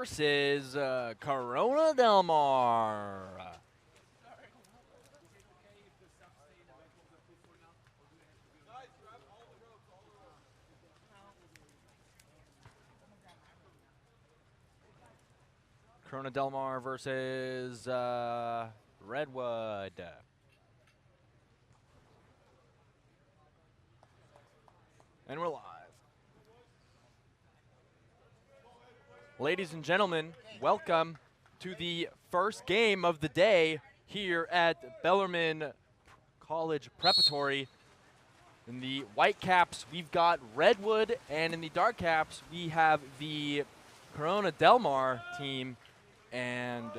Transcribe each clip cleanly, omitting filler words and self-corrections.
versus Corona Del Mar. Corona Del Mar versus Redwood. And we're live. Ladies and gentlemen, welcome to the first game of the day here at Bellarmine College Preparatory. In the white caps, we've got Redwood, and in the dark caps, we have the Corona Del Mar team, and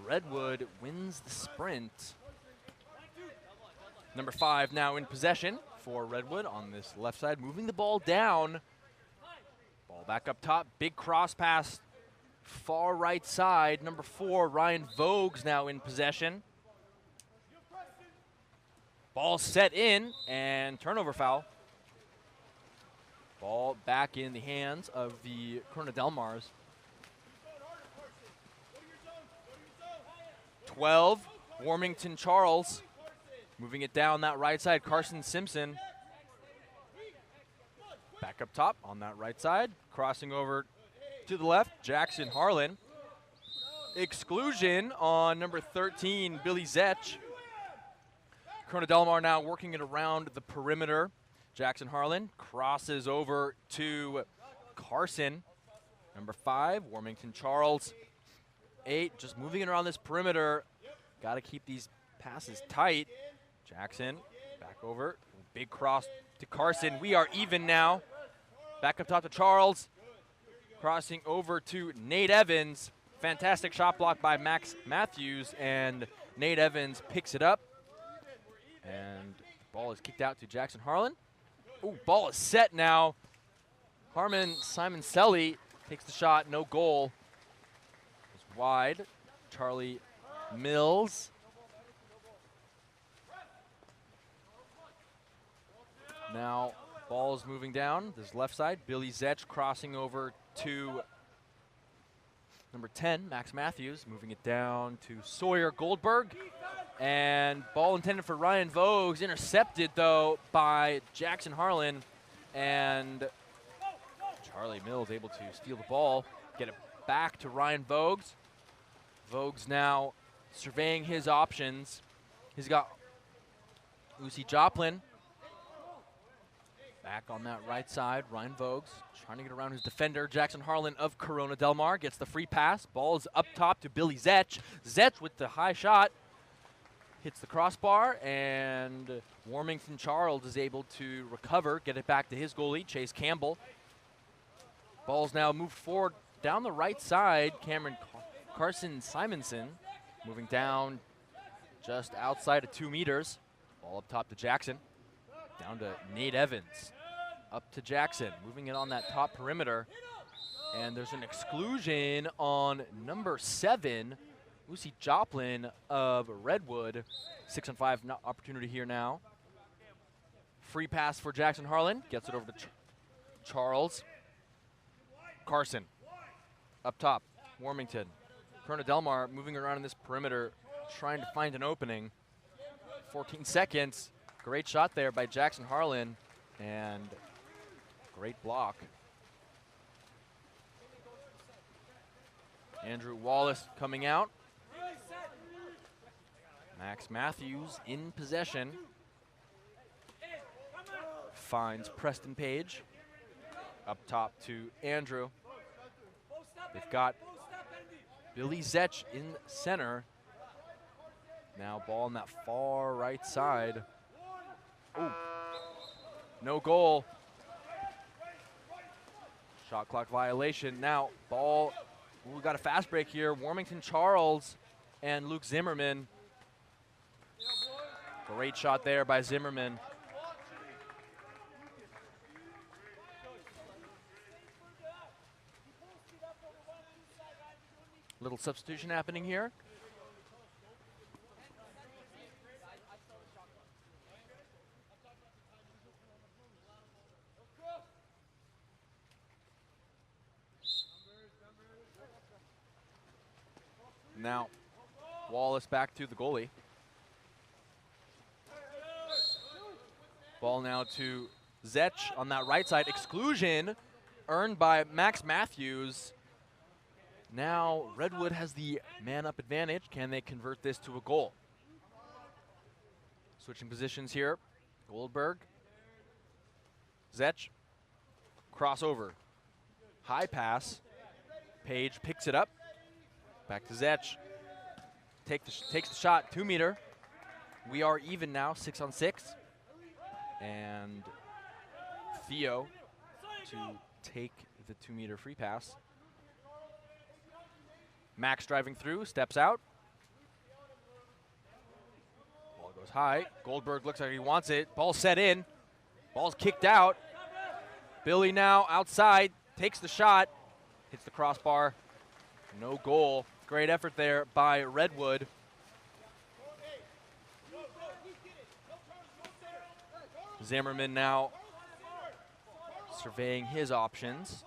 Redwood wins the sprint. Number 5 now in possession for Redwood on this left side, moving the ball down. Ball back up top, big cross pass, far right side. Number 4, Ryan Vogues now in possession. Ball set in, and turnover foul. Ball back in the hands of the Corona Del Mars. 12, Warmington Charles. Moving it down that right side, Carson Simpson. Back up top on that right side. Crossing over to the left, Jackson Harlan. Exclusion on number 13, Billy Zetch. Corona Del Mar now working it around the perimeter. Jackson Harlan crosses over to Carson. Number 5, Warmington Charles. 8, just moving it around this perimeter. Got to keep these passes tight. Jackson back over. Big cross to Carson. We are even now. Back up top to Charles. Crossing over to Nate Evans. Fantastic shot block by Max Matthews, and Nate Evans picks it up. And the ball is kicked out to Jackson Harlan. Ooh, ball is set now. Harmon Simoncelli takes the shot, no goal. It's wide. Charlie Mills. Now, ball is moving down. This left side. Billy Zetch crossing over to number 10, Max Matthews. Moving it down to Sawyer Goldberg. And ball intended for Ryan Vogues. Intercepted, though, by Jackson Harlan. And Charlie Mills able to steal the ball. Get it back to Ryan Vogues. Vogues now surveying his options. He's got Lucy Joplin. Back on that right side, Ryan Vogues trying to get around his defender. Jackson Harlan of Corona Del Mar gets the free pass. Ball is up top to Billy Zetch. Zetch with the high shot. Hits the crossbar, and Warmington Charles is able to recover, get it back to his goalie, Chase Campbell. Ball's now moved forward down the right side. Carson Simonson moving down just outside of 2 meters. Ball up top to Jackson. Down to Nate Evans. Up to Jackson, moving it on that top perimeter. And there's an exclusion on number 7, Lucy Joplin of Redwood. 6-on-5 opportunity here now. Free pass for Jackson Harlan. Gets it over to Charles. Carson. Up top, Warmington. Corona Del Mar moving around in this perimeter, trying to find an opening. 14 seconds. Great shot there by Jackson Harlan, and great block. Andrew Wallace coming out. Max Matthews in possession. Finds Preston Page. Up top to Andrew. They've got Billy Zetch in center. Now ball on that far right side. Ooh. No goal. Shot clock violation. Now ball. We got a fast break here. Warmington Charles and Luke Zimmerman. Great shot there by Zimmerman. Little substitution happening here. Now, Wallace back to the goalie. Ball now to Zetch on that right side. Exclusion earned by Max Matthews. Now Redwood has the man-up advantage. Can they convert this to a goal? Switching positions here. Goldberg. Zetch. Crossover. High pass. Page picks it up. Back to Zetch. Takes the shot, 2 meter. We are even now, 6-on-6. And Theo to take the 2 meter free pass. Max driving through, steps out. Ball goes high. Goldberg looks like he wants it. Ball set in. Ball's kicked out. Billy now outside, takes the shot, hits the crossbar. No goal. Great effort there by Redwood. Zimmerman now surveying his options.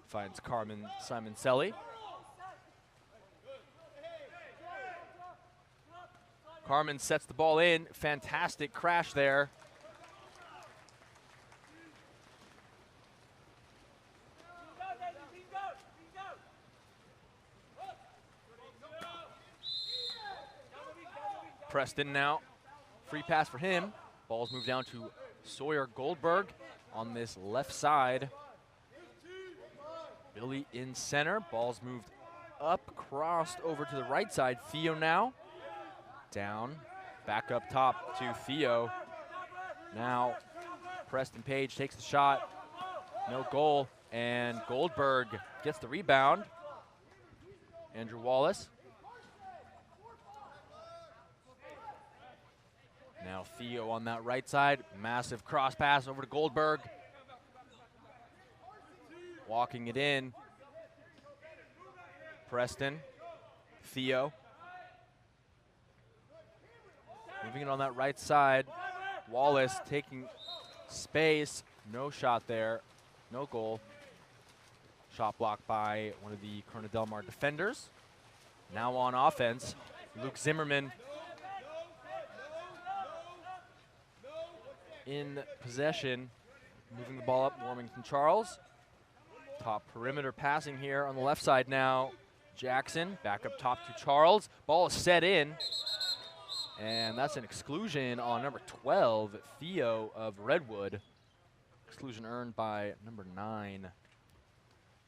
Finds Carmen Simoncelli. Carmen sets the ball in. Fantastic crash there. Preston now. Free pass for him. Ball's moved down to Sawyer Goldberg on this left side. Billy in center. Ball's moved up, crossed over to the right side. Theo now. Down. Back up top to Theo. Now Preston Page takes the shot. No goal. And Goldberg gets the rebound. Andrew Wallace. Now Theo on that right side. Massive cross pass over to Goldberg. Walking it in. Preston. Theo. Moving it on that right side. Wallace taking space. No shot there. No goal. Shot blocked by one of the Corona Del Mar defenders. Now on offense, Luke Zimmerman in possession, moving the ball up, Warmington Charles. Top perimeter passing here on the left side now. Jackson back up top to Charles. Ball is set in, and that's an exclusion on number 12, Theo of Redwood. Exclusion earned by number 9,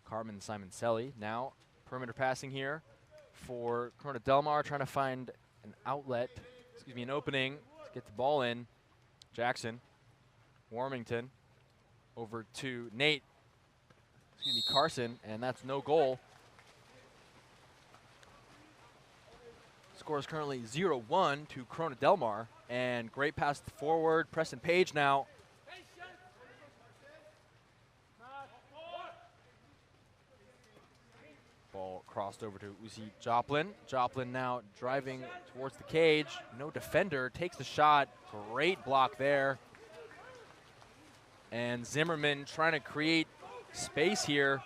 Carmen Simoncelli. Now perimeter passing here for Corona Del Mar, trying to find an outlet, an opening to get the ball in. Jackson. Warmington over to Carson, and that's no goal. Score is currently 0-1 to Corona Del Mar, and great pass forward. Preston Page now. Ball crossed over to Uzi Joplin. Joplin now driving towards the cage. No defender, takes the shot. Great block there. And Zimmerman trying to create space here.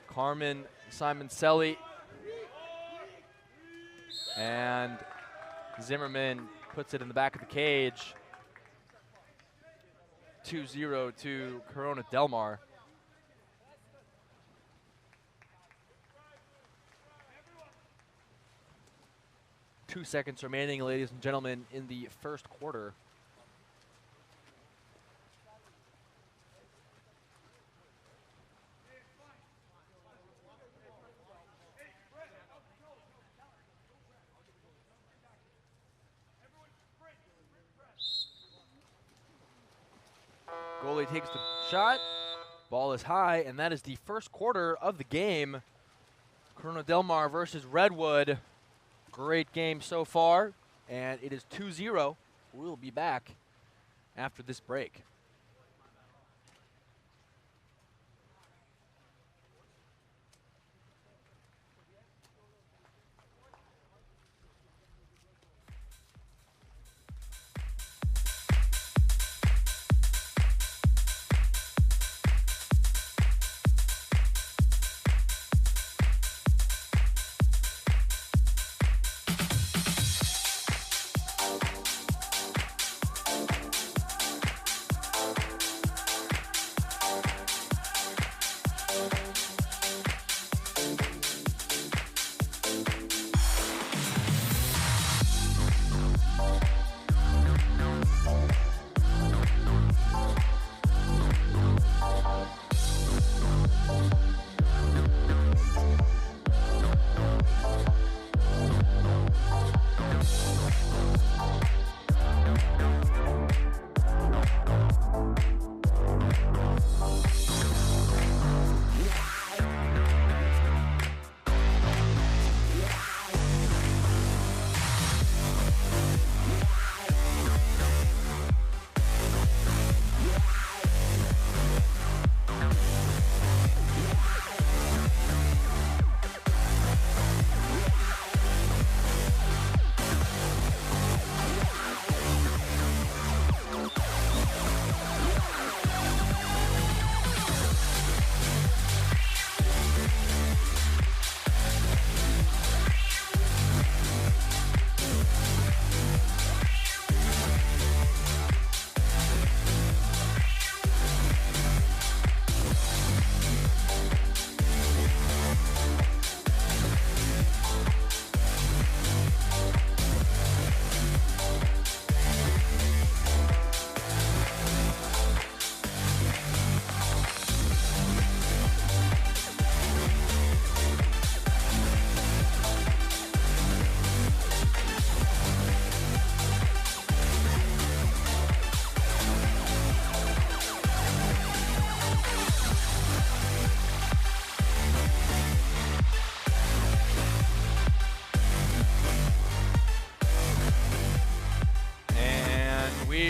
Carmen Simoncelli. And Zimmerman puts it in the back of the cage. 2-0 to Corona Del Mar. Two seconds remaining, ladies and gentlemen, in the first quarter. Goalie takes the shot. Ball is high, and that is the first quarter of the game. Corona Del Mar versus Redwood. Great game so far, and it is 2-0. We'll be back after this break.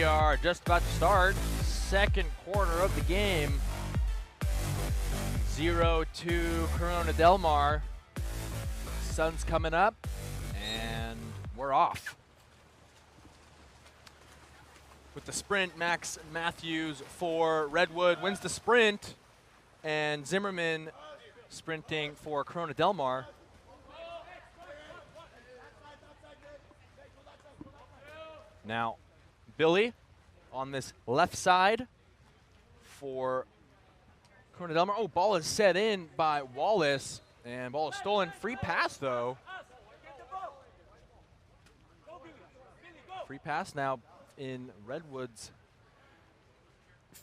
are just about to start. Second quarter of the game. 0-2 Corona Del Mar. Sun's coming up, and we're off. With the sprint, Max Matthews for Redwood wins the sprint, and Zimmerman sprinting for Corona Del Mar. Now, Billy on this left side for Corona Del Mar. Oh, ball is set in by Wallace, and ball is stolen. Free pass, though. Free pass now in Redwood's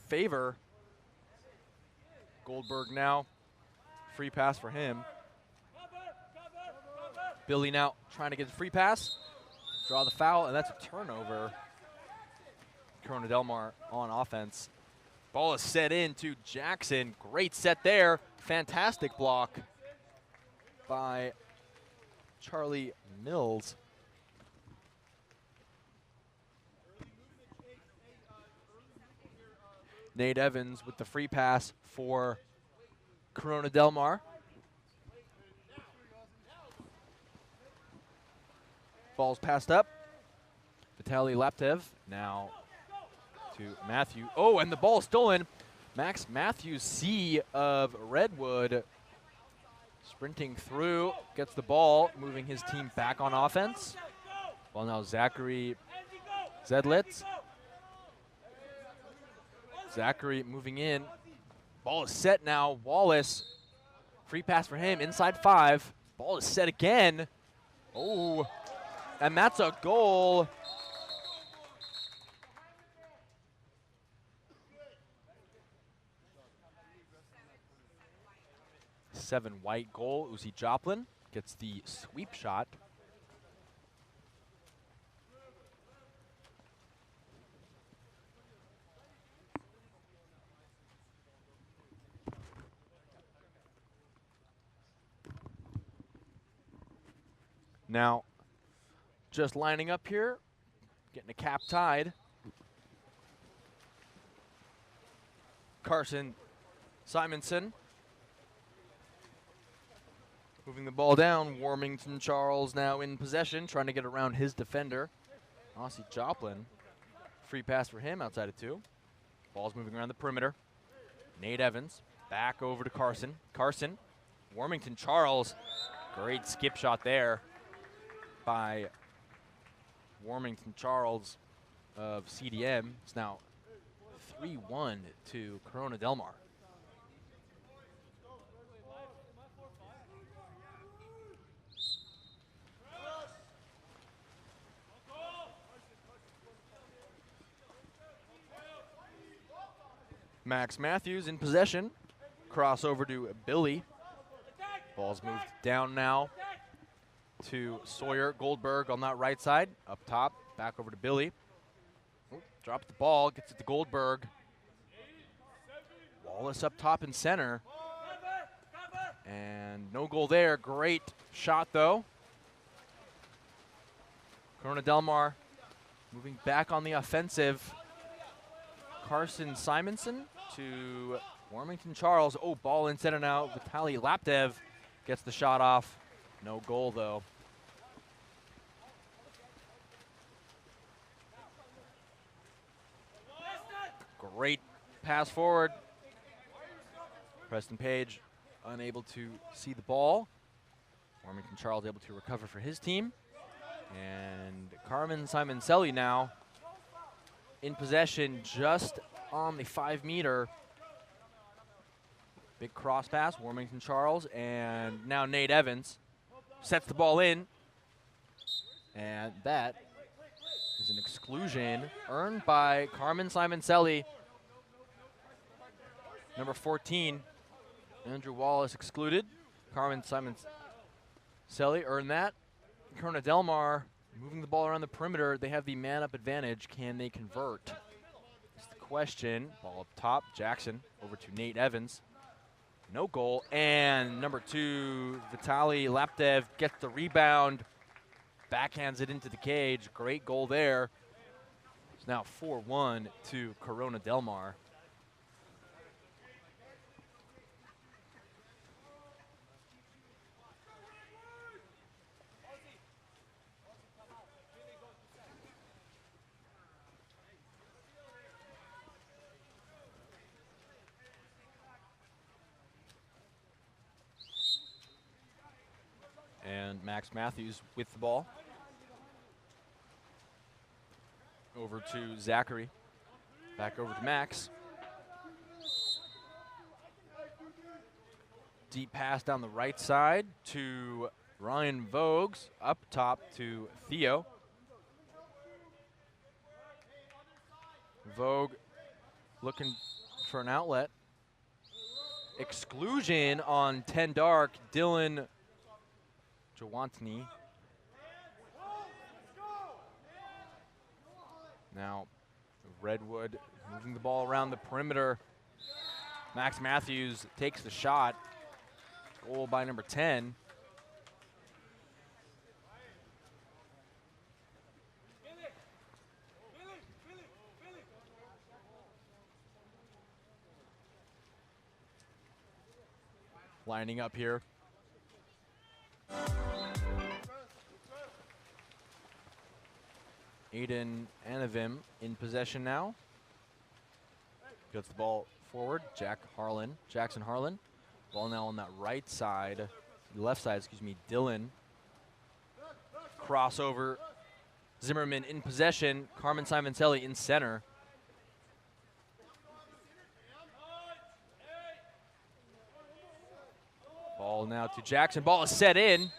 favor. Goldberg now. Free pass for him. Billy now trying to get the free pass. Draw the foul, and that's a turnover. Corona Del Mar on offense. Ball is set in to Jackson. Great set there. Fantastic block by Charlie Mills. Nate Evans with the free pass for Corona Del Mar. Ball's passed up. Vitaly Laptev now to Matthew. Oh, and the ball is stolen. Max Matthews C of Redwood sprinting through, gets the ball, moving his team back on offense. Well, now Zachary Zedlitz. Zachary moving in. Ball is set now. Wallace, free pass for him, inside 5. Ball is set again. Oh, and that's a goal. Seven white goal. Uzi Joplin gets the sweep shot. Now, just lining up here, getting a cap tied. Carson Simonson moving the ball down. Warmington Charles now in possession, trying to get around his defender. Aussie Joplin, free pass for him outside of 2. Ball's moving around the perimeter. Nate Evans back over to Carson. Carson, Warmington Charles, great skip shot there by Warmington Charles of CDM. It's now 3-1 to Corona Del Mar. Max Matthews in possession. Crossover to Billy. Ball's moved down now to Sawyer. Goldberg on that right side. Up top, back over to Billy. Ooh, drops the ball, gets it to Goldberg. Wallace up top in center. And no goal there. Great shot, though. Corona Del Mar moving back on the offensive. Carson Simonson to Warmington Charles. Oh, ball in center now. Vitaly Laptev gets the shot off. No goal, though. Great pass forward. Preston Page unable to see the ball. Warmington Charles able to recover for his team. And Carmen Simoncelli now in possession just on the 5-meter. Big cross pass, Warmington Charles, and now Nate Evans sets the ball in. And that is an exclusion earned by Carmen Simoncelli. Number 14, Andrew Wallace excluded. Carmen Simoncelli earned that. Corona Del Mar moving the ball around the perimeter. They have the man-up advantage. Can they convert? That's the question. Ball up top. Jackson over to Nate Evans. No goal. And number 2, Vitaly Laptev gets the rebound. Backhands it into the cage. Great goal there. Now 4-1 to Corona Del Mar. And Max Matthews with the ball. Over to Zachary. Back over to Max. Deep pass down the right side to Ryan Vogues. Up top to Theo. Vogue looking for an outlet. Exclusion on 10 dark, Dylan Jawantani. Now Redwood moving the ball around the perimeter. Max Matthews takes the shot. Goal by number 10. Lining up here. Aiden Anavim in possession now. Gets the ball forward. Jackson Harlan. Ball now on that right side, left side, excuse me, Dylan. Crossover. Zimmerman in possession. Carmen Simoncelli in center. Ball now to Jackson. Ball is set in.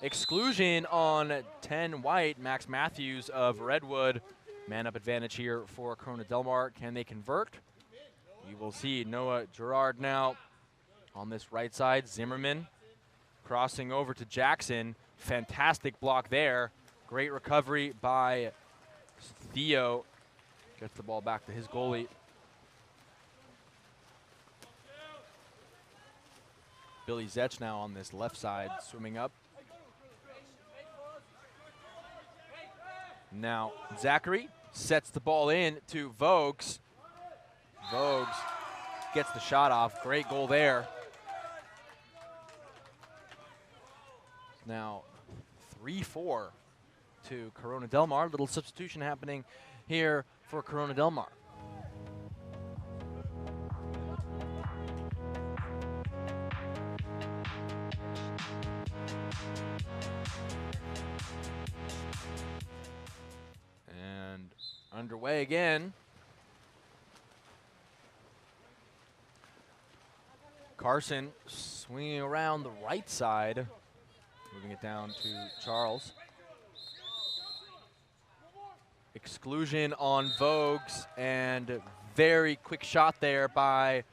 Exclusion on 10 white. Max Matthews of Redwood. Man up advantage here for Corona Del Mar. Can they convert? You will see Noah Gerard now on this right side. Zimmerman crossing over to Jackson. Fantastic block there. Great recovery by Theo. Gets the ball back to his goalie. Billy Zetch now on this left side, swimming up. Now Zachary sets the ball in to Vogues. Vogues gets the shot off. Great goal there. Now 3-4 to Corona Del Mar. Little substitution happening here for Corona Del Mar. And underway again. Carson swinging around the right side, moving it down to Charles. Exclusion on Vogues, and very quick shot there by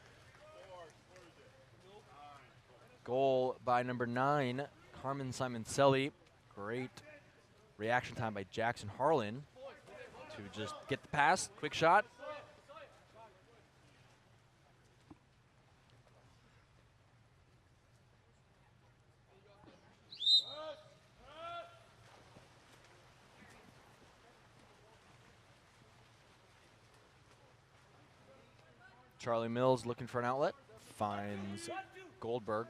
goal by number 9, Carmen Simoncelli. Great reaction time by Jackson Harlan to just get the pass, quick shot. Charlie Mills looking for an outlet, finds Goldberg.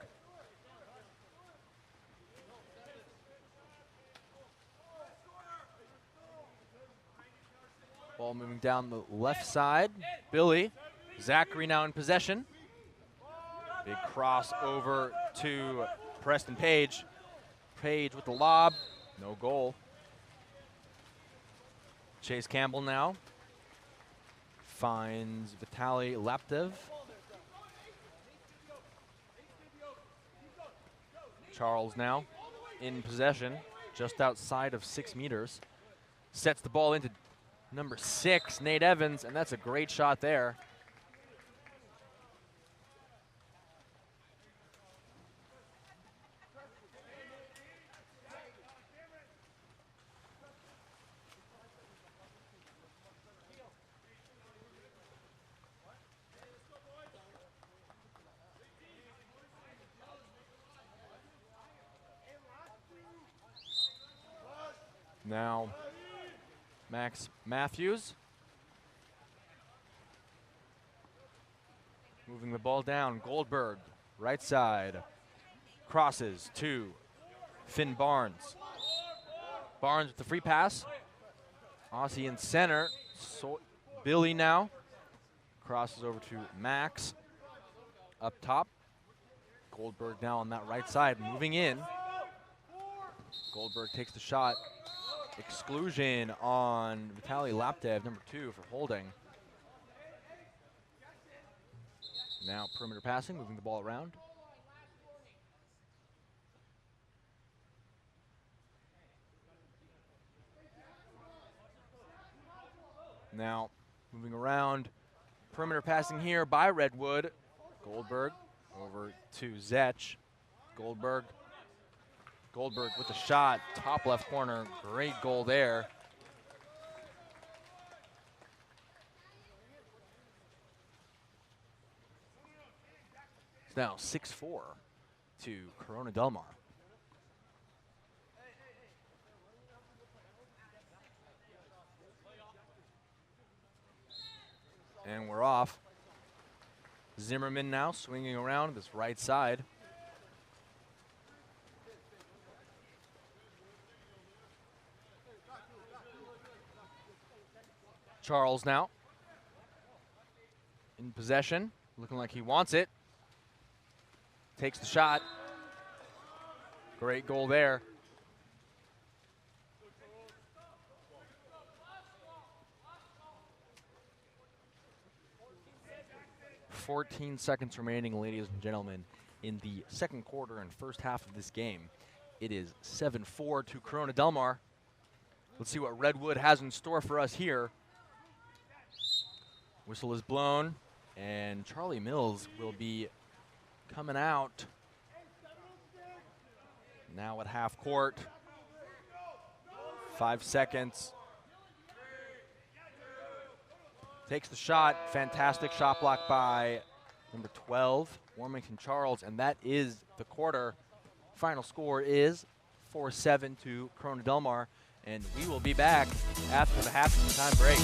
Ball moving down the left side. Billy, Zachary now in possession. Big cross over to Preston Page. Page with the lob, no goal. Chase Campbell now finds Vitaly Laptev. Charles now in possession, just outside of 6 meters. Sets the ball into number 6, Nate Evans, and that's a great shot there. Now, Max Matthews. Moving the ball down, Goldberg, right side. Crosses to Finn Barnes. Barnes with the free pass. Aussie in center. Billy now. Crosses over to Max. Up top. Goldberg now on that right side, moving in. Goldberg takes the shot. Exclusion on Vitaly Laptev, number 2, for holding. Now perimeter passing, moving the ball around. Now moving around, perimeter passing here by Redwood. Goldberg over to Zetch. Goldberg with the shot, top left corner, great goal there. It's now 6-4 to Corona Del Mar. And we're off. Zimmerman now swinging around this right side. Charles now in possession, looking like he wants it. Takes the shot. Great goal there. .14 seconds remaining, ladies and gentlemen, in the second quarter and first half of this game. It is 7-4 to Corona Del Mar. Let's see what Redwood has in store for us here. Whistle is blown, and Charlie Mills will be coming out now at half court. 5 seconds. Takes the shot. Fantastic shot block by number 12, Warmington Charles, and that is the quarter. Final score is 4-7 to Corona Del Mar, and we will be back after the halftime break.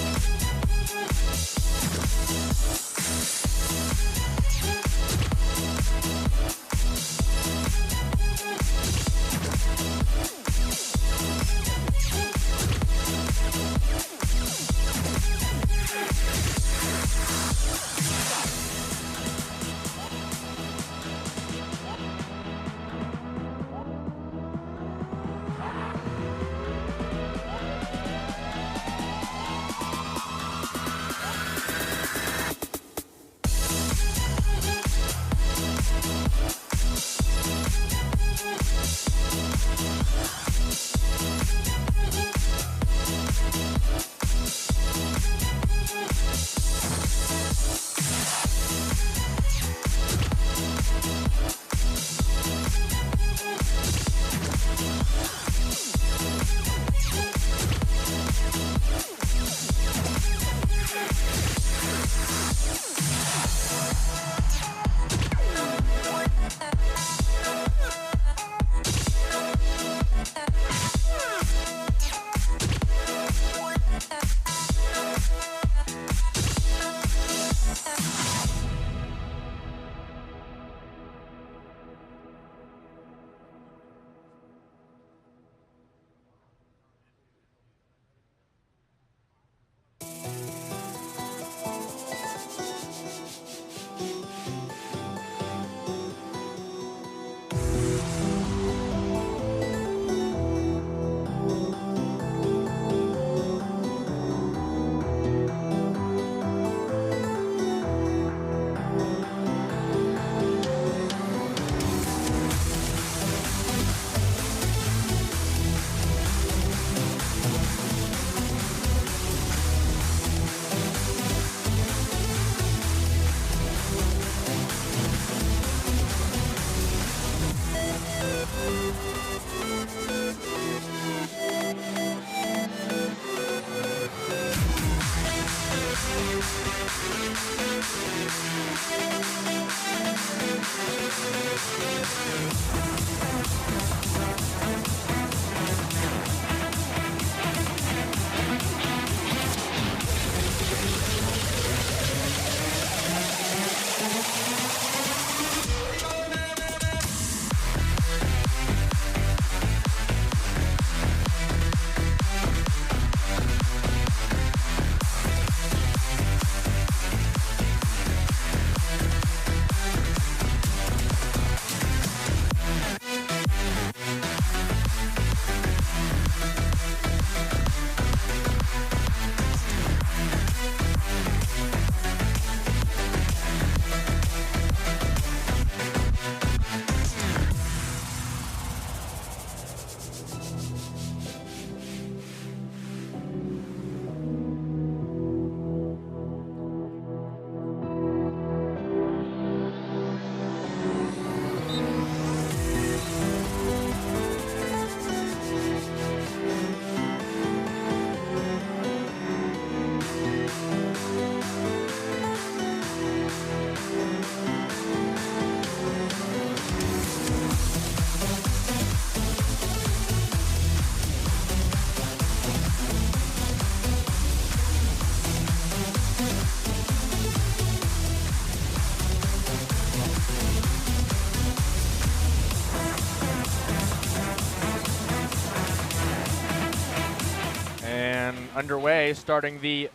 underway, starting the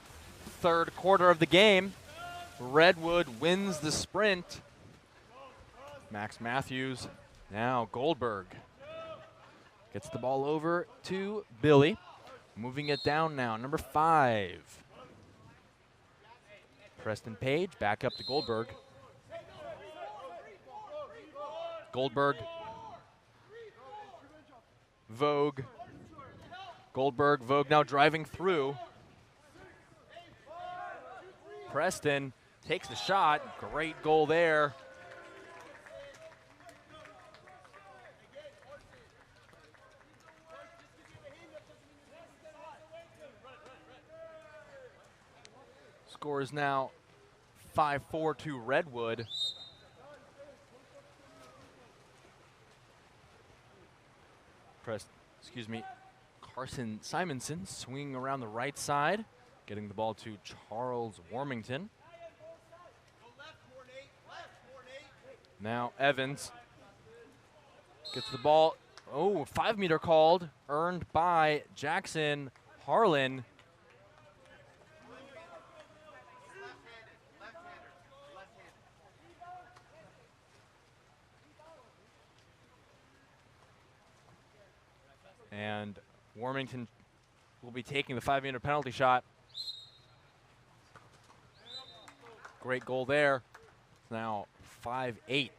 third quarter of the game. Redwood wins the sprint. Max Matthews, now Goldberg. Gets the ball over to Billy. Moving it down now, number 5. Preston Page back up to Goldberg. Goldberg. Vogue. Goldberg, Vogue now driving through. Preston takes the shot. Great goal there. Score is now 5-4 to Redwood. Carson Simonson swinging around the right side, getting the ball to Charles Warmington. Now Evans gets the ball. Oh, 5-meter called, earned by Jackson Harlan. And Warmington will be taking the 5-meter penalty shot. Great goal there. Now 5-8.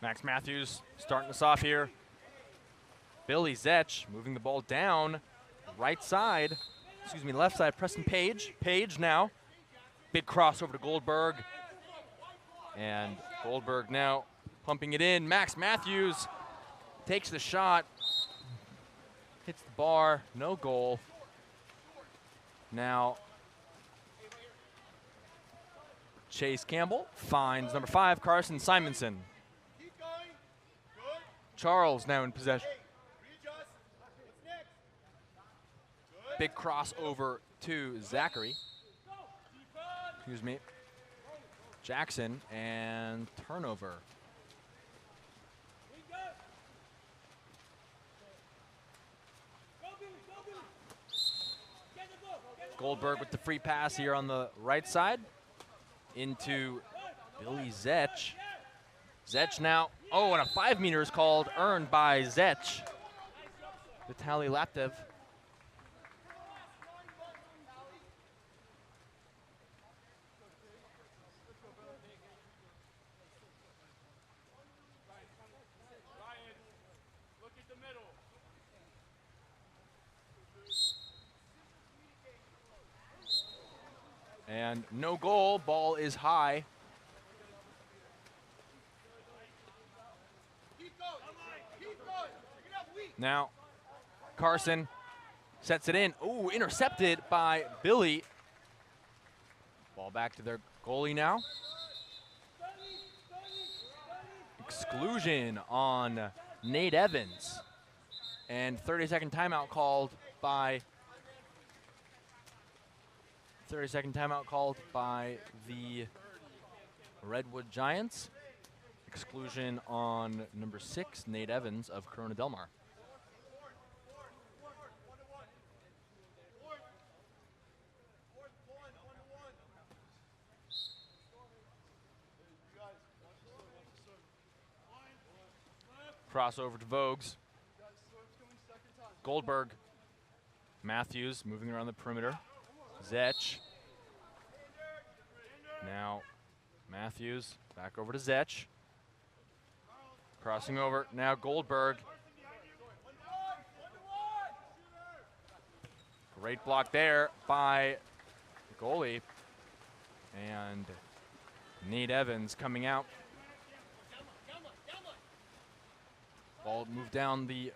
Max Matthews starting us off here. Billy Zetch moving the ball down, left side, Preston Page. Page now, big crossover to Goldberg. And Goldberg now pumping it in. Max Matthews takes the shot, hits the bar, no goal. Now, Chase Campbell finds number 5, Carson Simonson. Charles now in possession. Big crossover to Zachary. Jackson, and turnover. Goldberg with the free pass here on the right side into Billy Zetch. Zetch now, and a 5-meter is called, earned by Zetch. Vitaly Laptev. And no goal, ball is high. Now, Carson sets it in. Ooh, intercepted by Billy. Ball back to their goalie now. Exclusion on Nate Evans. And 30-second timeout called by the Redwood Giants. Exclusion on number 6, Nate Evans of Corona Del Mar. Crossover to Vogues. Goldberg. Matthews moving around the perimeter. Zetch. Now Matthews back over to Zetch. Crossing over, now Goldberg. Great block there by the goalie. And Nate Evans coming out. Ball moved down the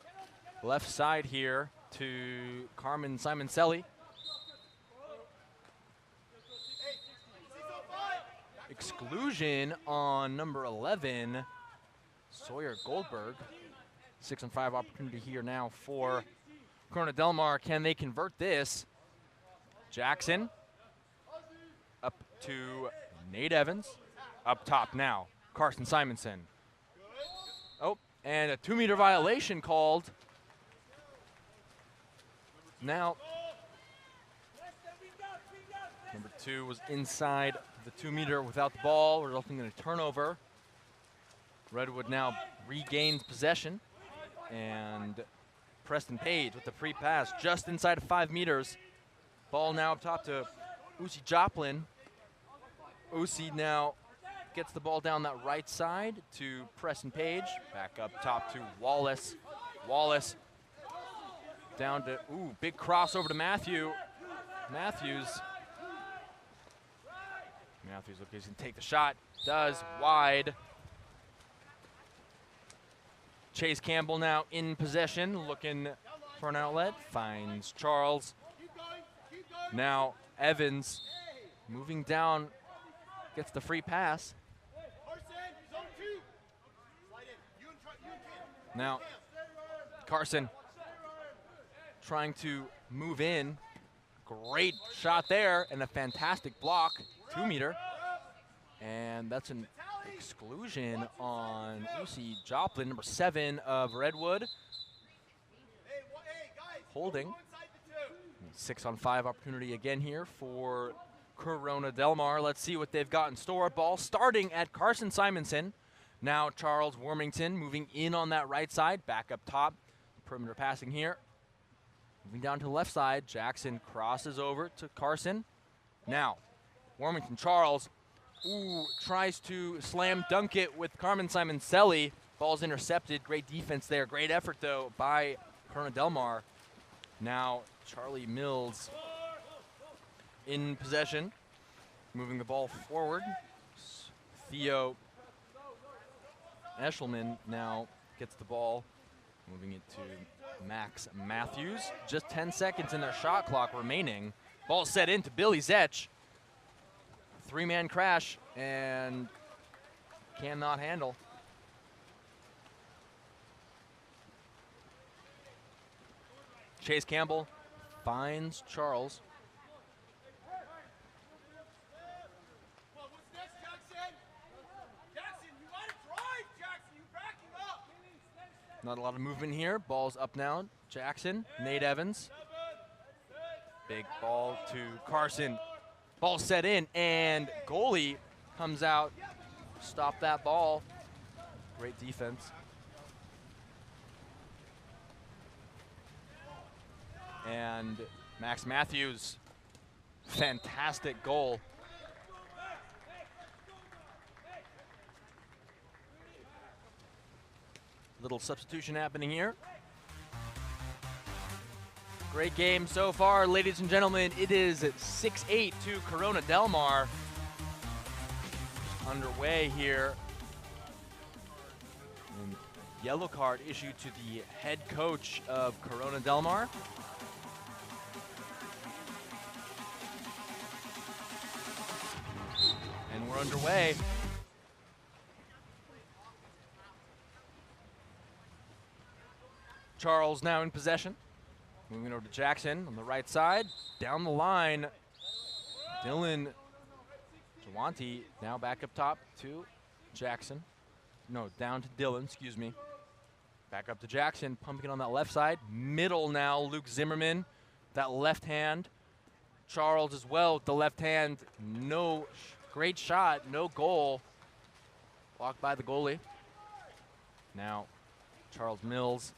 left side here to Carmen Simoncelli. Exclusion on number 11, Sawyer Goldberg. 6-on-5 opportunity here now for Corona Del Mar. Can they convert this? Jackson up to Nate Evans. Up top now, Carson Simonson. Oh, and a 2-meter violation called. Now, number 2 was inside the 2-meter without the ball, resulting in a turnover. Redwood now regains possession, and Preston Page with the free pass just inside of 5 meters. Ball now up top to Usi Joplin. Usi now gets the ball down that right side to Preston Page. Back up top to Wallace. Wallace down to, big crossover to Matthews. Matthews looks like he's gonna take the shot. Does, wide. Chase Campbell now in possession, looking for an outlet. Finds Charles. Now Evans moving down, gets the free pass. Now Carson trying to move in. Great shot there and a fantastic block, 2-meter. And that's an exclusion on Usi Joplin, number 7 of Redwood. Holding. 6-on-5 opportunity again here for Corona Del Mar. Let's see what they've got in store. Ball starting at Carson Simonson. Now Charles Wormington moving in on that right side, back up top. Perimeter passing here. Moving down to the left side, Jackson crosses over to Carson. Now, Wormington Charles, tries to slam dunk it with Carmen Simoncelli. Ball's intercepted, great defense there. Great effort though by Corona Del Mar. Now Charlie Mills in possession, moving the ball forward. Theo Eshelman now gets the ball, moving it to Max Matthews. Just 10 seconds in their shot clock remaining. Ball set into Billy Zetch. 3-man crash and cannot handle. Chase Campbell finds Charles. Not a lot of movement here. Ball's up now. Jackson, Nate Evans. Big ball to Carson. Ball set in, and goalie comes out. Stop that ball. Great defense. And Max Matthews, fantastic goal. Little substitution happening here. Great game so far, ladies and gentlemen. It is 6-8 to Corona Del Mar. Underway here. And yellow card issued to the head coach of Corona Del Mar. And we're underway. Charles now in possession. Moving over to Jackson on the right side. Down the line, Dylan Jawanti now back up top to Jackson. No, down to Dylan, excuse me. Back up to Jackson, pumping it on that left side. Middle now, Luke Zimmerman, that left hand. Charles as well with the left hand. No, great shot, no goal. Blocked by the goalie. Now, Charles Mills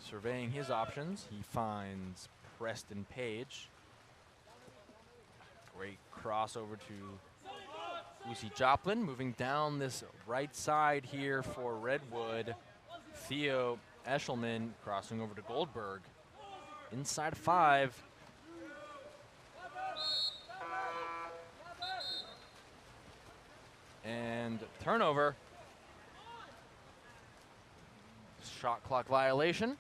surveying his options. He finds Preston Page. Great crossover to Lucy Joplin. Moving down this right side here for Redwood. Theo Eshelman crossing over to Goldberg. Inside 5. And turnover. Shot clock violation.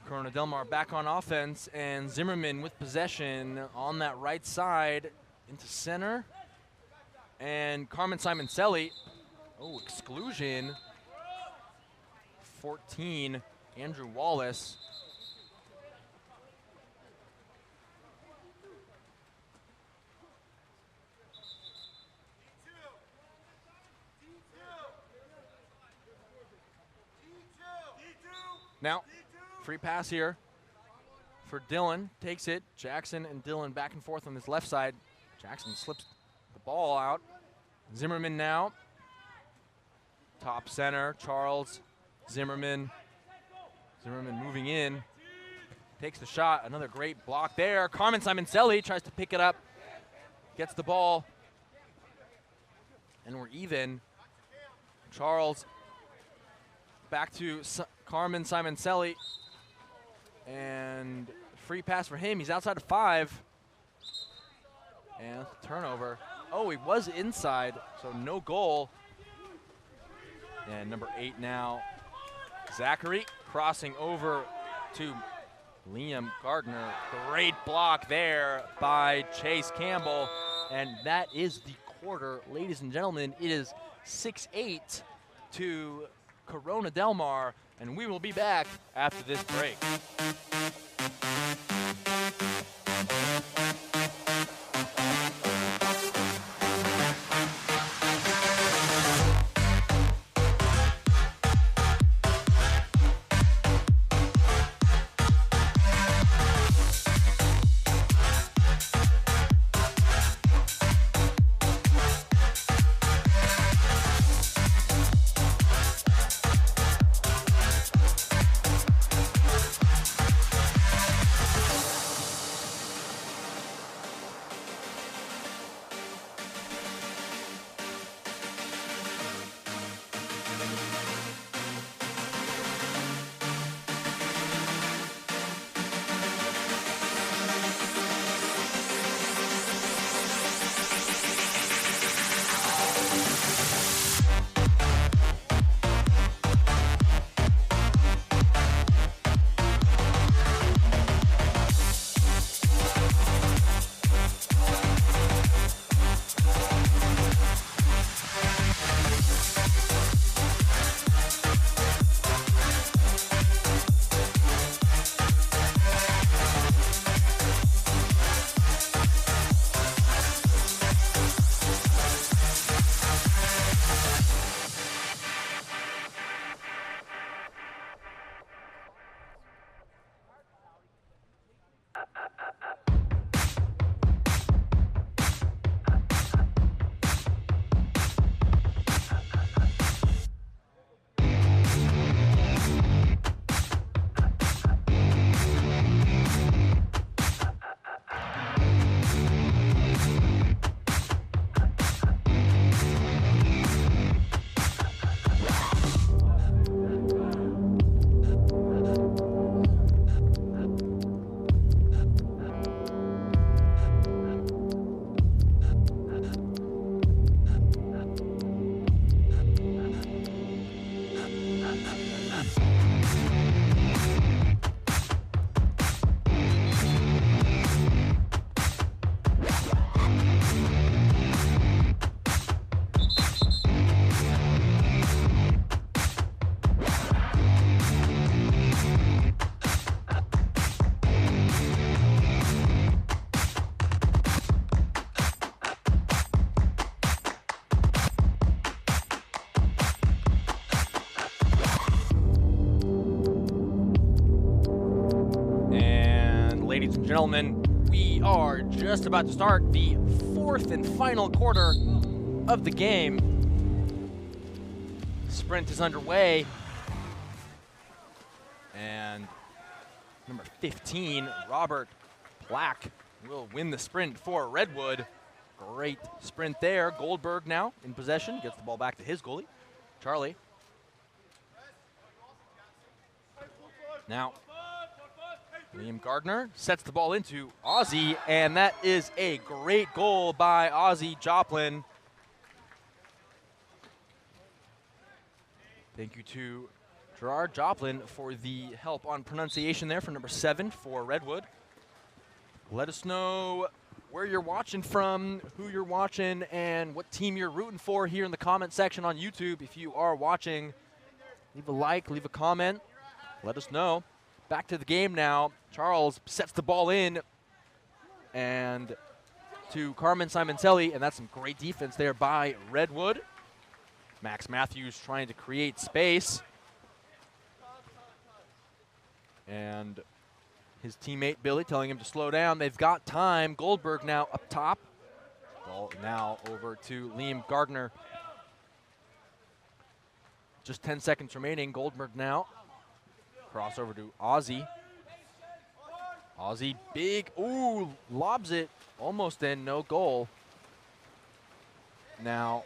Corona Del Mar back on offense, and Zimmerman with possession on that right side into center. And Carmen Simoncelli, exclusion 14, Andrew Wallace. Now, free pass here for Dylan. Takes it. Jackson and Dylan back and forth on this left side. Jackson slips the ball out. Zimmerman now. Top center, Charles, Zimmerman. Zimmerman moving in. Takes the shot. Another great block there. Carmen Simoncelli tries to pick it up. Gets the ball. And we're even. Charles back to Carmen Simoncelli. And free pass for him. He's outside of 5. And turnover. Oh, he was inside, so no goal. And number 8 now, Zachary, crossing over to Liam Gardner. Great block there by Chase Campbell. And that is the quarter. Ladies and gentlemen, it is 6-8 to Corona Del Mar. And we will be back after this break. Ladies and gentlemen, we are just about to start the 4th and final quarter of the game. Sprint is underway. And number 15, Robert Black, will win the sprint for Redwood. Great sprint there. Goldberg now in possession, gets the ball back to his goalie, Charlie. Now, Liam Gardner sets the ball into Ozzy, and that is a great goal by Ozzy Joplin. Thank you to Gerard Joplin for the help on pronunciation there for number 7 for Redwood. Let us know where you're watching from, who you're watching, and what team you're rooting for here in the comment section on YouTube if you are watching Leave a like, leave a comment. Let us know. Back to the game now. Charles sets the ball in and to Carmen Simoncelli, and that's some great defense there by Redwood. Max Matthews trying to create space. And his teammate Billy telling him to slow down. They've got time. Goldberg now up top. Ball now over to Liam Gardner. Just 10 seconds remaining. Goldberg now. Crossover to Ozzy. Ozzy big, ooh, lobs it. Almost in, no goal. Now,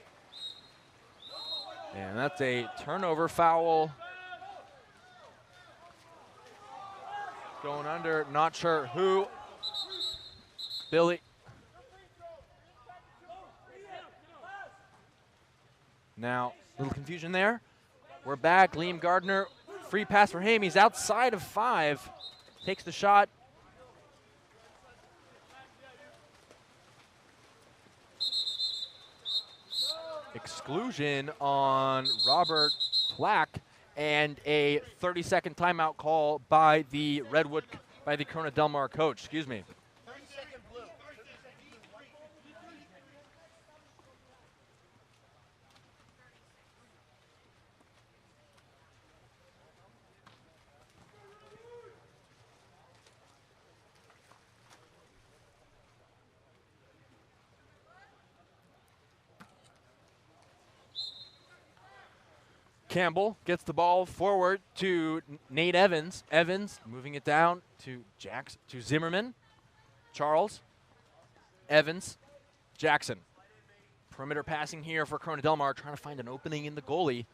and that's a turnover foul. Going under, not sure who. Billy. Now, a little confusion there. We're back, Liam Gardner, free pass for him. He's outside of 5, takes the shot. Exclusion on Robert Plack and a 30-second timeout call by the Corona Del Mar coach, excuse me. Campbell gets the ball forward to Nate Evans. Evans moving it down to Zimmerman. Charles. Evans. Jackson. Perimeter passing here for Corona Del Mar, trying to find an opening in the goalie.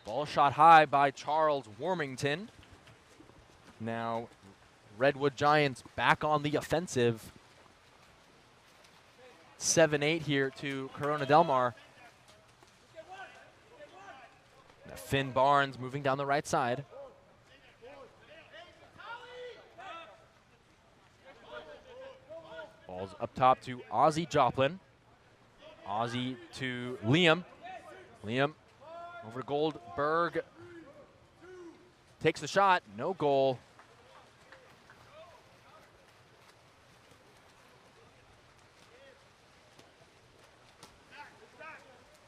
Ball shot high by Charles Warmington. Now Redwood Giants back on the offensive. 7-8 here to Corona Del Mar. Finn Barnes moving down the right side. Ball's up top to Ozzy Joplin. Ozzy to Liam. Liam over to Goldberg. Takes the shot, no goal.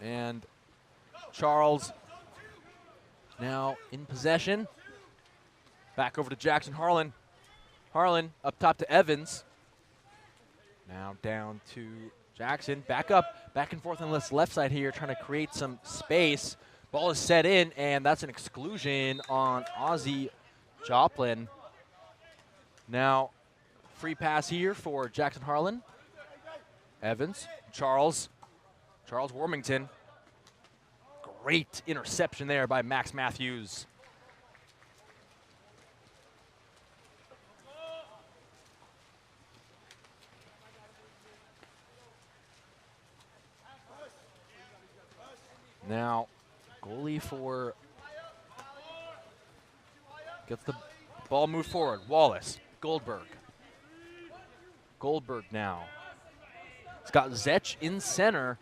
And Charles now in possession. Back over to Jackson Harlan. Harlan up top to Evans. Now down to Jackson. Back up, back and forth on this left side here, trying to create some space. Ball is set in, and that's an exclusion on Ozzy Joplin. Now, free pass here for Jackson Harlan. Evans, Charles Warmington. Great interception there by Max Matthews. Now, goalie for gets the ball moved forward. Wallace, Goldberg. Goldberg now. It's got Zech in center.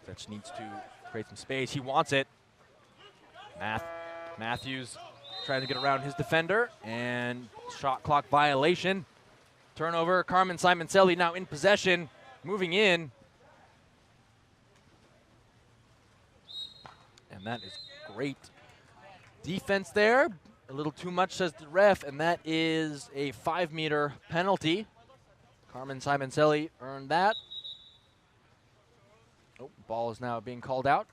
Zech needs to create some space. He wants it. Matthews trying to get around his defender, and shot clock violation. Turnover. Carmen Simoncelli now in possession, moving in. And that is great defense there. A little too much, says the ref, and that is a 5-meter penalty. Carmen Simoncelli earned that. Oh, ball is now being called out.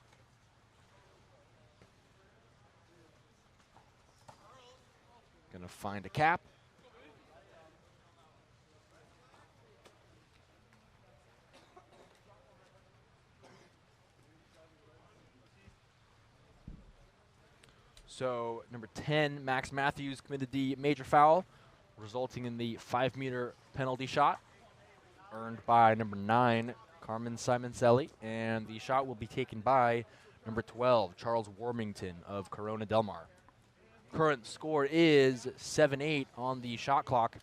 Gonna find a cap. So number 10, Max Matthews, committed the major foul, resulting in the 5-meter penalty shot earned by number 9, Carmen Simoncelli, and the shot will be taken by number 12, Charles Warmington of Corona Del Mar. Current score is 7-8 on the shot clock.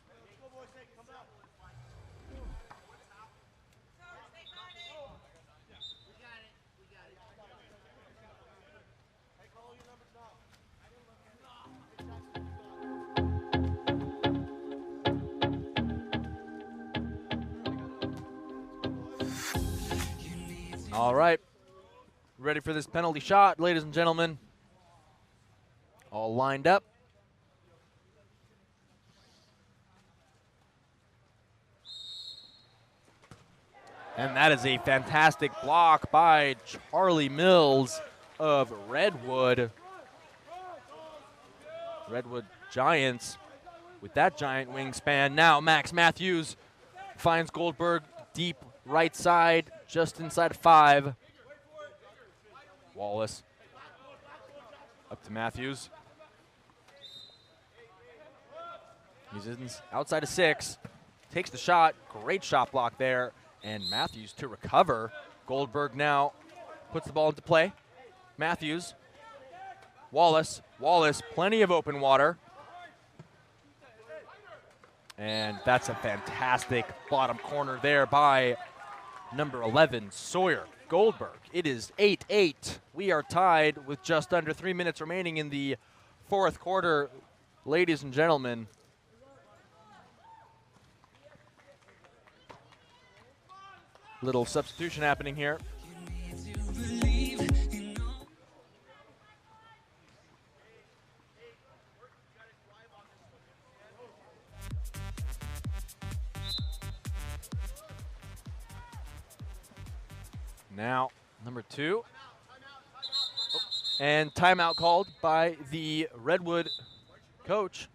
All right. Ready for this penalty shot, ladies and gentlemen. All lined up. And that is a fantastic block by Charlie Mills of Redwood. Redwood Giants with that giant wingspan. Now Max Matthews finds Goldberg deep right side, just inside of 5. Wallace up to Matthews. He's outside of 6. Takes the shot. Great shot block there. And Matthews to recover. Goldberg now puts the ball into play. Matthews. Wallace. Wallace, plenty of open water. And that's a fantastic bottom corner there by number 11, Sawyer Goldberg. It is 8-8. We are tied with just under 3 minutes remaining in the 4th quarter, ladies and gentlemen. Little substitution happening here. Now, number 2. Oh, and timeout called by the Redwood coach.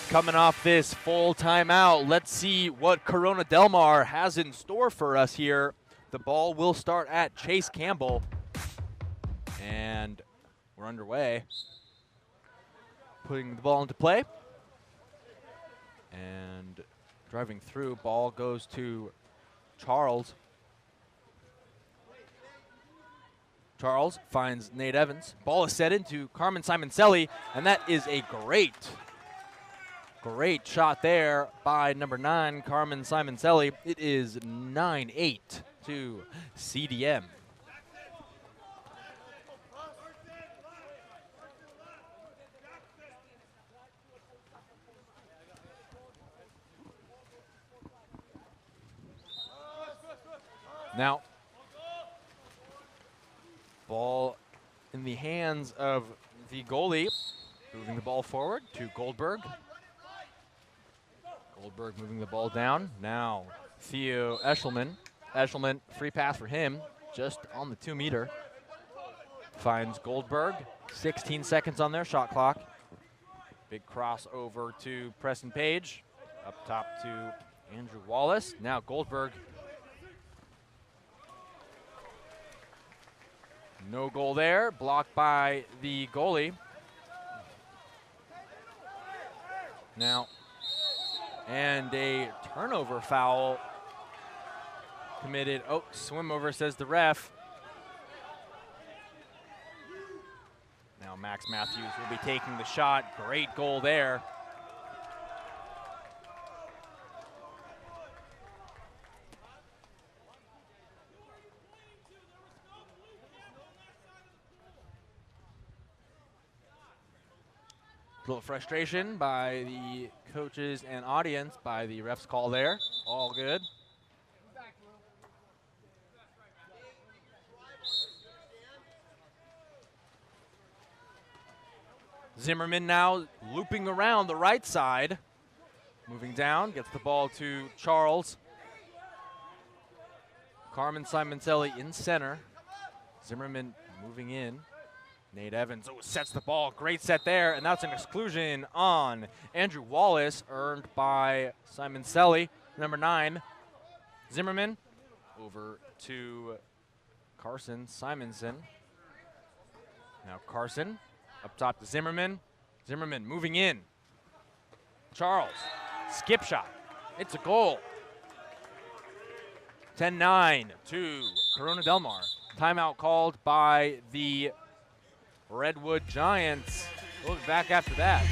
Coming off this full timeout, let's see what Corona Del Mar has in store for us here. The ball will start at Chase Campbell, and we're underway. Putting the ball into play, and driving through, ball goes to Charles. Charles finds Nate Evans. Ball is set into Carmen Simoncelli, and that is a great shot there by number 9, Carmen Simoncelli. It is 9-8 to CDM. Now, ball in the hands of the goalie, moving the ball forward to Goldberg. Goldberg moving the ball down. Now, Theo Eshelman. Eshelman, free pass for him, just on the 2-meter. Finds Goldberg. 16 seconds on their shot clock. Big cross over to Preston Page. Up top to Andrew Wallace. Now Goldberg. No goal there. Blocked by the goalie. Now, and a turnover foul committed. Oh, swim over, says the ref. Now Max Matthews will be taking the shot. Great goal there. A little frustration by the coaches and audience by the ref's call there. All good. Zimmerman now looping around the right side. Moving down, gets the ball to Charles. Carmen Simoncelli in center. Zimmerman moving in. Nate Evans sets the ball. Great set there, and that's an exclusion on Andrew Wallace, earned by Simoncelli, number 9. Zimmerman over to Carson Simonson. Now Carson up top to Zimmerman. Zimmerman moving in. Charles, skip shot. It's a goal. 10-9 to Corona Del Mar. Timeout called by the Redwood Giants. We'll be back after that.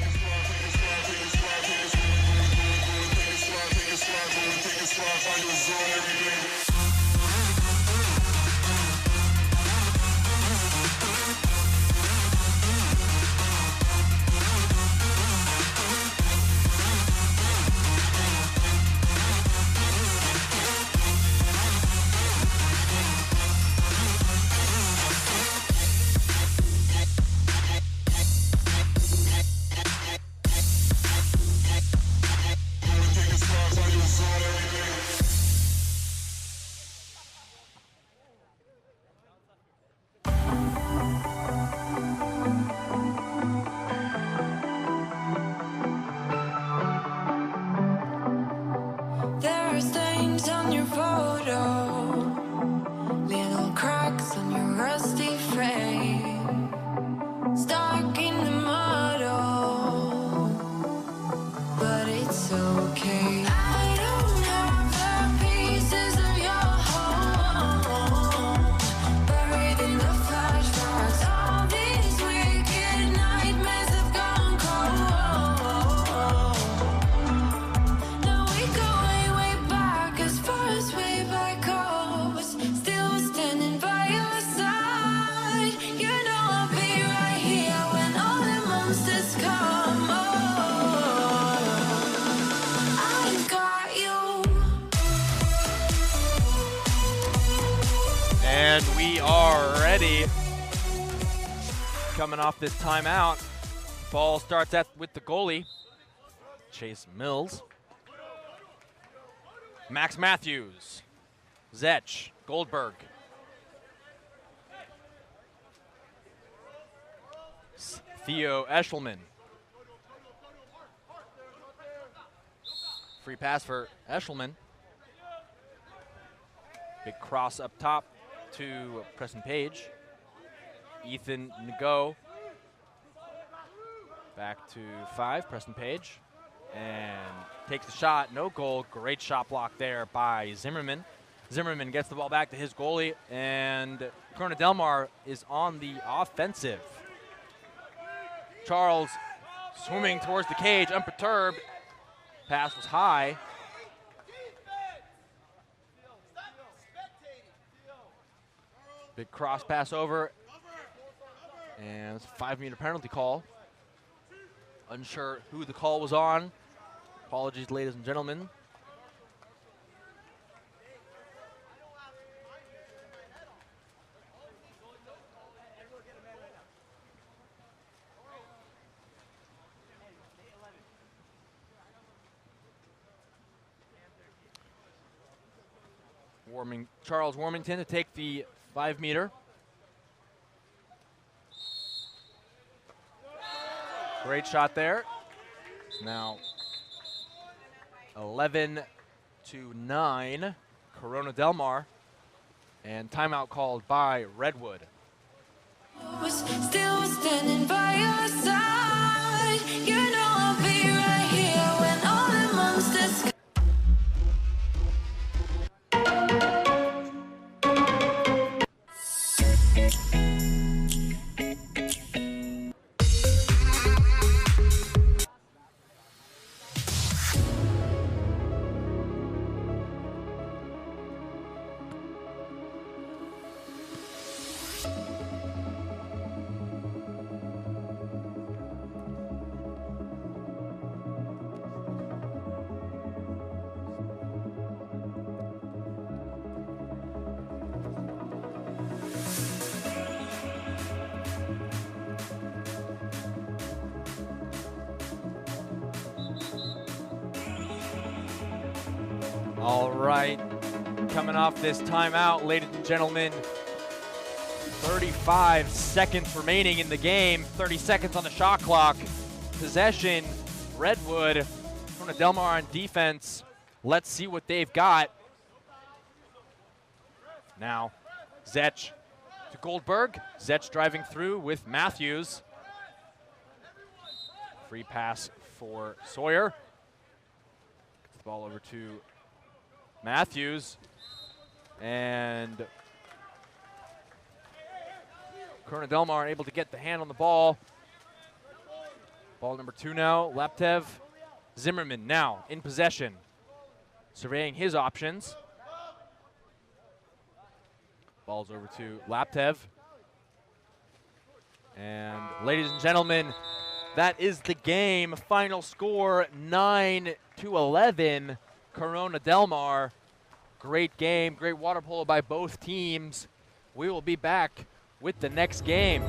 And we are ready. Coming off this timeout, ball starts with the goalie, Chase Mills. Max Matthews, Zetch, Goldberg. Theo Eshelman. Free pass for Eshelman. Big cross up top to Preston Page. Ethan Nago. Back to 5, Preston Page. And takes the shot, no goal. Great shot block there by Zimmerman. Zimmerman gets the ball back to his goalie, and Corona Del Mar is on the offensive. Charles swimming towards the cage, unperturbed. Pass was high. Big cross pass over. And it's a 5-meter penalty call. Unsure who the call was on. Apologies, ladies and gentlemen. Charles Warmington to take the 5-meter. Great shot there. It's now 11-9, Corona Del Mar, and timeout called by Redwood. Still standing by your side. You know I'll be right here when all the monsters come. All right, coming off this timeout, ladies and gentlemen, 35 seconds remaining in the game, 30 seconds on the shot clock. Possession, Redwood, Corona Del Mar on defense. Let's see what they've got. Now, Zetch to Goldberg. Zetch driving through with Matthews. Free pass for Sawyer. Gets the ball over to Matthews. And Corona Del Mar able to get the hand on the ball. Ball number 2 now, Laptev. Zimmerman now in possession, surveying his options. Ball's over to Laptev. And ladies and gentlemen, that is the game. Final score 9-11, Corona Del Mar. Great game, great water polo by both teams. We will be back with the next game.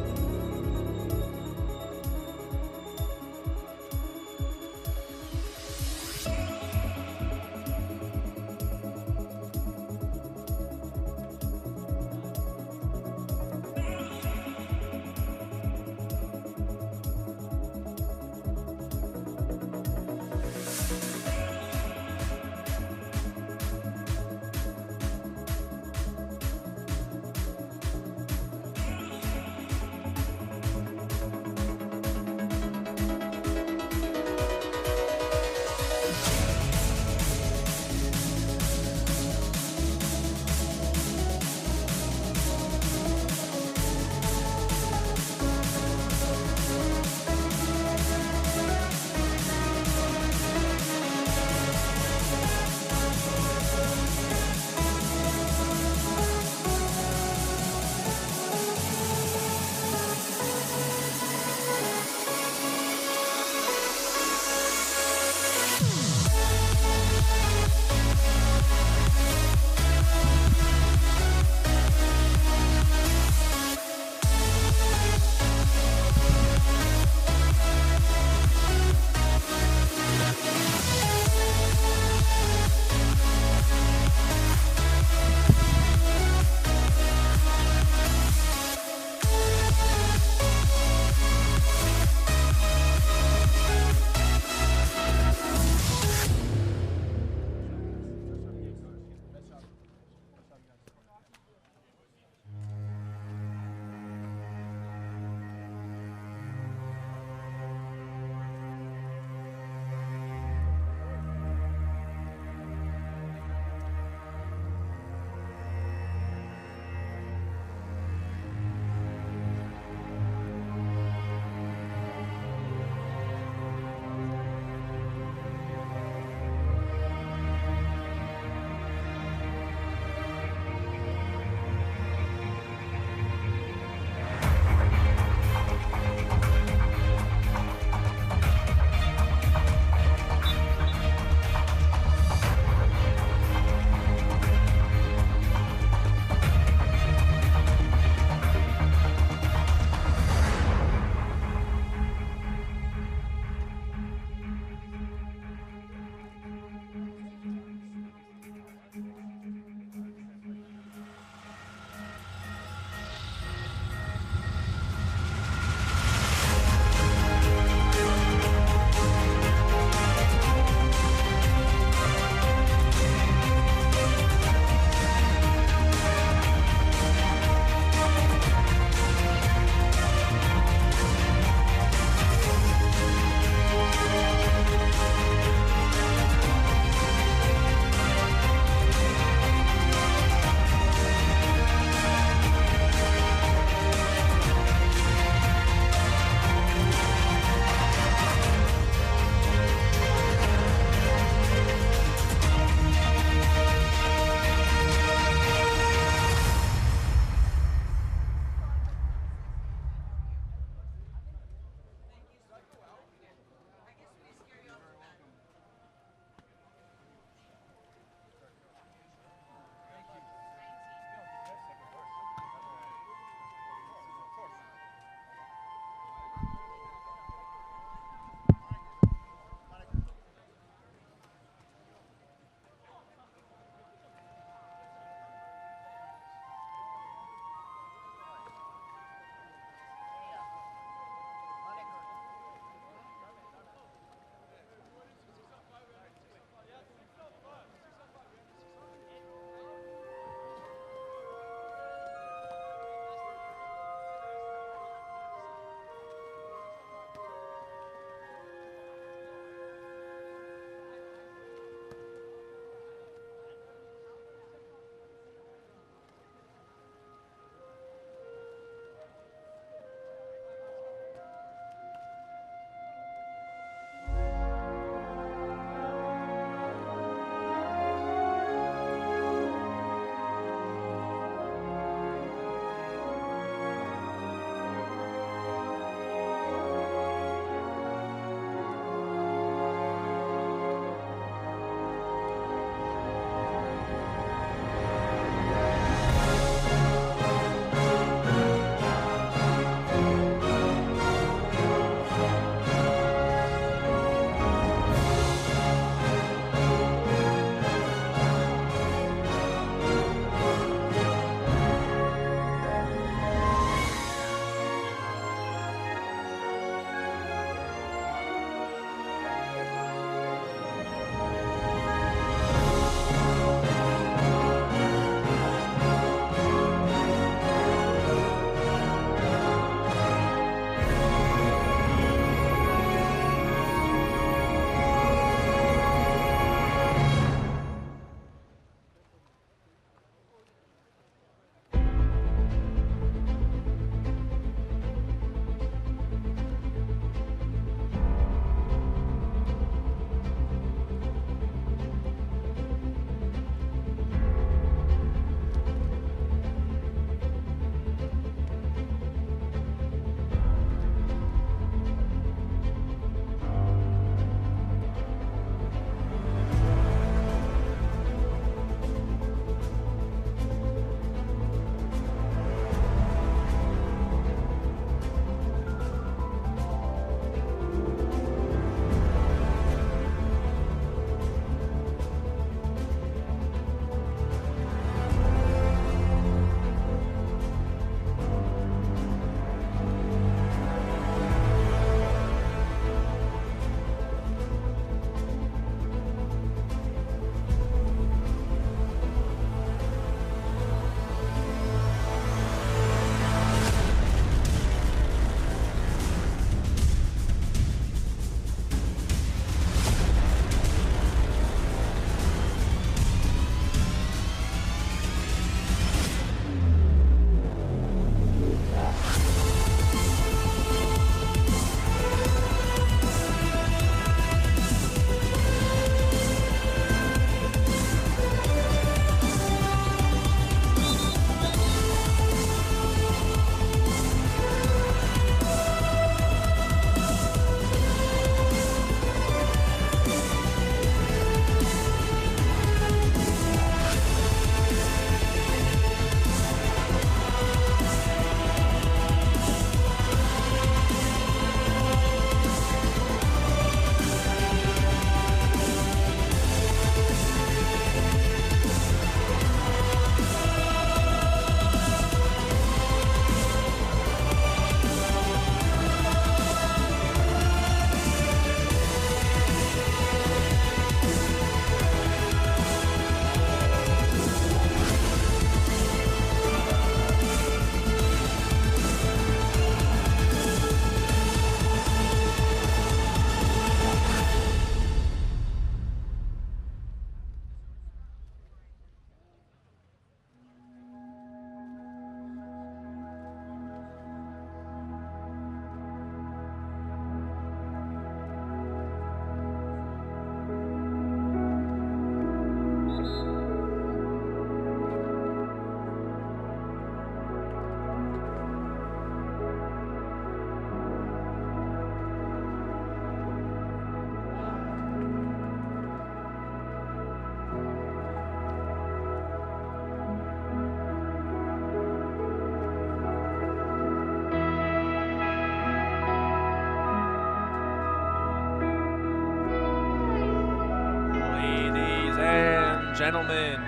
gentlemen,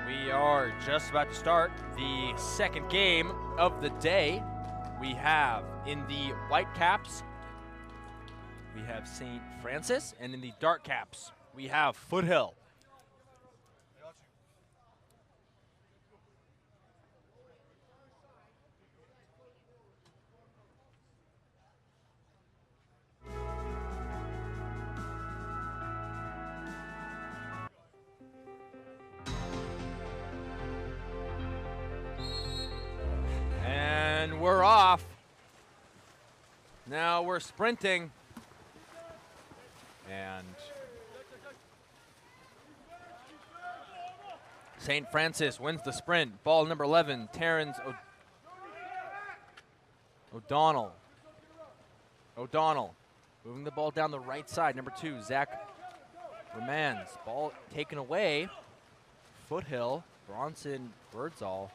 we are just about to start the second game of the day. We have in the white caps, we have St. Francis, and in the dark caps, we have Foothill. And we're off. Now we're sprinting. And St. Francis wins the sprint. Ball number 11, Terrence O'Donnell. O'Donnell moving the ball down the right side. Number 2, Zach Romans. Ball taken away. Foothill, Bronson Birdsall.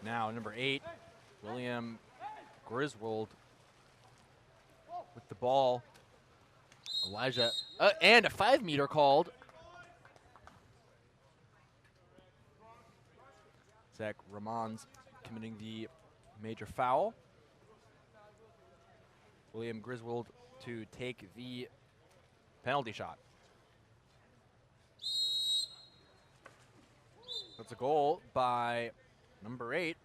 Now number 8, William Griswold with the ball. Elijah, and a 5-meter called. Zach Ramons committing the major foul. William Griswold to take the penalty shot. That's a goal by number 8,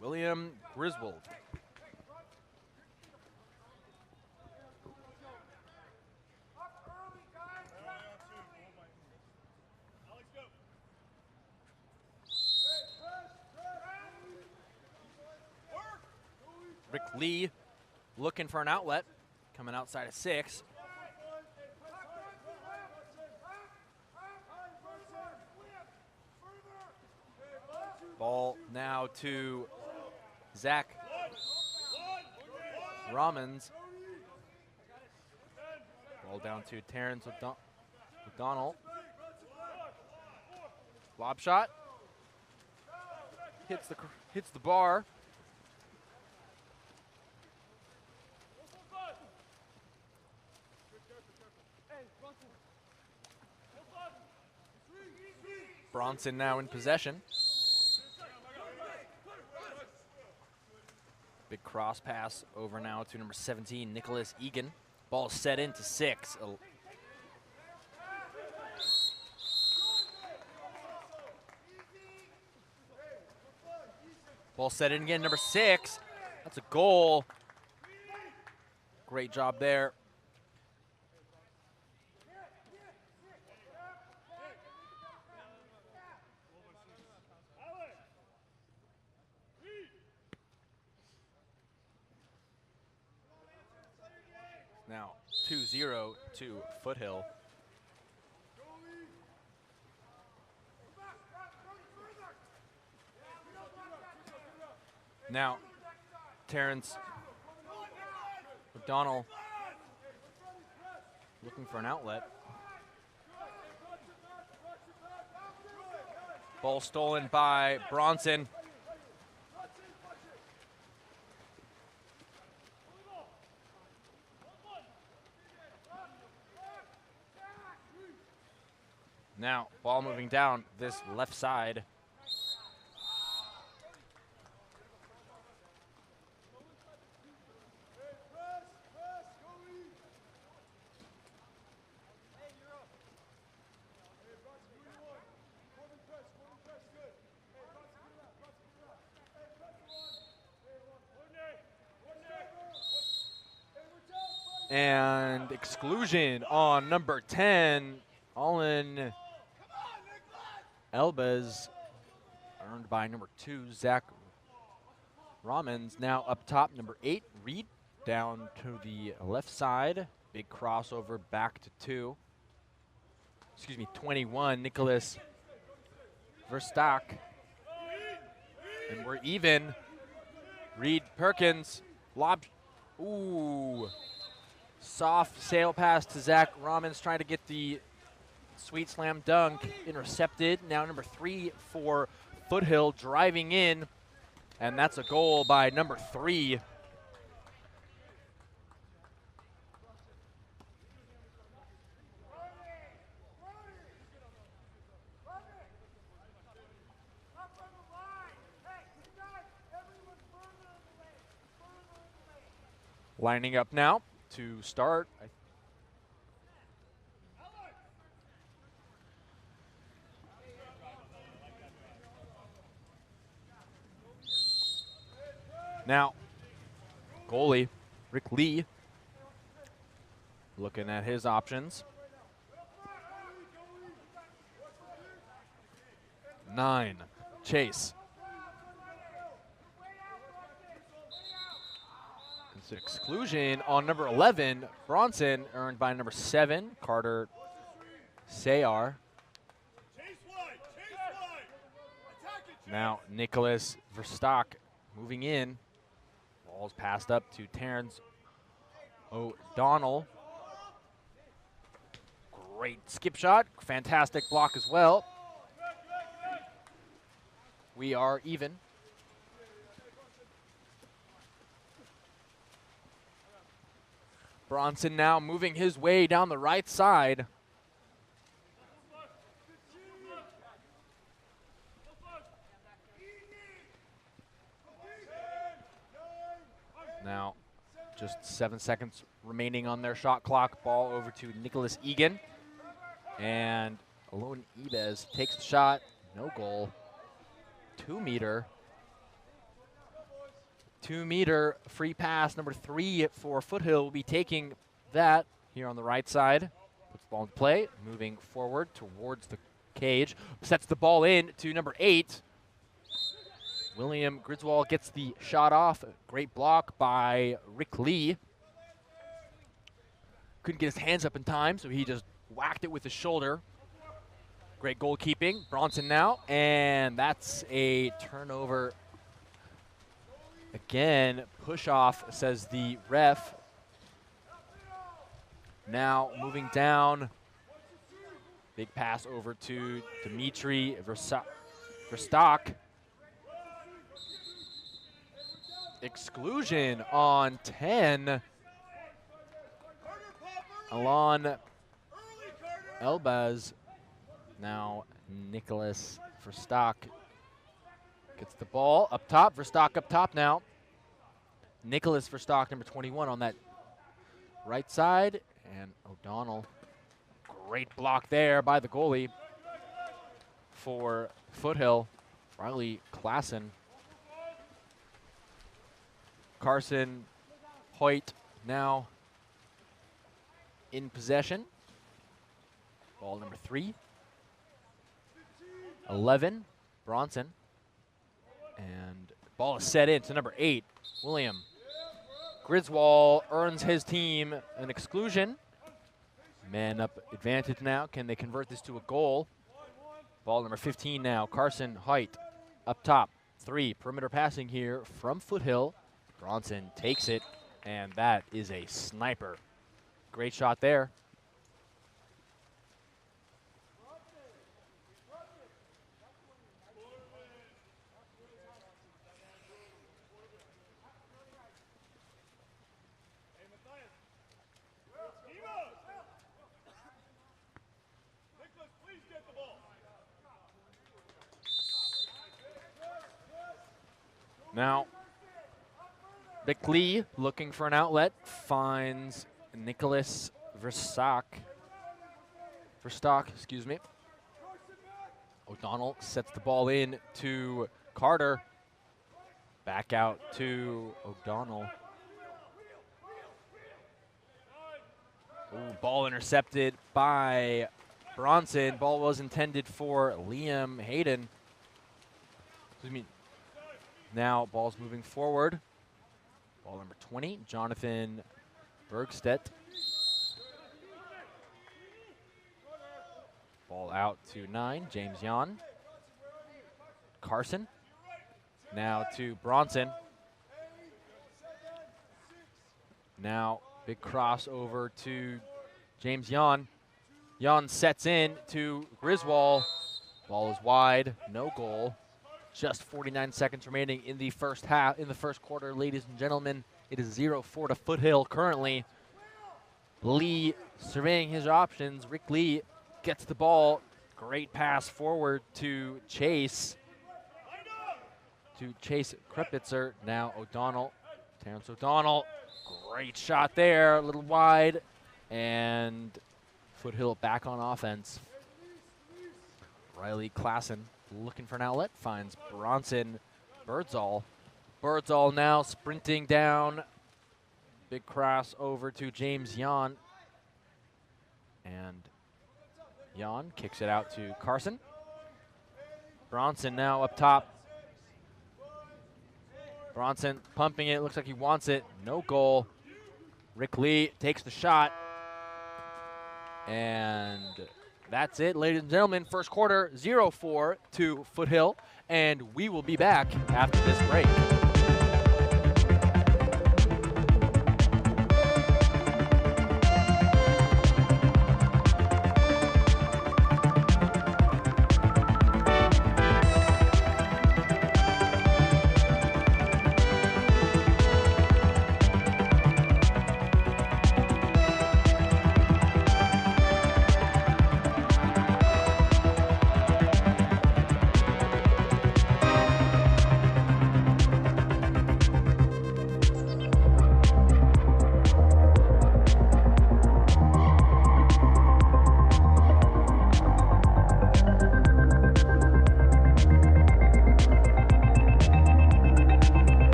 William Griswold. Rick Lee looking for an outlet, coming outside of 6. Ball now to Zach Ramons. Ball down to Terrence O'Donnell. Lob shot. Hits the bar. Bronson now in possession. Big cross pass over now to number 17, Nicholas Egan. Ball set into 6. Ball set in again, number 6. That's a goal. Great job there. Now 2-0 to Foothill. Now Terrence O'Donnell looking for an outlet. Ball stolen by Bronson. Now, ball moving down this left side. And exclusion on number 10, Olin Elbez, earned by number 2, Zach Ramons. Now up top, number 8, Reed, down to the left side. Big crossover back to 21, Nicholas Verstock. And we're even. Reed Perkins, lob, ooh. Soft sail pass to Zach Ramons, trying to get the sweet slam dunk, intercepted. Now number 3 for Foothill, driving in, and that's a goal by number 3. Lining up now to start. Now, goalie Rick Lee looking at his options. 9, Chase. It's an exclusion on number 11, Bronson, earned by number 7, Carter Sayar. Now, Nicholas Verstock moving in. Ball's passed up to Terrence O'Donnell. Great skip shot, fantastic block as well. We are even. Bronson now moving his way down the right side. Now, just 7 seconds remaining on their shot clock. Ball over to Nicholas Egan. And Alon Ibez takes the shot. No goal. 2-meter. 2-meter free pass. Number 3 for Foothill will be taking that here on the right side. Puts the ball in play. Moving forward towards the cage. Sets the ball in to number 8. William Griswold gets the shot off. Great block by Rick Lee. Couldn't get his hands up in time, so he just whacked it with his shoulder. Great goalkeeping. Bronson now, and that's a turnover. Again, push off, says the ref. Now moving down. Big pass over to Dimitri Verstock. Exclusion on 10. Alon Elbaz. Now Nicholas Verstock gets the ball up top. Verstock up top now. Nicholas Verstock, number 21, on that right side. And O'Donnell. Great block there by the goalie for Foothill. Riley Klassen. Carson Hoyt now in possession. Ball number 3. 11, Bronson. And ball is set in to number 8, William. Griswold earns his team an exclusion. Man up advantage now. Can they convert this to a goal? Ball number 15 now, Carson Hoyt up top. 3, perimeter passing here from Foothill. Bronson takes it, and that is a sniper. Great shot there. Now, Rick Lee looking for an outlet, finds Nicholas Verstock, excuse me. O'Donnell sets the ball in to Carter. Back out to O'Donnell. Ooh, ball intercepted by Bronson. Ball was intended for Liam Hayden. Excuse me. Now ball's moving forward. Ball number 20, Jonathan Bergstedt. Ball out to 9, James Yon. Carson. Now to Bronson. Now big cross over to James Yon. Yon sets in to Griswold. Ball is wide, no goal. Just 49 seconds remaining in the first half, in the first quarter, ladies and gentlemen. It is 0-4 to Foothill currently. Lee surveying his options. Rick Lee gets the ball. Great pass forward to Chase. Krepitzer. Now O'Donnell. Terrence O'Donnell Great shot there, a little wide, and Foothill back on offense. Riley Klassen looking for an outlet, finds Bronson Birdsall. Birdsall now sprinting down. Big cross over to James Jan. And Jan kicks it out to Carson. Bronson now up top. Bronson pumping it, looks like he wants it. No goal. Rick Lee takes the shot. And that's it, ladies and gentlemen. First quarter, 0-4 to Foothill. And we will be back after this break.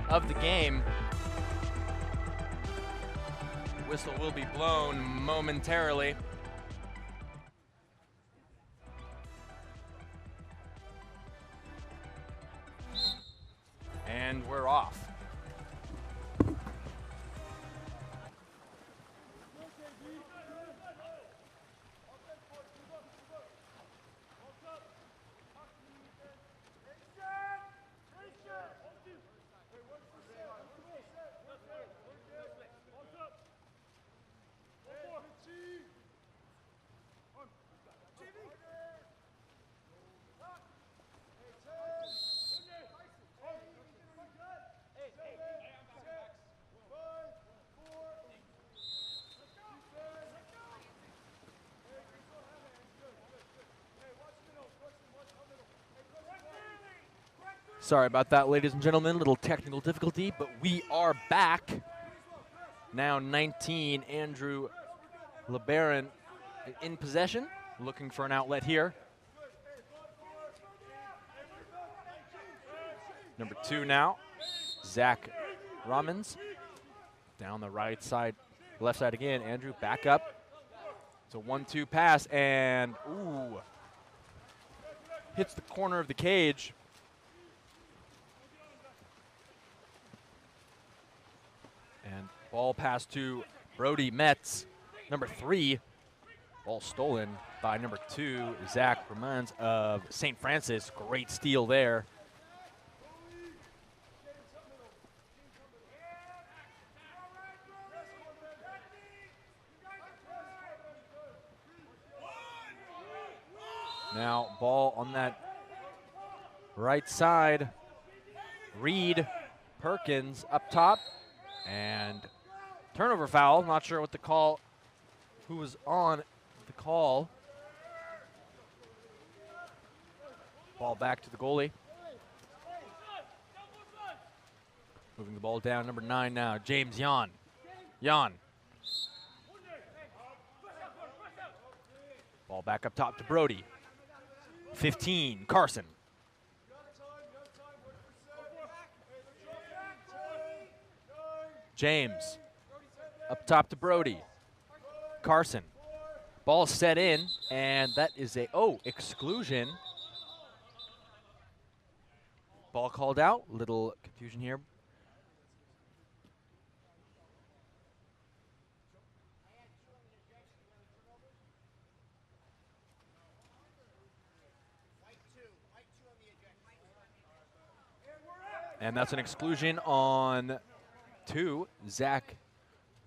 Of the game. The whistle will be blown momentarily. And we're off. Sorry about that, ladies and gentlemen. Little technical difficulty, but we are back. Now 19, Andrew LeBaron in possession, looking for an outlet here. Number 2 now, Zach Rommins. Down the right side, left side again. Andrew back up. It's a 1-2 pass, and ooh, hits the corner of the cage. And ball pass to Brody Metz, number 3. Ball stolen by number 2, Zach Rommins of St. Francis. Great steal there. Now ball on that right side. Reed Perkins up top. And turnover foul. Not sure what the call, who was on the call. Ball back to the goalie. Moving the ball down, number 9 now, James Jan. Jan. Ball back up top to Brody. 15, Carson. James, up top to Brody. Carson. Ball set in, and that is a, exclusion. Ball called out, little confusion here. And that's an exclusion on 2, Zach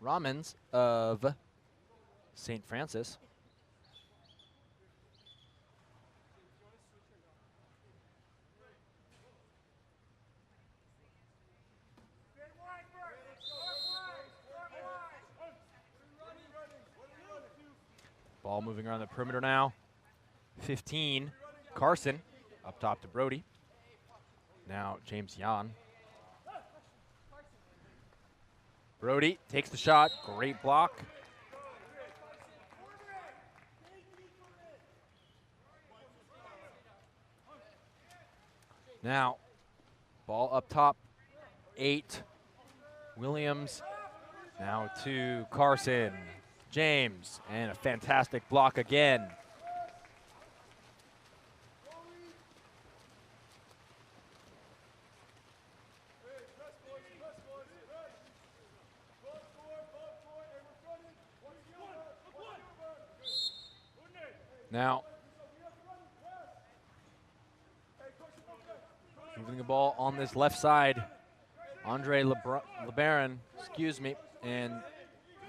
Ramans of St. Francis. Ball moving around the perimeter now. 15, Carson, up top to Brody. Now James Yan. Brody takes the shot, great block. Now, ball up top, 8, Williams. Now to Carson, James, and a fantastic block again. Now, moving the ball on this left side, Andre LeBaron, and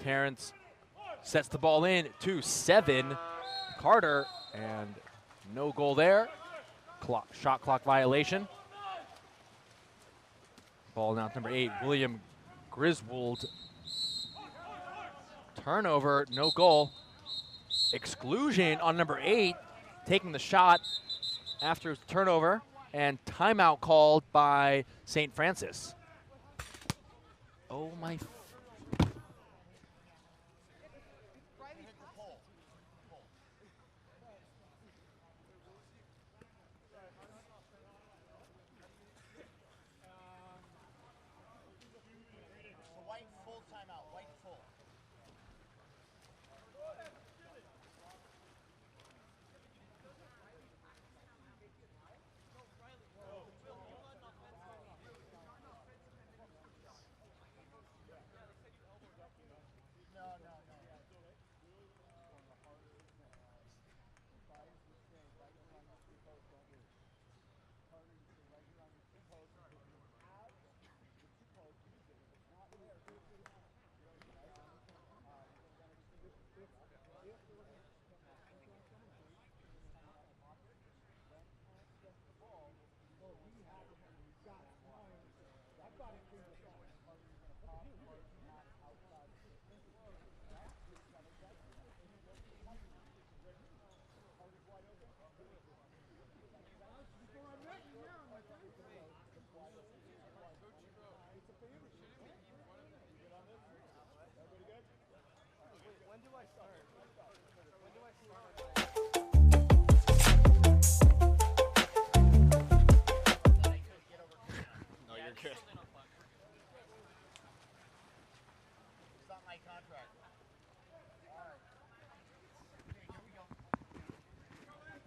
Terrence sets the ball in to 7. Carter, and no goal there. Shot clock violation. Ball now to number 8, William Griswold. Turnover, no goal. Exclusion on number 8, taking the shot after his turnover, and timeout called by St. Francis. Oh my.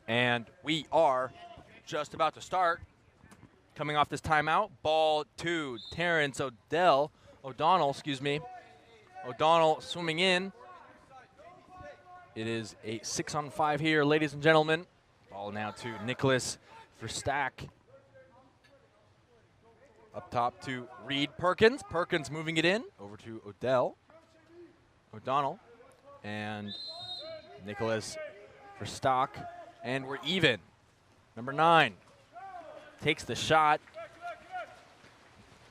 And we are just about to start. Coming off this timeout, ball to Terrence O'Donnell, O'Donnell swimming in. It is a 6-on-5 here, ladies and gentlemen. Ball now to Nicholas Verstack. Up top to Reed Perkins. Perkins moving it in over to O'Donnell, and Nicholas Verstack. And we're even. Number 9 takes the shot.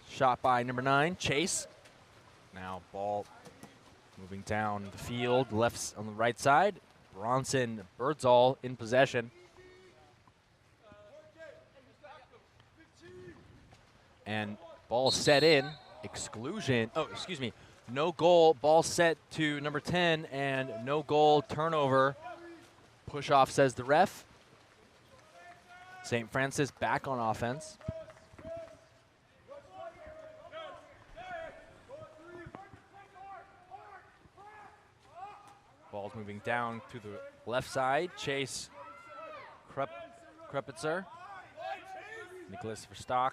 Shot by number 9, Chase. Now ball moving down the field, left on the right side. Bronson Birdsall in possession. And ball set in, exclusion. No goal, ball set to number 10, and no goal, turnover. Push off, says the ref. St. Francis back on offense. Ball's moving down to the left side. Chase Krupitzer. Nicholas Verstock.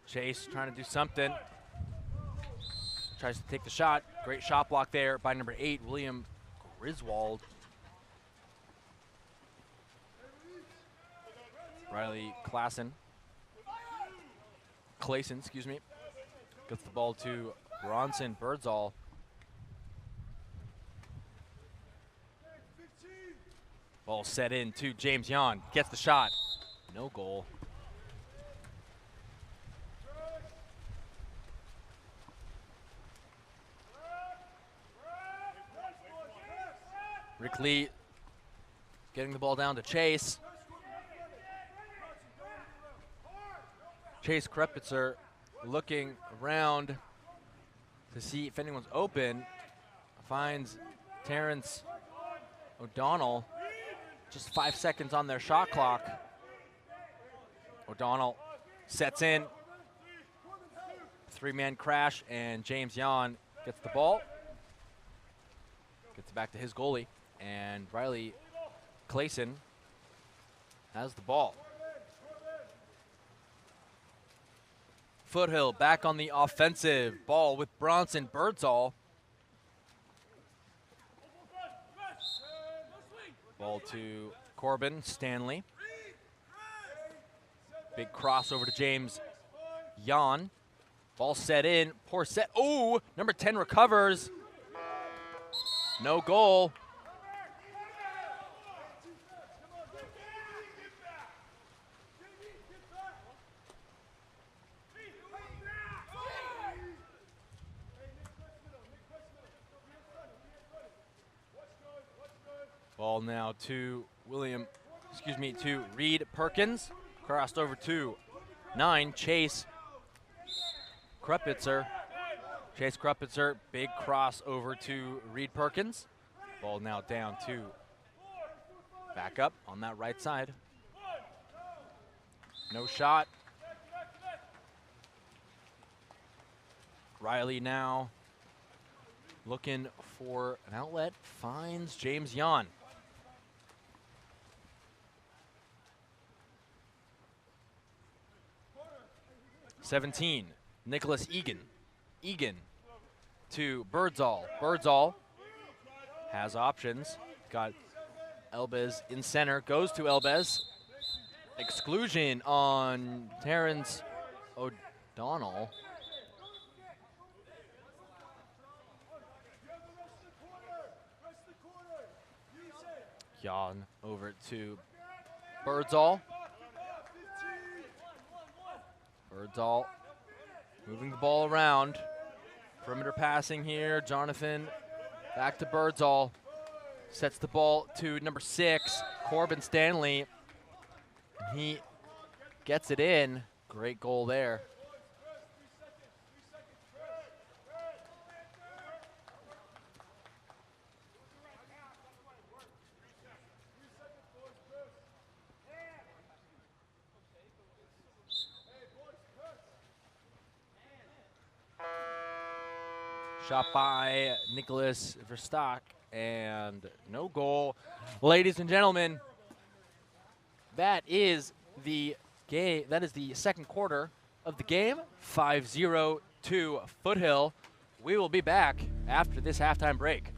Chase trying to do something. Tries to take the shot. Great shot block there by number 8, William Griswold. Riley Clayson, excuse me. Gets the ball to Bronson Birdsall. Ball set in to James Yon. Gets the shot. No goal. Rick Lee getting the ball down to Chase. Chase Krupitzer looking around to see if anyone's open. Finds Terrence O'Donnell. Just 5 seconds on their shot clock. O'Donnell sets in. 3-man crash, and James Yon gets the ball. Gets it back to his goalie, and Riley Clayson has the ball. Foothill back on the offensive. Ball with Bronson Birdsall. Ball to Corbin Stanley. Big crossover to James Yon. Ball set in. Poor set. Oh, number 10 recovers. No goal. Ball now to to Reed Perkins. Crossed over to 9, Chase Krupitzer. Chase Krupitzer, big cross over to Reed Perkins. Ball now down to back up on that right side. No shot. Riley now looking for an outlet, finds James Yon. '17, Nicholas Egan. Egan to Birdsall. Birdsall has options. Got Elbez in center, goes to Elbez. Exclusion on Terrence O'Donnell. Yon over to Birdsall. Birdsall moving the ball around. Perimeter passing here. Jonathan back to Birdsall. Sets the ball to number 6, Corbin Stanley. And he gets it in. Great goal there. Shot by Nicholas Verstock, and no goal. Ladies and gentlemen, that is the game. That is the second quarter of the game. 5-0 to Foothill. We will be back after this halftime break.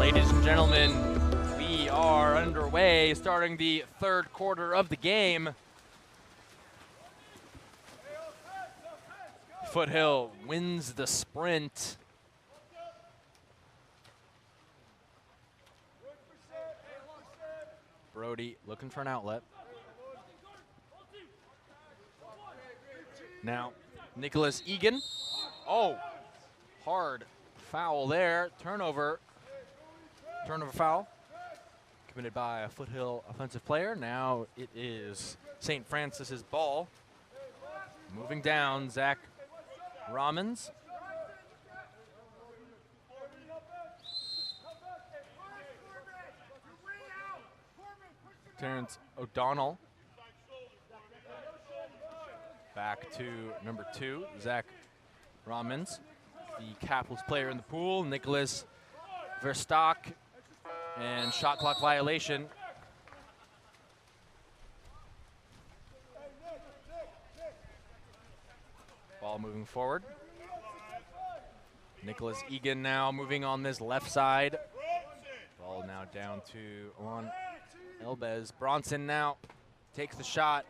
Ladies and gentlemen, we are underway, starting the third quarter of the game. Foothill wins the sprint. Brody looking for an outlet. Now, Nicholas Egan. Oh, hard foul there. Turnover foul committed by a Foothill offensive player. Now it is St. Francis's ball. Moving down, Zach Ramans. Terrence O'Donnell. Back to number 2, Zach Ramans, the capless player in the pool. Nicholas Verstock, and shot clock violation. Ball moving forward. Nicholas Egan now moving on this left side. Ball now down to Alon Elbez. Bronson now takes the shot.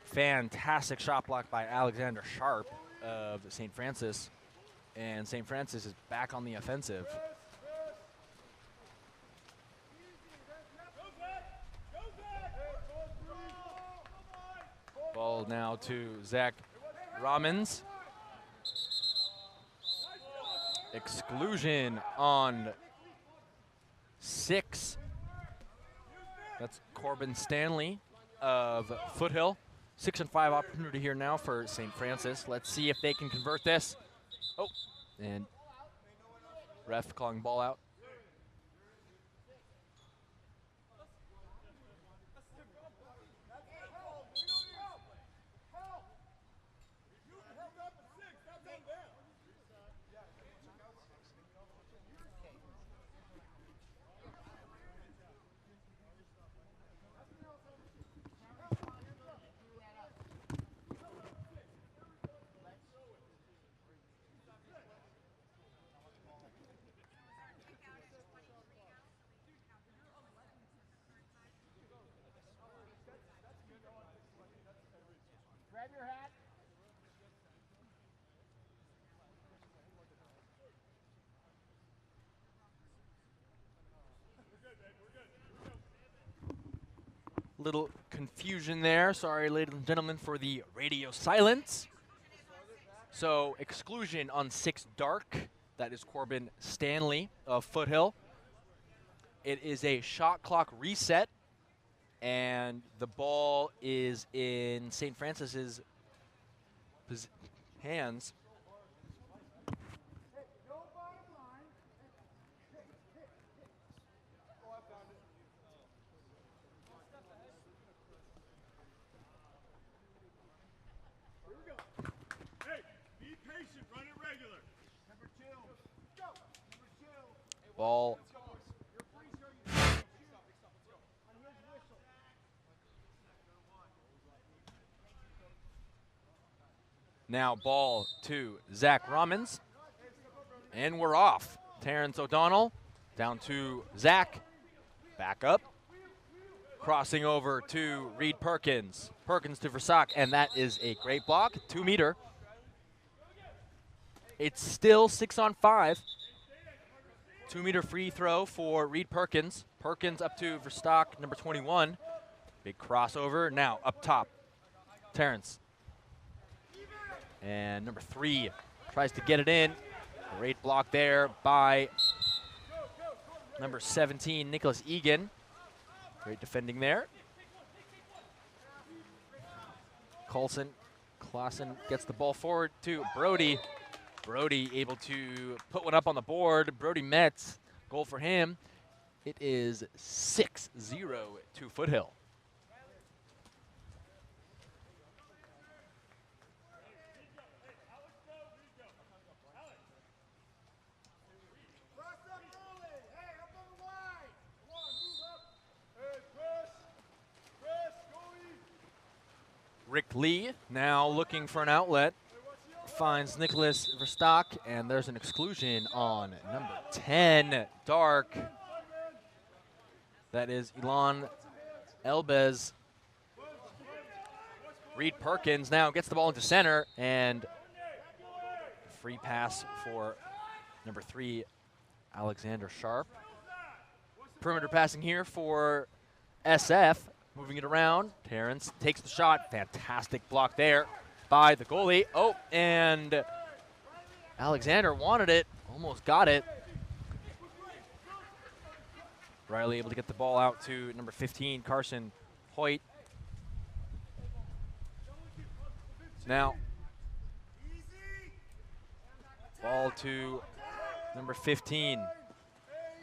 Fantastic shot block by Alexander Sharp of St. Francis. And St. Francis is back on the offensive. Ball now to Zach Ramans. Exclusion on 6. That's Corbin Stanley of Foothill. 6-5 opportunity here now for St. Francis. Let's see if they can convert this. Oh, and ref calling ball out. Little confusion there. Sorry, ladies and gentlemen, for the radio silence. So exclusion on 6 dark. That is Corbin Stanley of Foothill. It is a shot clock reset, and the ball is in St. Francis's hands. Ball. Now ball to Zach Ramans. And we're off. Terrence O'Donnell down to Zach. Back up. Crossing over to Reed Perkins. Perkins to Versac, and that is a great block. 2 meter. It's still 6-on-5. 2 meter free throw for Reed Perkins. Perkins up to Verstock, number 21. Big crossover. Now up top, Terrence. And number 3 tries to get it in. Great block there by number 17, Nicholas Egan. Great defending there. Clausen gets the ball forward to Brody. Brody able to put one up on the board. Brody Metz, goal for him. It is 6-0 to Foothill. Rick Lee now looking for an outlet finds Nicholas Verstock, and there's an exclusion on number 10, Dark. That is Elon Elbez. Reed Perkins now gets the ball into center, and free pass for number 3, Alexander Sharp. Perimeter passing here for SF. Moving it around. Terrence takes the shot. Fantastic block there by the goalie. Oh, and Alexander wanted it. Almost got it. Riley able to get the ball out to number 15, Carson Hoyt. Now, ball to number 15.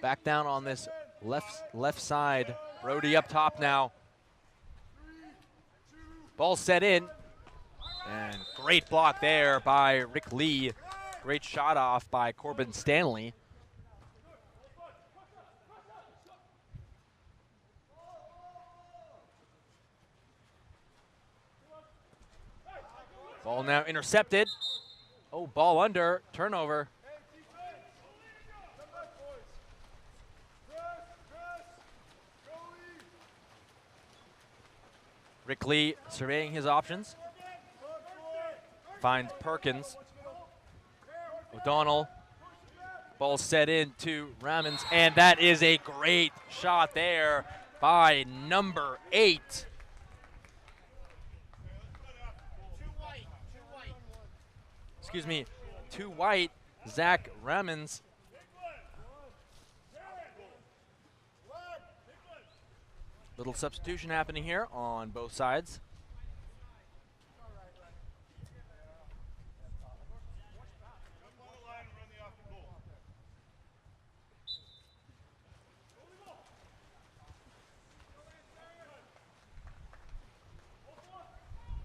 Back down on this left side. Brody up top now. Ball set in. And great block there by Rick Lee. Great shot off by Corbin Stanley. Ball now intercepted. Oh, ball under. Turnover. Rick Lee surveying his options. Finds Perkins. O'Donnell. Ball set in to Ramons, and that is a great shot there by number 8. Excuse me, 2 white, Zach Ramons. Little substitution happening here on both sides.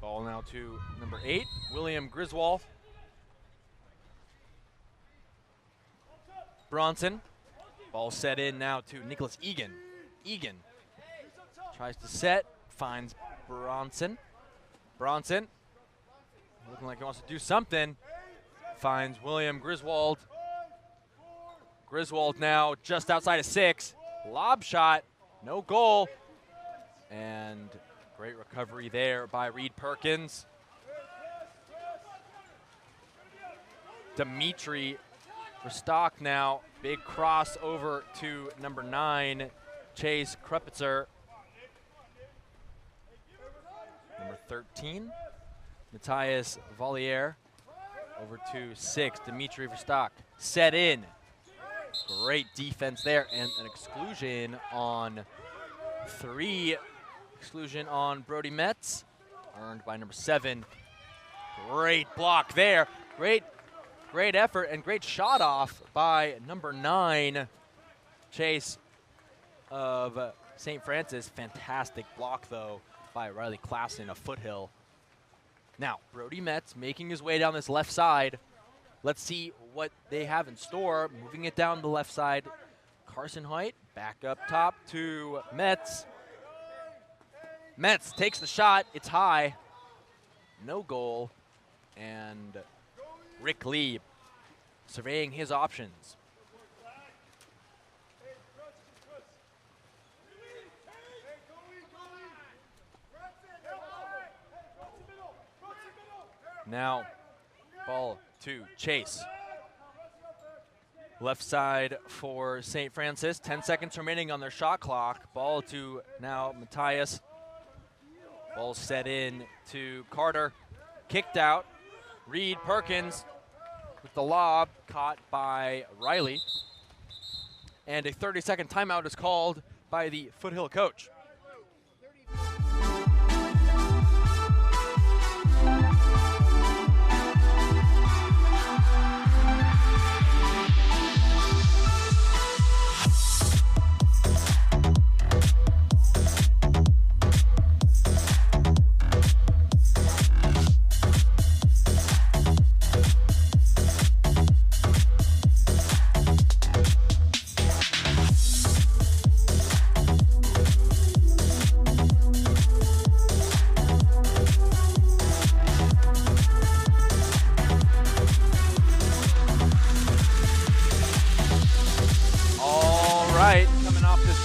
Ball now to number 8, William Griswold. Bronson. Ball set in now to Nicholas Egan. Egan tries to set, finds Bronson. Bronson, looking like he wants to do something, finds William Griswold. Griswold now just outside of 6. Lob shot, no goal. And great recovery there by Reed Perkins. Dimitri Verstock now, big cross over to number 9, Chase Krupitzer. Number 13, Matthias Valliere. Over to 6, Dimitri Verstock. Set in. Great defense there, and an exclusion on 3. Exclusion on Brody Metz, earned by number 7. Great block there. Great effort and great shot off by number 9, Chase of St. Francis. Fantastic block, though, by Riley Klassen of Foothill. Now, Brody Metz making his way down this left side. Let's see what they have in store. Moving it down the left side, Carson Hoyt back up top to Metz. Metz takes the shot. It's high. No goal. And Rick Lee surveying his options. Now, ball to Chase. Left side for St. Francis. 10 seconds remaining on their shot clock. Ball to now Matthias. Ball set in to Carter. Kicked out. Reed Perkins with the lob, caught by Riley. And a 30-second timeout is called by the Foothill coach.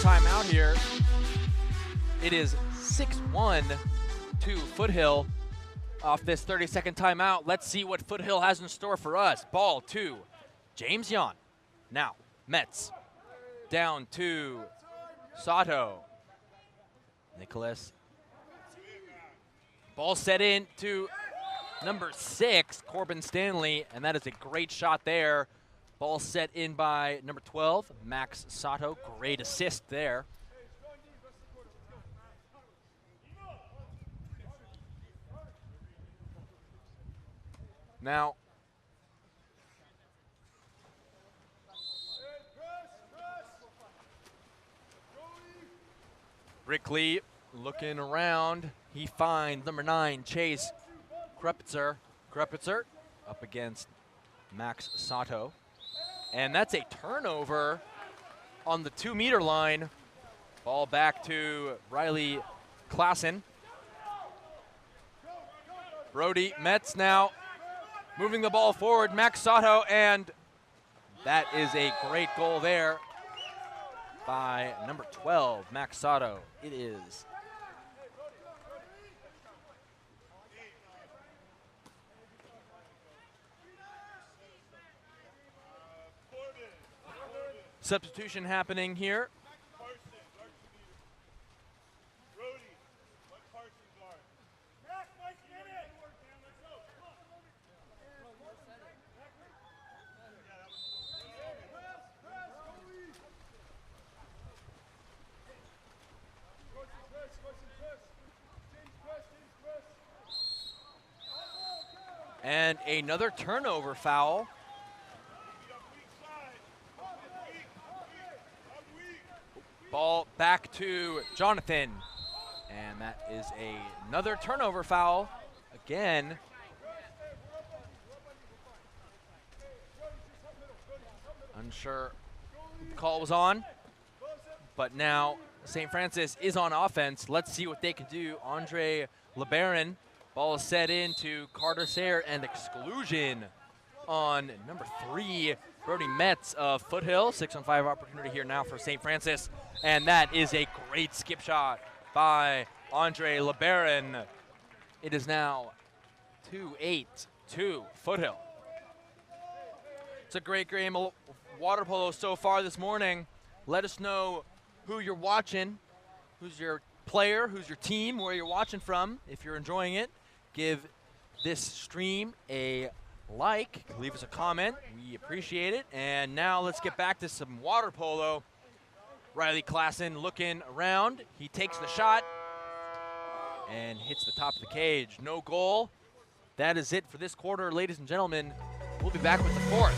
timeout here. It is 6-1 to Foothill off this 30-second timeout. Let's see what Foothill has in store for us. Ball to James Yon. Now, Metz down to Sato. Nicholas. Ball set in to number 6, Corbin Stanley, and that is a great shot there. Ball set in by number 12, Max Sato. Great assist there. Now, Brickley looking around. He finds number 9, Chase Krupitzer. Krupitzer up against Max Sato. And that's a turnover on the 2-meter line. Ball back to Riley Klassen. Brody Metz now moving the ball forward. Max Sato, and that is a great goal there by number 12, Max Sato. It is substitution happening here. And another turnover foul. Ball back to Jonathan. And that is another turnover foul. Again. Unsure the call was on. But now St. Francis is on offense. Let's see what they can do. Andre LeBaron. Ball is set into Carter Sayre, and exclusion on number 3, Brody Metz of Foothill. 6-on-5 opportunity here now for St. Francis. And that is a great skip shot by Andre LeBaron. It is now 2-8 to Foothill. It's a great game of water polo so far this morning. Let us know who you're watching, who's your player, who's your team, where you're watching from. If you're enjoying it, give this stream a like, leave us a comment. We appreciate it. And now let's get back to some water polo. Riley Klassen looking around. He takes the shot and hits the top of the cage. No goal. That is it for this quarter, ladies and gentlemen. We'll be back with the fourth.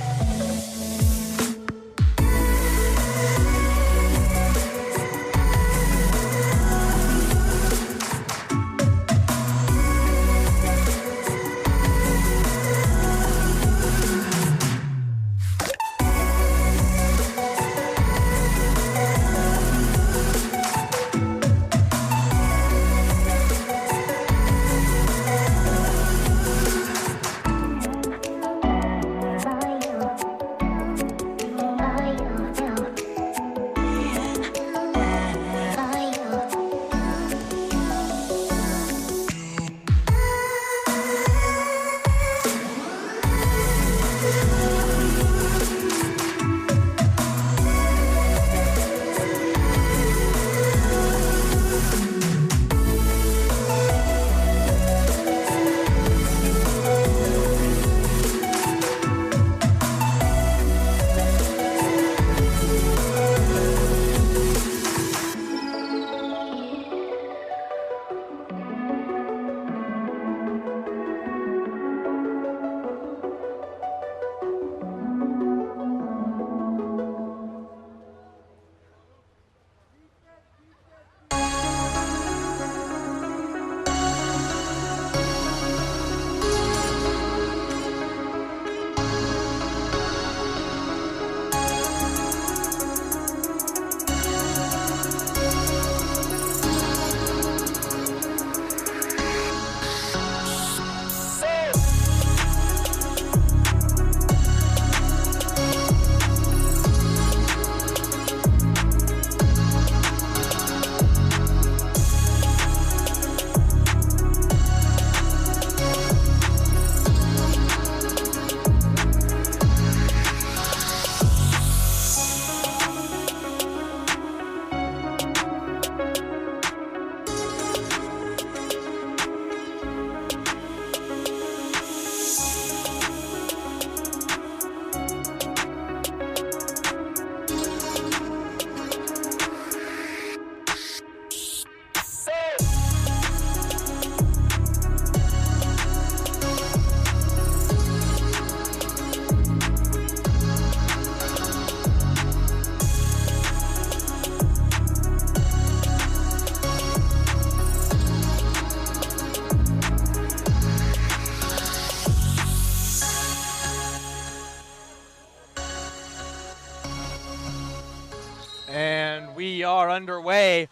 And we are underway.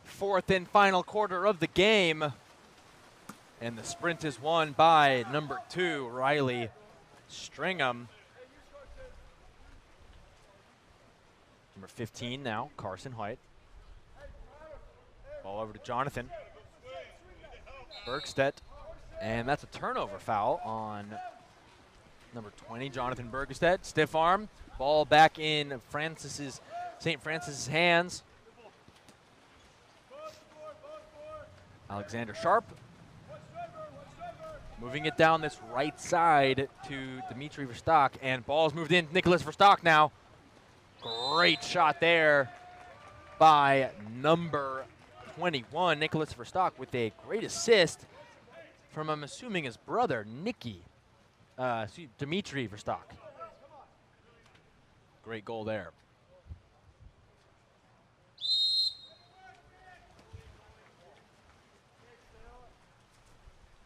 Fourth and final quarter of the game. And the sprint is won by number 2, Riley Stringham. Number 15 now, Carson Hoyt. Ball over to Jonathan Bergstedt. And that's a turnover foul on number 20, Jonathan Bergstedt. Stiff arm. Ball back in St. Francis's hands. Alexander Sharp moving it down this right side to Dimitri Verstock, and ball's moved in. Nicholas Verstock now. Great shot there by number 21, Nicholas Verstock, with a great assist from, I'm assuming, his brother, Dimitri Verstock. Great goal there.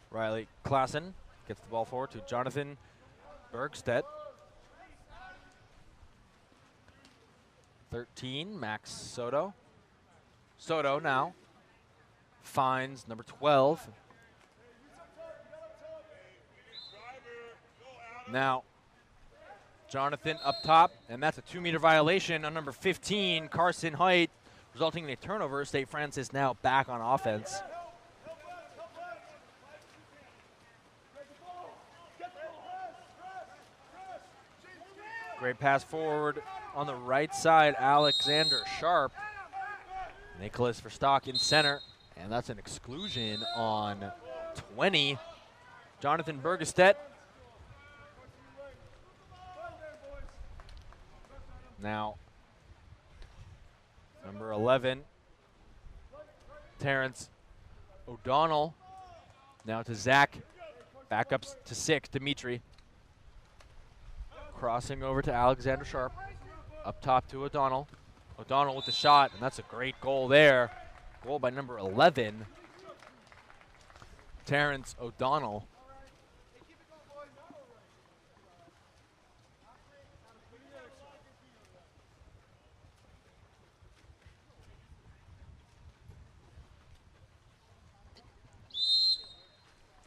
Riley Klassen gets the ball forward to Jonathan Bergstedt. 13, Max Soto. Soto now finds number 12. Now, Jonathan up top, and that's a 2-meter violation on number 15, Carson Hoyt, resulting in a turnover. St. Francis now back on offense. Great pass forward on the right side, Alexander Sharp. Nicholas Verstock in center, and that's an exclusion on 20. Jonathan Bergstedt. Now, number 11, Terrence O'Donnell. Now to Zach, back up to 6, Dimitri. Crossing over to Alexander Sharp, up top to O'Donnell. O'Donnell with the shot, and that's a great goal there. Goal by number 11, Terrence O'Donnell.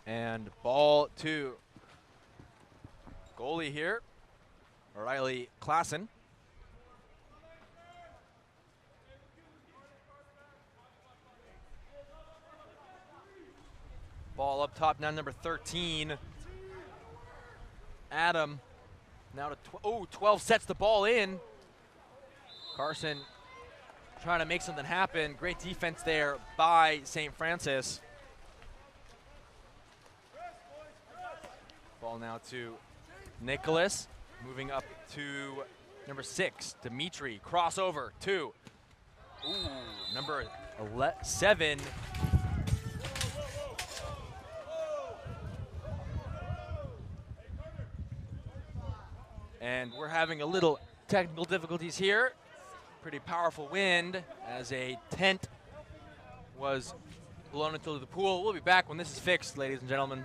And ball to goalie here, Riley Klassen. Ball up top now, number 13, Adam. Now to 12 sets the ball in. Carson trying to make something happen. Great defense there by St. Francis. Ball now to Nicholas, moving up to number 6, Dimitri. Crossover to number 7. And we're having a little technical difficulties here. Pretty powerful wind as a tent was blown into the pool. We'll be back when this is fixed, ladies and gentlemen.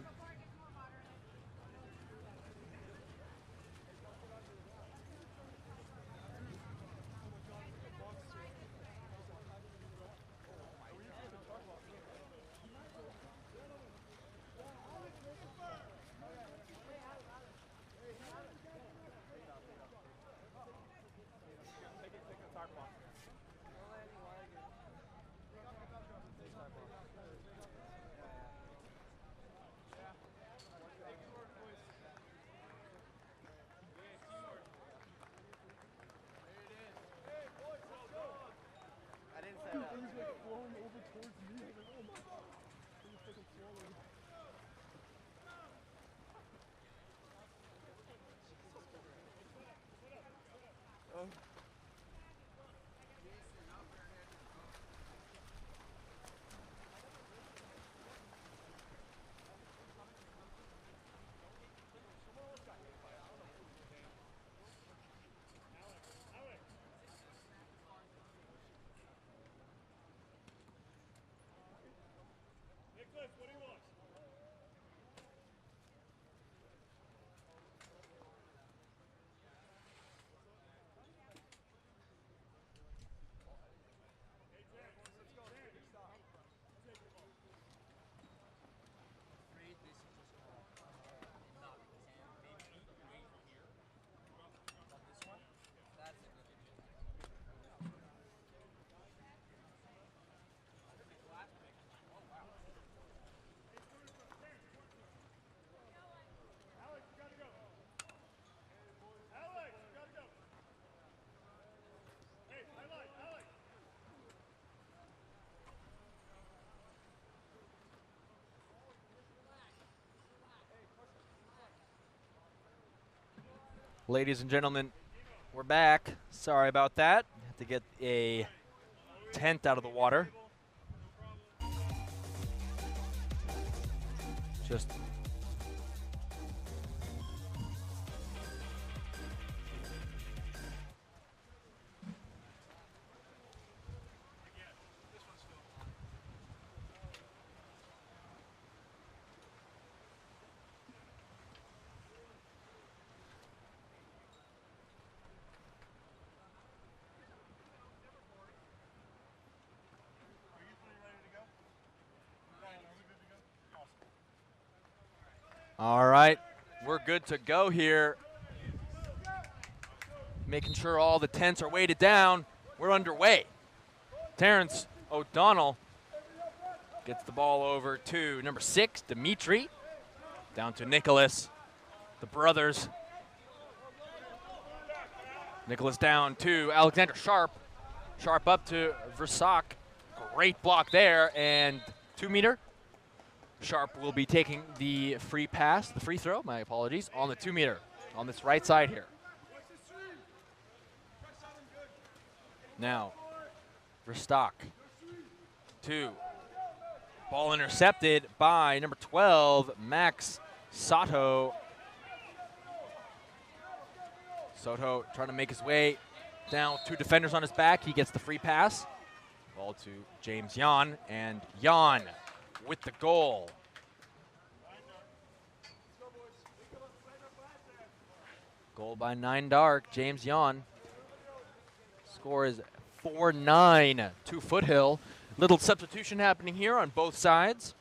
Ladies and gentlemen, we're back. Sorry about that. Had to get a tent out of the water. Just all right, we're good to go here. Making sure all the tents are weighted down. We're underway. Terrence O'Donnell gets the ball over to number 6, Dimitri. Down to Nicholas, the brothers. Nicholas down to Alexander Sharp. Sharp up to Versac. Great block there, and 2-meter. Sharp will be taking the free pass, the free throw, my apologies, on the 2-meter, on this right side here. Now, Verstock, 2. Ball intercepted by number 12, Max Soto. Soto trying to make his way down, 2 defenders on his back. He gets the free pass. Ball to James Yan, and Yan with the goal. Goal by 9 Dark, James Yan. Score is 4-9 to Foothill. Little substitution happening here on both sides.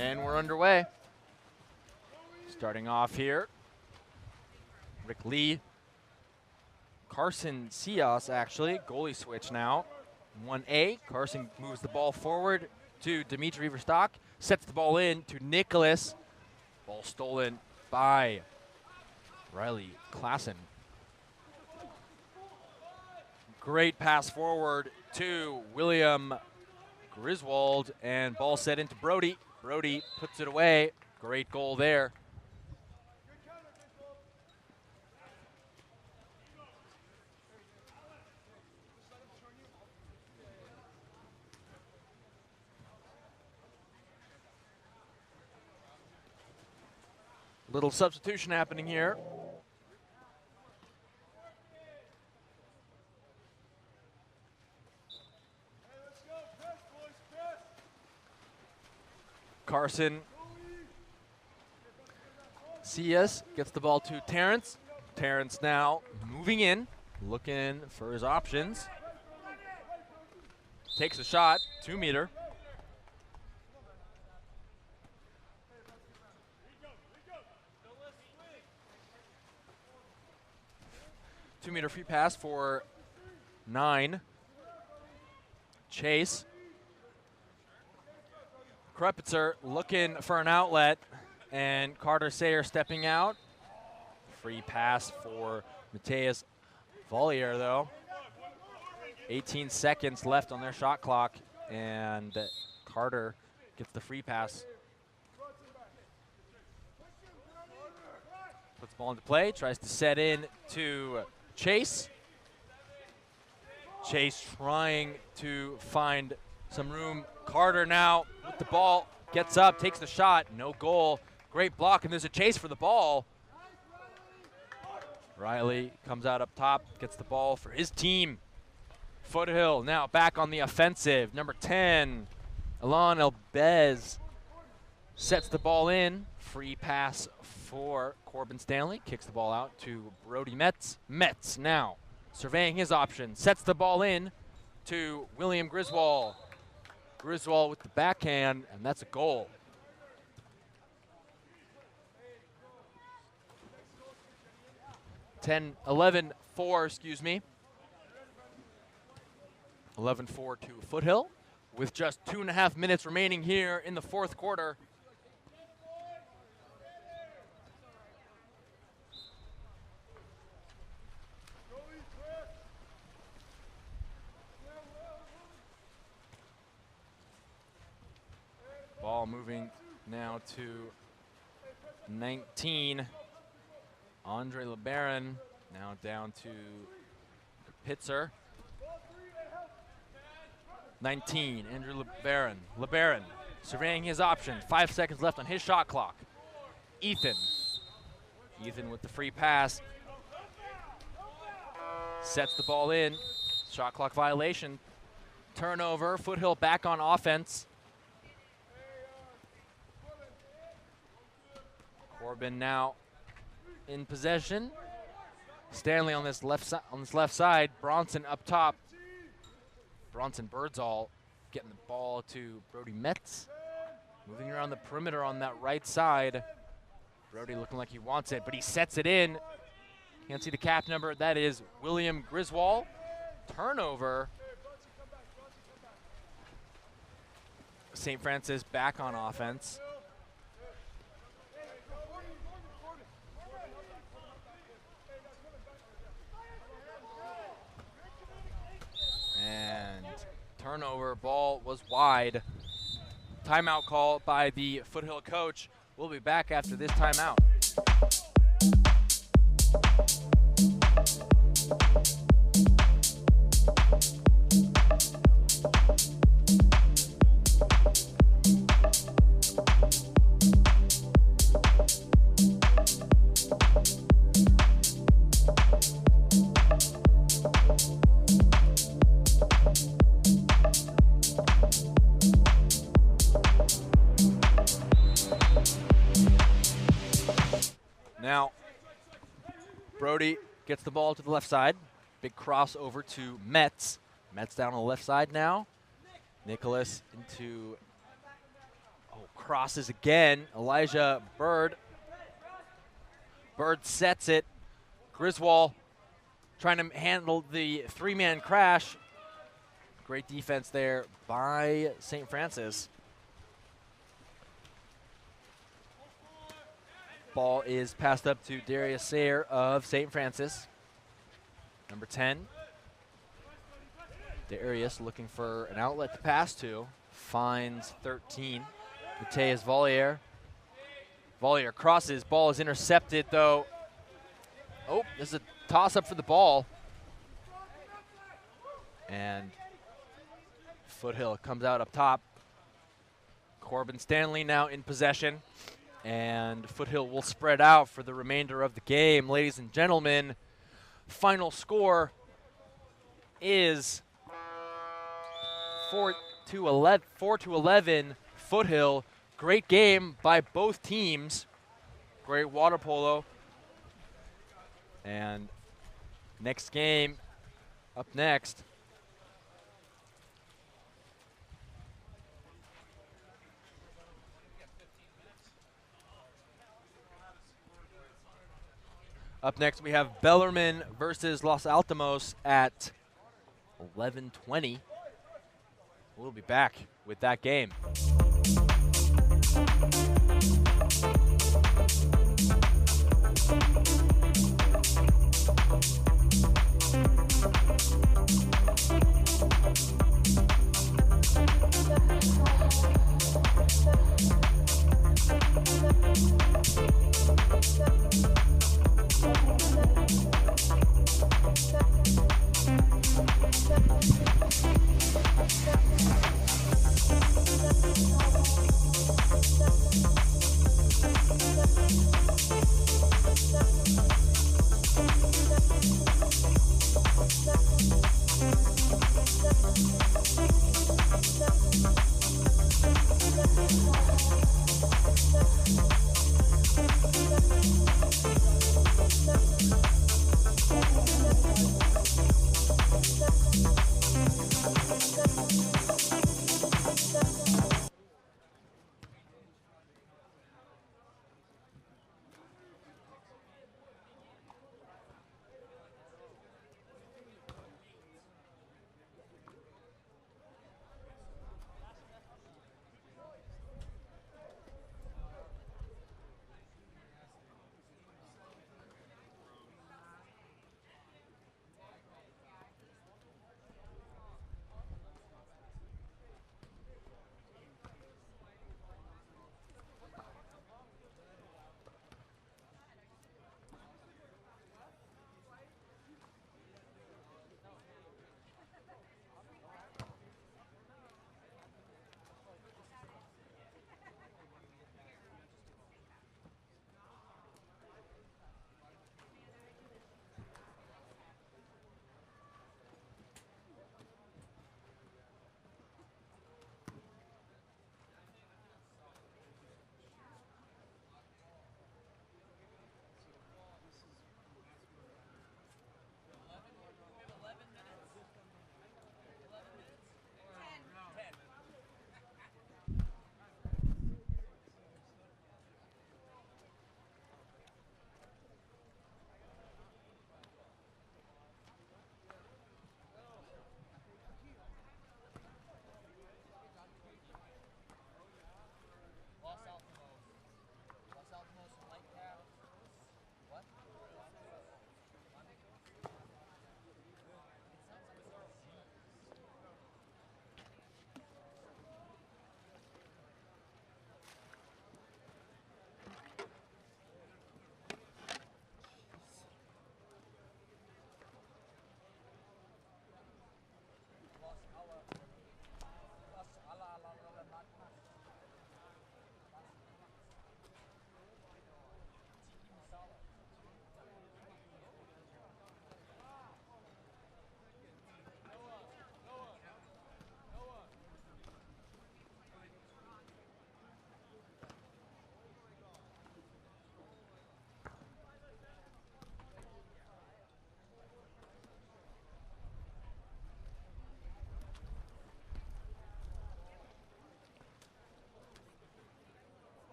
And we're underway. Starting off here, Rick Lee. Carson Cias, actually, goalie switch now. 1A, Carson moves the ball forward to Dimitri Verstock, sets the ball in to Nicholas. Ball stolen by Riley Klassen. Great pass forward to William Griswold, and ball set into Brody. Brody puts it away. Great goal there. Little substitution happening here. Carson Cias gets the ball to Terrence. Terrence now moving in, looking for his options. Takes a shot, 2-meter. Two-meter free pass for 9. Chase. Krepitzer looking for an outlet, and Carter Sayer stepping out. Free pass for Mateus Vollier, though. 18 seconds left on their shot clock, and Carter gets the free pass. Puts the ball into play, tries to set in to Chase. Chase trying to find some room. Carter now with the ball, gets up, takes the shot, no goal. Great block, and there's a chase for the ball. Riley comes out up top, gets the ball for his team. Foothill now back on the offensive. Number 10, Alon Elbez sets the ball in. Free pass for Corbin Stanley, kicks the ball out to Brody Metz. Metz now surveying his option, sets the ball in to William Griswold. Griswold with the backhand, and that's a goal. 11-4 to Foothill with just 2.5 minutes remaining here in the fourth quarter. Ball moving now to 19. Andre LeBaron now down to Pitzer. 19, Andrew LeBaron. LeBaron surveying his option. 5 seconds left on his shot clock. Ethan with the free pass. Sets the ball in. Shot clock violation. Turnover. Foothill back on offense. Corbin now in possession. Stanley on this left side. Bronson up top. Bronson Birdsall getting the ball to Brody Metz. Moving around the perimeter on that right side. Brody looking like he wants it, but he sets it in. Can't see the cap number. That is William Griswold. Turnover. St. Francis back on offense. And turnover, ball was wide. Timeout call by the Foothill coach. We'll be back after this timeout. Now, Brody gets the ball to the left side. Big cross over to Metz. Metz down on the left side now. Nicholas into, crosses again. Elijah Bird. Bird sets it. Griswold trying to handle the three-man crash. Great defense there by St. Francis. Ball is passed up to Darius Sayer of St. Francis. Number 10. Darius looking for an outlet to pass to. Finds 13. Mateus Vollier. Vollier crosses. Ball is intercepted, though. Oh, this is a toss-up for the ball. And Foothill comes out up top. Corbin Stanley now in possession. And Foothill will spread out for the remainder of the game. Ladies and gentlemen, final score is 4-11 Foothill. Great game by both teams. Great water polo. And next game up next. Up next, we have Bellarmine versus Los Alamitos at 11:20. We'll be back with that game.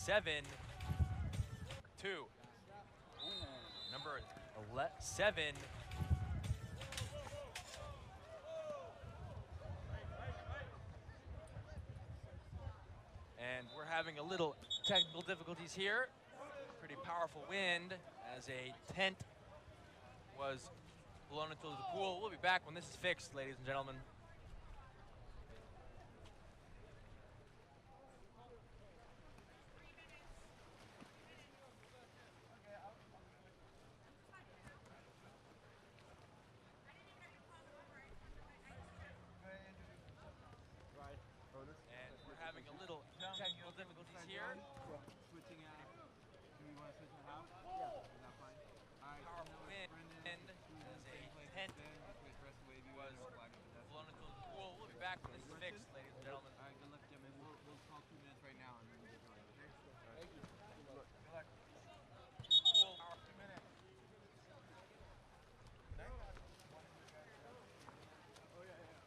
7-2. Number 7. And we're having a little technical difficulties here. Pretty powerful wind as a tent was blown into the pool. We'll be back when this is fixed, ladies and gentlemen. And we're having a little technical difficulties here. Switching out. Do we want to switch it half? Yeah. Is that fine? All right. Powerful wind as a tent was blown into the pool. We'll be back when this is fixed, ladies and gentlemen. All right, good luck, gentlemen. We'll call 2 minutes right now and then we'll get going, okay? Thank you. Good luck. Good luck. Pool. 2 minutes. Oh, yeah, yeah.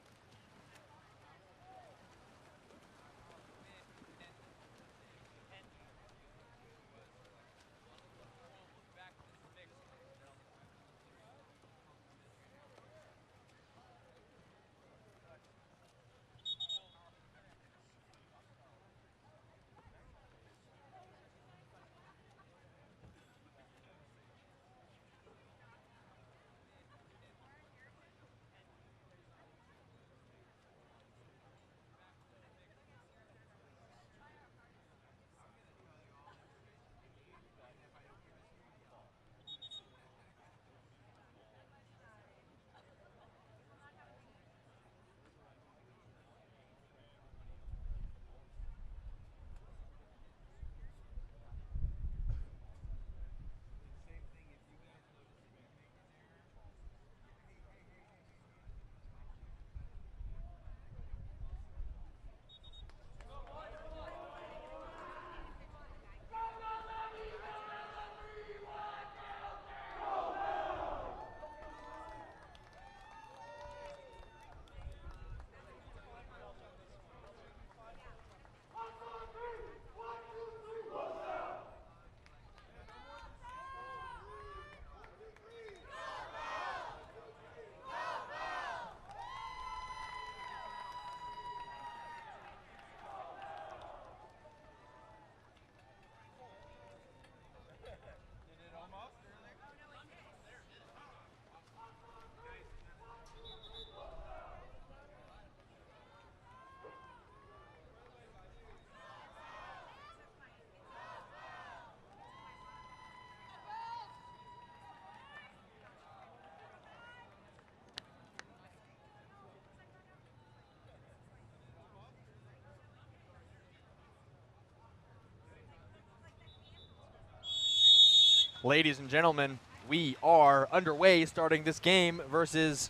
Ladies and gentlemen, we are underway starting this game versus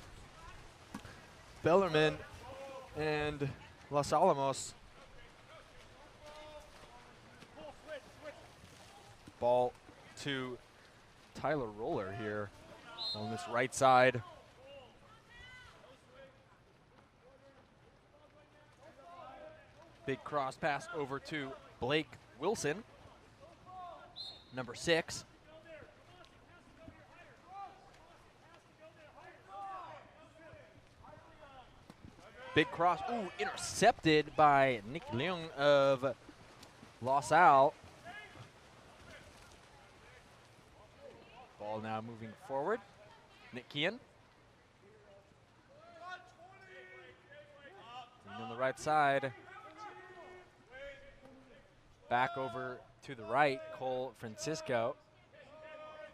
Bellarmine and Los Alamos. Ball to Tyler Roller here on this right side. Big cross pass over to Blake Wilson, number 6. Big cross, ooh, intercepted by Nick Leung of Los Al. Ball now moving forward. Nick Kian. And on the right side. Back over to the right, Cole Francisco.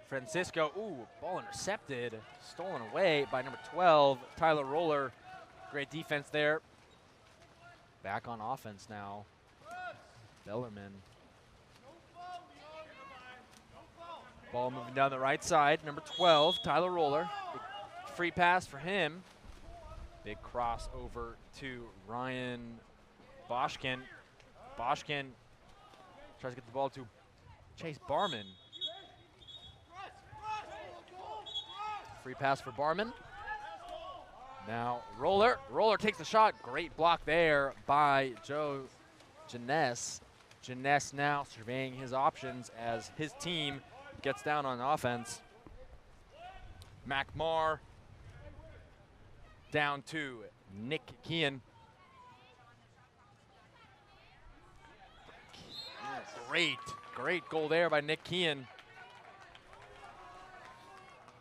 Francisco, ooh, ball intercepted, stolen away by number 12, Tyler Roller. Great defense there. Back on offense now. Bellarmine. Ball moving down the right side. Number 12, Tyler Roller. Big free pass for him. Big cross over to Ryan Boschkin. Boschkin tries to get the ball to Chase Barman. Free pass for Barman. Now Roller. Roller takes the shot. Great block there by Joe Janess. Jeunesse now surveying his options as his team gets down on offense. McMar down to Nick Kean. Great goal there by Nick Kean.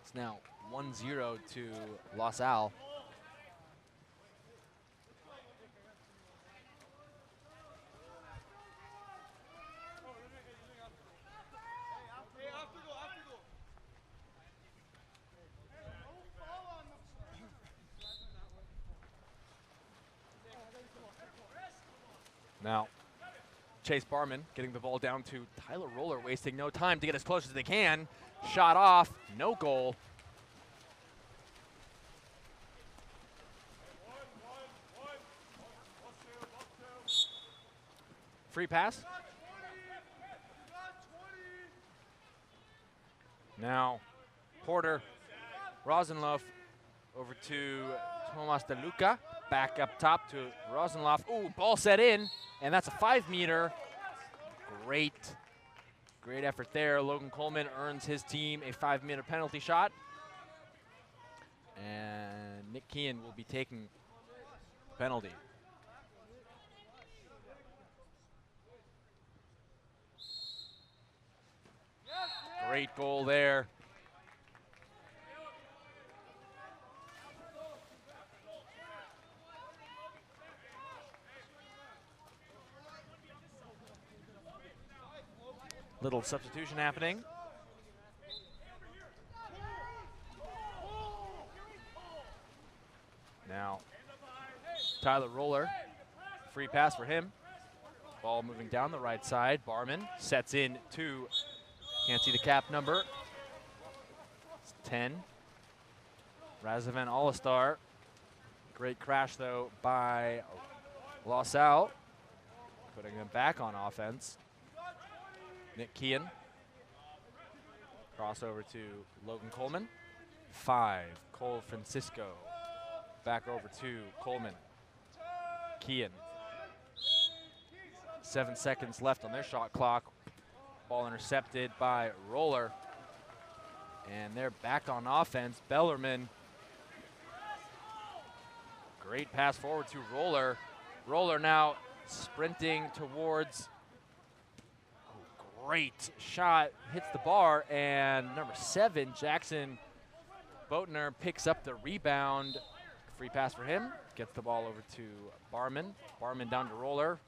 It's now 1-0 to Los Al. Now, Chase Barman getting the ball down to Tyler Roller, wasting no time to get as close as they can. Shot off, no goal. Free pass. Now, Porter, Rosenloff over to Tomas DeLuca. Back up top to Rosenloff. Ooh, ball set in, and that's a 5-meter. Great effort there. Logan Coleman earns his team a 5-meter penalty shot. And Nick Kean will be taking penalty. Great goal there. Little substitution happening. Now, Tyler Roller, free pass for him. Ball moving down the right side. Barman sets in to, can't see the cap number. It's 10. Razavan All-Star. Great crash though by Los Al, putting them back on offense. Nick Kean. Crossover to Logan Coleman. 5, Cole Francisco. Back over to Coleman. Kean. 7 seconds left on their shot clock. Ball intercepted by Roller. And they're back on offense. Bellarmine. Great pass forward to Roller. Roller now sprinting towards. Great shot, hits the bar, and number 7, Jackson Boatner, picks up the rebound. Free pass for him, gets the ball over to Barman. Barman down to Roller.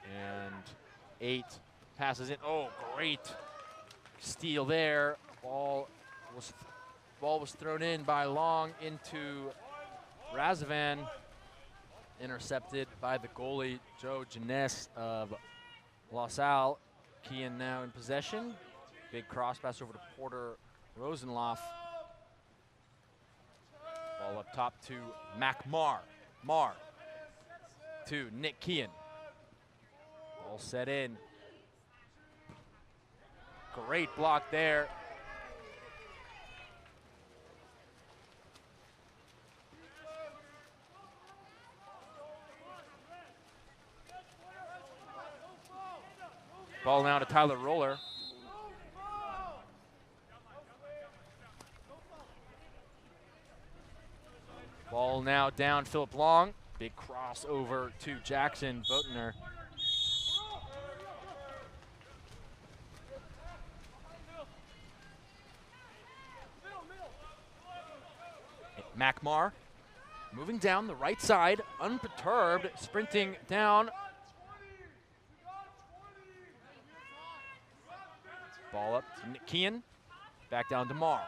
And 8 passes in. Oh, great steal there. Ball was thrown in by Long into Razavan. Intercepted by the goalie, Joe Jeunesse of Los Al. Kean now in possession. Big cross pass over to Porter Rosenloff. Ball up top to McMar. Mar to Nick Kean. Ball set in. Great block there. Ball now to Tyler Roller. Ball now down Philip Long. Big crossover to Jackson Boatner. McMar moving down the right side, unperturbed, sprinting down. Ball up to Nick Kean, back down to Mar.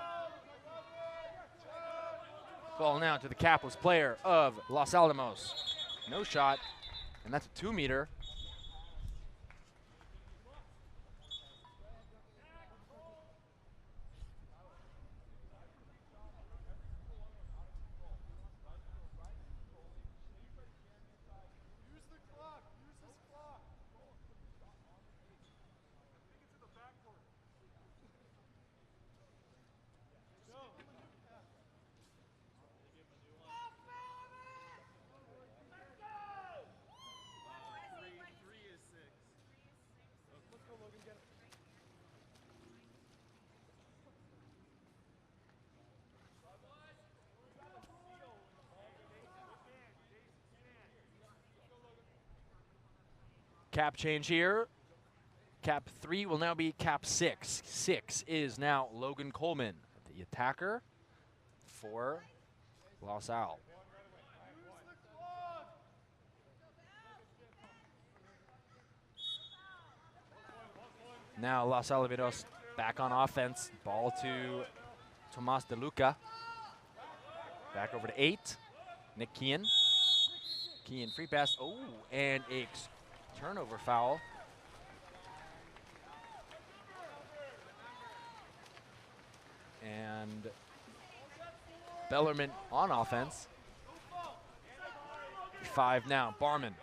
Ball now to the capless player of Los Alamos. No shot, and that's a 2-meter. cap change here. Cap 3 will now be cap 6. 6 is now Logan Coleman, the attacker for Los Al. Now Los Alamitos back on offense. Ball to Tomas De Luca. Back over to 8. Nick Kean. Kean free pass. Oh, and a turnover foul. And Bellarmine on offense. 5 now. Barman.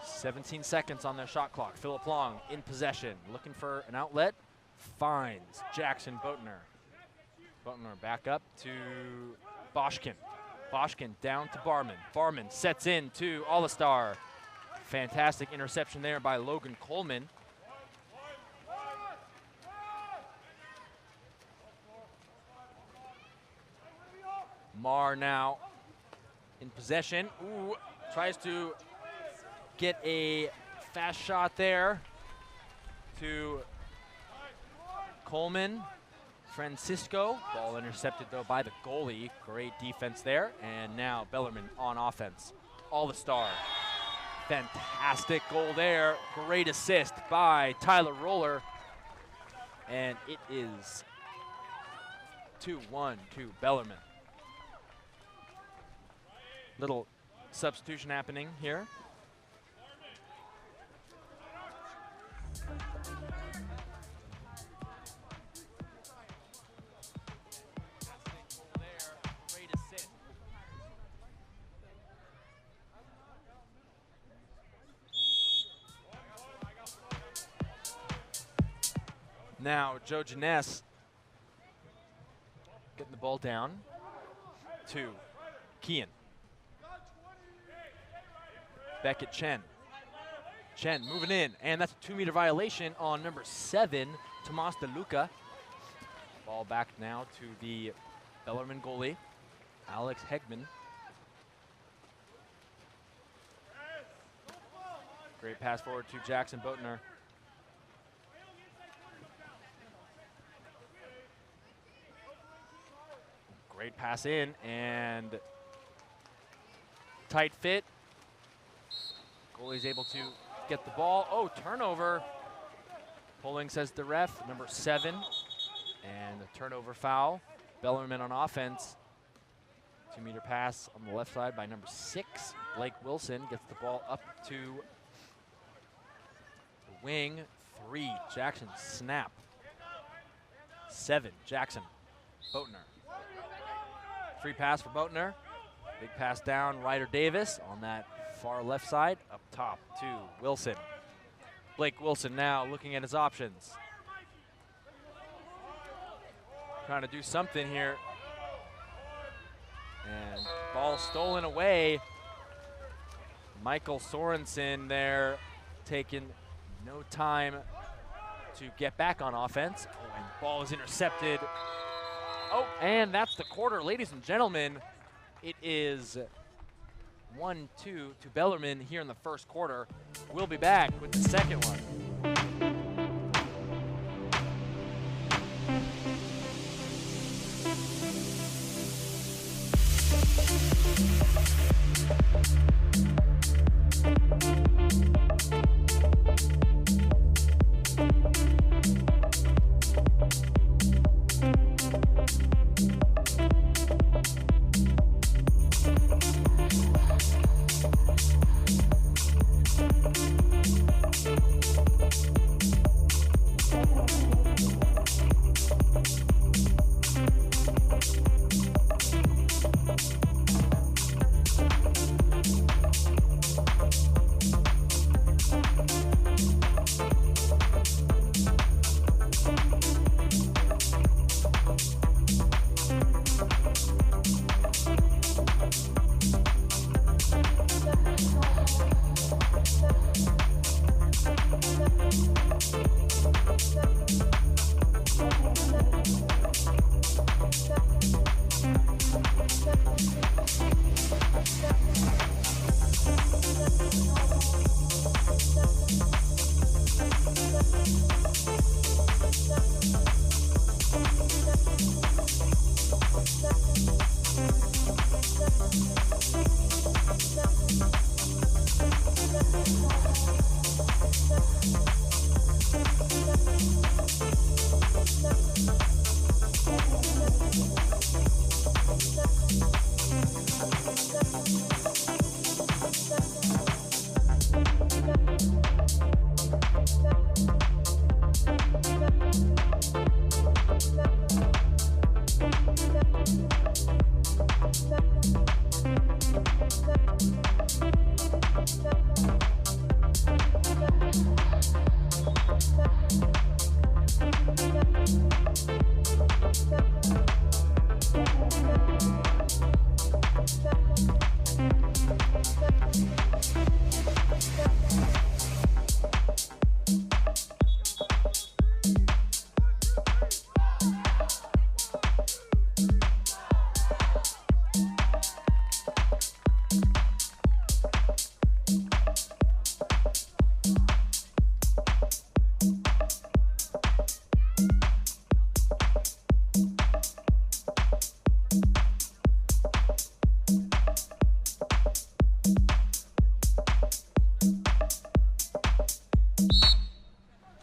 17 seconds on their shot clock. Philip Long in possession. Looking for an outlet. Finds Jackson Boatner. Boatner back up to Boschkin. Boschkin down to Barman. Barman sets in to All-Star. Fantastic interception there by Logan Coleman. Marr now in possession. Ooh, tries to get a fast shot there to Coleman. Francisco. Ball intercepted, though, by the goalie. Great defense there. And now Bellarmine on offense. All-Star. Fantastic goal there. Great assist by Tyler Roller. And it is 2-1 to Bellarmine. Little substitution happening here. Now Joe Janess getting the ball down to Kean. Beckett Chen. Chen moving in, and that's a 2-meter violation on number 7, Tomas De Luca. Ball back now to the Bellarmine goalie, Alex Hegman. Great pass forward to Jackson Boatner. Great pass in, and tight fit. Goalie's able to get the ball. Oh, turnover. Pulling, says the ref, number 7. And a turnover foul. Bellarmine on offense. 2-meter pass on the left side by number 6. Blake Wilson gets the ball up to the wing. 3, Jackson snap. 7, Jackson. Boatner. Free pass for Boatner. Big pass down, Ryder Davis on that far left side. Up top to Wilson. Blake Wilson now looking at his options. Trying to do something here. And ball stolen away. Michael Sorensen there taking no time to get back on offense. Oh, and ball is intercepted. Oh, and that's the quarter, ladies and gentlemen. It is 1-2 to Bellarmine here in the first quarter. We'll be back with the second one.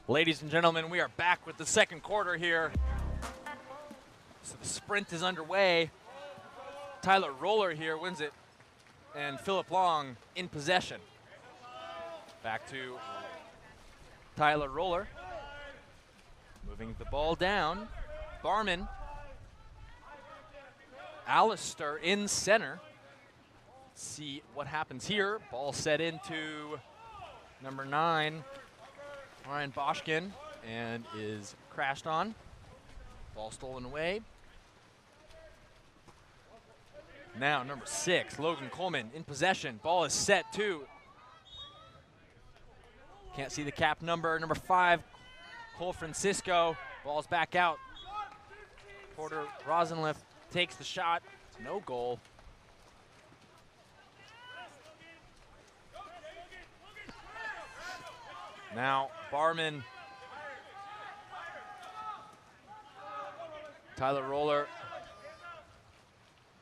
Ladies and gentlemen, we are back with the second quarter here. So the sprint is underway. Tyler Roller here wins it, and Philip Long in possession. Back to Tyler Roller. Moving the ball down. Barman. Alistair in center. Let's see what happens here. Ball set into number 9. Ryan Boschkin, and is crashed on. Ball stolen away. Now number 6, Logan Coleman in possession. Ball is set to. Can't see the cap number. Number 5, Cole Francisco. Ball's back out. Porter Rosenliff takes the shot. No goal. Now Barman, Tyler Roller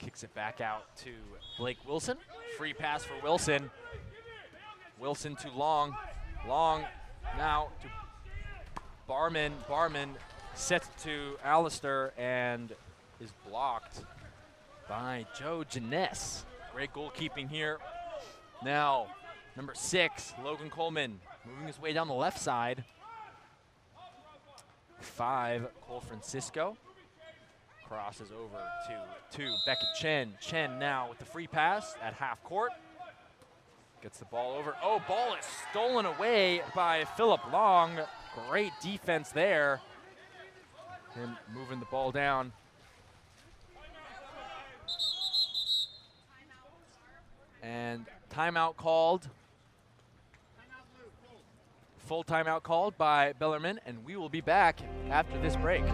kicks it back out to Blake Wilson. Free pass for Wilson. Wilson to Long. Long now to Barman. Barman sets it to Alistair and is blocked by Joe Janess. Great goalkeeping here. Now number 6, Logan Coleman, moving his way down the left side. 5, Cole Francisco. Crosses over to 2, Beckett Chen. Chen now with the free pass at half court. Gets the ball over. Oh, ball is stolen away by Philip Long. Great defense there. Him moving the ball down. And timeout called. Full timeout called by Bellarmine, and we will be back after this break.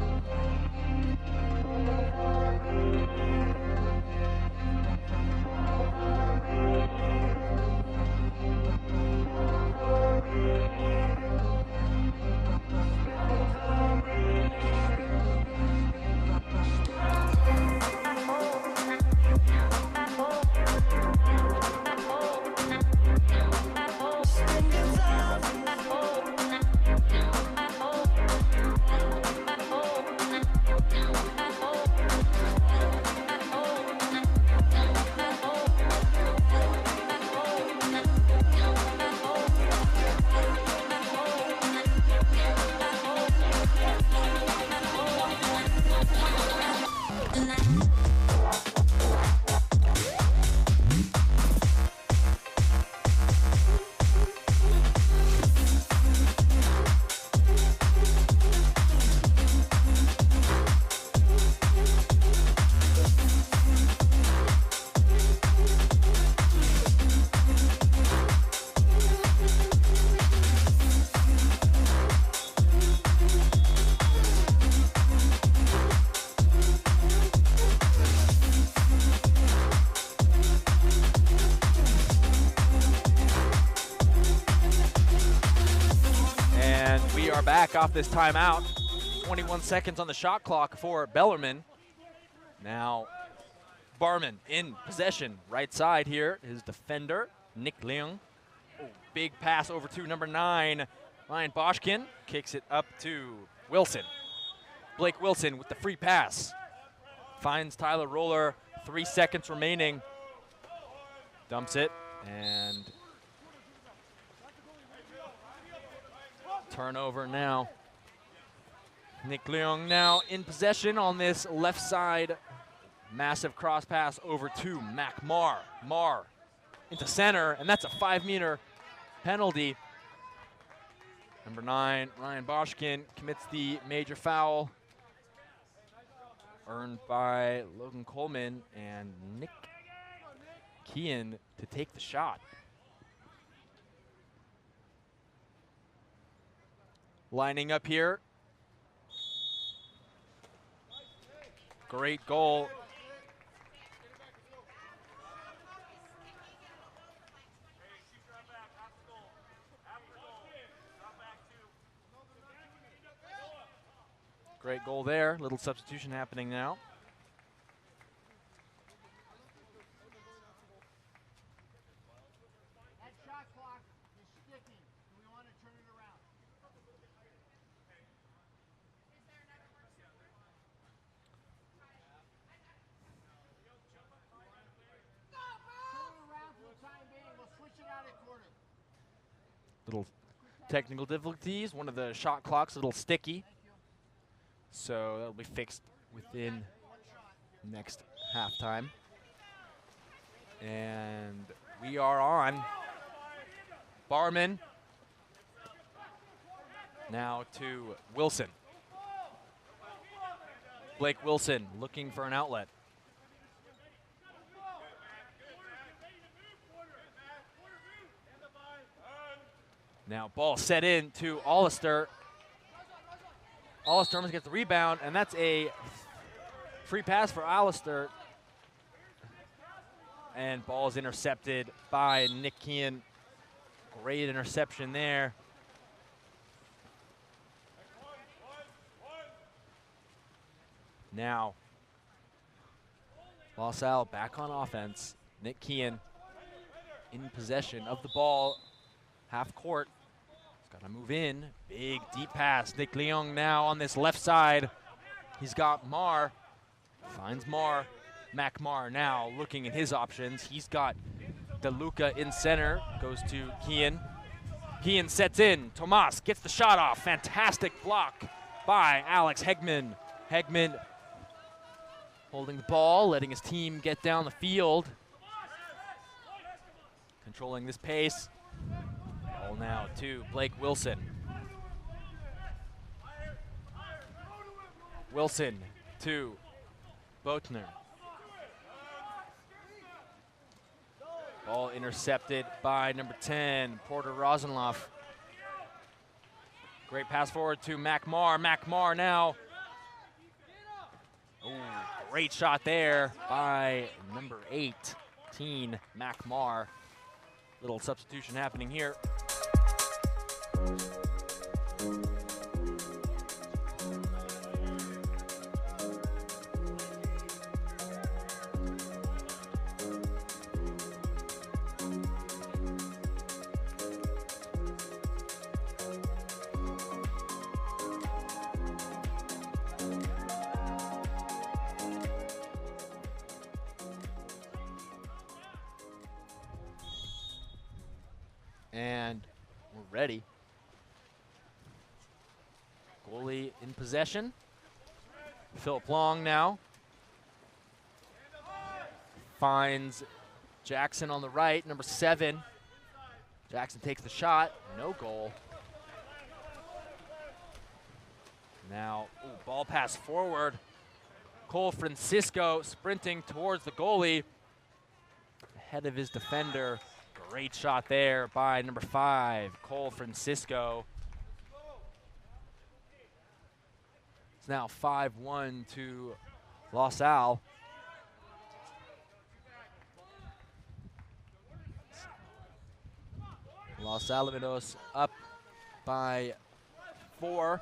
Back off this timeout. 21 seconds on the shot clock for Bellarmine. Now Barman in possession. Right side here, his defender, Nick Leung. Oh, big pass over to number 9, Ryan Boschkin. Kicks it up to Wilson. Blake Wilson with the free pass. Finds Tyler Roller, 3 seconds remaining. Dumps it, and turnover now. Nick Leung now in possession on this left side Massive cross pass over to Mac Mar. Mar into center, and that's a 5-meter penalty. Number 9, Ryan Boschkin commits the major foul, earned by Logan Coleman and Nick Kean to take the shot. Lining up here. Great goal. Great goal there. Little substitution happening now. That shot clock is sticking. Do we want to turn it around? Turn it around for the time being. We'll switch it out at quarter. Little technical difficulties. One of the shot clocks a little sticky. So that'll be fixed within next halftime. And we are on. Barman. Now to Wilson. Blake Wilson looking for an outlet. Now ball set in to Hollister. Hollister gets the rebound, and that's a free pass for Hollister. And ball is intercepted by Nick Kean. Great interception there. Now, Los Al back on offense. Nick Kean in possession of the ball, half court. He's got to move in. Big deep pass. Nick Leung now on this left side. He's got Mar. Finds Mar. Mac Mar now looking at his options. He's got DeLuca in center. Goes to Kean. Kean sets in. Tomas gets the shot off. Fantastic block by Alex Hegman. Hegman holding the ball, letting his team get down the field. Controlling this pace. Ball now to Blake Wilson. Wilson to Boatner. Ball intercepted by number 10, Porter Rosenloff. Great pass forward to Mac Mar. Mac Mar now. Ooh, great shot there by number 18, Mac Mar. Little substitution happening here. And we're ready. Goalie in possession. Philip Long now. Finds Jackson on the right, number 7. Jackson takes the shot, no goal. Now, ooh, ball pass forward. Cole Francisco sprinting towards the goalie. Ahead of his defender. Great shot there by number 5, Cole Francisco. It's now 5-1 to Los Al. Los Alamitos up by 4.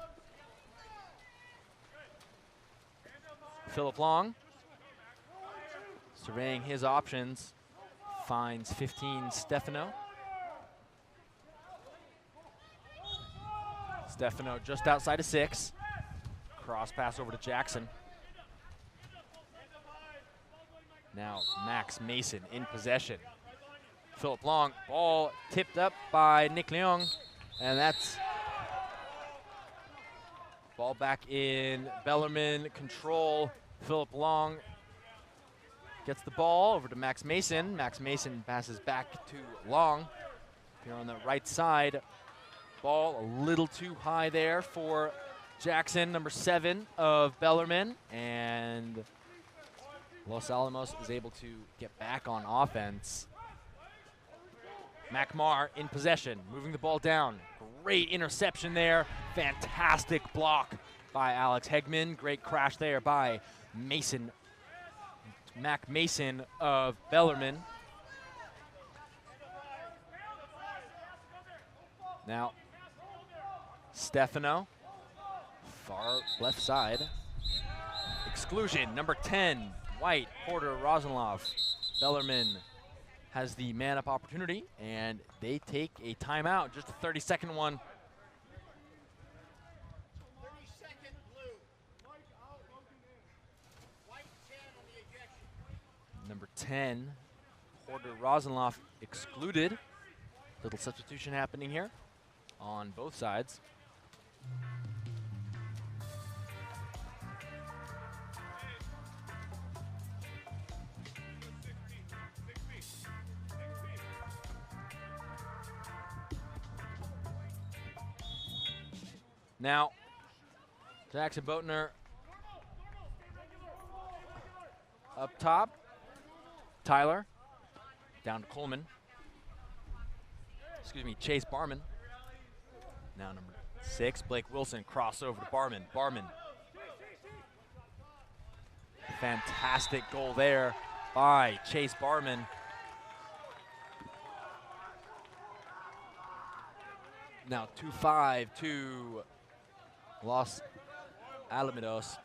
Philip Long surveying his options. Finds 15 Stefano. Stefano just outside of 6. Cross pass over to Jackson. Now Max Mason in possession. Philip Long, ball tipped up by Nick Leung, and that's ball back in Bellarmine control. Philip Long gets the ball over to Max Mason. Max Mason passes back to Long. Here on the right side. Ball a little too high there for Jackson, number 7 of Bellarmine. And Los Alamos is able to get back on offense. McMar in possession, moving the ball down. Great interception there. Fantastic block by Alex Hegman. Great crash there by Mason, Mac Mason of Bellarmine. Now, Stefano, far left side. Exclusion, number 10, White, Porter, Rosenloff. Bellarmine has the man-up opportunity, and they take a timeout, just a 30-second one. 30-second blue. White out, Logan in. White 10 on the ejection. Number 10, Porter Rosenloff excluded. Little substitution happening here on both sides. Now, Jackson Boatner up top. Tyler down to Coleman. Excuse me, Chase Barman. Now number 6, Blake Wilson, crossover to Barman. Barman. Fantastic goal there by Chase Barman. Now 2-5 to Los Alamitos.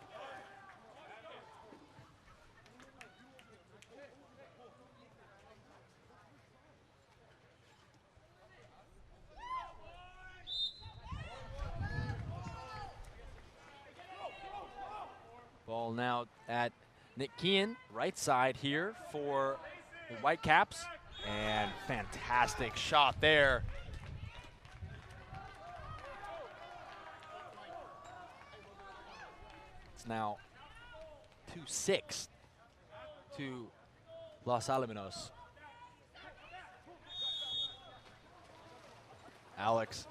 Ball now at Nick Kean, right side here for the Whitecaps. And fantastic shot there. It's now 2-6 to Los Alamitos. Alex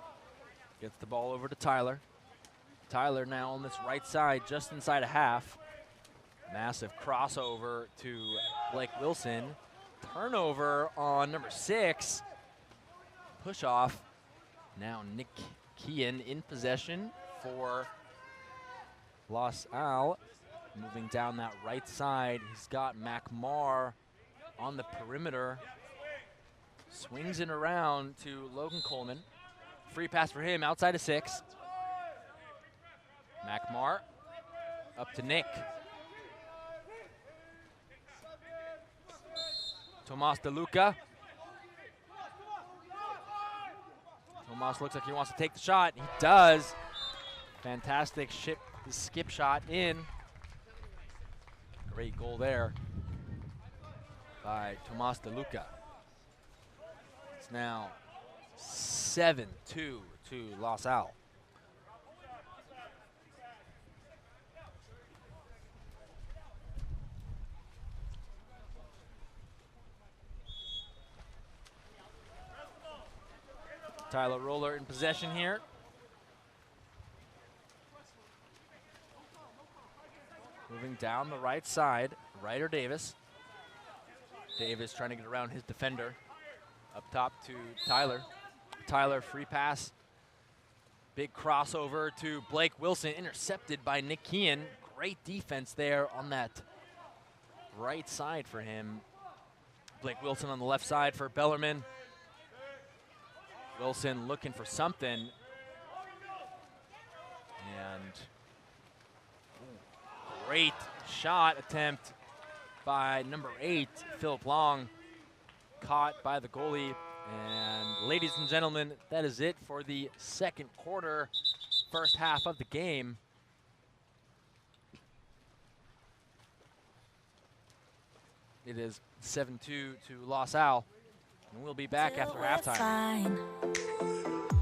gets the ball over to Tyler. Tyler now on this right side, just inside a half. Massive crossover to Blake Wilson. Turnover on number 6. Push off. Now Nick Kean in possession for Los Al. Moving down that right side. He's got McMar on the perimeter. Swings it around to Logan Coleman. Free pass for him outside of 6. McMar up to Nick. Tomas DeLuca. Tomas looks like he wants to take the shot. He does. Fantastic skip shot in. Great goal there by Tomas DeLuca. It's now 7-2 to Los Al. Tyler Roller in possession here. Moving down the right side, Ryder Davis. Davis trying to get around his defender. Up top to Tyler. Tyler, free pass. Big crossover to Blake Wilson, intercepted by Nick Kean. Great defense there on that right side for him. Blake Wilson on the left side for Bellarmine. Wilson looking for something. And great shot attempt by number 8, Philip Long. Caught by the goalie. And ladies and gentlemen, that is it for the second quarter, first half of the game. It is 7-2 to Los Al. And we'll be back after halftime.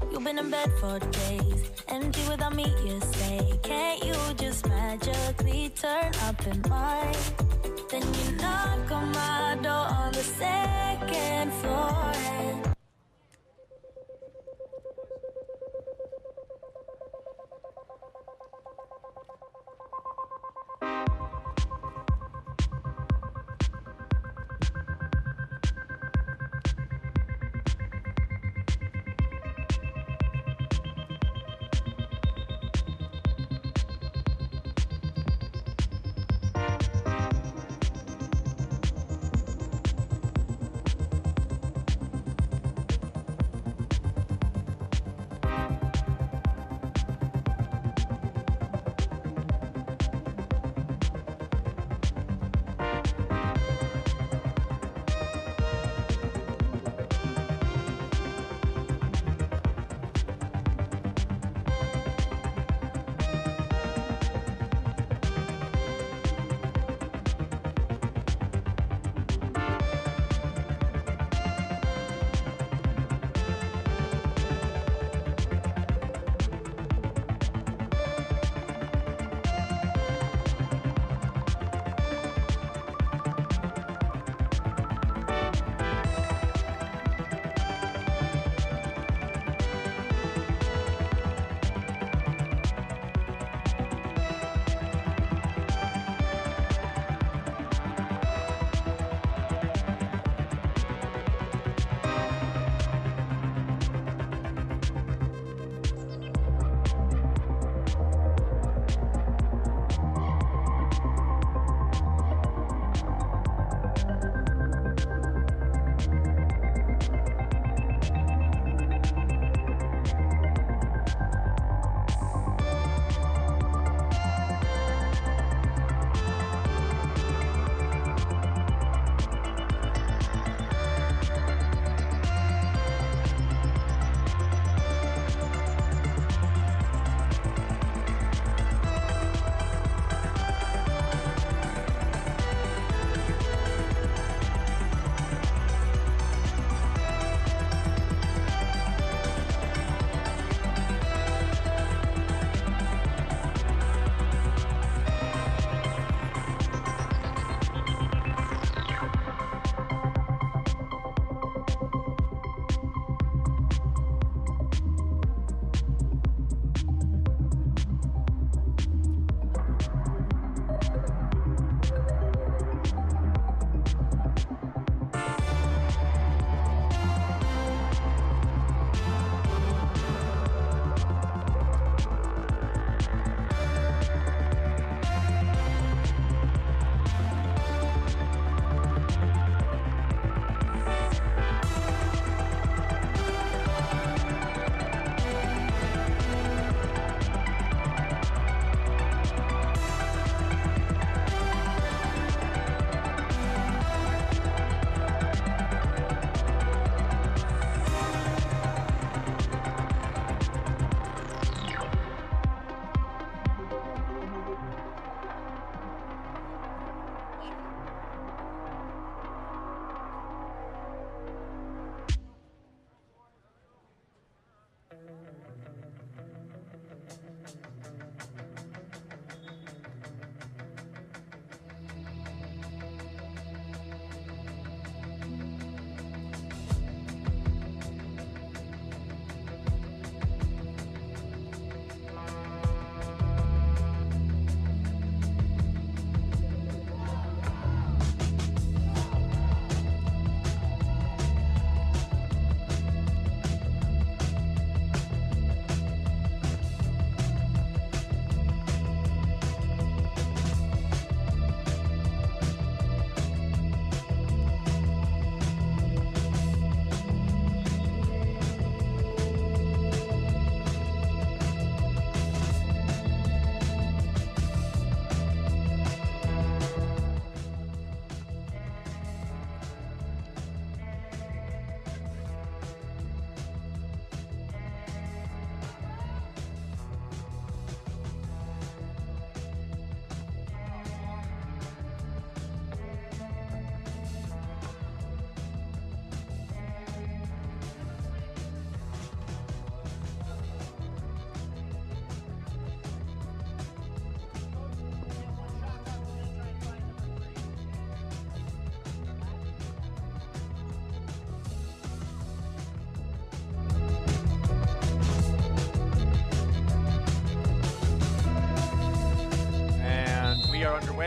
You've been in bed for days, empty without me, you say. Can't you just magically turn up in mine? Then you knock on my door on the second floor. And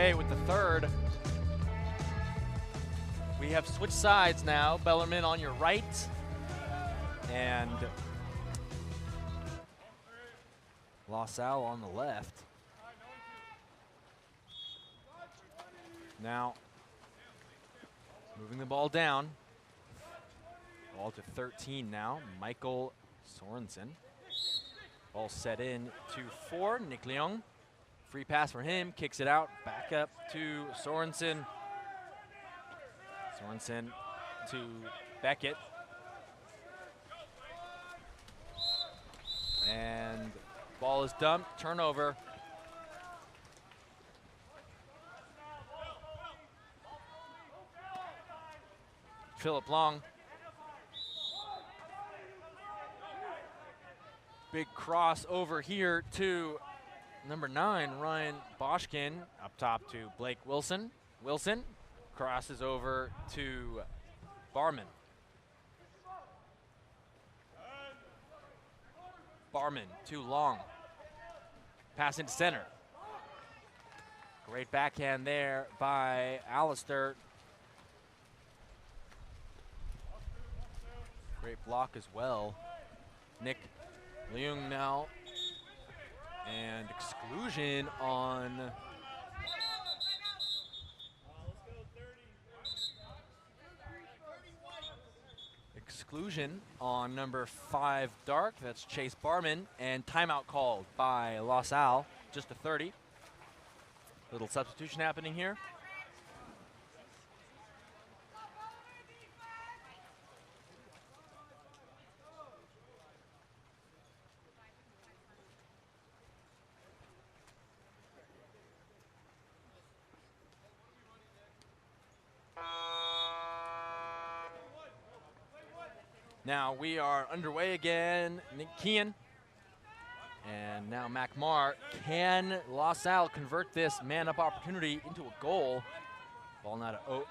Gray with the third. We have switched sides now. Bellarmine on your right. And Los Al on the left. Now, moving the ball down. Ball to 13 now. Michael Sorensen. Ball set in to 4. Nick Leung. Free pass for him. Kicks it out. Back up to Sorensen. Sorensen to Beckett. And ball is dumped. Turnover. Philip Long. Big cross over here to number 9, Ryan Boschkin. Up top to Blake Wilson. Wilson crosses over to Barman. Barman, too long. Pass into center. Great backhand there by Alistair. Great block as well. Nick Leung now. And exclusion on number 5 Dark. That's Chase Barman. And timeout called by Los Al. Just a 30. Little substitution happening here. Now we are underway again. Nick Kean. And now Mac Mar. Can Los Al convert this man-up opportunity into a goal? Ball now to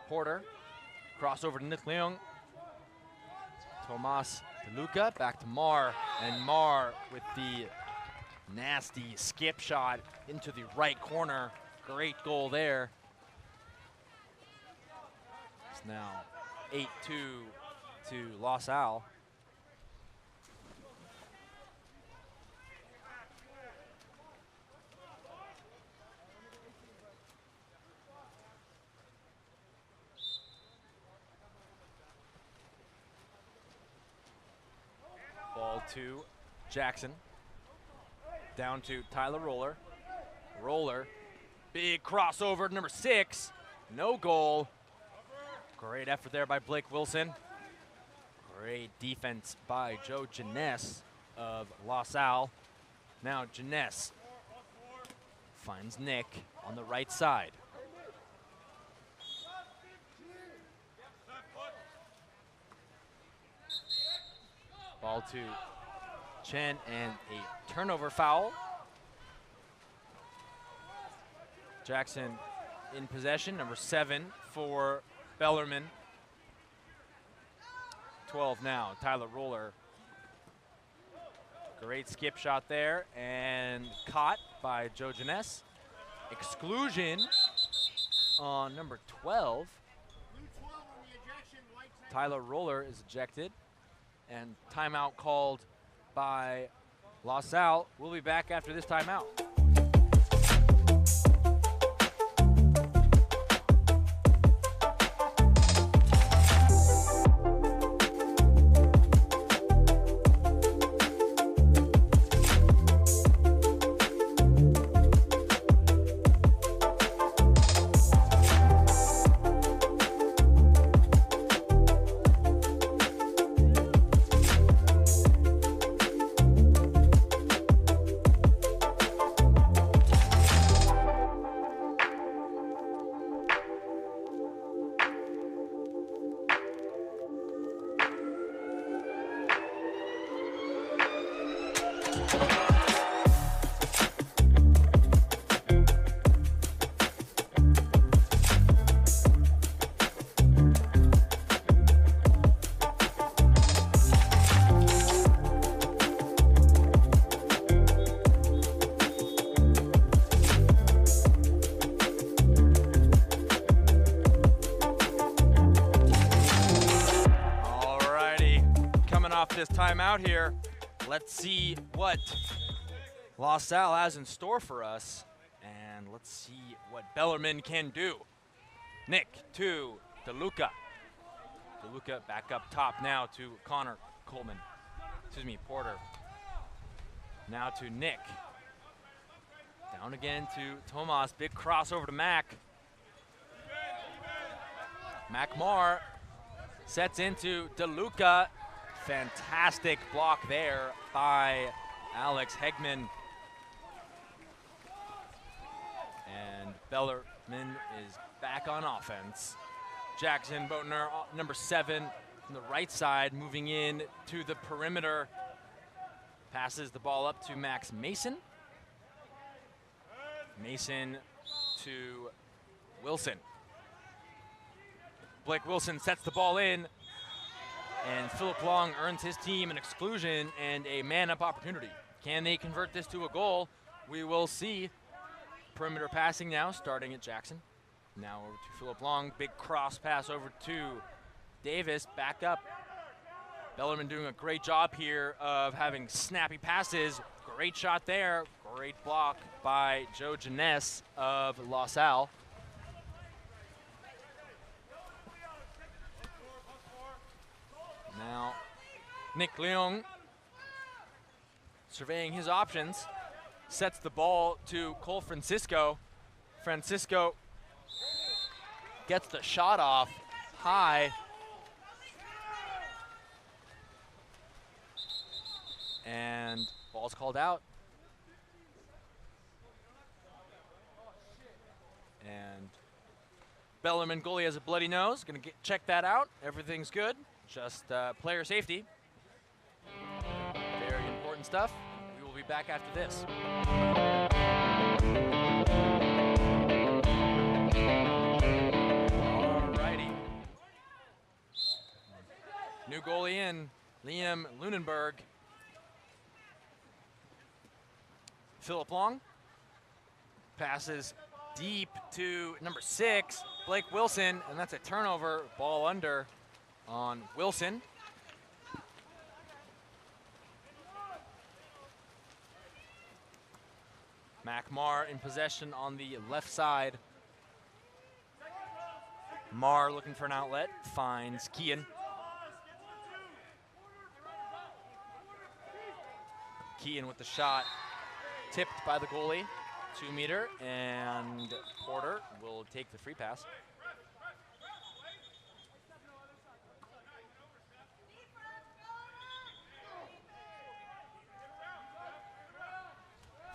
Porter. Crossover to Nick Leung. Tomas DeLuca. Back to Mar. And Mar with the nasty skip shot into the right corner. Great goal there. It's now 8-2. To Los Al. Ball to Jackson. Down to Tyler Roller. Roller. Big crossover to number 6. No goal. Great effort there by Blake Wilson. Great defense by Joe Jeunesse of Los Al. Now Jeunesse finds Nick on the right side. Ball to Chen and a turnover foul. Jackson in possession, number 7 for Bellarmine. 12 now, Tyler Roller. Great skip shot there and caught by Joe Jeunesse. Exclusion on number 12. Tyler Roller is ejected and timeout called by Los Al. We'll be back after this timeout. off this timeout here. Let's see what Los Al has in store for us. And let's see what Bellarmine can do. Nick to DeLuca. DeLuca back up top now to Connor Coleman. Excuse me, Porter. Now to Nick. Down again to Tomas. Big cross over to Mac. Mac Marr sets into DeLuca. Fantastic block there by Alex Hegman. And Bellarmine is back on offense. Jackson Boatner, number 7, on the right side, moving in to the perimeter. Passes the ball up to Max Mason. Mason to Wilson. Blake Wilson sets the ball in, and Philip Long earns his team an exclusion and a man-up opportunity. Can they convert this to a goal? We will see. Perimeter passing now, starting at Jackson. Now over to Philip Long. Big cross pass over to Davis. Back up. Bellarmine doing a great job here of having snappy passes. Great shot there. Great block by Joe Janess of Los Al. Now, Nick Leung surveying his options. Sets the ball to Cole Francisco. Francisco gets the shot off high. And ball's called out. And Bellarmine goalie has a bloody nose. Gonna check that out. Everything's good. Just player safety. Very important stuff. We will be back after this. Alrighty. New goalie in, Liam Lunenberg. Philip Long passes deep to number 6, Blake Wilson, and that's a turnover. Ball under on Wilson. Mac Marr in possession on the left side. Marr looking for an outlet, finds Kean. Kean with the shot, tipped by the goalie, 2-meter, and Porter will take the free pass.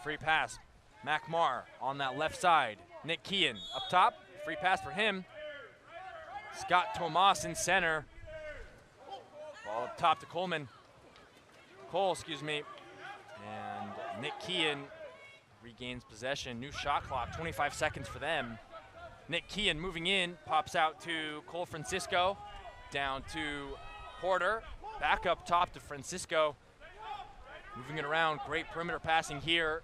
Free pass, Mac Marr on that left side. Nick Kean up top, free pass for him. Scott Tomas in center. Ball up top to Coleman. Cole, excuse me. And Nick Kean regains possession. New shot clock, 25 seconds for them. Nick Kean moving in, pops out to Cole Francisco. Down to Porter, back up top to Francisco. Moving it around, great perimeter passing here.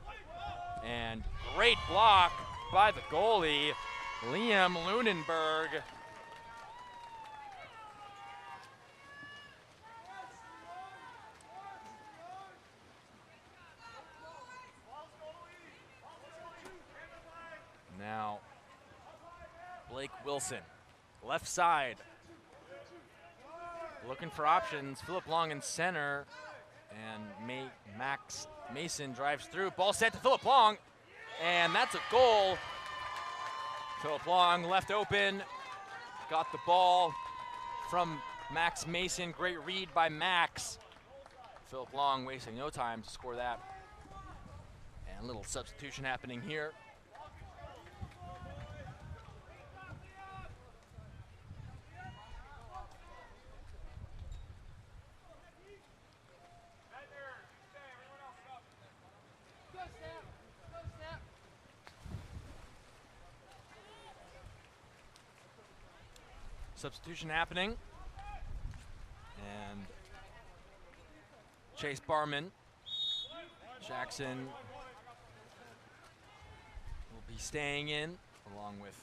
And great block by the goalie, Liam Lunenberg. Now, Blake Wilson, left side. Looking for options, Philip Long in center. And Max Mason drives through. Ball set to Philip Long, and that's a goal. Philip Long left open, got the ball from Max Mason. Great read by Max. Philip Long wasting no time to score that. And a little substitution happening here. Substitution happening. And Chase Barman. Jackson will be staying in along with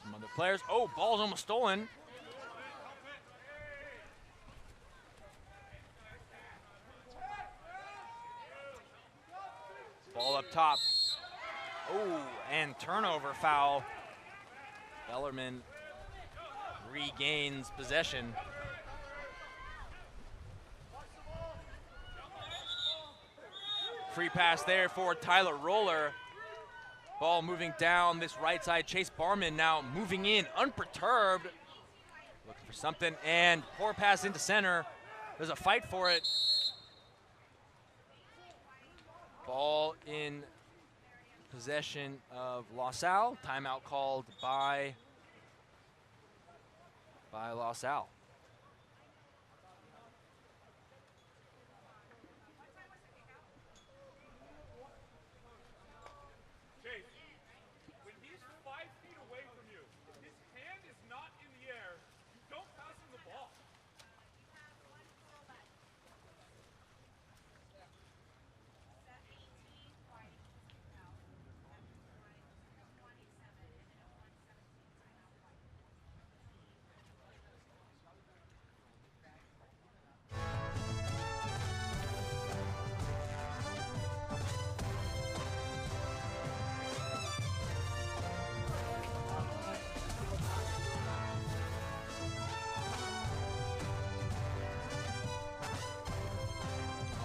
some other players. Oh, ball's almost stolen. Ball up top. Oh, and turnover foul. Bellarmine regains possession. Free pass there for Tyler Roller. Ball moving down this right side. Chase Barman now moving in, unperturbed. Looking for something, and poor pass into center. There's a fight for it. Ball in possession of Los Al. Timeout called by Los Al. When he's 5 feet away from you, his hand is not in the air, you don't pass him the ball.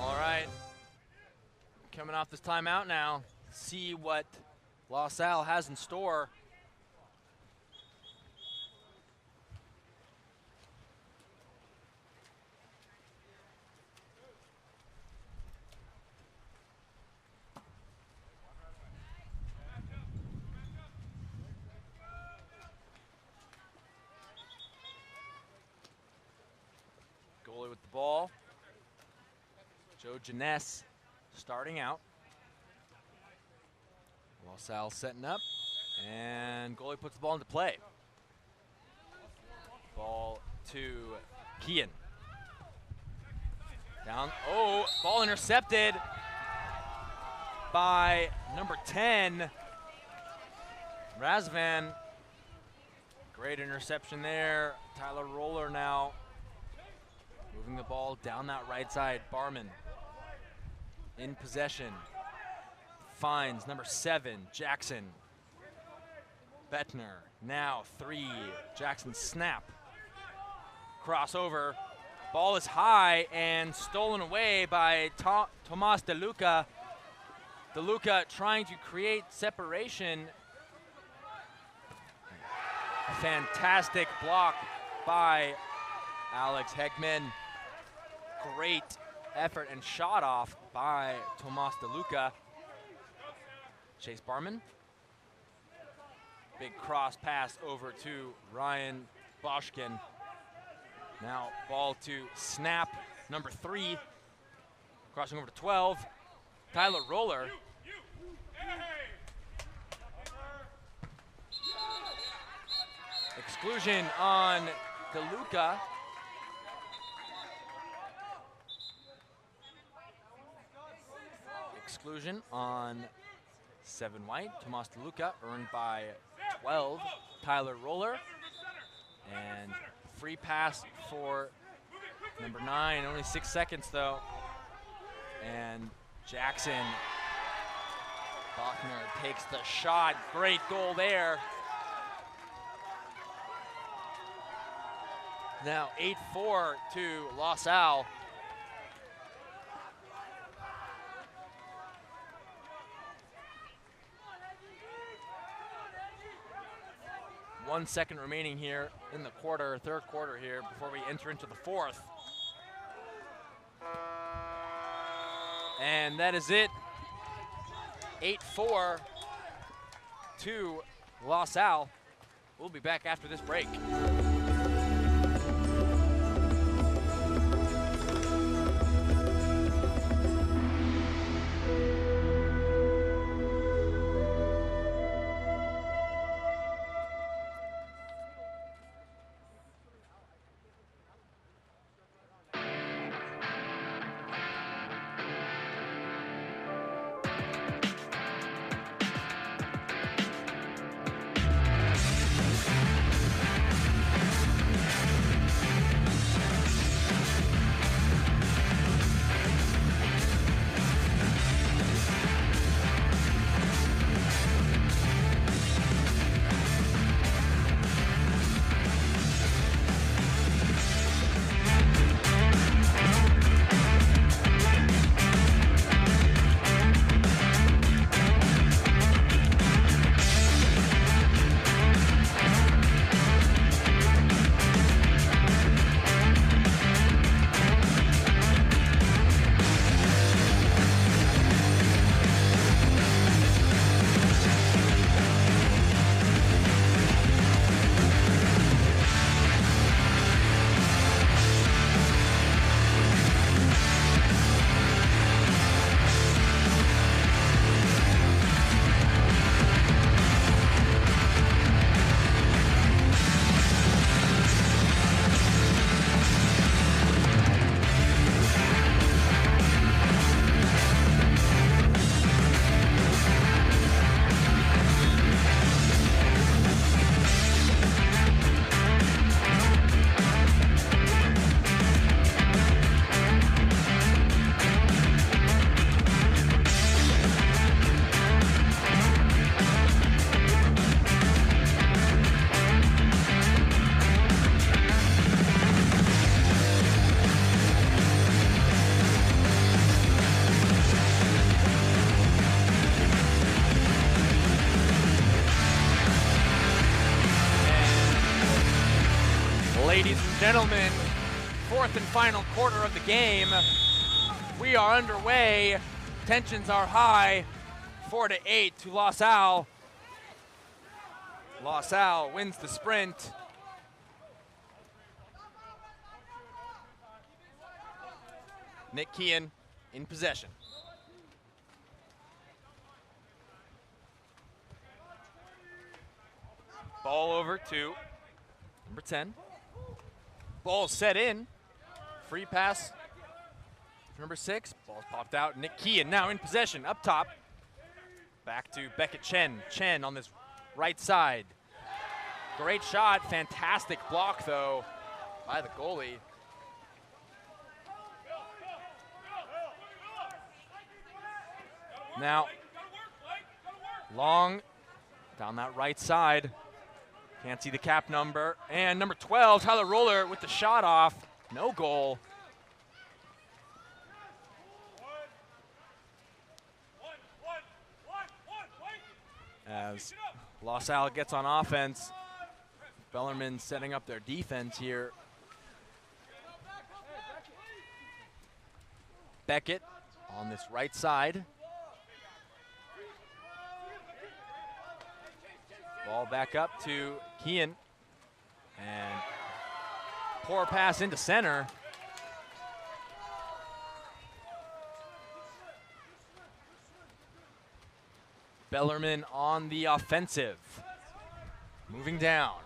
All right, coming off this timeout now, see what Los Al has in store. Goalie with the ball. Joe Janess starting out. Los Al setting up, and goalie puts the ball into play. Ball to Kian. Down, oh, ball intercepted by number 10, Razvan. Great interception there. Tyler Roller now moving the ball down that right side. Barman in possession, finds number 7, Jackson. Bettner, now 3, Jackson snap. Crossover, ball is high and stolen away by Tomas DeLuca. DeLuca trying to create separation. Fantastic block by Alex Heckman. Great effort and shot off by Tomas DeLuca. Chase Barman. Big cross pass over to Ryan Boschkin. Now ball to snap, number 3. Crossing over to 12. Tyler Roller. Exclusion on DeLuca. Exclusion on 7 white, Tomas DeLuca, earned by 12, Tyler Roller. And free pass for number 9, only 6 seconds though. And Jackson, Bachner takes the shot, great goal there. Now 8-4 to Los Al. One second remaining here in the quarter, third quarter here, before we enter into the fourth. And that is it. 8-4 to Los Al. We'll be back after this break. Ladies and gentlemen, fourth and final quarter of the game. We are underway. Tensions are high. 4-8 to Los Al. Los Al wins the sprint. Nick Kean in possession. Ball over to number 10. Ball set in. Free pass. Number 6. Ball's popped out. Nick Kean now in possession. Up top. Back to Beckett Chen. Chen on this right side. Great shot. Fantastic block, though, by the goalie. Now, long down that right side. Can't see the cap number. And number 12, Tyler Roller with the shot off. No goal. As Los Al gets on offense, Bellarmine setting up their defense here. Beckett on this right side. Ball back up to Kean. And poor pass into center. Bellarmine on the offensive. Moving down.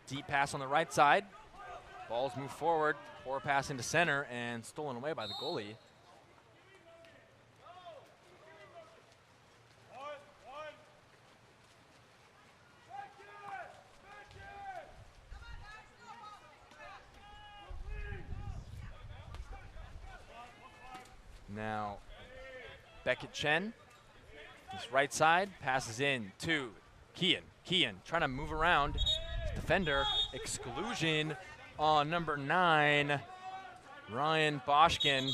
Deep pass on the right side. Balls move forward. Poor pass into center and stolen away by the goalie. Now, Beckett Chen, this right side, passes in to Kean. Kean trying to move around. Defender, exclusion on number 9, Ryan Boschkin.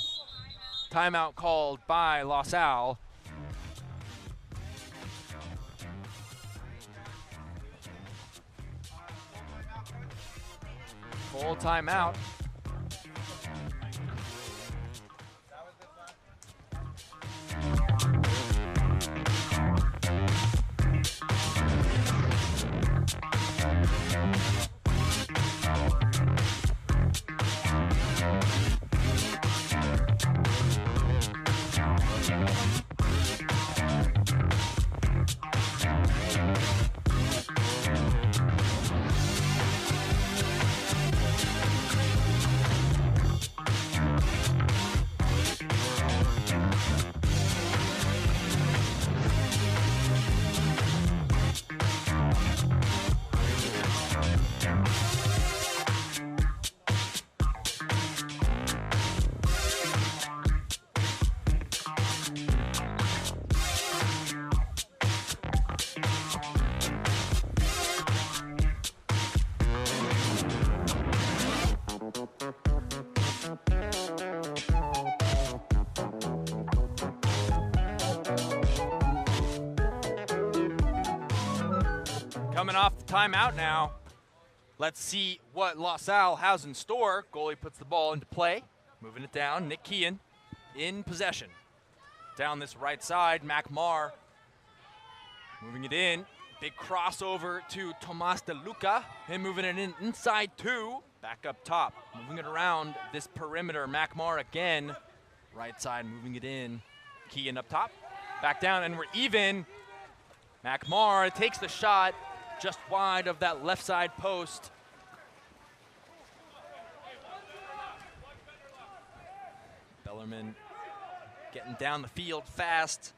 Timeout called by Los Al. Full timeout. Coming off the timeout now. Let's see what Los Al has in store. Goalie puts the ball into play. Moving it down, Nick Kean in possession. Down this right side, Mac Marr moving it in. Big crossover to Tomas De Luca. Him moving it in inside 2. Back up top, moving it around this perimeter. Mac Marr again. Right side, moving it in. Kean up top. Back down, and we're even. Mac Marr takes the shot just wide of that left side post. Bellarmine getting down the field fast.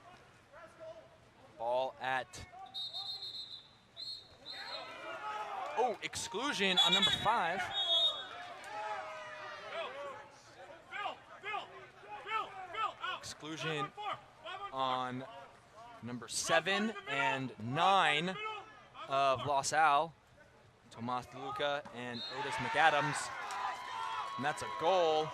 Ball at, oh, exclusion on number 5. Exclusion on number 7 and 9 of Los Al, Tomas De Luca and Otis McAdams. And that's a goal.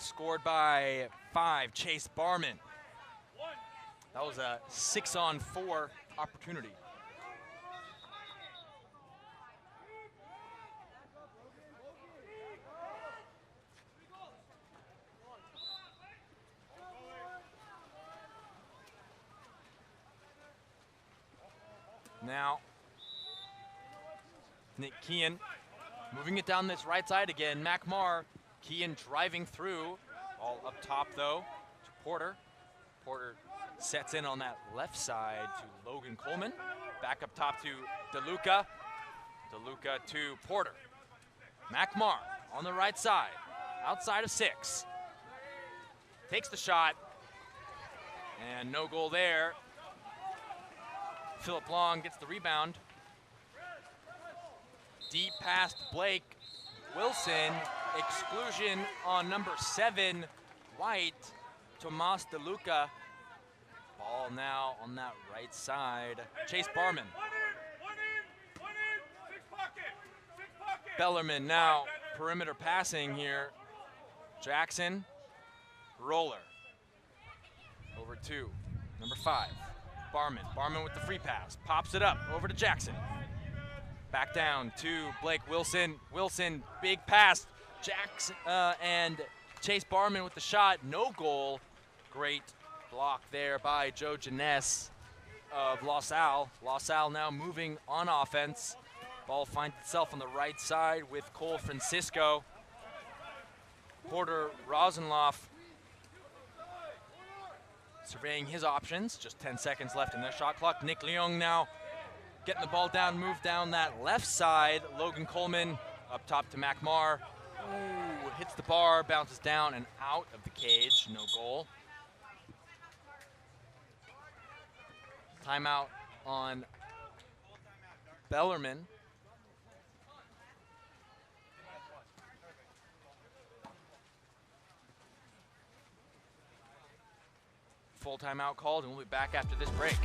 scored by 5, Chase Barman. That was a 6-on-4 opportunity. Now, Nick Kean moving it down this right side again. McMar, Kean driving through. All up top, though, to Porter. Porter sets in on that left side to Logan Coleman. Back up top to DeLuca. DeLuca to Porter. McMar on the right side, outside of 6. Takes the shot, and no goal there. Philip Long gets the rebound. Deep past Blake Wilson. Exclusion on number 7, White, Tomas DeLuca. Ball now on that right side. Chase Barman. Bellarmine now perimeter passing here. Jackson, Roller. Over to number 5, Barman. Barman with the free pass. Pops it up over to Jackson. Back down to Blake Wilson. Wilson, big pass. Jackson and Chase Barman with the shot. No goal. Great block there by Joe Janess of Los Al. Los Al now moving on offense. Ball finds itself on the right side with Cole Francisco. Porter Rosenloff surveying his options. Just 10 seconds left in their shot clock. Nick Leung now getting the ball down, move down that left side. Logan Coleman up top to McMar. Ooh, hits the bar, bounces down and out of the cage. No goal. Timeout on Bellarmine. Full timeout called, and we'll be back after this break.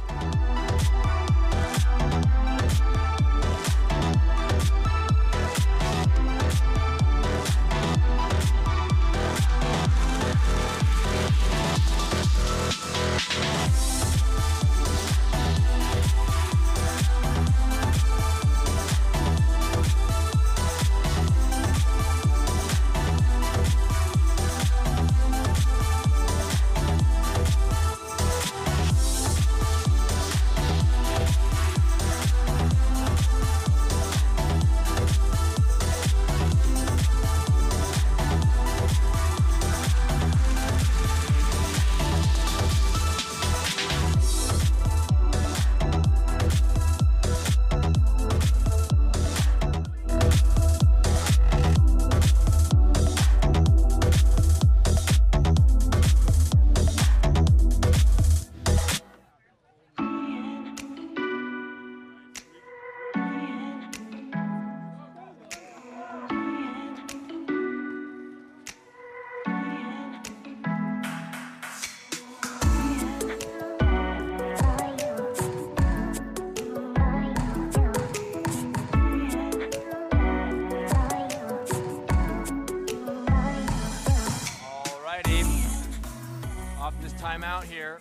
Timeout here.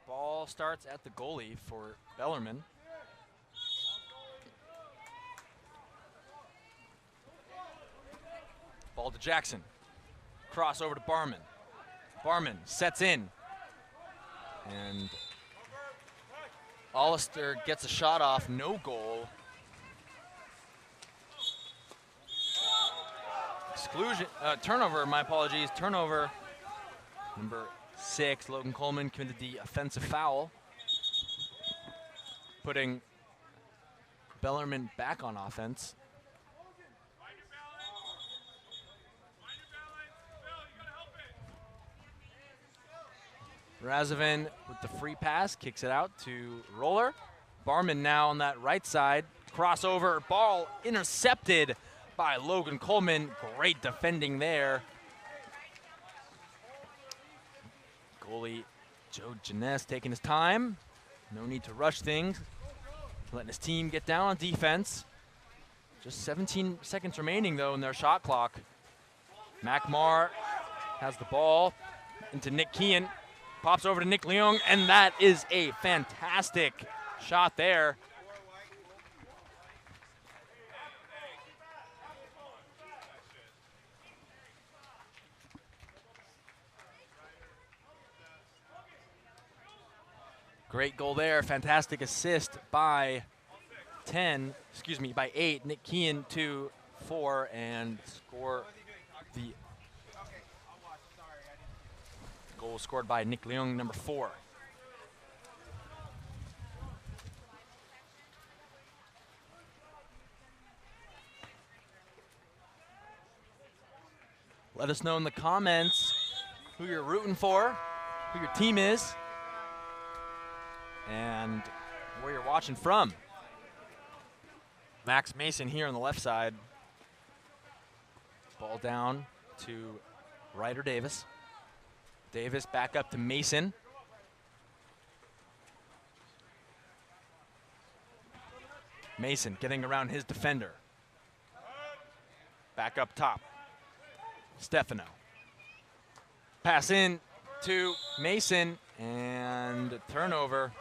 Ball starts at the goalie for Bellarmine. Ball to Jackson. Cross over to Barman. Barman sets in. And Hollister gets a shot off, no goal. Exclusion, turnover, my apologies, turnover. Number 6, Logan Coleman committed the offensive foul, putting Bellarmine back on offense. Razovin with the free pass, kicks it out to Roller. Barman now on that right side. Crossover, ball intercepted by Logan Coleman. Great defending there. Goalie Joe Janess taking his time. No need to rush things. Letting his team get down on defense. Just 17 seconds remaining, though, in their shot clock. McMar has the ball into Nick Kean. Pops over to Nick Leung, and that is a fantastic shot there. Great goal there. Fantastic assist by 8. Nick Kean to 4 and score the goal scored by Nick Leung, number 4. Let us know in the comments who you're rooting for, who your team is, and where you're watching from. Max Mason here on the left side. Ball down to Ryder Davis. Davis back up to Mason. Mason getting around his defender. Back up top. Stefano. Pass in to Mason and a turnover.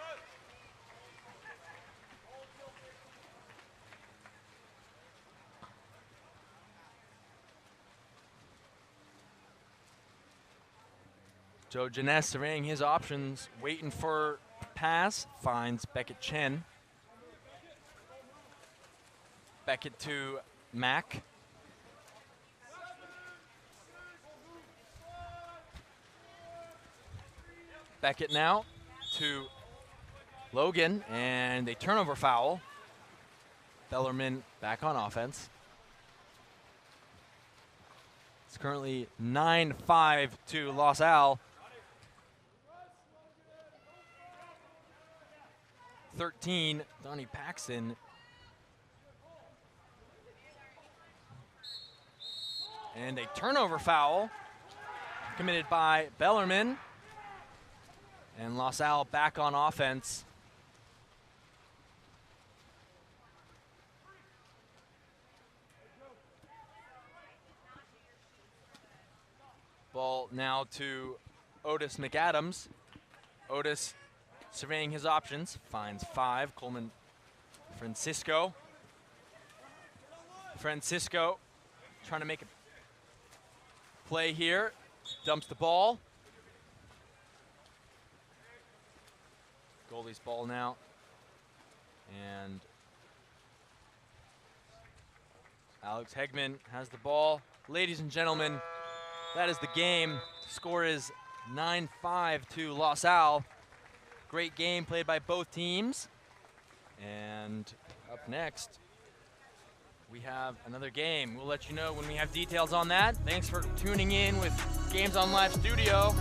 Joe Janess surveying his options, waiting for pass, finds Beckett Chen. Beckett to Mack. Beckett now to Logan, and a turnover foul. Bellarmine back on offense. It's currently 9-5 to Los Al. 13, Donnie Paxson. And a turnover foul committed by Bellarmine. And Los Al back on offense. Ball now to Otis McAdams. Otis surveying his options, finds 5. Coleman Francisco. Francisco trying to make a play here. Dumps the ball. Goalie's ball now. And Alex Hegman has the ball. Ladies and gentlemen, that is the game. Score is 9-5 to Los Al. Great game played by both teams. And up next, we have another game. We'll let you know when we have details on that. Thanks for tuning in with Games on Live Studio.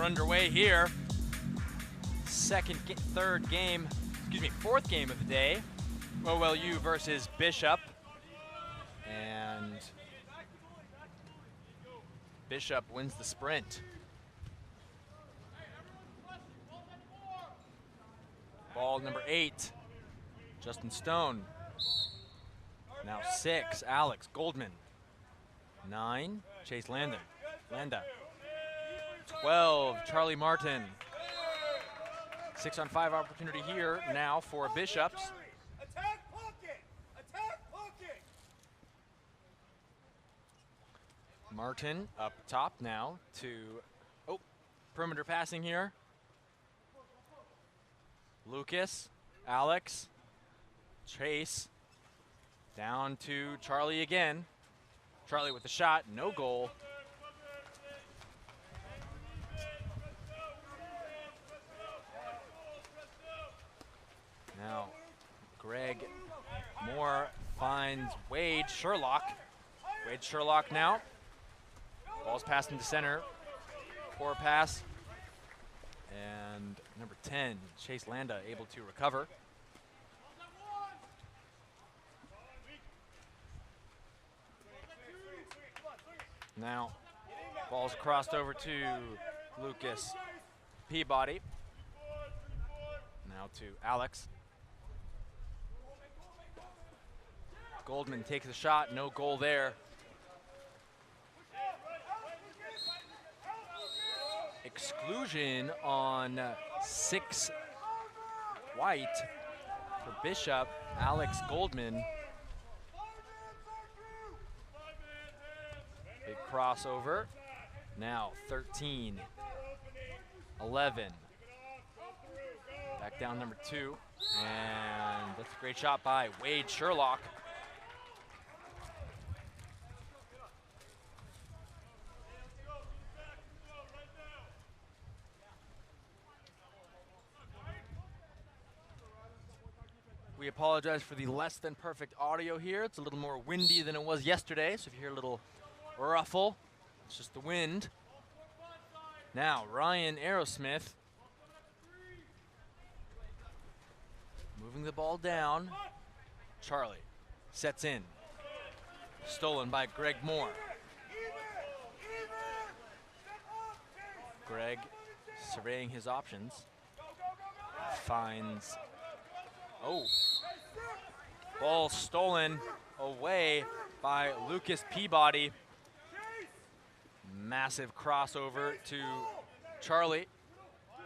underway here. Fourth game of the day. OLU versus Bishop. And Bishop wins the sprint. Ball number 8, Justin Stone. Now 6, Alex Goldman. 9, Chase Landa. 12, Charlie Martin. 6-on-5 opportunity here now for Bishops. Attack pocket! Attack pocket! Martin up top now to, perimeter passing here. Lucas, Alex, Chase, down to Charlie again. Charlie with the shot, no goal. Now, Greg Moore finds Wade Sherlock. Wade Sherlock now. Ball's passed into center. Poor pass. And number 10, Chase Landa, able to recover. Now, ball's crossed over to Lucas Peabody. Now to Alex. Goldman takes the shot, no goal there. Exclusion on 6 white for Bishop, Alex Goldman. Big crossover. Now 13, 11. Back down number 2. And that's a great shot by Wade Sherlock. We apologize for the less than perfect audio here. It's a little more windy than it was yesterday, so if you hear a little ruffle, it's just the wind. Now, Ryan Aerosmith moving the ball down. Charlie sets in. Stolen by Greg Moore. Greg surveying his options. Finds, ball stolen away by Lucas Peabody. Massive crossover to Charlie.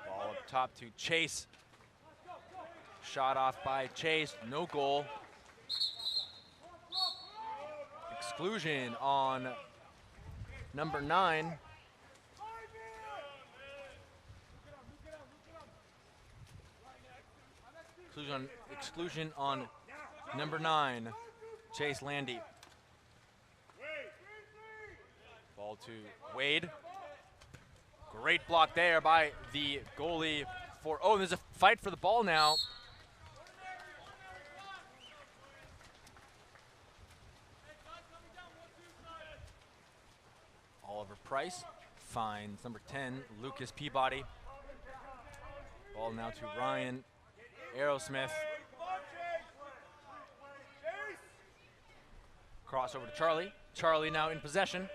Ball up top to Chase. Shot off by Chase, no goal. Exclusion on number 9. Exclusion on number 9, Chase Landy. Ball to Wade. Great block there by the goalie for, there's a fight for the ball now. Oliver Price finds number 10, Lucas Peabody. Ball now to Ryan Aerosmith. Cross over to Charlie. Charlie now in possession.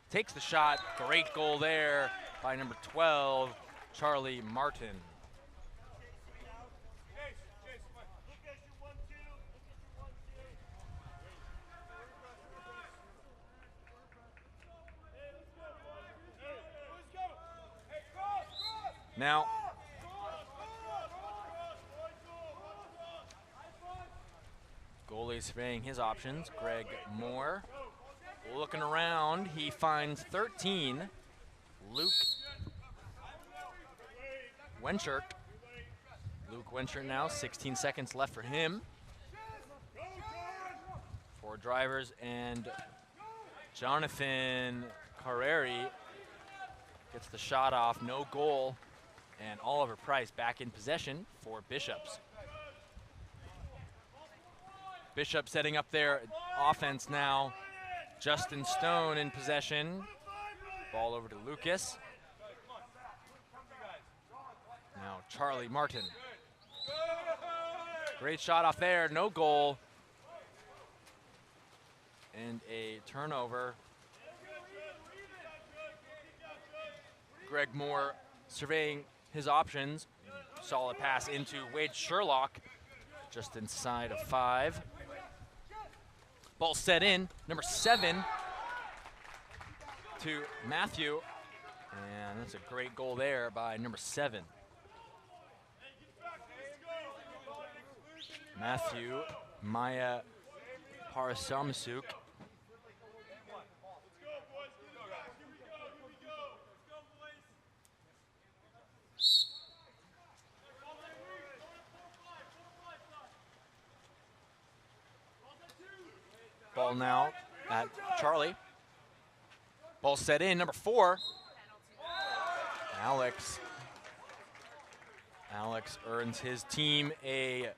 Takes the shot. Great goal there by number 12, Charlie Martin. Now, goalie surveying his options. Greg Moore looking around. He finds 13, Luke Wenchert. Luke Wenchert now, 16 seconds left for him. 4 drivers, and Jonathan Carreri gets the shot off, no goal. And Oliver Price back in possession for Bishops. Bishop setting up their offense now. Justin Stone in possession. Ball over to Lucas. Charlie Martin. Great shot off there, no goal. And a turnover. Greg Moore surveying his options. Solid pass into Wade Sherlock, just inside of 5. Ball set in, number 7 to Matthew. And that's a great goal there by number 7. Matthew Maya Parasamasuk. Ball now at Charlie. Ball set in, number 4. Alex earns his team a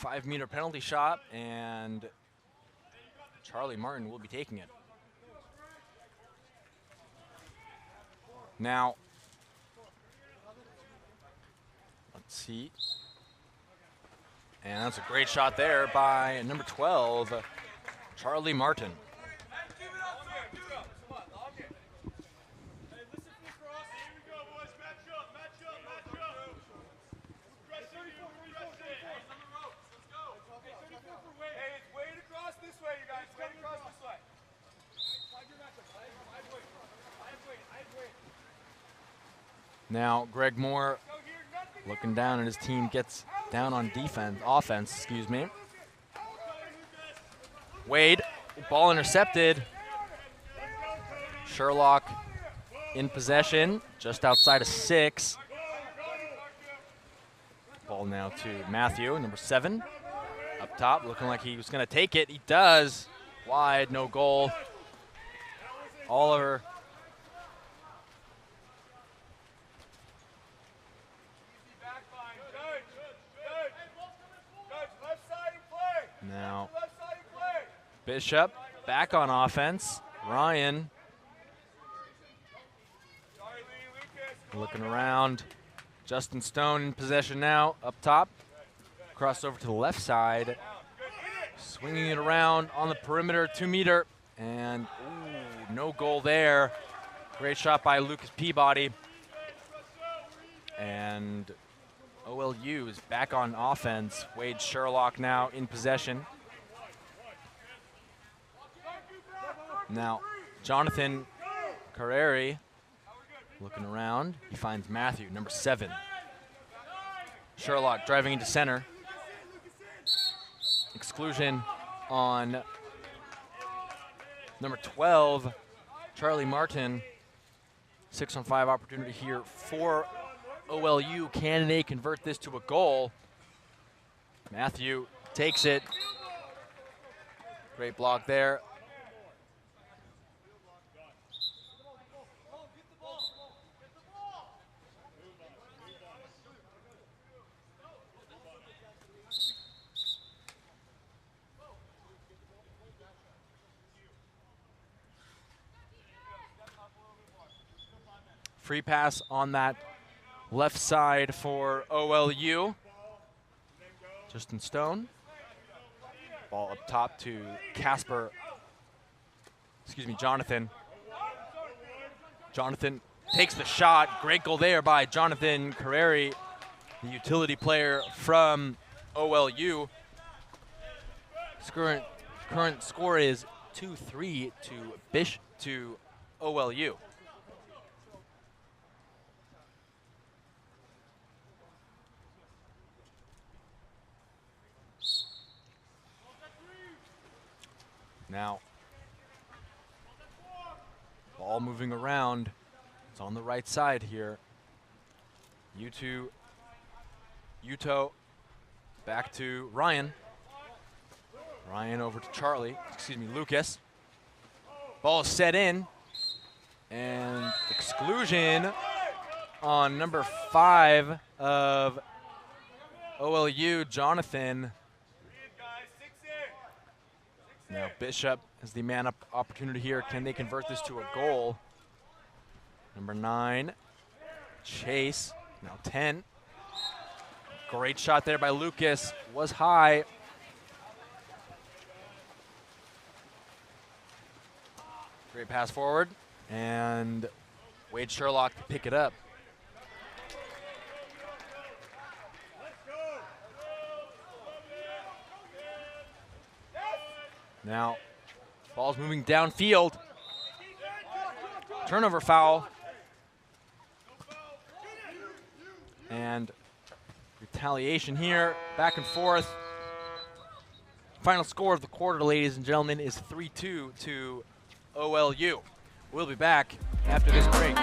5-meter penalty shot, and Charlie Martin will be taking it. Now, let's see. And that's a great shot there by number 12, Charlie Martin. Now Greg Moore looking down at his team, gets down on offense, excuse me. Wade, ball intercepted. Sherlock in possession, just outside of 6. Ball now to Matthew, number 7. Up top, looking like he was gonna take it. He does. Wide, no goal. Oliver. Now, Bishop back on offense. Ryan looking around. Justin Stone in possession now, up top. Cross over to the left side. Swinging it around on the perimeter, 2-meter. And ooh, no goal there. Great shot by Lucas Peabody. And OLU is back on offense. Wade Sherlock now in possession. Now, Jonathan Carreri looking around. He finds Matthew, number 7. Sherlock driving into center. Exclusion on number 12, Charlie Martin. 6-on-5 opportunity here for OLU. Can they convert this to a goal? Matthew takes it. Great block there. Free pass on that left side for OLU. Justin Stone. Ball up top to Jonathan. Jonathan takes the shot. Great goal there by Jonathan Carreri, the utility player from OLU. Current score is 2-3 to OLU. Now, ball moving around. It's on the right side here. Yuto back to Ryan. Ryan over to Lucas. Ball is set in. And exclusion on number 5 of OLU, Jonathan. Now Bishop has the man-up opportunity here. Can they convert this to a goal? Number 9, Chase, now 10. Great shot there by Lucas. Was high. Great pass forward. And Wade Sherlock to pick it up. Now, ball's moving downfield. Turnover foul. And retaliation here, back and forth. Final score of the quarter, ladies and gentlemen, is 3-2 to OLU. We'll be back after this break.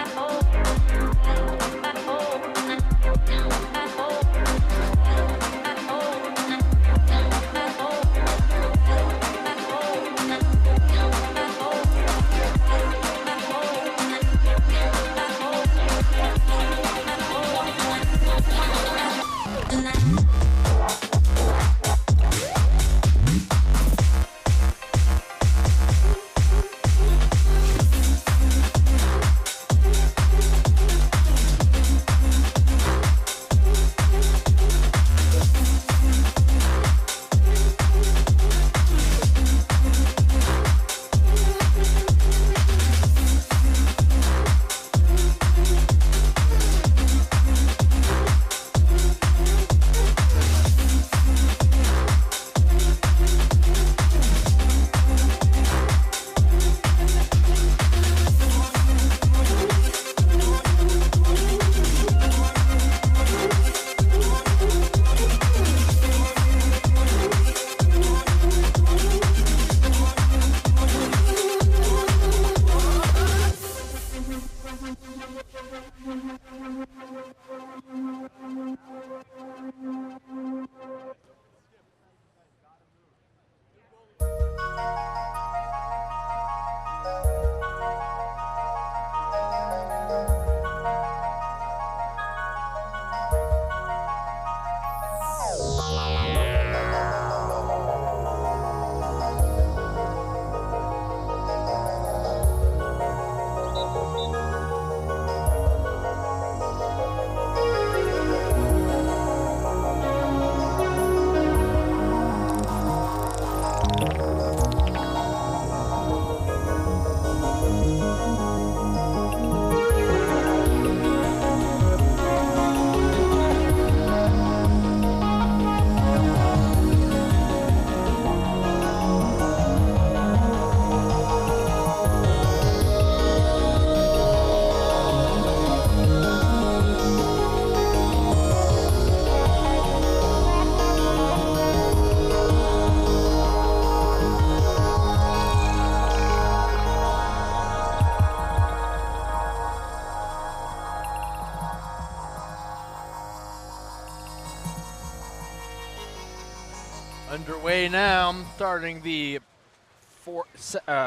Underway now, starting the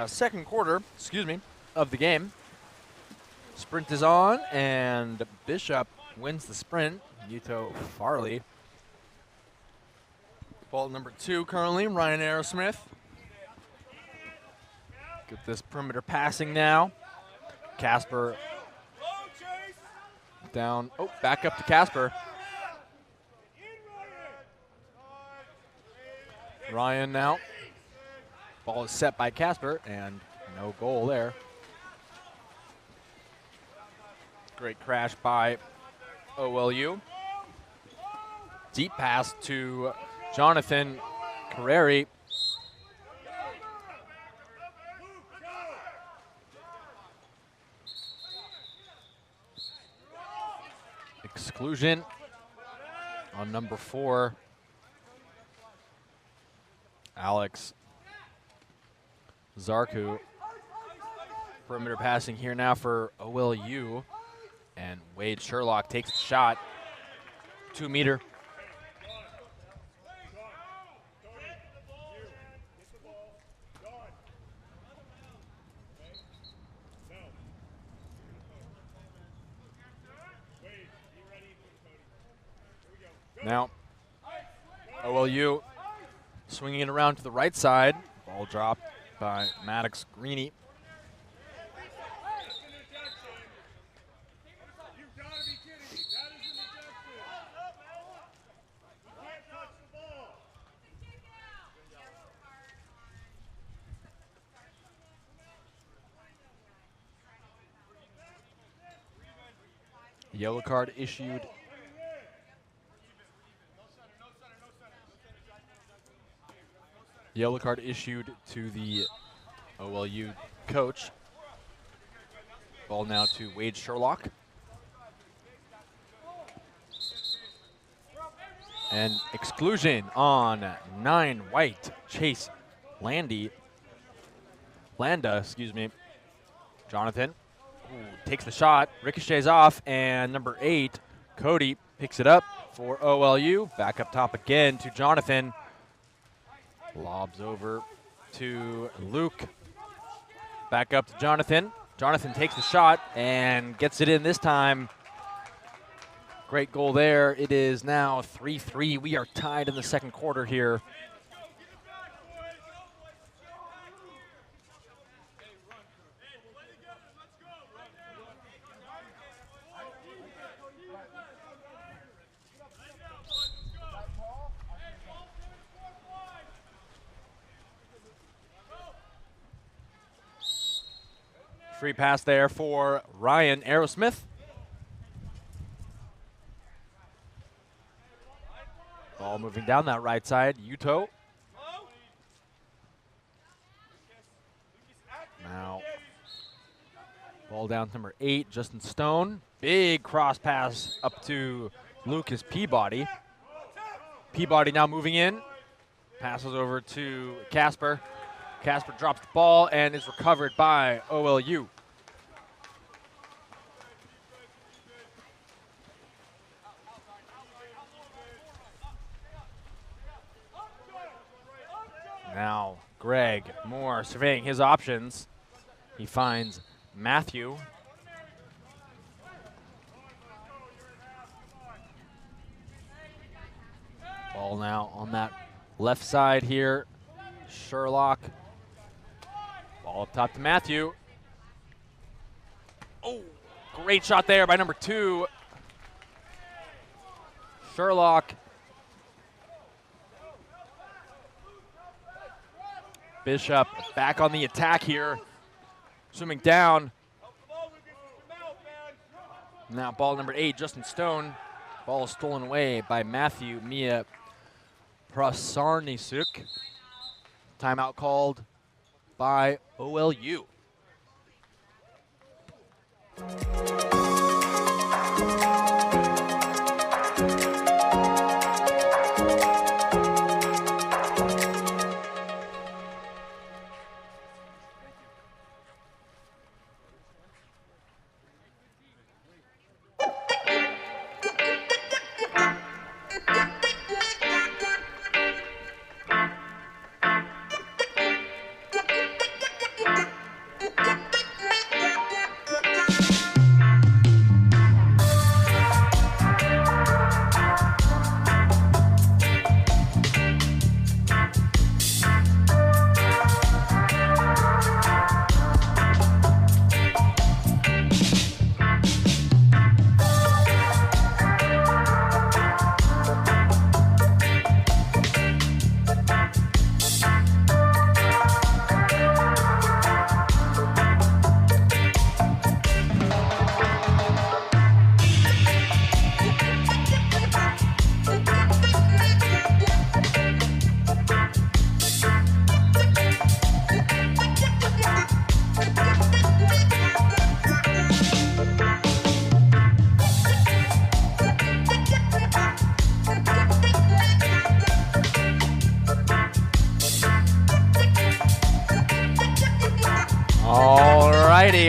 second quarter, of the game. Sprint is on, and Bishop wins the sprint. Yuto Farley. Ball number 2 currently, Ryan Aerosmith. Get this perimeter passing now. Casper down. Oh, back up to Casper. Ryan now. Ball is set by Casper, and no goal there. Great crash by OLU. Deep pass to Jonathan Carreri. Exclusion on number 4. Alex Zarku. Perimeter passing here now for OLU. And Wade Sherlock takes the shot. 2 meter. Now, OLU swinging it around to the right side. Ball dropped by Maddox Greeny. Yellow card issued. Yellow card issued to the OLU coach. Ball now to Wade Sherlock. And exclusion on 9 white, Chase Landa, excuse me. Jonathan takes the shot, ricochets off, and number 8, Cody, picks it up for OLU. Back up top again to Jonathan. Lobs over to Luke. Back up to Jonathan. Jonathan takes the shot and gets it in this time. Great goal there. It is now 3-3. We are tied in the second quarter here. Free pass there for Ryan Aerosmith. Ball moving down that right side. Yuto. Now, ball down to number 8, Justin Stone. Big cross pass up to Lucas Peabody. Peabody now moving in. Passes over to Casper. Casper drops the ball and is recovered by OLU. Now Greg Moore surveying his options. He finds Matthew. Ball now on that left side here. Sherlock. Ball up top to Matthew. Oh, great shot there by number 2. Sherlock. Bishop back on the attack here. Swimming down. Now ball number 8, Justin Stone. Ball is stolen away by Matthew Mia Prasarnisuk. Timeout called by OLU.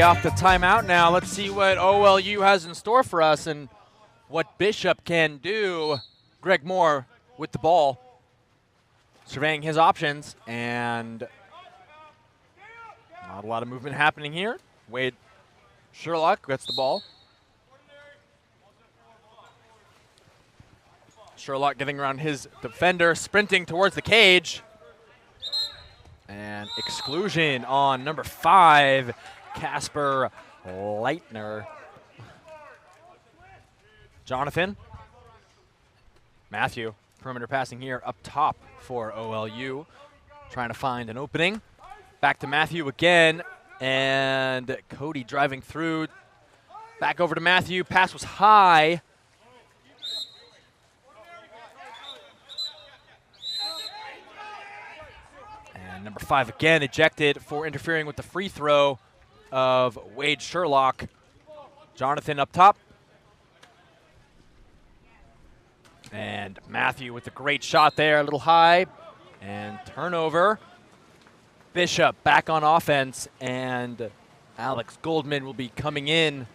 Off the timeout now. Let's see what OLU has in store for us and what Bishop can do. Greg Moore with the ball, surveying his options, and not a lot of movement happening here. Wade Sherlock gets the ball. Sherlock getting around his defender, sprinting towards the cage. And exclusion on number 5, Casper Leitner. Jonathan. Matthew, perimeter passing here up top for OLU. Trying to find an opening. Back to Matthew again. And Cody driving through. Back over to Matthew. Pass was high. And number 5 again ejected for interfering with the free throw of Wade Sherlock. Jonathan up top. And Matthew with a great shot there, a little high. And turnover. Bishop back on offense, and Alex Goldman will be coming in.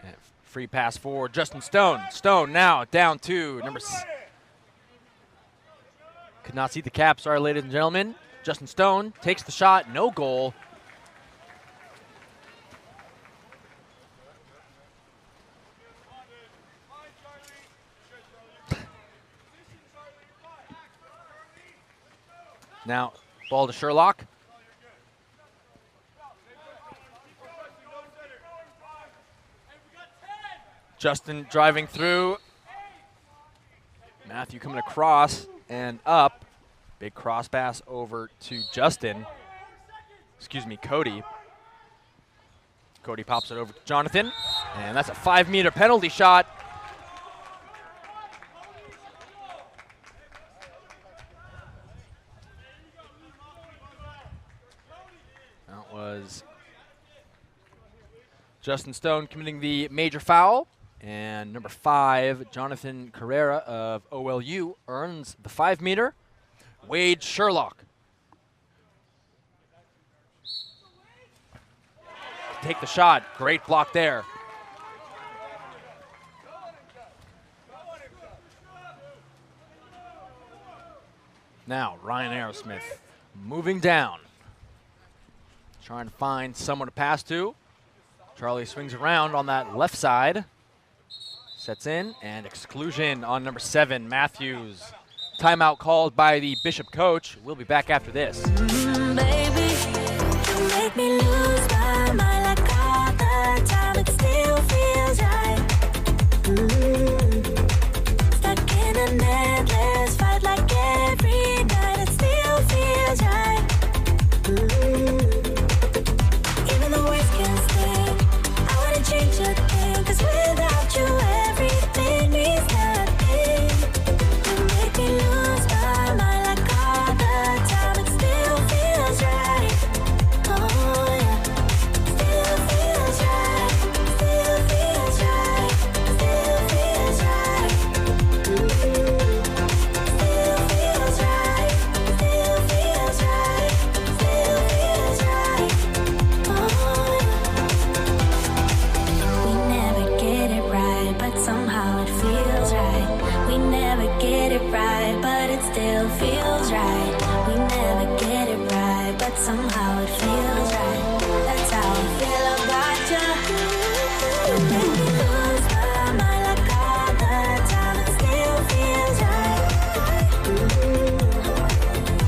And free pass for Justin Stone. Stone now down to number could not see the cap, sorry ladies and gentlemen. Justin Stone takes the shot, no goal. Now, ball to Sherlock. Justin driving through. Matthew coming across and up. Big cross pass over to Justin. Excuse me, Cody. Cody pops it over to Jonathan. And that's a 5-meter penalty shot. That was Justin Stone committing the major foul. And number 5, Jonathan Carrera of OLU earns the 5-meter. Wade Sherlock. Take the shot. Great block there. Now, Ryan Aerosmith moving down. Trying to find someone to pass to. Charlie swings around on that left side. Sets in, and exclusion on number 7, Matthews. Timeout called by the Bishop coach. We'll be back after this. Baby, you make me lose my mind like all the time. It still feels right. Stuck in an endless fight like every night. It still feels right. Even the worst can stay. I wouldn't change a thing, 'cause without you everything means nothing. You make me lose my mind like all the time. It still feels right. Oh yeah, still feels right. Still feels right. Still feels right. Still feels right. Still feels right. Still feels right. Oh yeah. We never get it right, but somehow it feels right. We never get it right, but it still feels right. We never get it right, but somehow it feels right. That's how I feel about you. You make me lose my mind like all the time. It still feels right.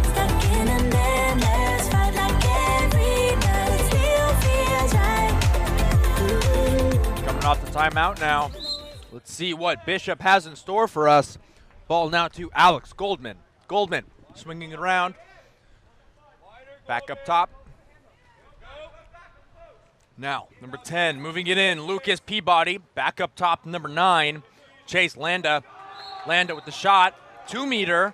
Stuck in an endless fight like every night. It still feels right. Coming off the timeout now. Let's see what Bishop has in store for us. Ball now to Alex Goldman. Goldman swinging it around. Back up top. Now, number 10 moving it in. Lucas Peabody. Back up top, number 9. Chase Landa. Landa with the shot. 2-meter.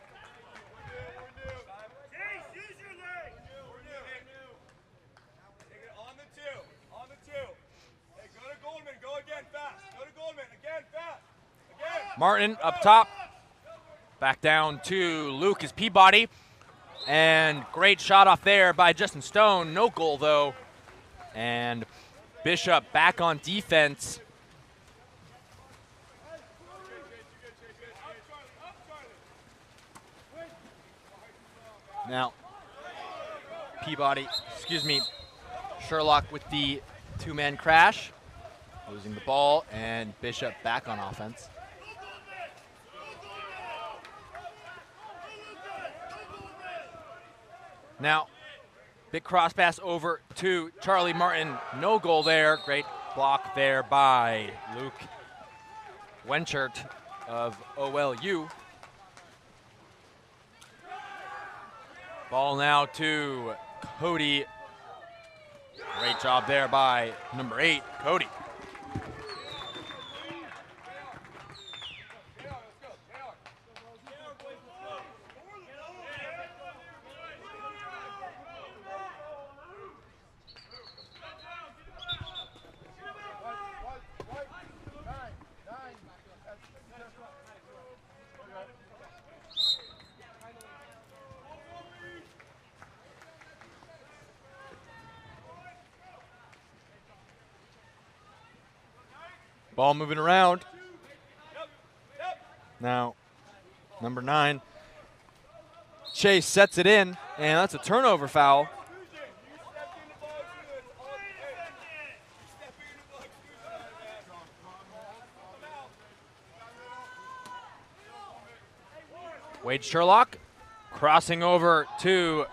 Take it on the two. On the two. Hey, go to Goldman. Go again fast. Go to Goldman. Again fast. Again. Martin up top. Back down to Lucas Peabody. And great shot off there by Justin Stone. No goal, though. And Bishop back on defense. Now, Peabody, excuse me, Sherlock with the 2-man crash. Losing the ball, and Bishop back on offense. Now, big cross pass over to Charlie Martin. No goal there. Great block there by Luke Wenchert of OLU. Ball now to Cody. Great job there by number 8, Cody. Ball moving around. Now, number 9, Chase sets it in, and that's a turnover foul. Wade Sherlock crossing over to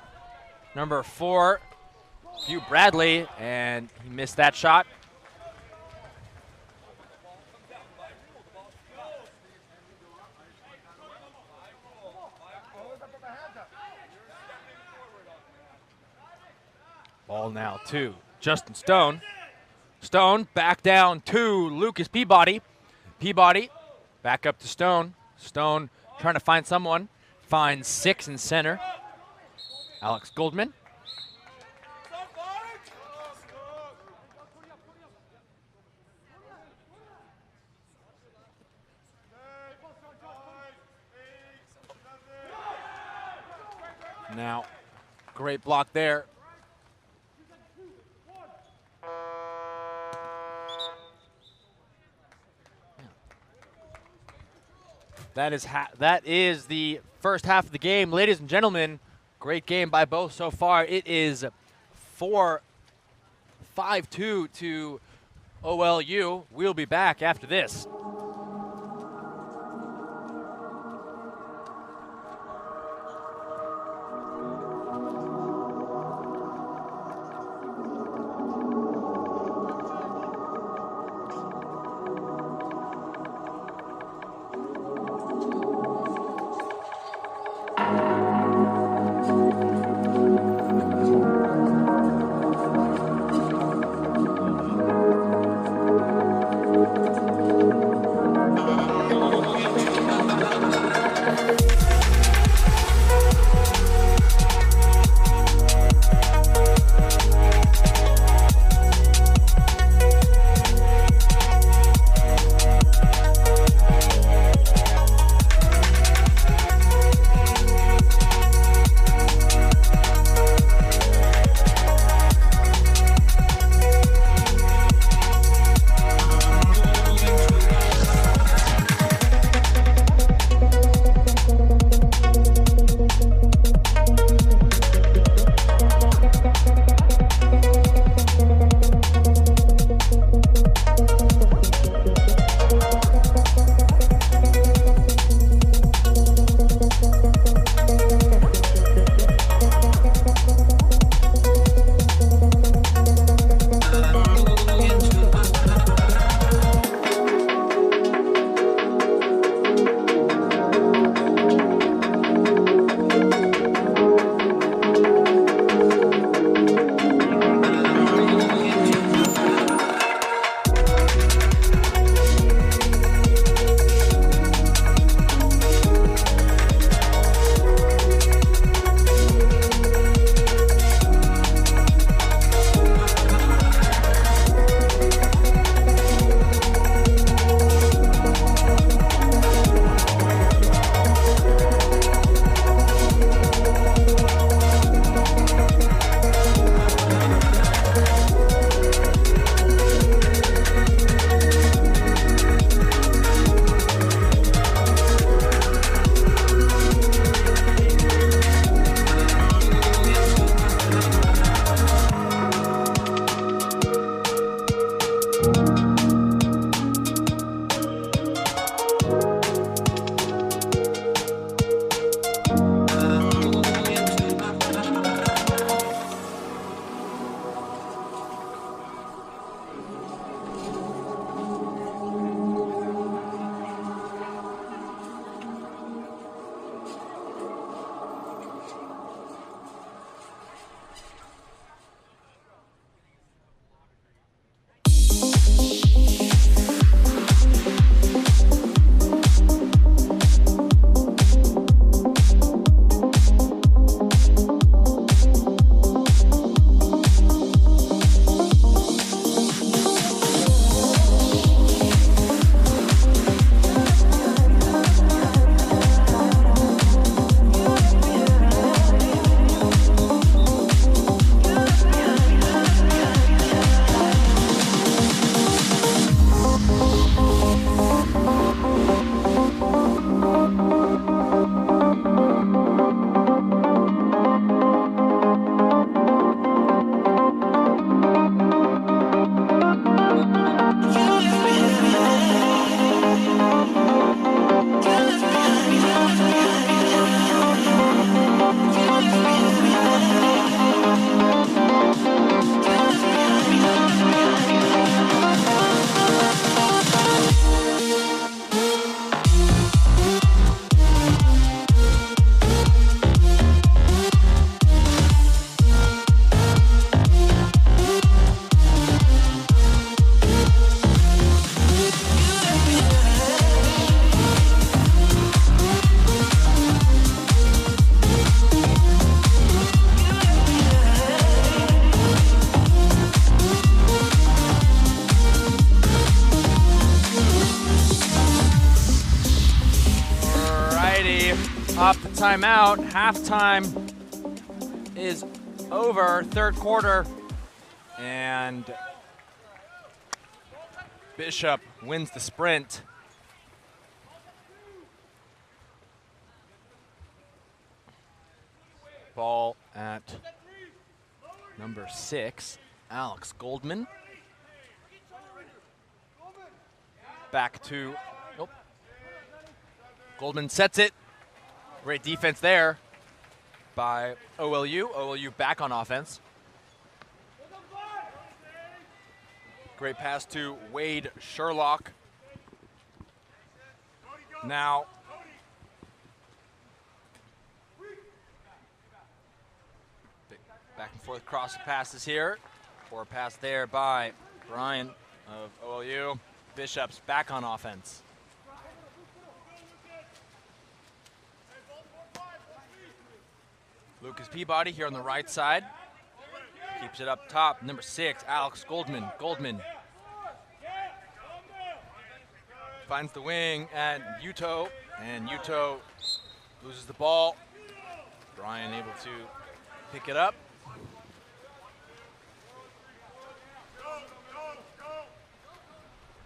number 4, Hugh Bradley, and he missed that shot. Ball now to Justin Stone. Stone back down to Lucas Peabody. Peabody back up to Stone. Stone trying to find someone. Finds 6 in center. Alex Goldman. Now, great block there. That is the first half of the game. Ladies and gentlemen, great game by both so far. It is 5-2 to OLU. We'll be back after this. timeout. Halftime is over, third quarter, and Bishop wins the sprint. Ball at number 6, Alex Goldman. Back to, nope. Goldman sets it. Great defense there by OLU. OLU back on offense. Great pass to Wade Sherlock. Now, back and forth cross passes here. Or pass there by Brian of OLU. Bishop's back on offense. Lucas Peabody here on the right side. Keeps it up top. Number 6, Alex Goldman. Goldman finds the wing at Uto, and Uto loses the ball. Brian able to pick it up.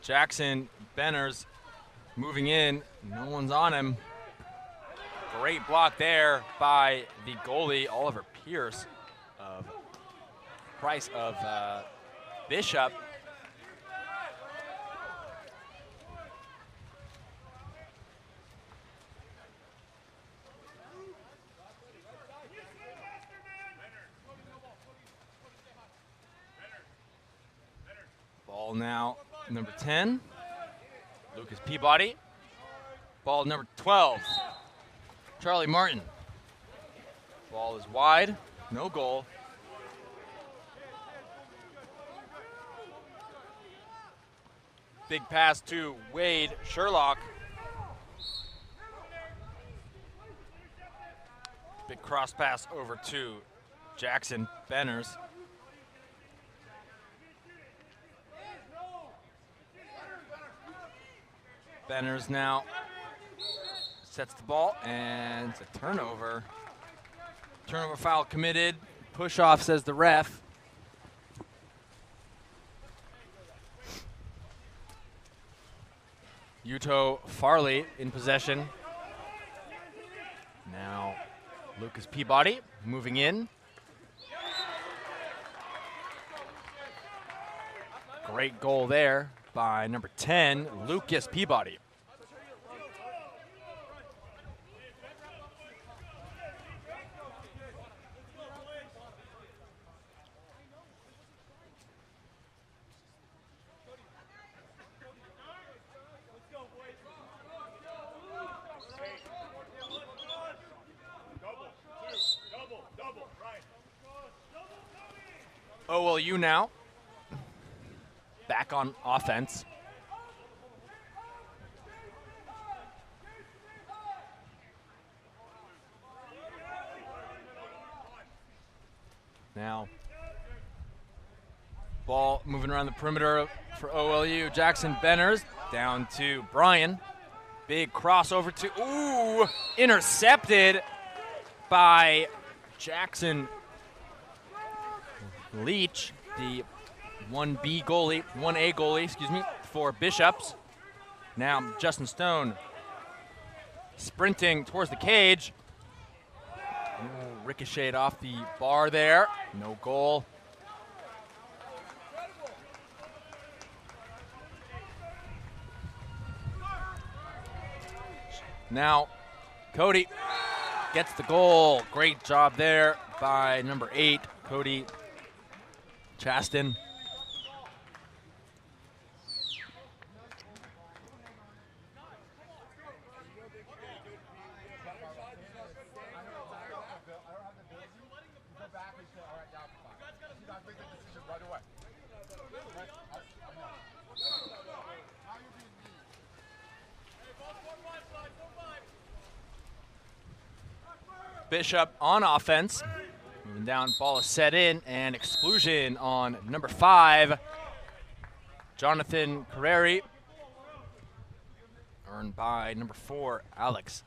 Jackson Benners moving in. No one's on him. Great block there by the goalie, Oliver Pierce of Price of Bishop. Ball now, number 10, Lucas Peabody. Ball number 12, Charlie Martin. Ball is wide, no goal. Big pass to Wade Sherlock. Big cross pass over to Jackson Benners. Benners now sets the ball, and it's a turnover. Turnover foul committed. Push off, says the ref. Uto Farley in possession. Now Lucas Peabody moving in. Great goal there by number 10, Lucas Peabody. OLU now back on offense. Now, ball moving around the perimeter for OLU. Jackson Benners down to Brian. Big crossover to, ooh, intercepted by Jackson Leach, the 1A goalie, excuse me, for Bishops. Now Justin Stone sprinting towards the cage. Ooh, ricocheted off the bar there. No goal. Now Cody gets the goal. Great job there by number 8, Cody Chaston. Bishop on offense. Moving down, ball is set in, and exclusion on number 5, Jonathan Carreri. Earned by number 4, Alex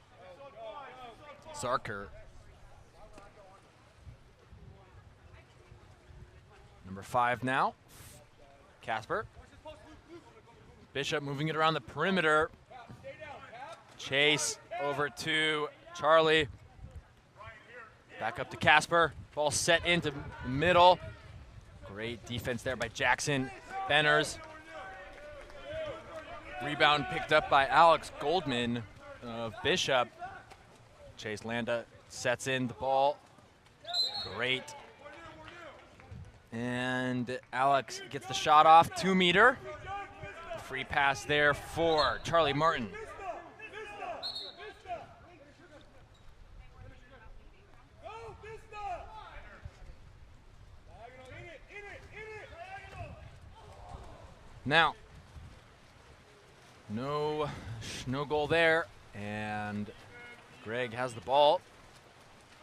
Zarker. Number 5 now. Casper. Bishop moving it around the perimeter. Chase over to Charlie. Back up to Casper. Ball set into the middle. Great defense there by Jackson Benners. Rebound picked up by Alex Goldman of Bishop. Chase Landa sets in the ball. Great. And Alex gets the shot off, 2-meter. Free pass there for Charlie Martin. Now, no goal there, and Greg has the ball,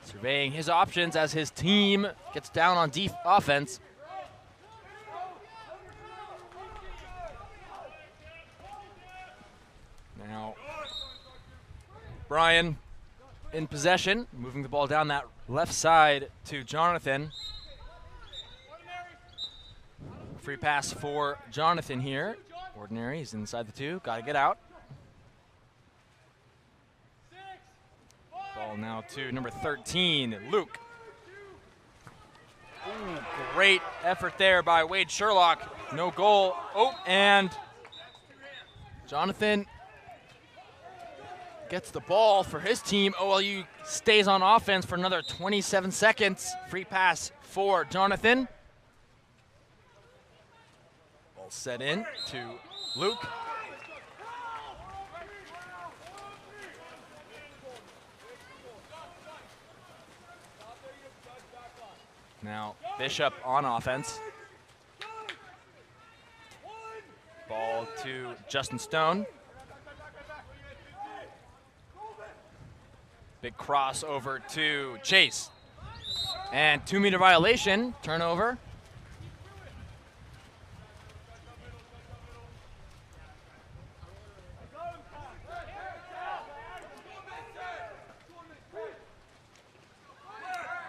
surveying his options as his team gets down on offense. Now, Brian in possession, moving the ball down that left side to Jonathan. Free pass for Jonathan here. Ordinary, he's inside the 2, gotta get out. Ball now to number 13, Luke. Ooh, great effort there by Wade Sherlock. No goal. Oh, and Jonathan gets the ball for his team. OLU stays on offense for another 27 seconds. Free pass for Jonathan. Ball set in to Luke. Now Bishop on offense. Ball to Justin Stone. Big cross over to Chase. And 2-meter violation, turnover.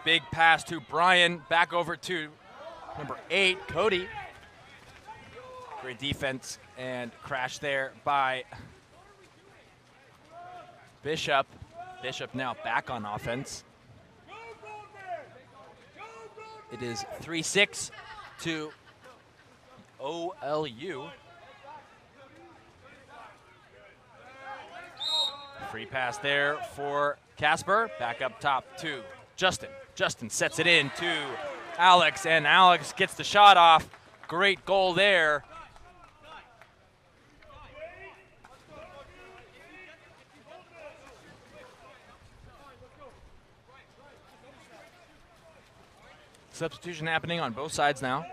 Big pass to Brian, back over to number 8, Cody. Great defense and crash there by Bishop. Bishop now back on offense. It is 3-6 to OLU. Free pass there for Casper. Back up top to Justin. Justin sets it in to Alex, and Alex gets the shot off. Great goal there. Substitution happening on both sides now.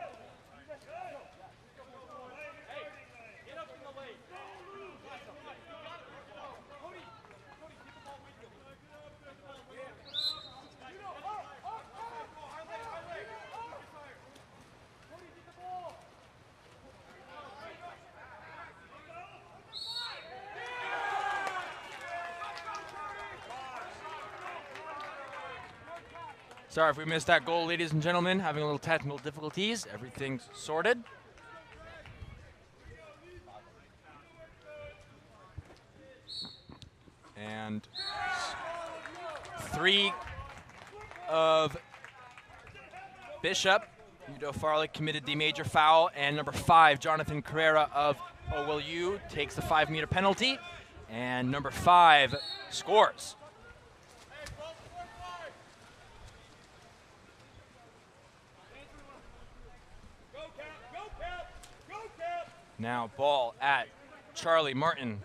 Sorry if we missed that goal, ladies and gentlemen. Having a little technical difficulties. Everything's sorted. And 3 of Bishop. Udo Farley committed the major foul. And number 5, Jonathan Carrera of OLU takes the 5-meter penalty. And number 5 scores. Now ball at Charlie Martin.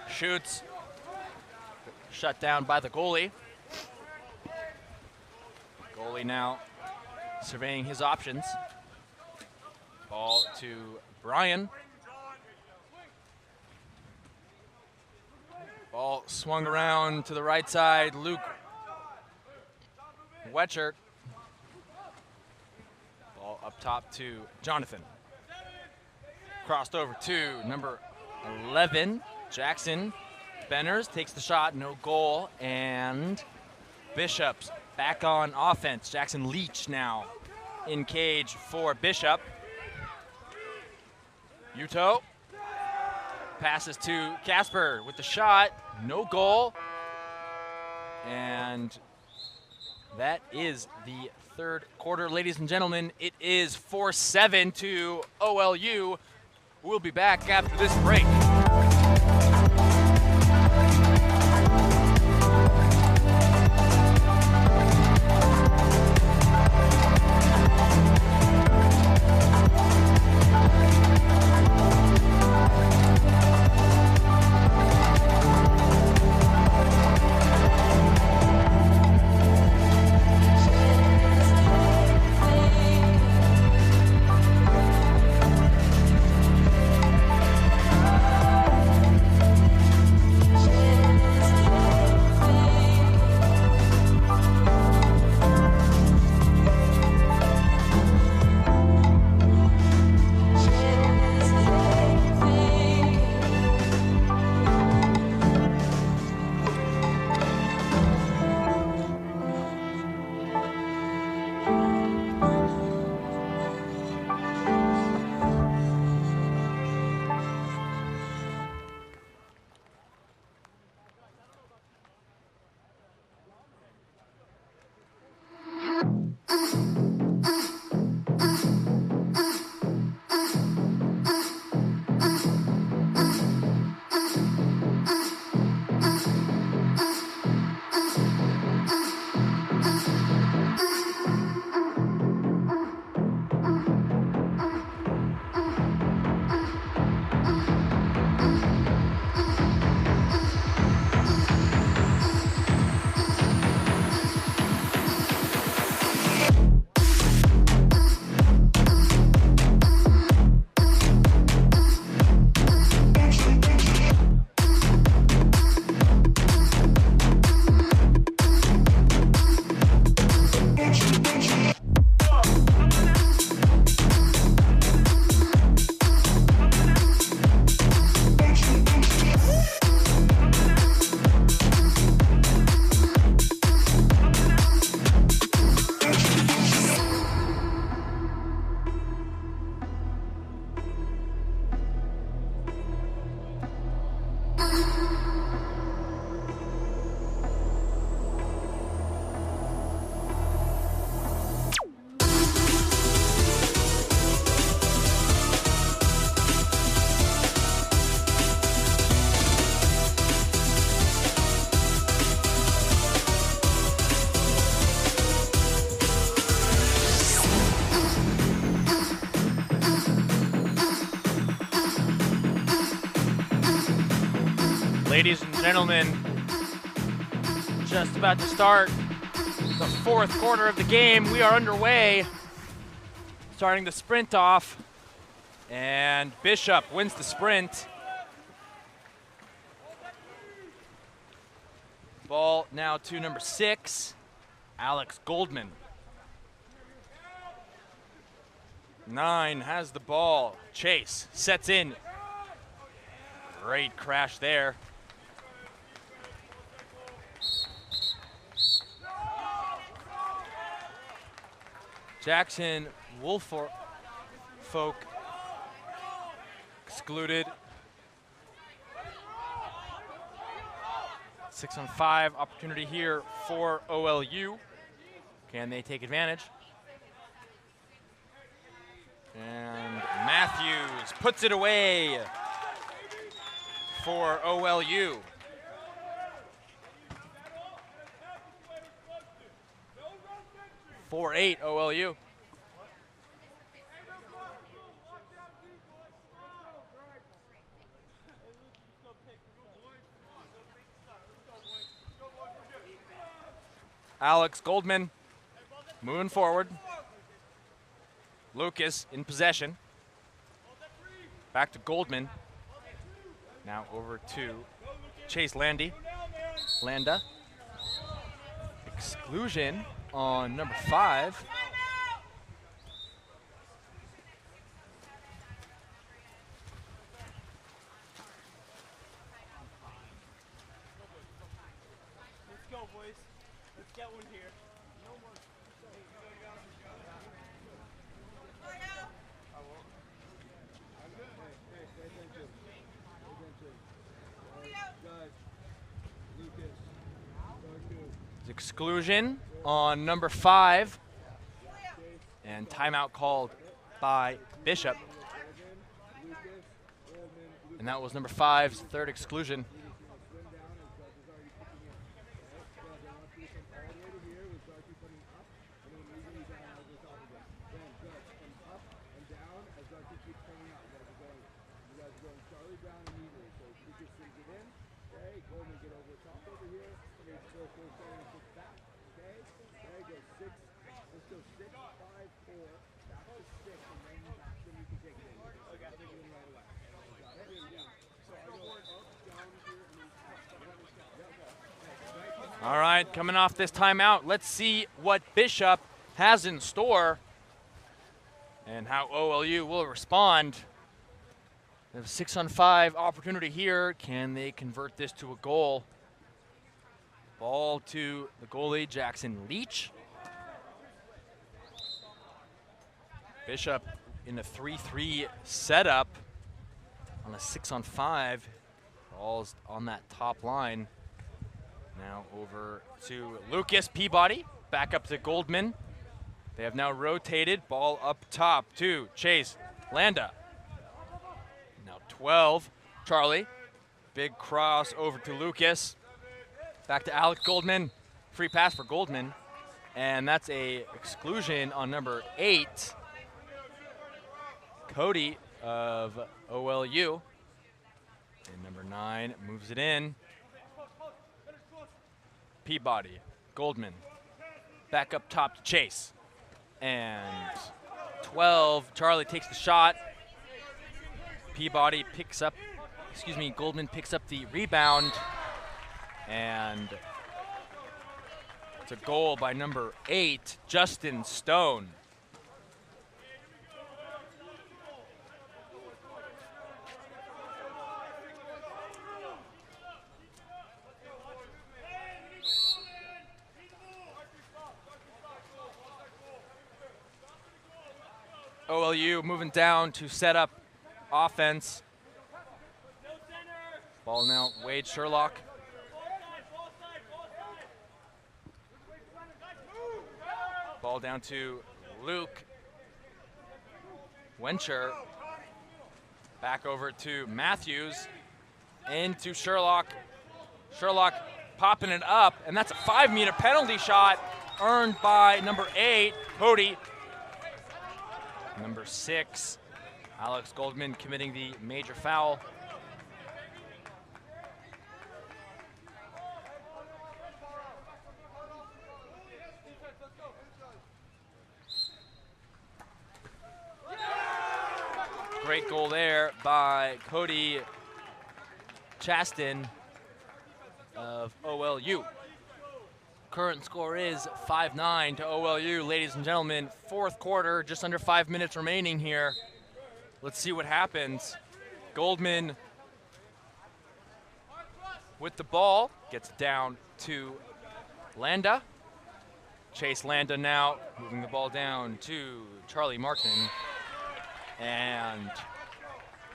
Shoots. Shut down by the goalie. Goalie now surveying his options. Ball to Brian. Ball swung around to the right side. Luke Wetcher. Ball up top to Jonathan. Crossed over to number 11, Jackson Benners takes the shot, no goal, and Bishop's back on offense. Jackson Leach now in cage for Bishop. Yuto passes to Casper with the shot, no goal. And that is the third quarter, ladies and gentlemen. It is 4-7 to OLU. We'll be back after this break. Ladies and gentlemen, just about to start the fourth quarter of the game. We are underway, starting the sprint off, and Bishop wins the sprint. Ball now to number 6, Alex Goldman. 9 has the ball. Chase sets in. Great crash there. Jackson Woolfolk excluded. 6-on-5 opportunity here for OLU. Can they take advantage? And Matthews puts it away for OLU. For 8 OLU. Alex Goldman moving forward. Lucas in possession. Back to Goldman. Now over to Chase Landa. Exclusion on number 5. Exclusion on number 5. And timeout called by Bishop. And that was number 5's third exclusion. All right, coming off this timeout, let's see what Bishop has in store and how OLU will respond. They have a 6-on-5 opportunity here. Can they convert this to a goal? Ball to the goalie, Jackson Leach. Bishop in a 3-3 setup on a 6-on-5. Ball's on that top line. Now over to Lucas Peabody, back up to Goldman. They have now rotated, ball up top to Chase Landa. Now 12, Charlie. Big cross over to Lucas. Back to Alex Goldman, free pass for Goldman. And that's a exclusion on number 8, Cody of OLU. And number 9 moves it in. Peabody, Goldman, back up top to Chase. And 12, Charlie takes the shot. Peabody picks up, Goldman picks up the rebound. And it's a goal by number 8, Justin Stone. OLU moving down to set up offense. Ball now, Wade Sherlock. Ball down to Luke Wencher. Back over to Matthews. Into Sherlock. Sherlock popping it up, and that's a 5-meter penalty shot earned by number 8, Cody. Number 6, Alex Goldman committing the major foul. Great goal there by Cody Chaston of OLU. Current score is 5-9 to OLU, ladies and gentlemen. Fourth quarter, just under 5 minutes remaining here. Let's see what happens. Goldman with the ball, gets it down to Landa. Chase Landa now, moving the ball down to Charlie Martin. And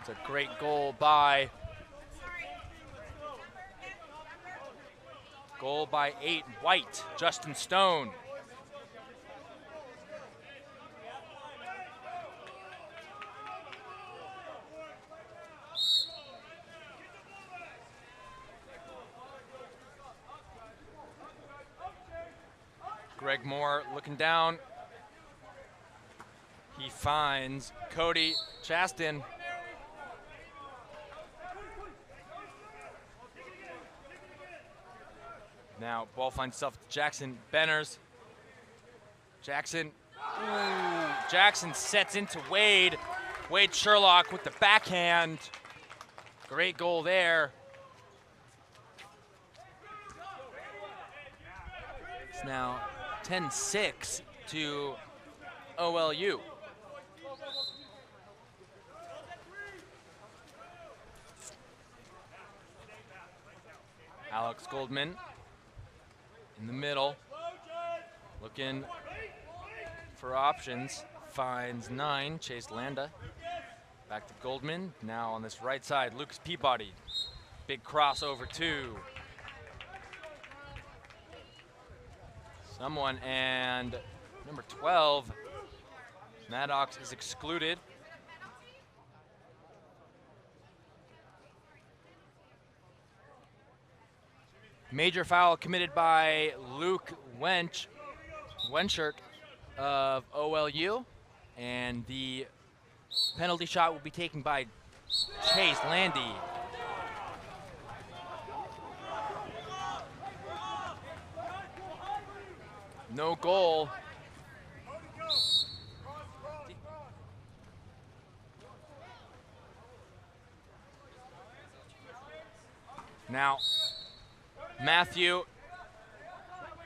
it's a great goal by 8, White, Justin Stone. Greg Moore looking down. He finds Cody Chaston. Now ball finds itself to Jackson Benners. Jackson sets into Wade. Wade Sherlock with the backhand. Great goal there. It's now 10-6 to OLU. Alex Goldman in the middle. Looking for options. Finds 9. Chase Landa. Back to Goldman. Now on this right side, Lucas Peabody. Big crossover 2. Someone, and number 12, Maddox, is excluded. Major foul committed by Luke Wenchert of OLU, and the penalty shot will be taken by Chase Landy. No goal. Now, Matthew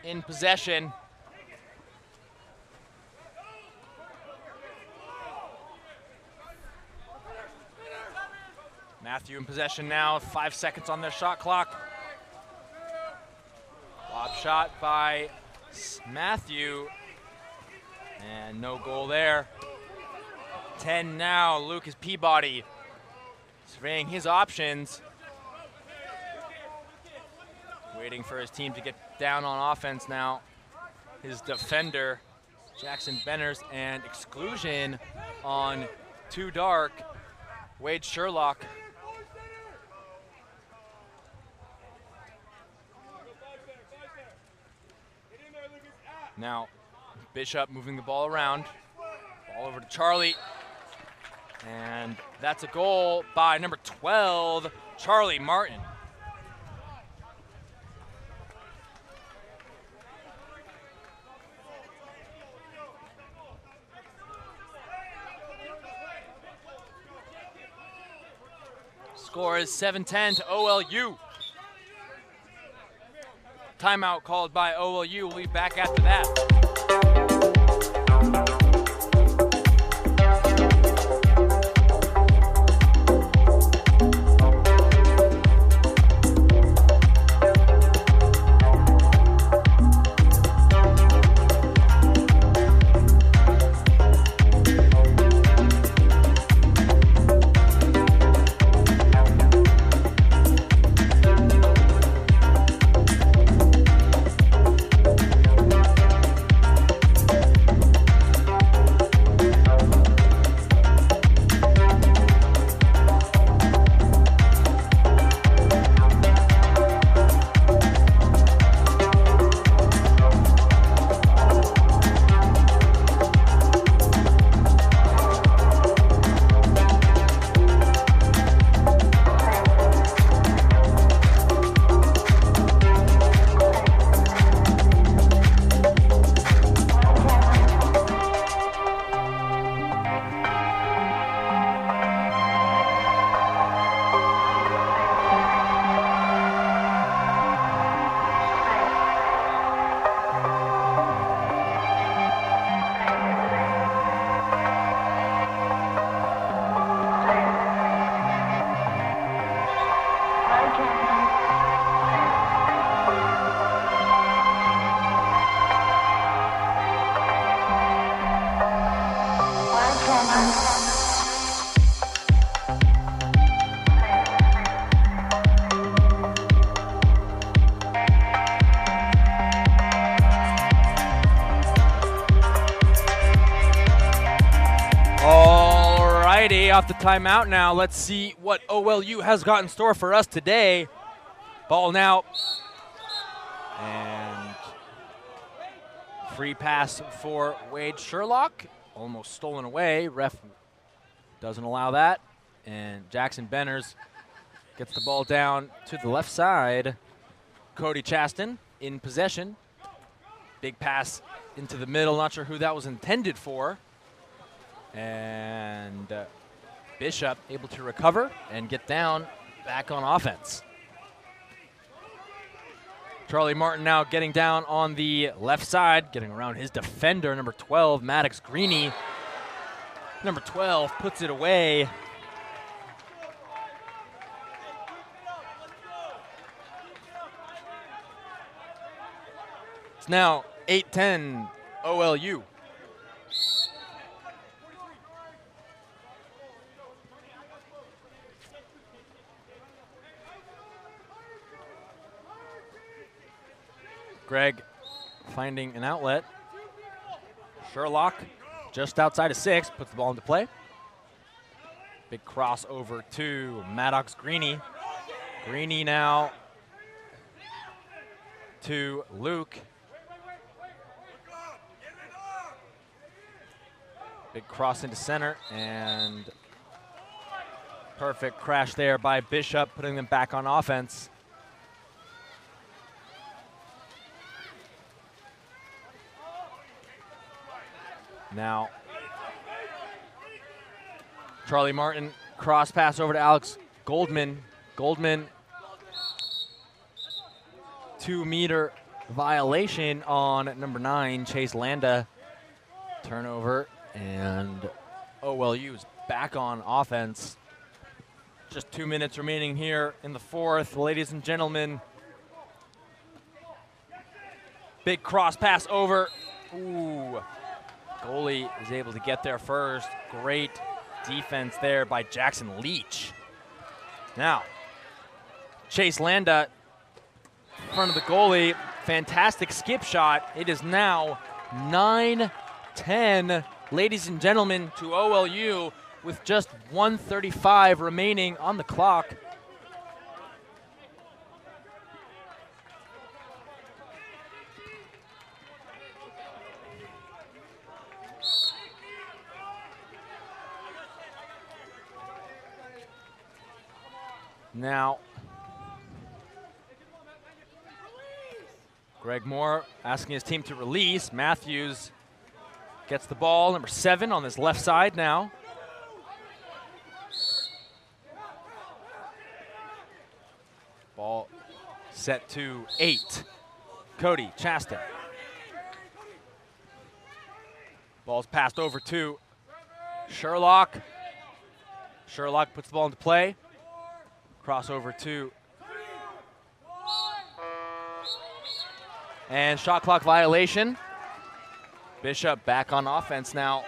in possession. Matthew in possession now, 5 seconds on their shot clock. Lob shot by Matthew, and no goal there. 10 now, Lucas Peabody surveying his options. Waiting for his team to get down on offense now. His defender, Jackson Benners, and exclusion on Too Dark, Wade Sherlock. Now, Bishop moving the ball around. Ball over to Charlie. And that's a goal by number 12, Charlie Martin. Score is 7-10 to OLU. Timeout called by OLU. We'll be back after that. Off the timeout now. Let's see what OLU has got in store for us today. Ball now. And free pass for Wade Sherlock. Almost stolen away. Ref doesn't allow that. And Jackson Benners gets the ball down to the left side. Cody Chaston in possession. Big pass into the middle. Not sure who that was intended for. And Bishop able to recover and get down back on offense. Charlie Martin now getting down on the left side, getting around his defender, number 12, Maddox Greeny. Number 12 puts it away. It's now 8-10 OLU. Greg finding an outlet. Sherlock just outside of 6, puts the ball into play. Big crossover to Maddox Greeny. Greeny now to Luke. Big cross into center, and perfect crash there by Bishop, putting them back on offense. Now, Charlie Martin, cross pass over to Alex Goldman. Goldman, 2-meter violation on number 9, Chase Landa. Turnover, and OLU is back on offense. Just 2 minutes remaining here in the 4th, ladies and gentlemen. Big cross pass over. Ooh. Goalie is able to get there first. Great defense there by Jackson Leach. Now, Chase Landa in front of the goalie. Fantastic skip shot. It is now 9-10, ladies and gentlemen, to OLU with just 1:35 remaining on the clock. Now, Greg Moore asking his team to release. Matthews gets the ball, number 7 on his left side now. Ball set to 8. Cody Chastain. Ball's passed over to Sherlock. Sherlock puts the ball into play. Crossover to, and shot clock violation. Bishop back on offense now.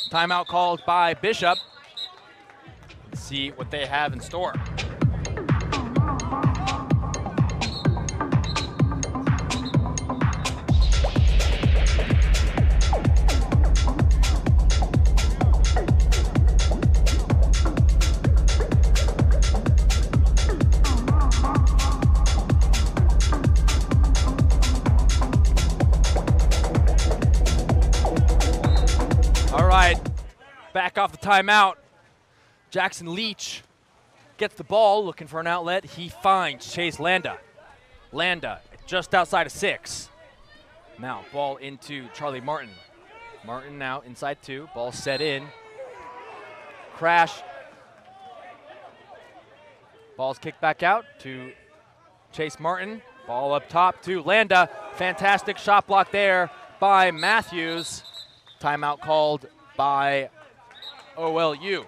Timeout called by Bishop. Let's see what they have in store. Back off the timeout. Jackson Leach gets the ball, looking for an outlet. He finds Chase Landa. Landa just outside of 6. Now ball into Charlie Martin. Martin now inside 2. Ball set in. Crash. Ball's kicked back out to Chase Martin. Ball up top to Landa. Fantastic shot block there by Matthews. Timeout called by OLU.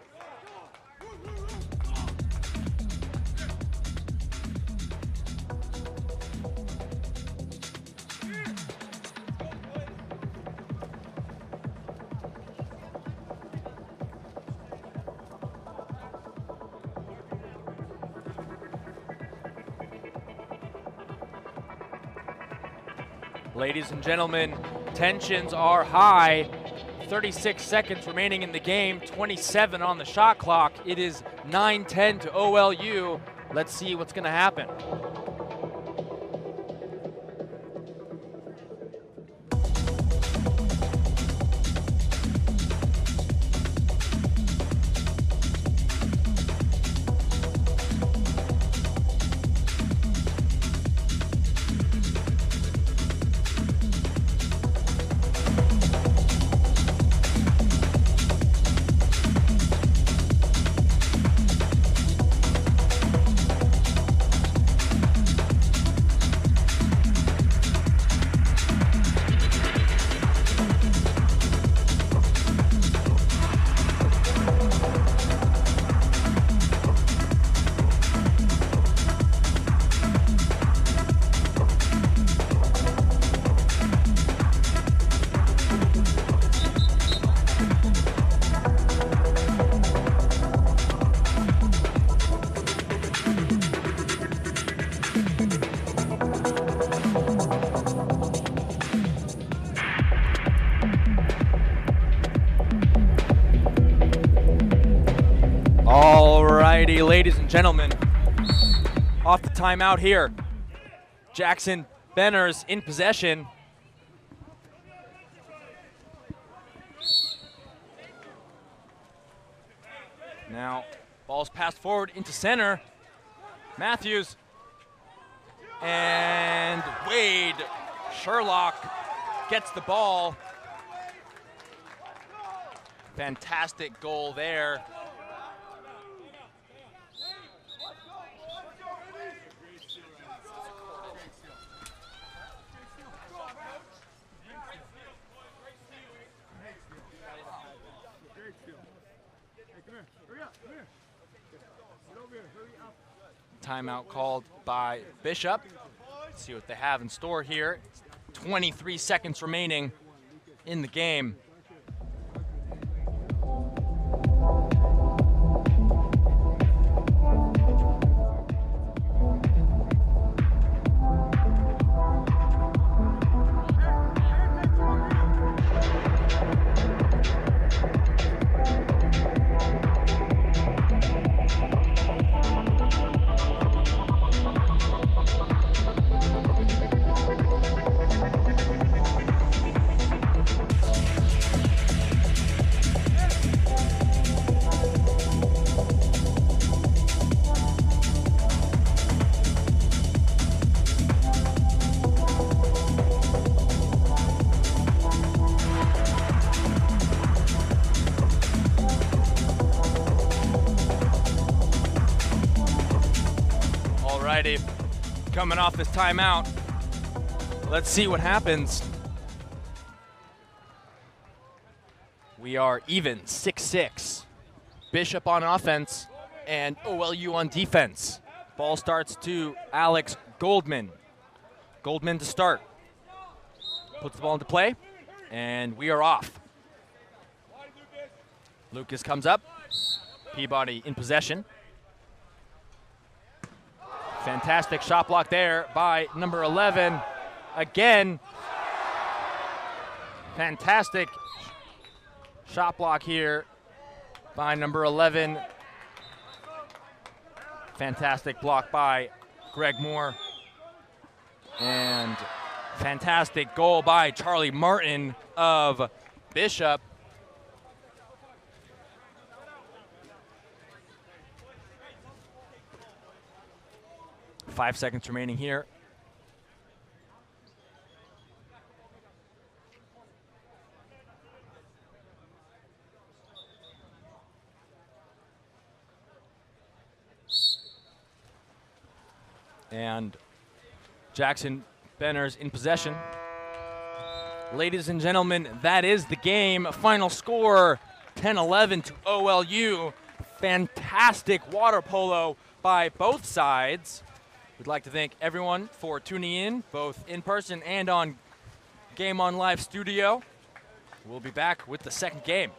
Ladies and gentlemen, tensions are high. 36 seconds remaining in the game, 27 on the shot clock. It is 9-10 to OLU. Let's see what's going to happen. Alrighty, ladies and gentlemen, off the timeout here. Jackson Benners in possession. Now, ball's passed forward into center. Matthews. And Wade Sherlock gets the ball. Fantastic goal there. Timeout called by Bishop. Let's see what they have in store here. 23 seconds remaining in the game. Coming off this timeout. Let's see what happens. We are even 6-6. Bishop on offense and OLU on defense. Ball starts to Alex Goldman. Goldman to start. Puts the ball into play, and we are off. Lucas comes up. Peabody in possession. Fantastic shot block there by number 11. Again, fantastic shot block here by number 11. Fantastic block by Greg Moore. And fantastic goal by Charlie Martin of Bishop. Five seconds remaining here. And Jackson Benners in possession. Ladies and gentlemen, that is the game. Final score, 10-11 to OLU. Fantastic water polo by both sides. We'd like to thank everyone for tuning in, both in person and on Game On Live Studio. We'll be back with the second game.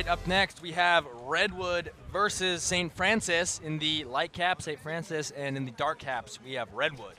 Up next, we have Redwood versus St. Francis. In the light caps, St. Francis, and in the dark caps, we have Redwood.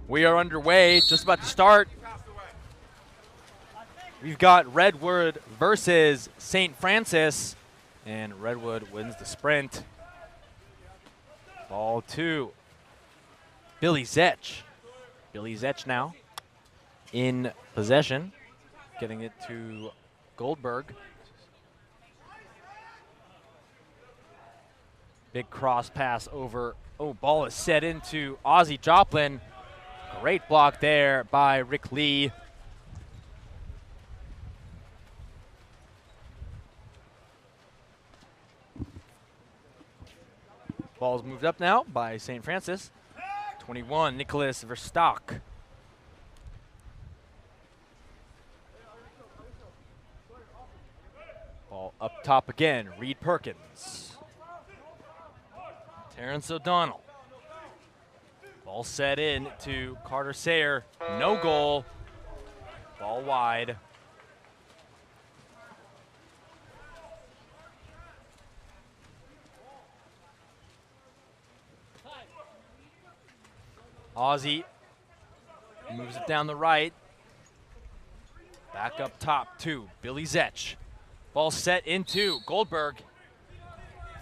We are underway, just about to start. We've got Redwood versus St. Francis, and Redwood wins the sprint. Ball to Billy Zetch. Billy Zetch now in possession, getting it to Goldberg. Big cross pass over. Oh, ball is set into Ozzie Joplin. Great block there by Rick Lee. Ball's moved up now by St. Francis. 21, Nicholas Verstock. Ball up top again, Reed Perkins. Terrence O'Donnell. Ball set in to Carter Sayer. No goal. Ball wide. Ozzie moves it down the right. Back up top to Billy Zetch. Ball set into Goldberg.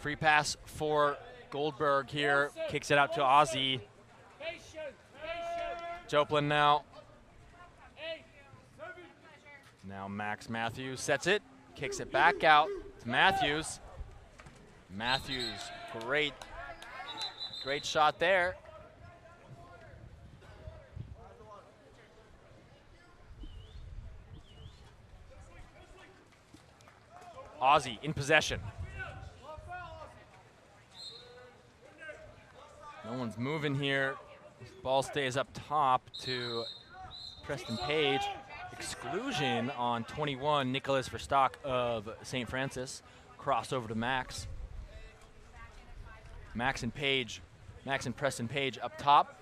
Free pass for Goldberg here. Kicks it out to Ozzie. Joplin now. Now Max Matthews sets it. Kicks it back out to Matthews. Matthews, great shot there. Ozzie in possession. No one's moving here. Ball stays up top to Preston Page. Exclusion on 21, Nicholas Verstock of St. Francis. Cross over to Max. Max and Preston Page up top.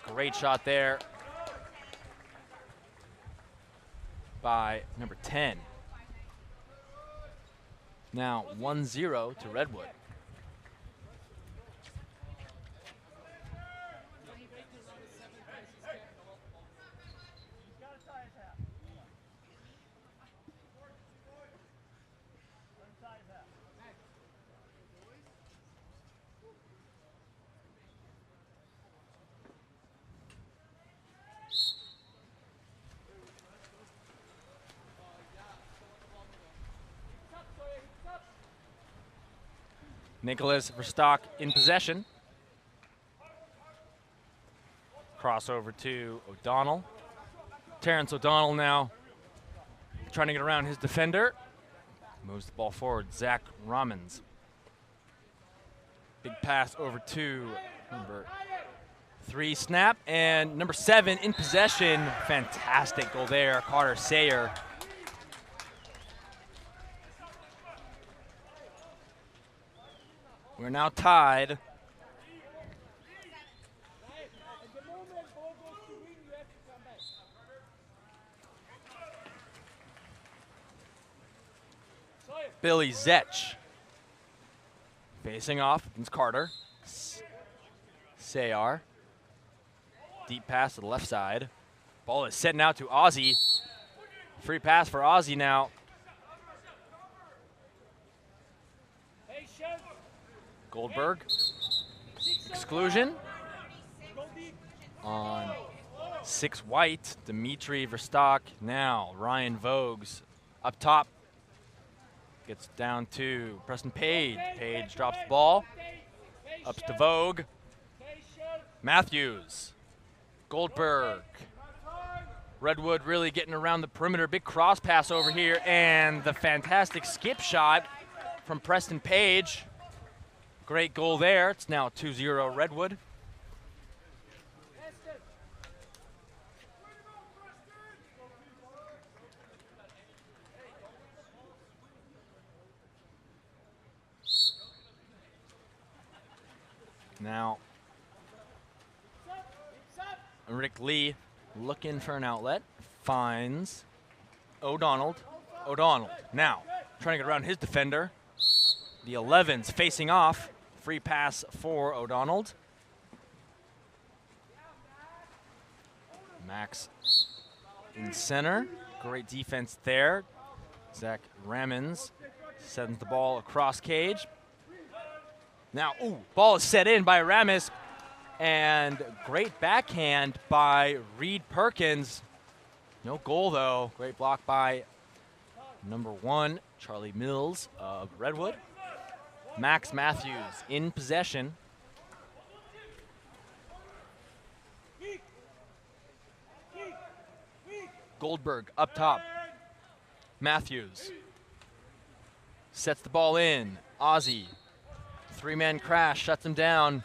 Great shot there by number 10. Now 1-0 to Redwood. Nicholas Verstock in possession. Crossover to O'Donnell. Terrence O'Donnell now trying to get around his defender. Moves the ball forward, Zach Rommans. Big pass over to number 3, snap, and number 7 in possession. Fantastic goal there, Carter Sayer. We're now tied. Billy Zetch facing off against Carter. Sayar. Deep pass to the left side. Ball is set now to Ozzie. Free pass for Ozzie now. Goldberg. Exclusion on 6 white. Dimitri Verstock. Now Ryan Vogues up top. Gets down to Preston Page. Page drops the ball. Up to Vogue. Matthews. Goldberg. Redwood really getting around the perimeter. Big cross pass over here. And the fantastic skip shot from Preston Page. Great goal there. It's now 2-0 Redwood. Now, Rick Lee looking for an outlet, finds O'Donnell. O'Donnell now trying to get around his defender. The 11's facing off. Free pass for O'Donnell. Max in center. Great defense there. Zach Ramons sends the ball across cage. Now, ooh, ball is set in by Ramis. And great backhand by Reed Perkins. No goal, though. Great block by number 1, Charlie Mills of Redwood. Max Matthews in possession. Goldberg up top. Matthews sets the ball in. Ozzy, 3-man crash, shuts him down.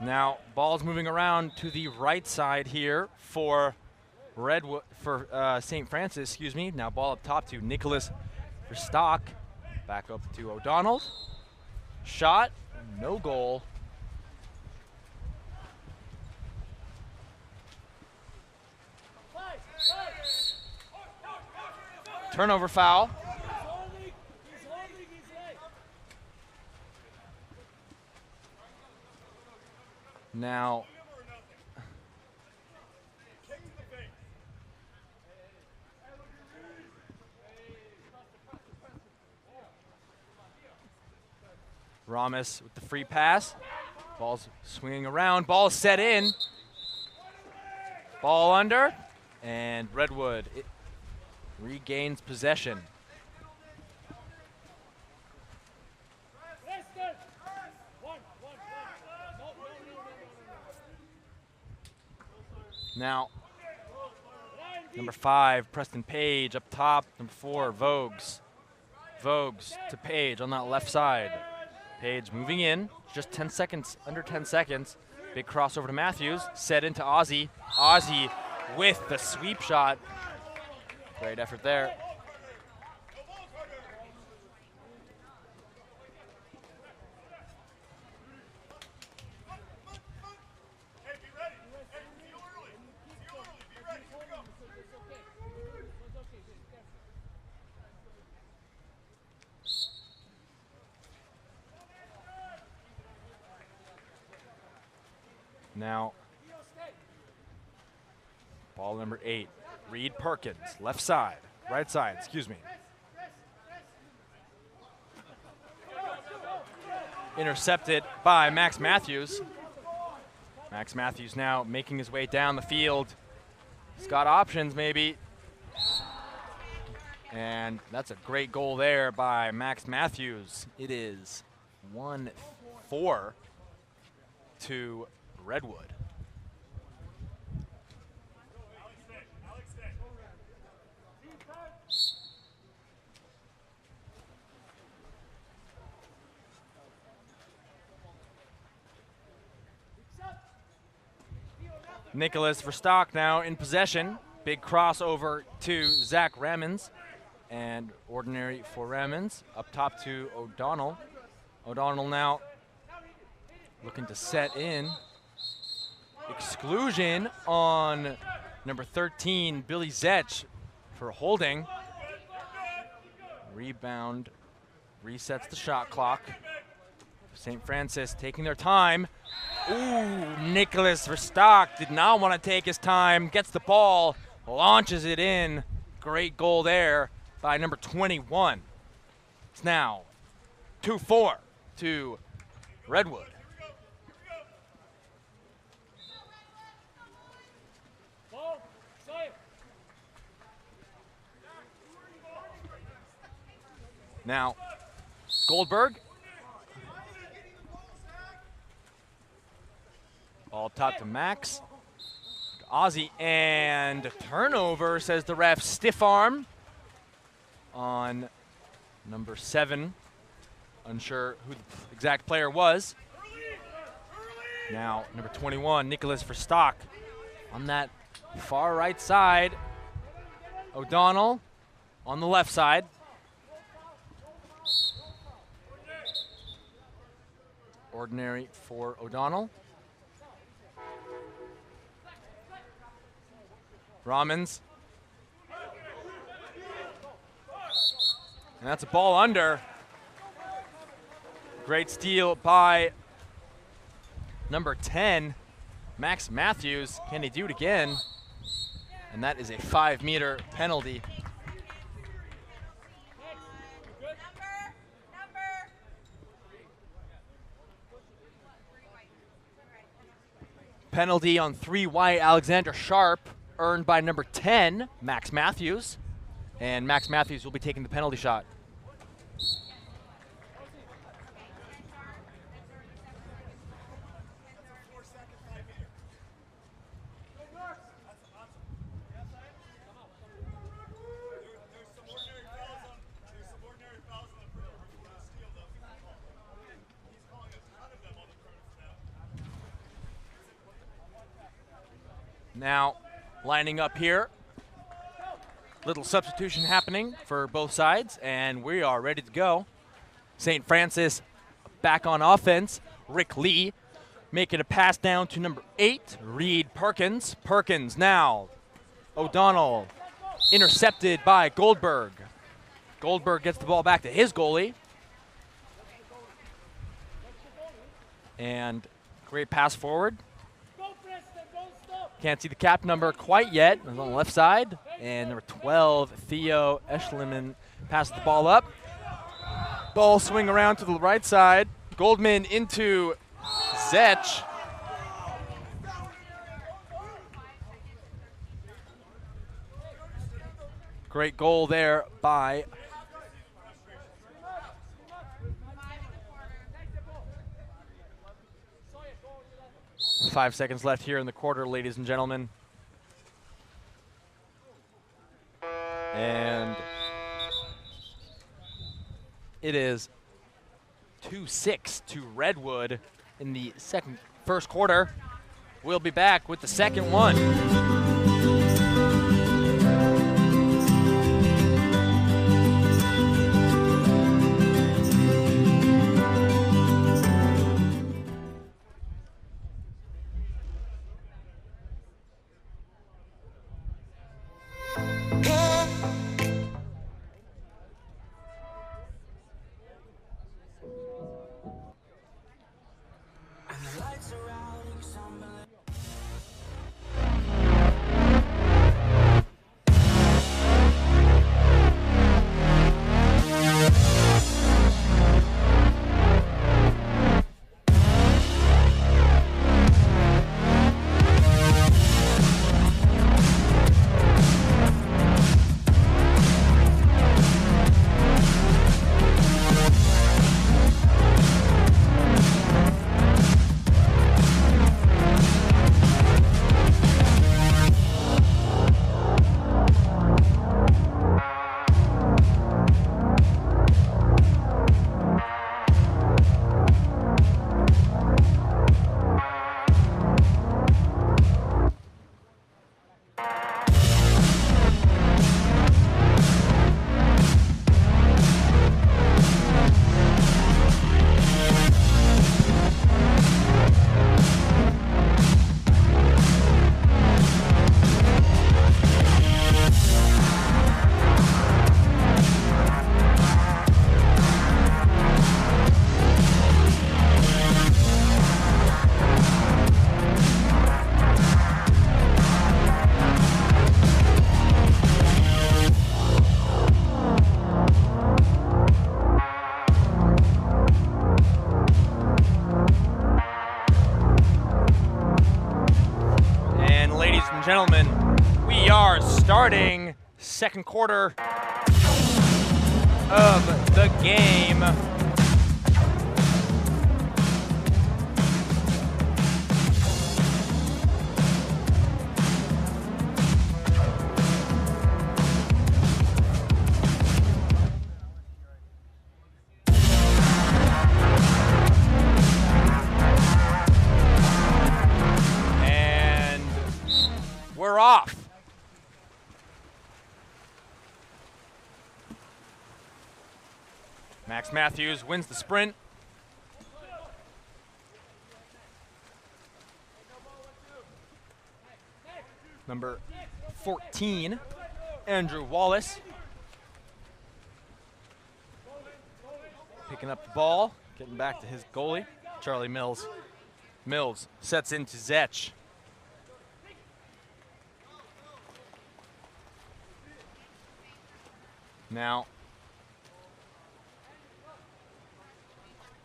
Now, ball's moving around to the right side here for Redwood, for St. Francis, excuse me. Now ball up top to Nicholas Verstock. Back up to O'Donnell. Shot, no goal. Turnover foul. Now, Ramis with the free pass. Ball's swinging around. Ball set in. Ball under. And Redwood regains possession. Now, number 5, Preston Page up top. Number 4, Vogues. Vogues to Page on that left side. Page moving in, just 10 seconds, under 10 seconds. Big crossover to Matthews, set into Ozzy. Ozzy with the sweep shot. Great effort there. Now, ball number 8, Reed Perkins, left side, right side, excuse me. Intercepted by Max Matthews. Max Matthews now making his way down the field. He's got options maybe. And that's a great goal there by Max Matthews. It is 1-4 to Redwood. Nicholas Verstock now in possession. Big crossover to Zach Ramons. And ordinary for Ramons. Up top to O'Donnell. O'Donnell now looking to set in. Exclusion on number 13, Billy Zetch, for holding. Rebound resets the shot clock. St. Francis taking their time. Ooh, Nicholas Verstock did not want to take his time. Gets the ball, launches it in. Great goal there by number 21. It's now 2-4 to Redwood. Now, Goldberg. Ball top to Max. Ozzy, and turnover, says the ref. Stiff arm on number 7. Unsure who the exact player was. Now, number 21, Nicholas Verstock on that far right side. O'Donnell on the left side. Ordinary for O'Donnell. Ramans. And that's a ball under. Great steal by number 10, Max Matthews. Can he do it again? And that is a 5-meter penalty. Penalty on 3 white, Alexander Sharp, earned by number 10, Max Matthews. And Max Matthews will be taking the penalty shot. Now, lining up here. Little substitution happening for both sides, and we are ready to go. St. Francis back on offense. Rick Lee making a pass down to number 8, Reed Perkins. Perkins now. O'Donnell intercepted by Goldberg. Goldberg gets the ball back to his goalie. And great pass forward. Can't see the cap number quite yet. It's on the left side. And number 12, Theo Eschliman, passes the ball up. Ball swing around to the right side. Goldman into Zetch. Great goal there by 5 seconds left here in the quarter, ladies and gentlemen. And it is 2-6 to Redwood in the first quarter. We'll be back with the second one. Gentlemen, we are starting second quarter of the game. We're off. Max Matthews wins the sprint. Number 14, Andrew Wallace. Picking up the ball, getting back to his goalie, Charlie Mills. Mills sets into Zetch. Now,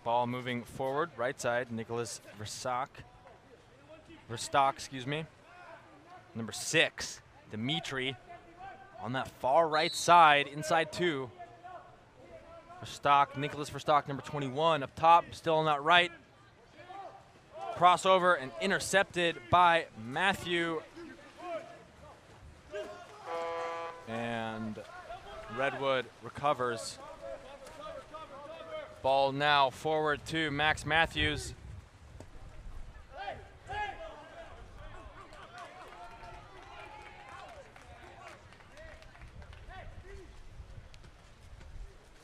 ball moving forward, right side, Nicholas Verstock, excuse me. Number 6, Dimitri, on that far right side, inside 2. Verstock, Nicholas Verstock, number 21, up top, still on that right. Crossover and intercepted by Matthew. And Redwood recovers. Ball now forward to Max Matthews.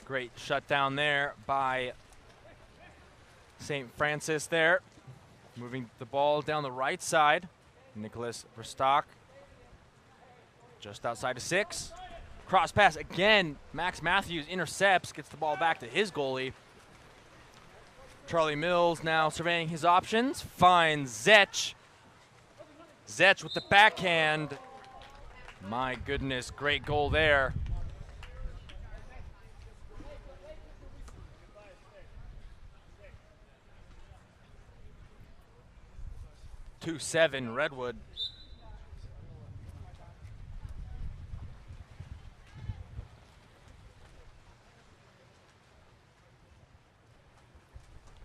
Great shutdown there by St. Francis there. Moving the ball down the right side. Nicholas Verstock just outside of 6. Cross pass again. Max Matthews intercepts, gets the ball back to his goalie. Charlie Mills now surveying his options. Finds Zetch. Zetch with the backhand. My goodness, great goal there. (2-7) Redwood.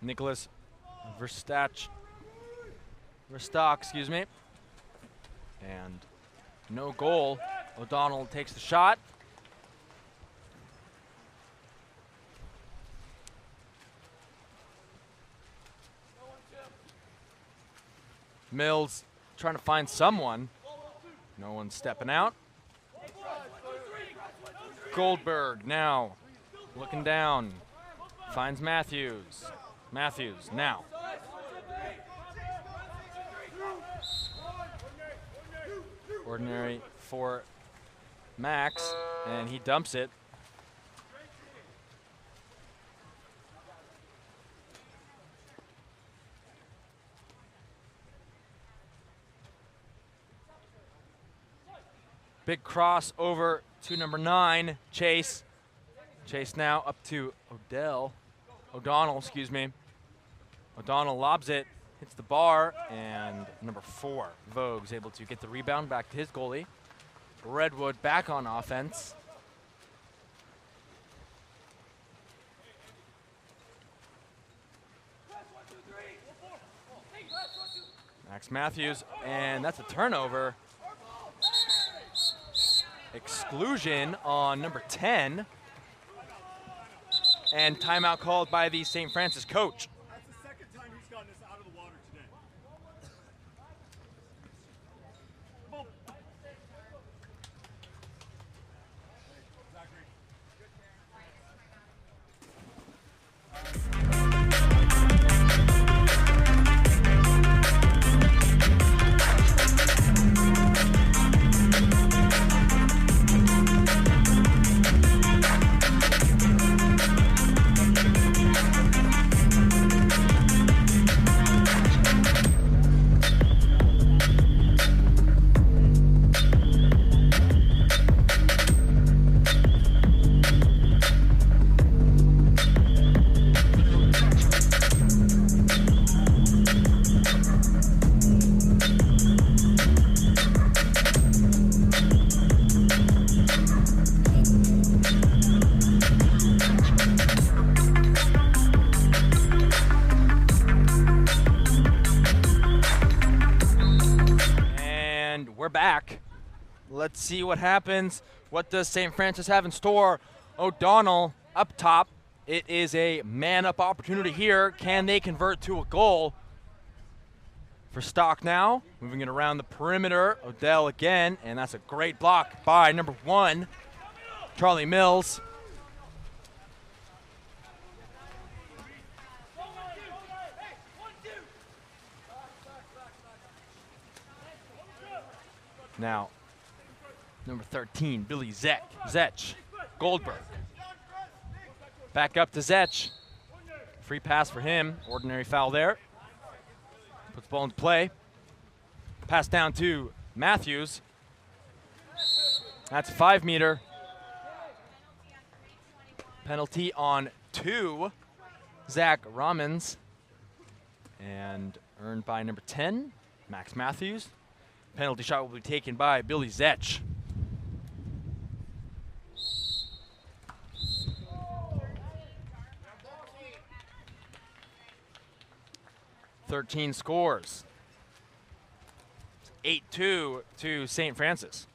Nicholas Verstock, excuse me. And no goal. O'Donnell takes the shot. Mills trying to find someone. No one's stepping out. Goldberg now looking down. Finds Matthews. Matthews now. Ordinary for Max, and he dumps it. Big cross over to number 9, Chase. Chase now up to O'Donnell, excuse me. O'Donnell lobs it, hits the bar, and number 4, Vogue's able to get the rebound back to his goalie. Redwood back on offense. Max Matthews, and that's a turnover. Exclusion on number 10. And timeout called by the St. Francis coach. That's the second time he's gotten us out of the water today. Come on. Zachary. Back. Let's see what happens. What does St. Francis have in store? O'Donnell up top. It is a man-up opportunity here. Can they convert to a goal? For Stock now, moving it around the perimeter. Odell again, and that's a great block by number 1, Charlie Mills. Now, Number 13, Billy Zech. Goldberg. Back up to Zech. Free pass for him. Ordinary foul there. Puts the ball into play. Pass down to Matthews. That's a 5-meter. Penalty on 2. Zach Ramans. And earned by number 10, Max Matthews. Penalty shot will be taken by Billy Zech. Scores. 8-2 to St. Francis.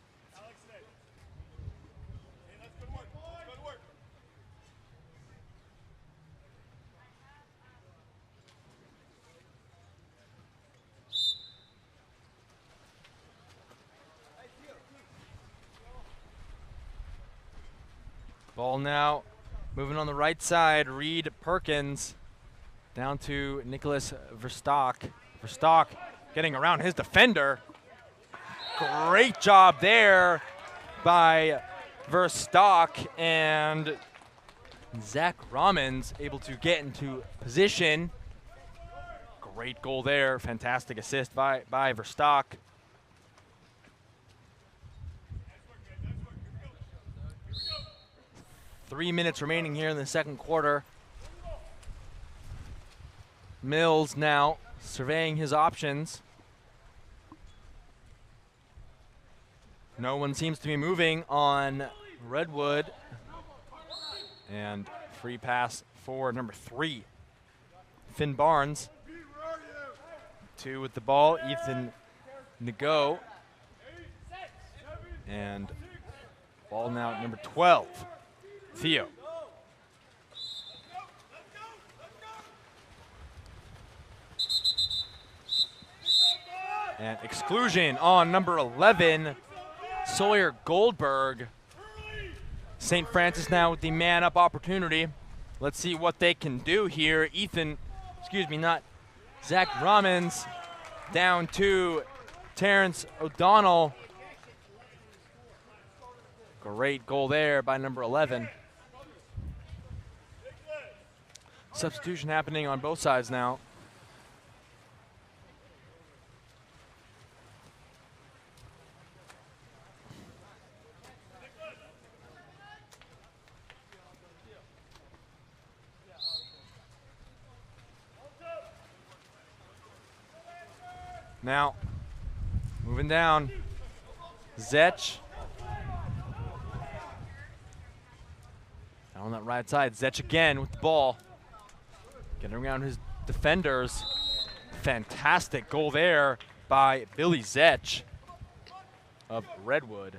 Ball now moving on the right side. Reed Perkins down to Nicholas Verstock. Verstock getting around his defender. Great job there by Verstock, and Zach Ramans able to get into position. Great goal there. Fantastic assist by Verstock. 3 minutes remaining here in the second quarter. Mills now surveying his options. No one seems to be moving on Redwood. And free pass for number 3, Finn Barnes. 2 with the ball, Ethan Nago. And ball now at number 12, Theo. And exclusion on number 11, Sawyer Goldberg. St. Francis now with the man-up opportunity. Let's see what they can do here. Zach Ramans down to Terrence O'Donnell. Great goal there by number 11. Substitution happening on both sides now. Now, moving down, Zech. Down on that right side, Zech again with the ball. Getting around his defenders. Fantastic goal there by Billy Zech of Redwood.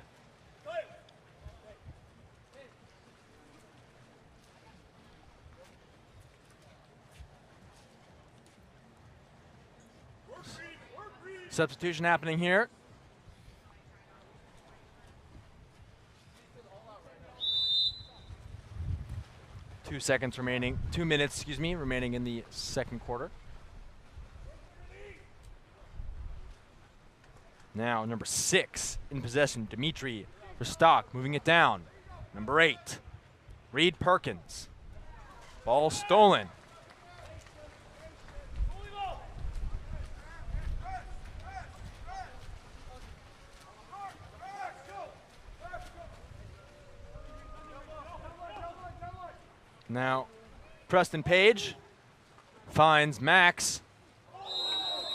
Substitution happening here. Remaining in the second quarter. Now number 6 in possession, Dimitri Verstock moving it down. Number 8, Reed Perkins. Ball stolen. Now, Preston Page finds Max.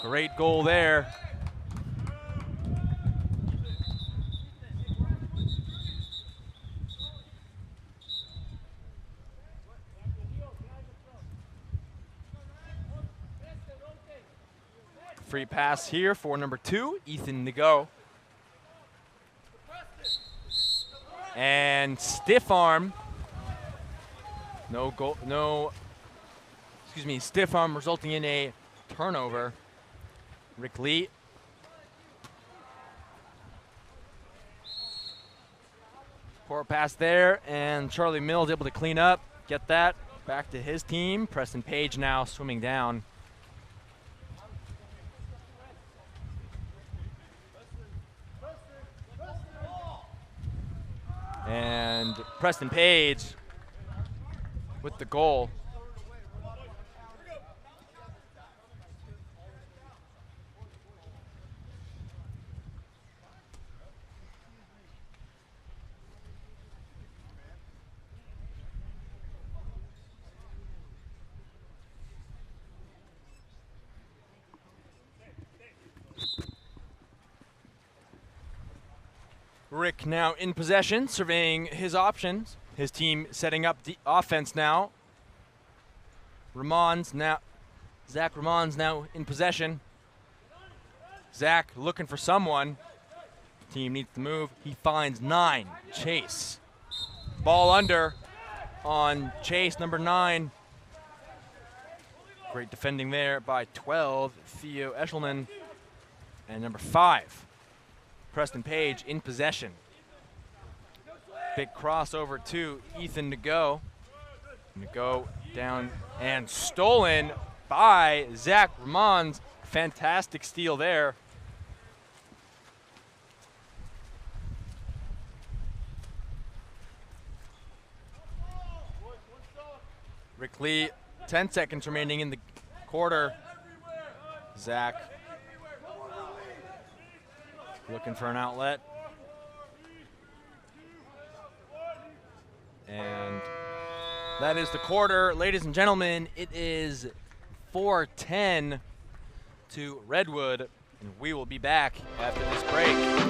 Great goal there. Free pass here for number 2, Ethan Nago. And stiff arm. Stiff arm resulting in a turnover. Rick Lee. Poor pass there, and Charlie Mills able to clean up, get that back to his team. Preston Page now swimming down. Preston Page with the goal. Rick now in possession, surveying his options. His team setting up the offense now. Zach Ramon's now in possession. Zach looking for someone. Team needs to move. He finds 9. Chase. Ball under on Chase, number 9. Great defending there by 12, Theo Eschelman. And number 5, Preston Page in possession. Big crossover to Ethan Nago. Nago down and stolen by Zach Ramons. Fantastic steal there. Rick Lee, 10 seconds remaining in the quarter. Zach looking for an outlet. And that is the quarter. Ladies and gentlemen, it is 4-10 to Redwood, and we will be back after this break.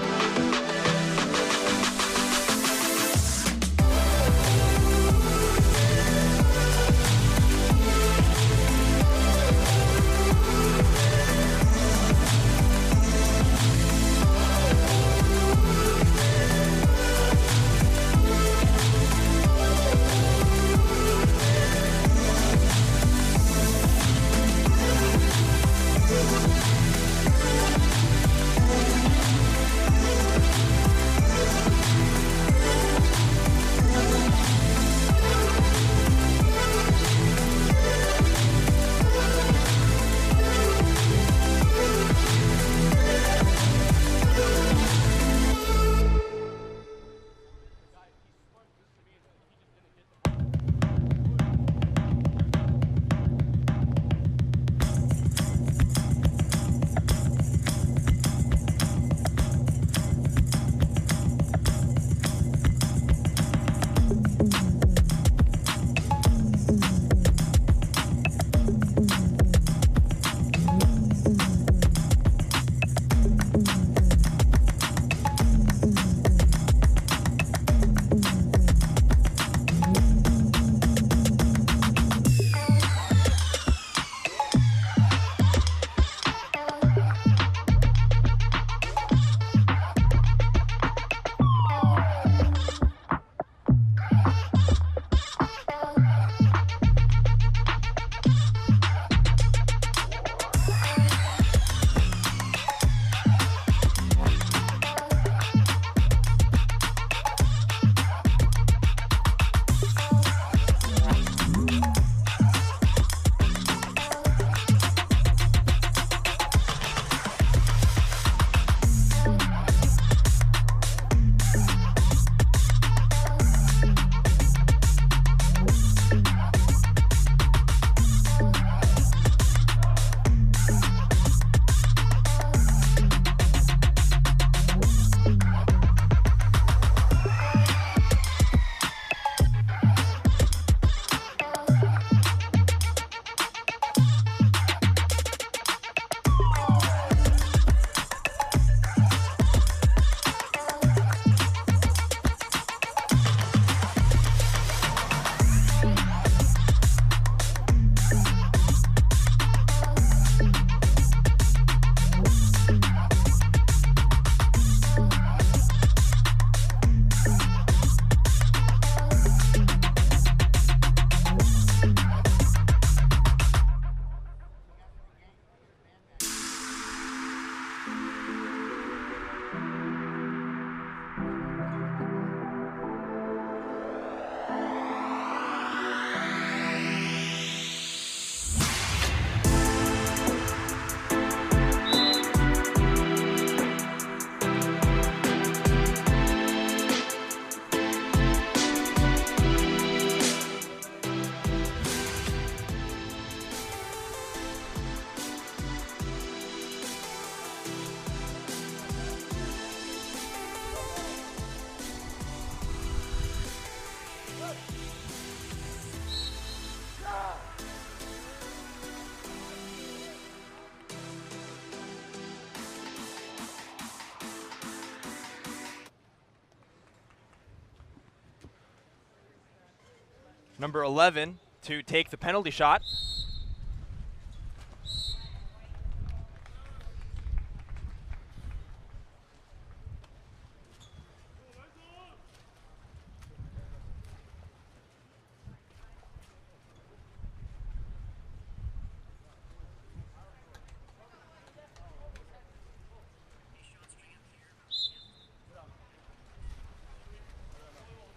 number 11 to take the penalty shot.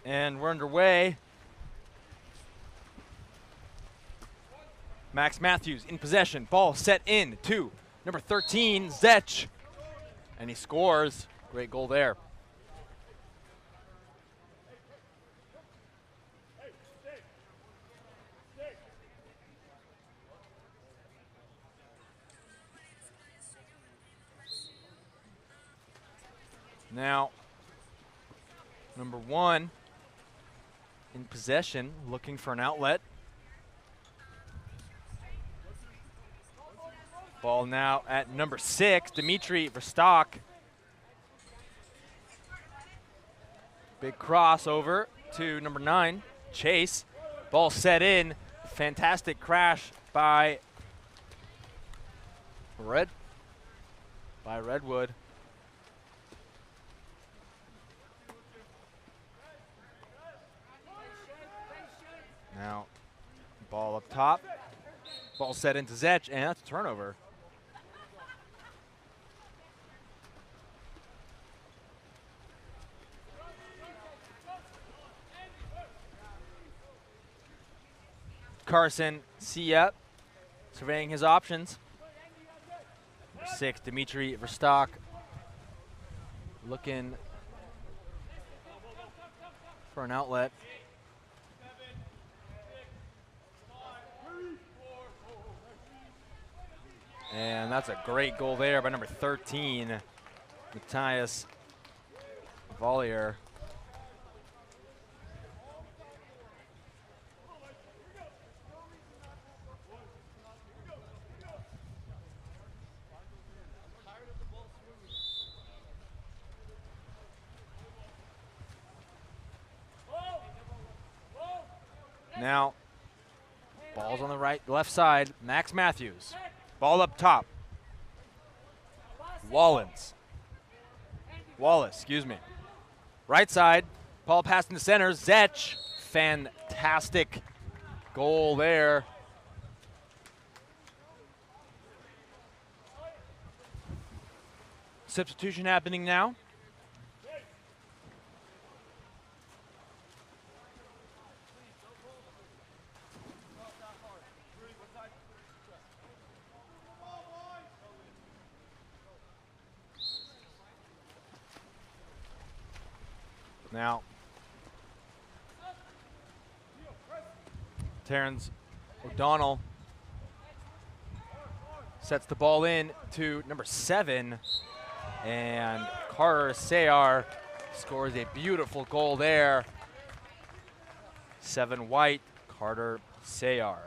And we're underway. Max Matthews in possession. Ball set in to number 13, Zech. And he scores. Great goal there. Now, number 1 in possession, looking for an outlet. Ball now at number 6, Dmitry Verstock. Big crossover to number 9, Chase. Ball set in. Fantastic crash by Redwood. Now, ball up top. Ball set into Zech, and that's a turnover. Carson Sia surveying his options. 6, Dmitry Verstock looking for an outlet. And that's a great goal there by number 13, Matthias Vollier. Now, ball's on the left side, Max Matthews. Ball up top. Wallace, excuse me. Right side, ball passed in the center, Zech. Fantastic goal there. Substitution happening now. Now, Terrence O'Donnell sets the ball in to number 7, and Carter Sayar scores a beautiful goal there. 7 white, Carter Sayar.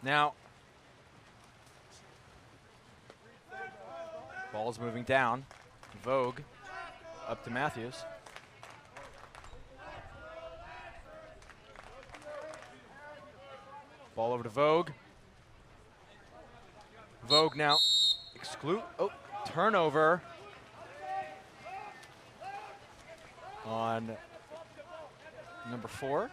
Now, ball's moving down. Vogue up to Matthews. Ball over to Vogue. Vogue now turnover on number 4.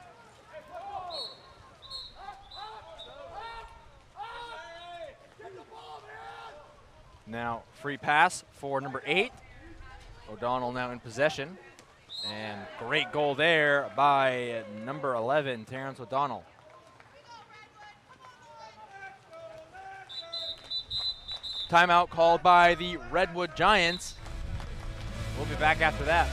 Now free pass for number 8. O'Donnell now in possession. And great goal there by number 11, Terrence O'Donnell. Timeout called by the Redwood Giants. We'll be back after that.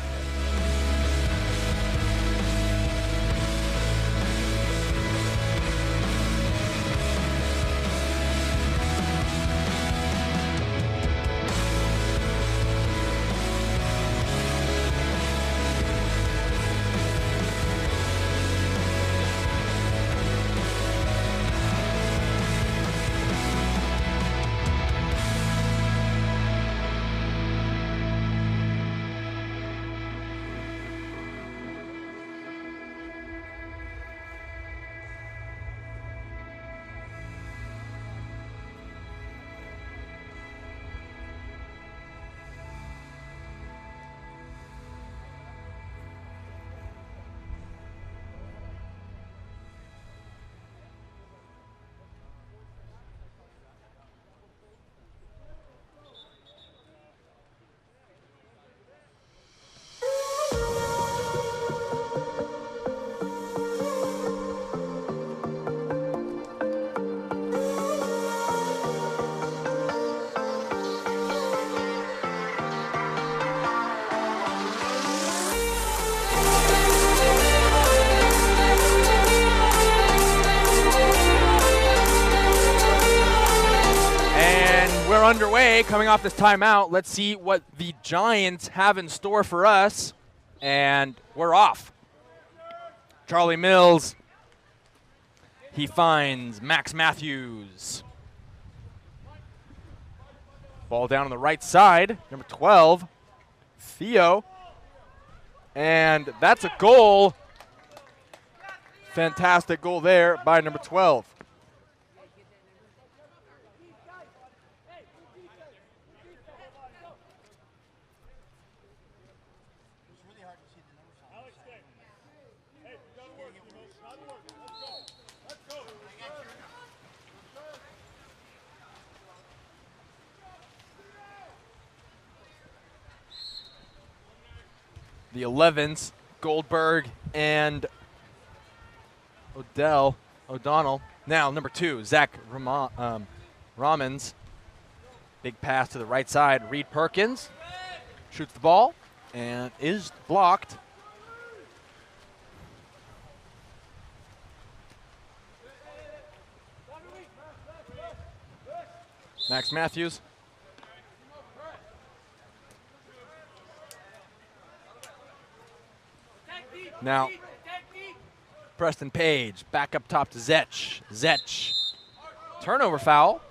underway coming off this timeout. Let's see what the Giants have in store for us. And we're off. Charlie Mills. He finds Max Matthews. Ball down on the right side. Number 12, Theo. And that's a goal. Fantastic goal there by number 12. The 11s, Goldberg and O'Donnell. Now, number 2, Zach Ramons. Big pass to the right side. Reed Perkins shoots the ball and is blocked. Max Matthews. Now, Preston Page back up top to Zetch. Zetch. Turnover foul.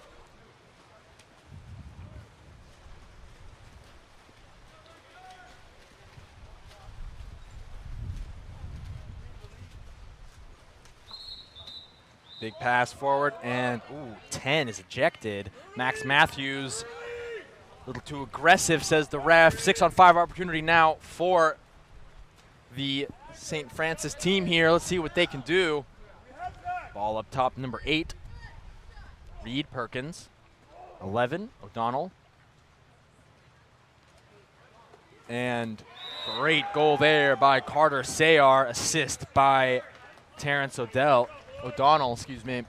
Big pass forward, and 10 is ejected. Max Matthews, a little too aggressive, says the ref. 6-on-5 opportunity now for the St. Francis team here. Let's see what they can do. Ball up top, number 8, Reed Perkins. 11, O'Donnell. And great goal there by Carter Sayar. Assist by Terrence O'Donnell, excuse me.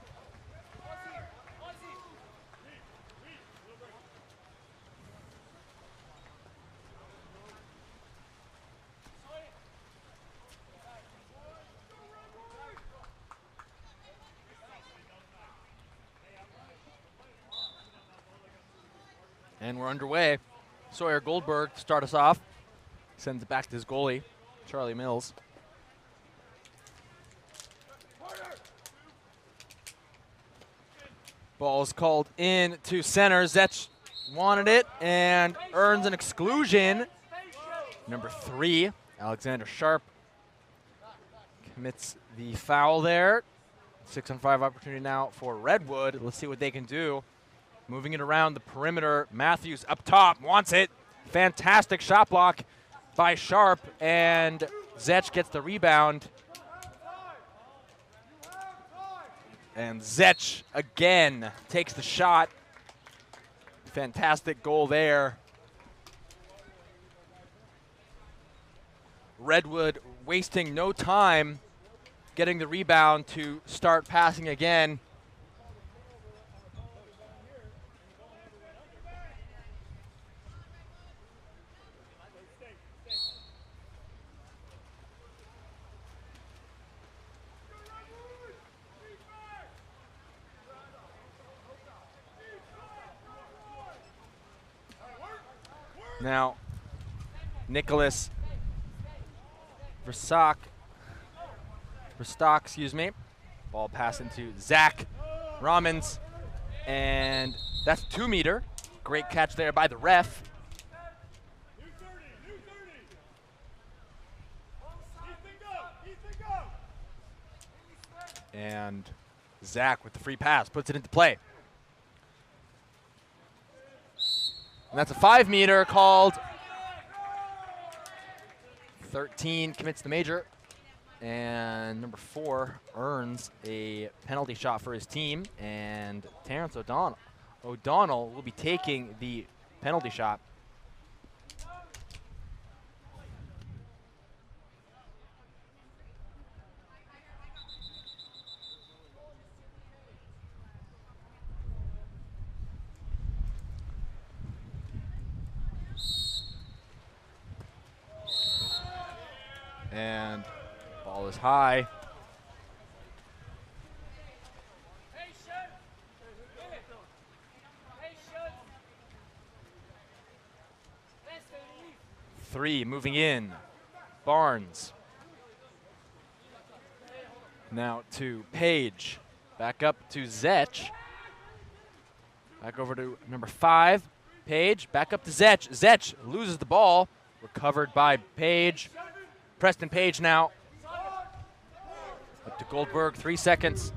And we're underway. Sawyer Goldberg to start us off. Sends it back to his goalie, Charlie Mills. Ball is called in to center. Zetch wanted it and earns an exclusion. Number 3, Alexander Sharp commits the foul there. 6-on-5 opportunity now for Redwood. Let's see what they can do. Moving it around the perimeter. Matthews up top, wants it. Fantastic shot block by Sharp, and Zetch gets the rebound. And Zetch again takes the shot. Fantastic goal there. Redwood wasting no time getting the rebound to start passing again. Now, Nicholas Verstock, excuse me. Ball pass into Zach Ramons, and that's 2-meter. Great catch there by the ref. And Zach with the free pass puts it into play. And that's a 5-meter called. 13 commits the major. And number 4 earns a penalty shot for his team. And Terrence O'Donnell will be taking the penalty shot. And ball is high. 3 moving in. Barnes. Now to Page. Back up to Zetch. Back over to number 5. Page. Back up to Zetch. Zetch loses the ball. Recovered by Page. Preston Page now. Up to Goldberg. 3 seconds.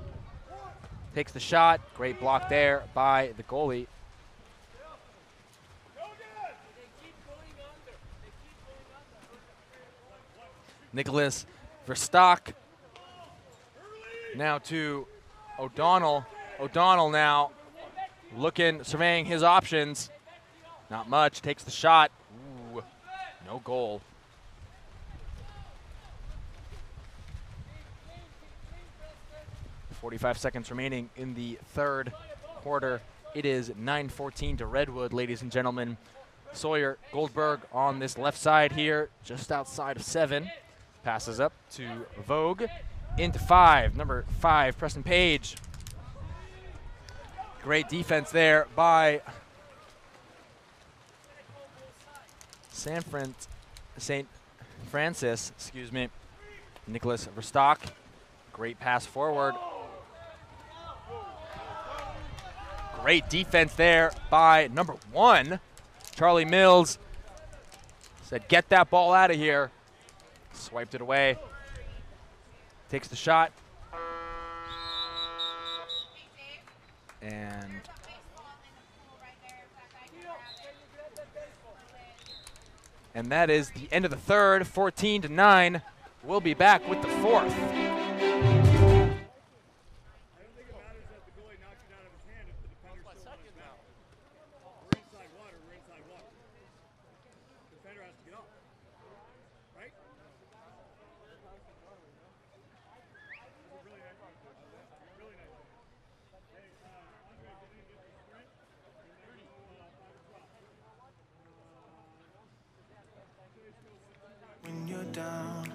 Takes the shot. Great block there by the goalie. Nicholas Verstock. Now to O'Donnell. O'Donnell now looking, surveying his options. Not much. Takes the shot. Ooh, no goal. .45 seconds remaining in the third quarter. It is 9-14 to Redwood, ladies and gentlemen. Sawyer Goldberg on this left side here, just outside of 7. Passes up to Vogue, into 5. Number 5, Preston Page. Great defense there by St. Francis, excuse me. Nicholas Verstock. Great pass forward. Great defense there by number 1, Charlie Mills. Said, get that ball out of here. Swiped it away. Takes the shot. And that is the end of the third, 14-9. We'll be back with the fourth. When you're down.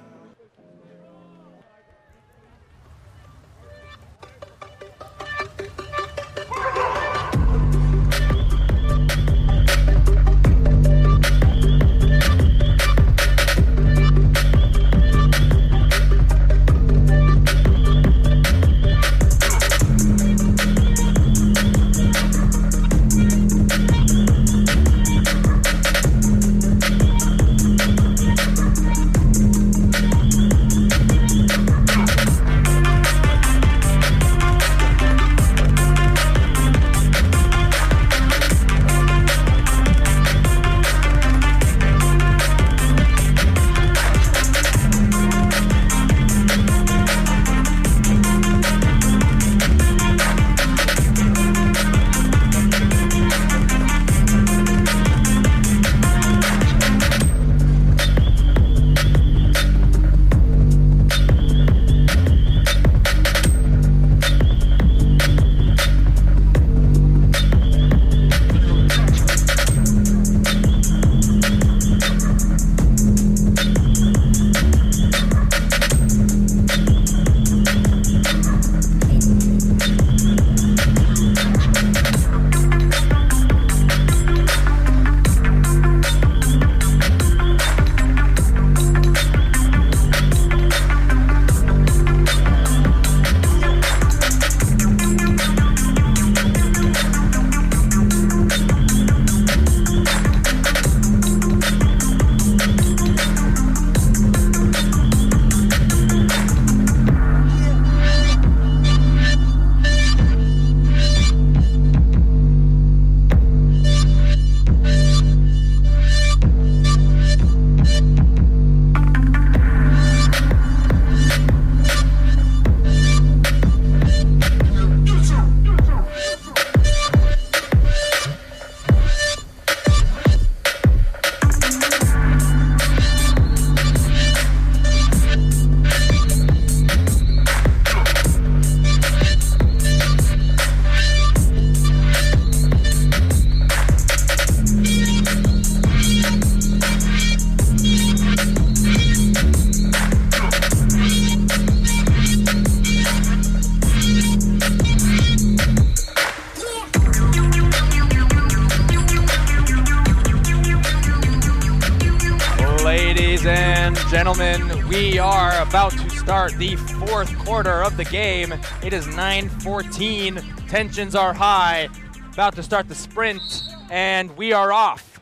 gentlemen, we are about to start the fourth quarter of the game. It is 9:14. Tensions are high. About to start the sprint, and we are off.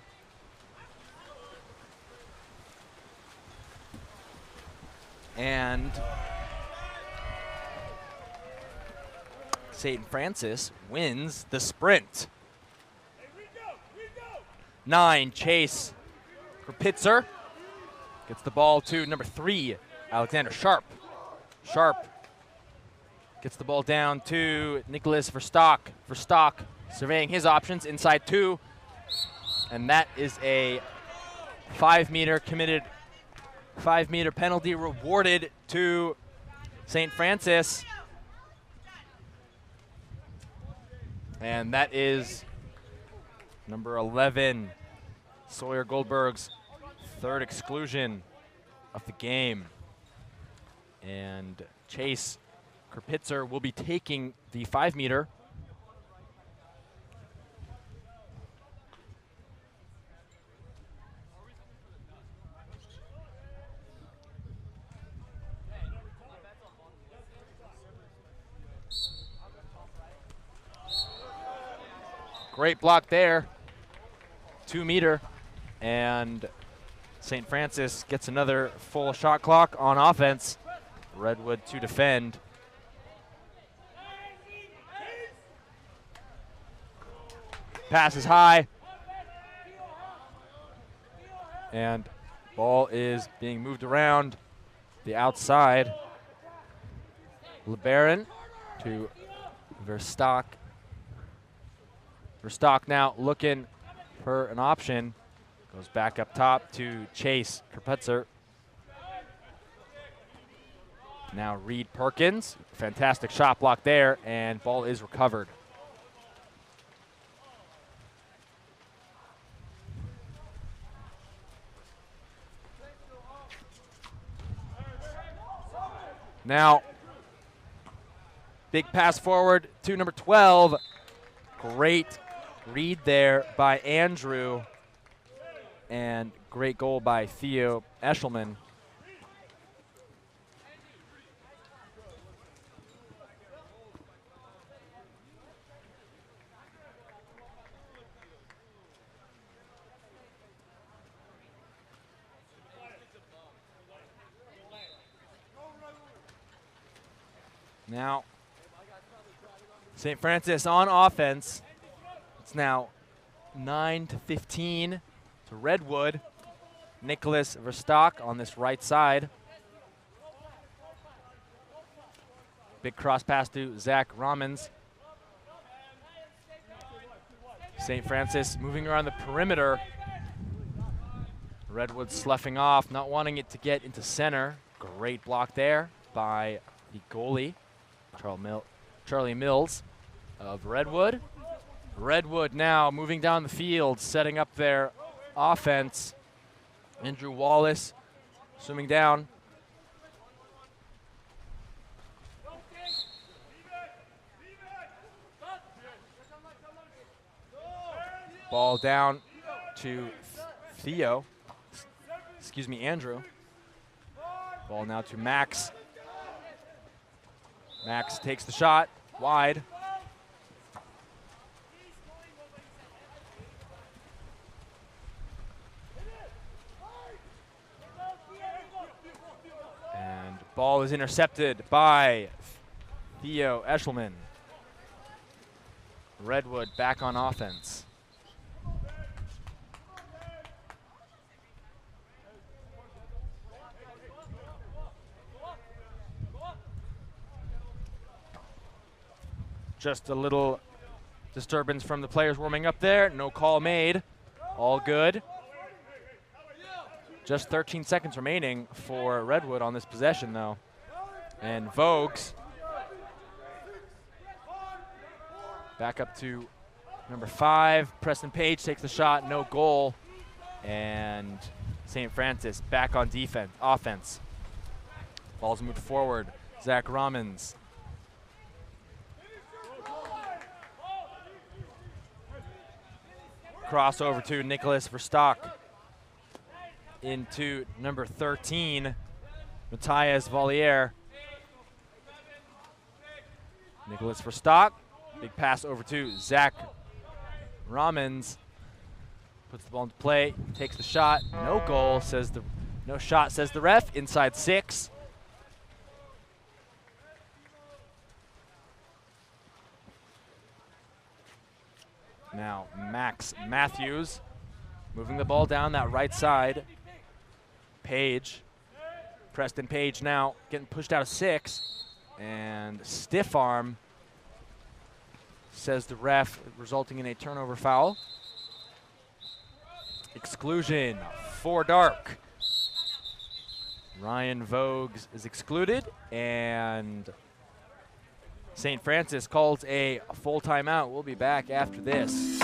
And St. Francis wins the sprint. 9, Chase Krupitzer gets the ball to number 3, Alexander Sharp. Sharp gets the ball down to Nicholas Verstock. Verstock surveying his options inside 2. And that is a 5-meter committed, 5-meter penalty rewarded to St. Francis. And that is number 11, Sawyer Goldberg's 3rd exclusion of the game. And Chase Krupitzer will be taking the 5-meter. Great block there, 2-meter, and St. Francis gets another full shot clock on offense. Redwood to defend. Pass is high, and ball is being moved around the outside. LeBaron to Verstock. Verstock now looking for an option. Goes back up top to Chase Krupitzer. Now Reed Perkins. Fantastic shot block there, and ball is recovered. Now, big pass forward to number 12. Great read there by Andrew, and great goal by Theo Eshelman. Now, St. Francis on offense. It's now 9-15 to Redwood. Nicholas Verstock on this right side. Big cross pass to Zach Rommans. St. Francis moving around the perimeter. Redwood sloughing off, not wanting it to get into center. Great block there by the goalie, Charlie Mills of Redwood. Redwood now moving down the field, setting up their offense. Andrew Wallace swimming down. Ball down to Andrew. Ball now to Max. Max takes the shot, wide. And ball is intercepted by Theo Eshelman. Redwood back on offense. Just a little disturbance from the players warming up there. No call made. All good. Just 13 seconds remaining for Redwood on this possession, though. And Vogues back up to number 5. Preston Page takes the shot. No goal. And St. Francis back on offense. Ball's moved forward. Zach Rommans. Cross over to Nicholas Verstock. into number 13, Matthias Valier. Nicholas for Stock. Big pass over to Zach Ramans. Puts the ball into play, takes the shot. No goal, no shot, says the ref. Inside 6. Now Max Matthews moving the ball down that right side. Page, Preston Page now getting pushed out of 6. And stiff arm, says the ref, resulting in a turnover foul. Exclusion for Dark. Ryan Vogues is excluded, and St. Francis calls a full timeout. We'll be back after this.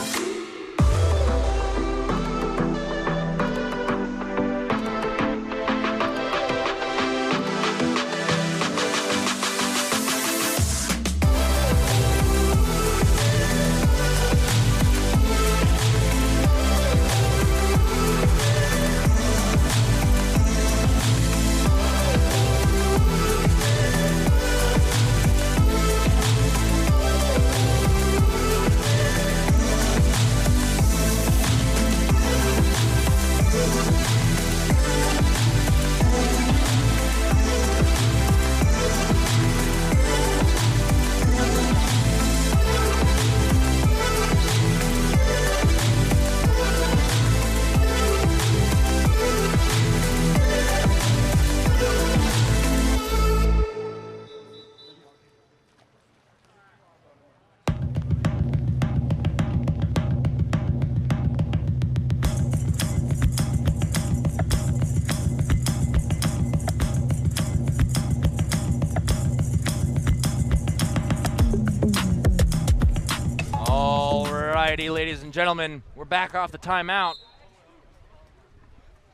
Ladies and gentlemen, we're back off the timeout.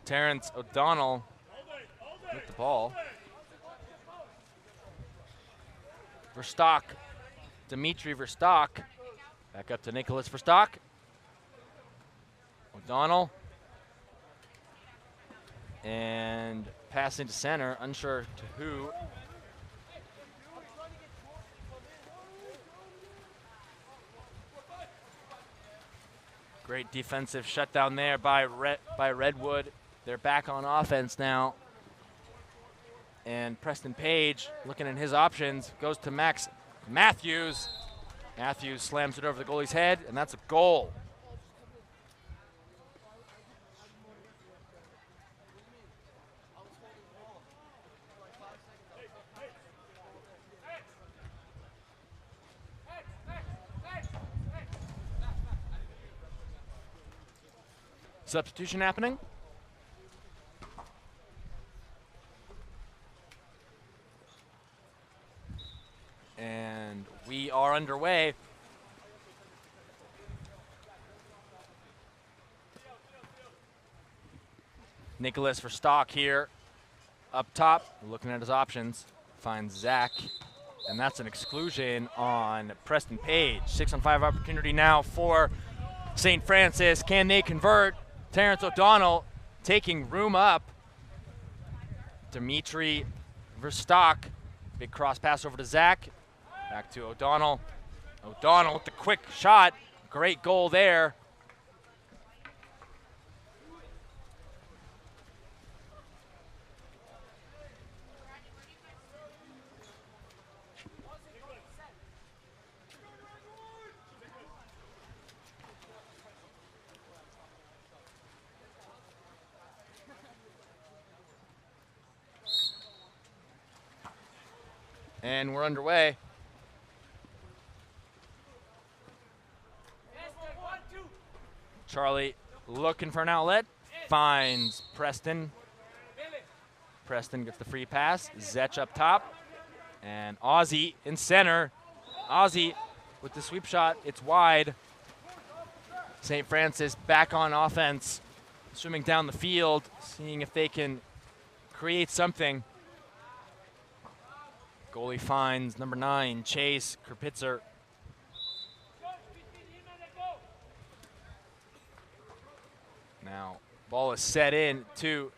Terrence O'Donnell with the ball. Verstock, Dimitri Verstock. Back up to Nicholas Verstock. O'Donnell. And passing to center, unsure to who. Great defensive shutdown there by Redwood. They're back on offense now. And Preston Page, looking at his options, goes to Max Matthews. Matthews slams it over the goalie's head, and that's a goal. Substitution happening. And we are underway. Nicholas for Stock here. Up top, looking at his options, finds Zach. And that's an exclusion on Preston Page. 6-on-5 opportunity now for St. Francis. Can they convert? Terrence O'Donnell taking room up. Dimitri Verstock. Big cross pass over to Zach. Back to O'Donnell. O'Donnell with the quick shot. Great goal there. And we're underway. Charlie looking for an outlet, finds Preston. Preston gets the free pass, Zetch up top, and Ozzy in center. Ozzy with the sweep shot, it's wide. St. Francis back on offense, swimming down the field, seeing if they can create something. Goalie finds number 9, Chase Kerpitzer. Now, ball is set in to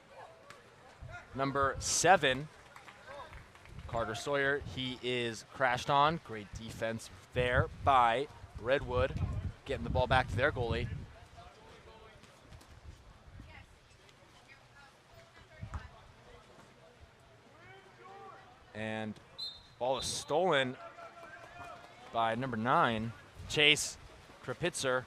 number 7, Carter Sawyer. He is crashed on. Great defense there by Redwood, getting the ball back to their goalie. And ball is stolen by number 9, Chase Krapitzer.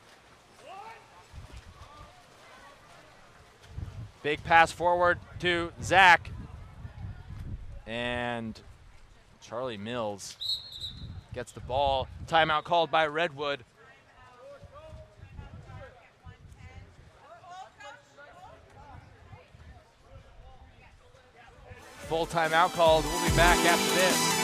Big pass forward to Zach. And Charlie Mills gets the ball. Timeout called by Redwood. Full timeout called. We'll be back after this.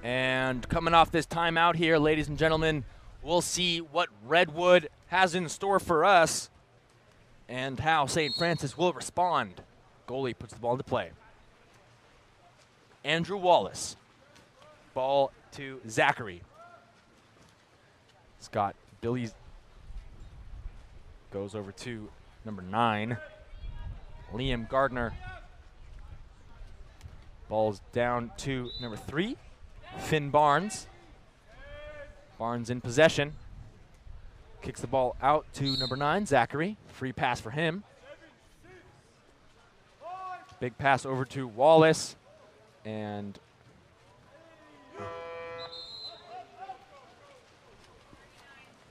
And coming off this timeout here, ladies and gentlemen, we'll see what Redwood has in store for us and how St. Francis will respond. Goalie puts the ball into play. Andrew Wallace. Ball to Zachary. Scott Billy goes over to number 9, Liam Gardner. Ball's down to number 3, Finn Barnes. Barnes in possession. Kicks the ball out to number 9, Zachary. Free pass for him. Big pass over to Wallace. And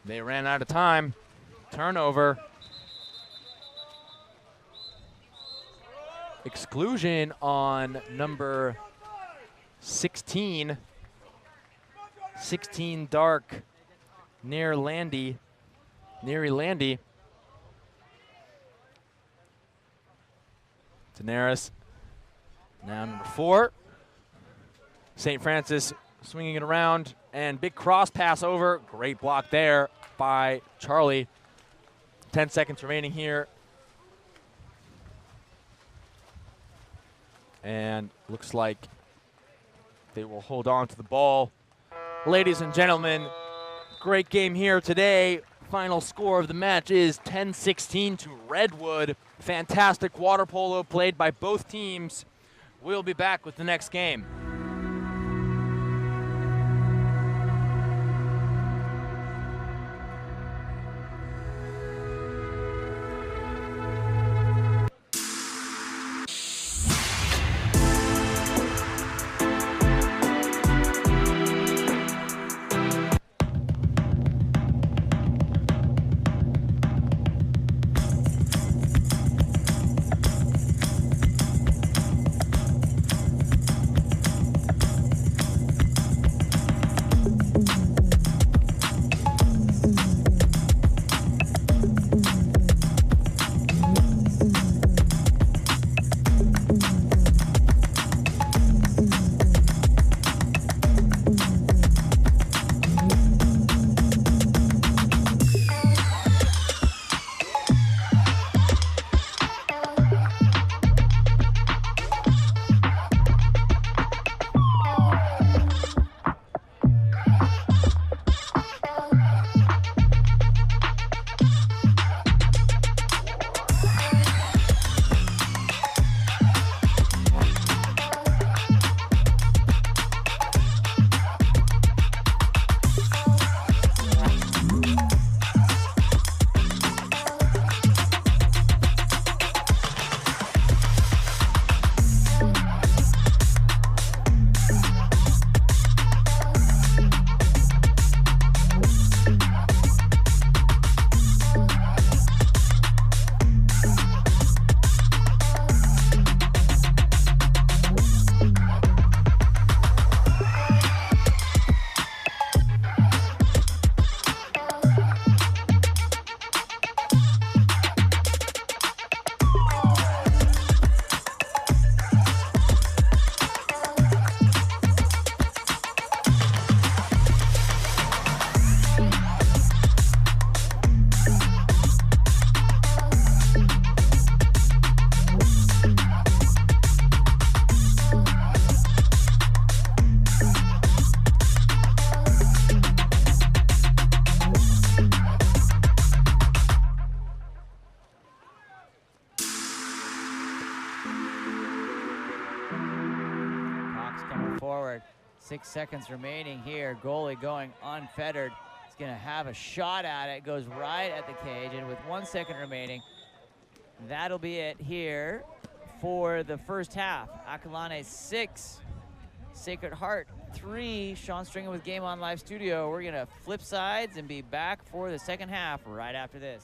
they ran out of time. Turnover. Exclusion on number 16. 16 dark near Landy. Neary Landy. Daenerys. Now number 4. St. Francis swinging it around, and big cross pass over. Great block there by Charlie. 10 seconds remaining here. And looks like they will hold on to the ball. Ladies and gentlemen, great game here today. Final score of the match is 10-16 to Redwood. Fantastic water polo played by both teams. We'll be back with the next game. forward. 6 seconds remaining here. Goalie going unfettered. He's going to have a shot at it. Goes right at the cage, and with 1 second remaining, that'll be it here for the first half. Akalane 6, Sacred Heart 3. Sean Stringer with Game On Live Studio. We're going to flip sides and be back for the second half right after this.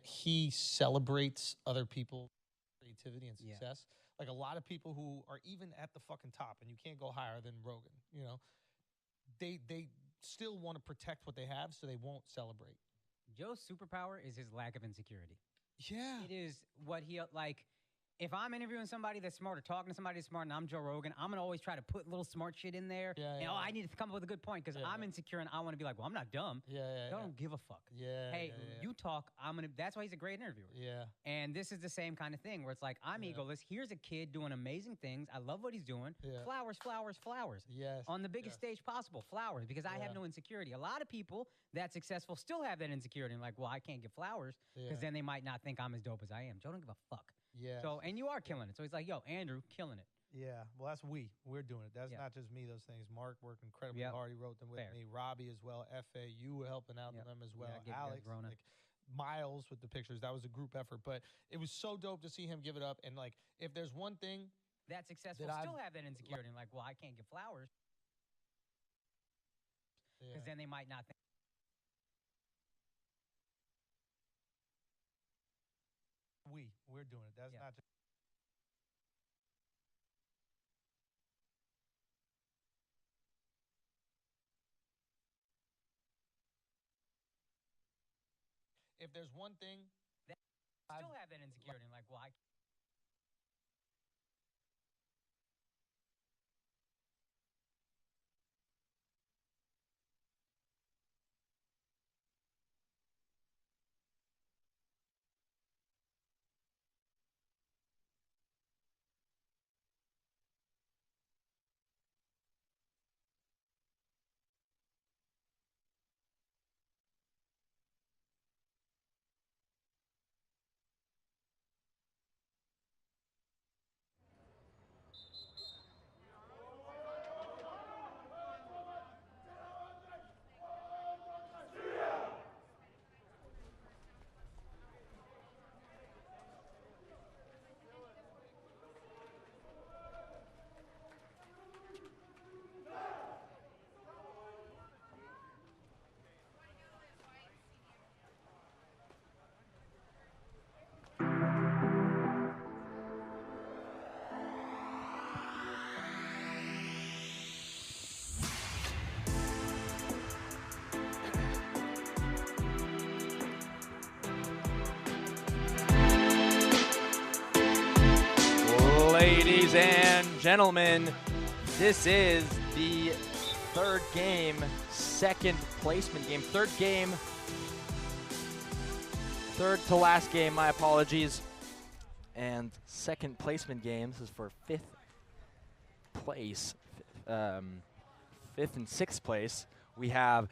He celebrates other people's creativity and success. Like a lot of people who are even at the fucking top, and you can't go higher than Rogan, you know, they still want to protect what they have, so they won't celebrate. Joe's superpower is his lack of insecurity. Yeah. It is what he, like, if I'm interviewing somebody that's smart or talking to somebody that's smart and I'm Joe Rogan, I'm going to always try to put little smart shit in there. I need to come up with a good point because I'm insecure and I want to be like, well, I'm not dumb. Don't give a fuck. Hey, you talk, that's why he's a great interviewer. And this is the same kind of thing where it's like, I'm egoless. Here's a kid doing amazing things. I love what he's doing. Flowers, flowers, flowers. On the biggest stage possible, flowers, because I have no insecurity. A lot of people that successful still have that insecurity and like, well, I can't get flowers because then they might not think I'm as dope as I am. Joe don't give a fuck. So, and you are killing it. So he's like, yo, Andrew, killing it. Well, that's we're doing it. That's not just me, those things. Mark worked incredibly hard. He wrote them with me. Robbie as well. FA, you were helping out on them as well. Alex, like Miles with the pictures. That was a group effort. But it was so dope to see him give it up. And like, if there's one thing that successful still have that insecurity and like, well, I can't get flowers because then they might not think. We're doing it. That's not just. If there's one thing that still have that insecurity and like, well, I Ladies and gentlemen, this is the third game, second placement game, third to last game, my apologies, and second placement game. This is for fifth place, fifth and sixth place. We have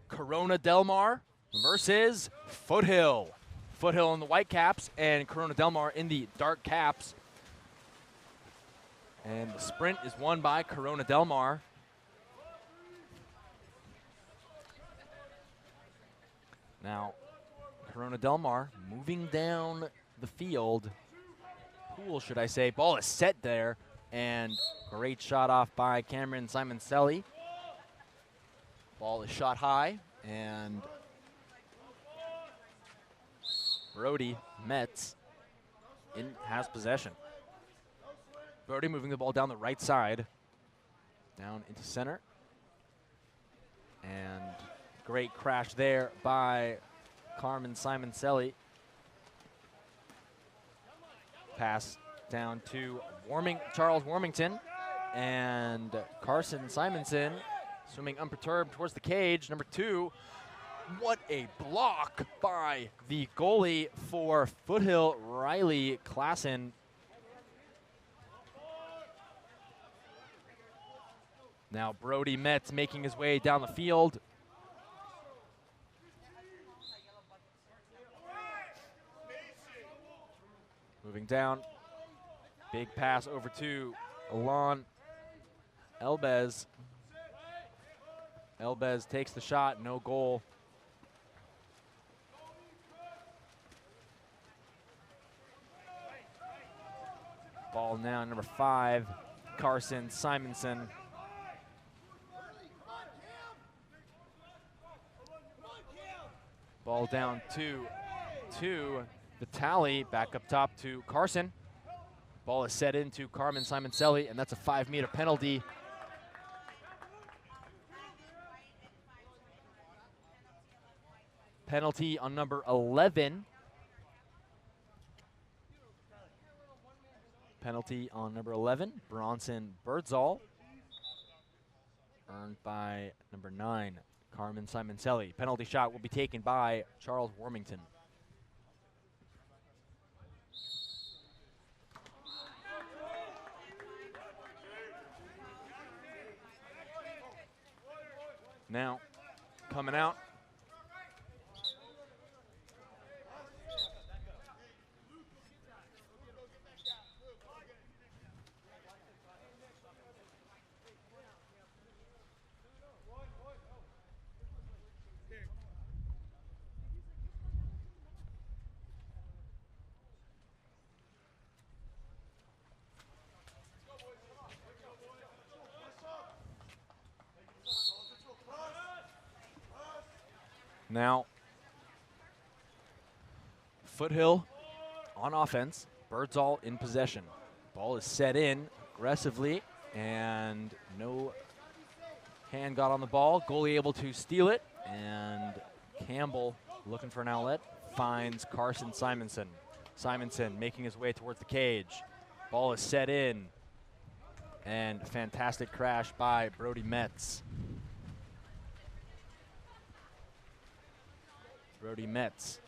Corona Del Mar versus Foothill. Foothill in the white caps and Corona Del Mar in the dark caps. And the sprint is won by Corona Del Mar. Now, Corona Del Mar moving down the field. Pool, should I say. Ball is set there. And great shot off by Cameron Simoncelli. Ball is shot high. And Brody Metz has possession. Brody moving the ball down the right side, down into center. And great crash there by Carmen Simoncelli. Pass down to Charles Warmington. And Carson Simonson swimming unperturbed towards the cage. Number 2. What a block by the goalie for Foothill, Riley Klassen. Now Brody Metz making his way down the field. Moving down. Big pass over to Alon Elbez. Elbez takes the shot, no goal. Ball now, number 5, Carson Simonson. Ball down to Vitali, back up top to Carson. Ball is set into Carmen Simoncelli, and that's a 5-meter penalty. Penalty on number 11. Penalty on number 11, Bronson Birdsall. Earned by number 9, Carmen Simoncelli. Penalty shot will be taken by Charles Warmington. Now, coming out. Now, Foothill on offense, Birdsall in possession. Ball is set in aggressively, and no hand got on the ball. Goalie able to steal it, and Campbell, looking for an outlet, finds Carson Simonson. Simonson making his way towards the cage. Ball is set in, and fantastic crash by Brody Metz. Brody Metz.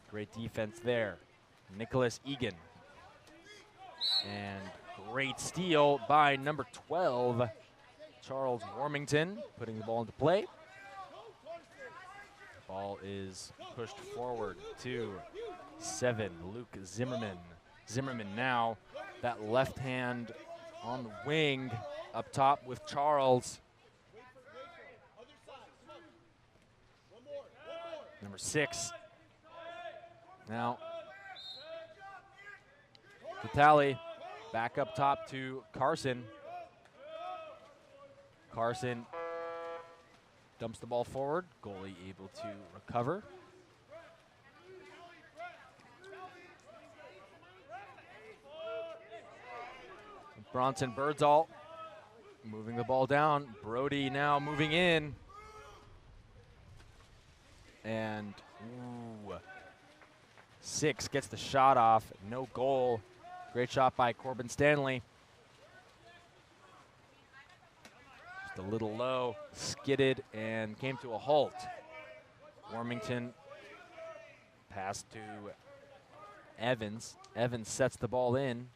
Great defense there. Nicholas Egan. And great steal by number 12, Charles Warmington, putting the ball into play. Ball is pushed forward to 7, Luke Zimmerman. Zimmerman now, that left hand on the wing, up top with Charles. Number 6. Now, Vitali back up top to Carson. Carson dumps the ball forward. Goalie able to recover. Bronson Birdsall moving the ball down. Brody now moving in. And 6 gets the shot off. No goal. Great shot by Corbin Stanley. Just a little low, skidded, and came to a halt. Warmington pass to Evans. Evans sets the ball in.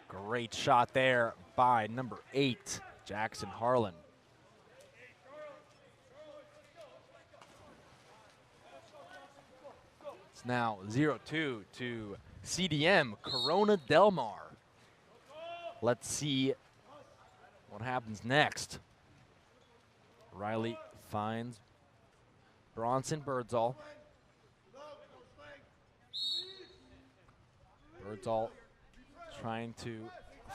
Great shot there by number 8, Jackson Harlan. It's now 0-2 to CDM, Corona Del Mar. Let's see what happens next. Riley finds Bronson Birdsall. Birdsall trying to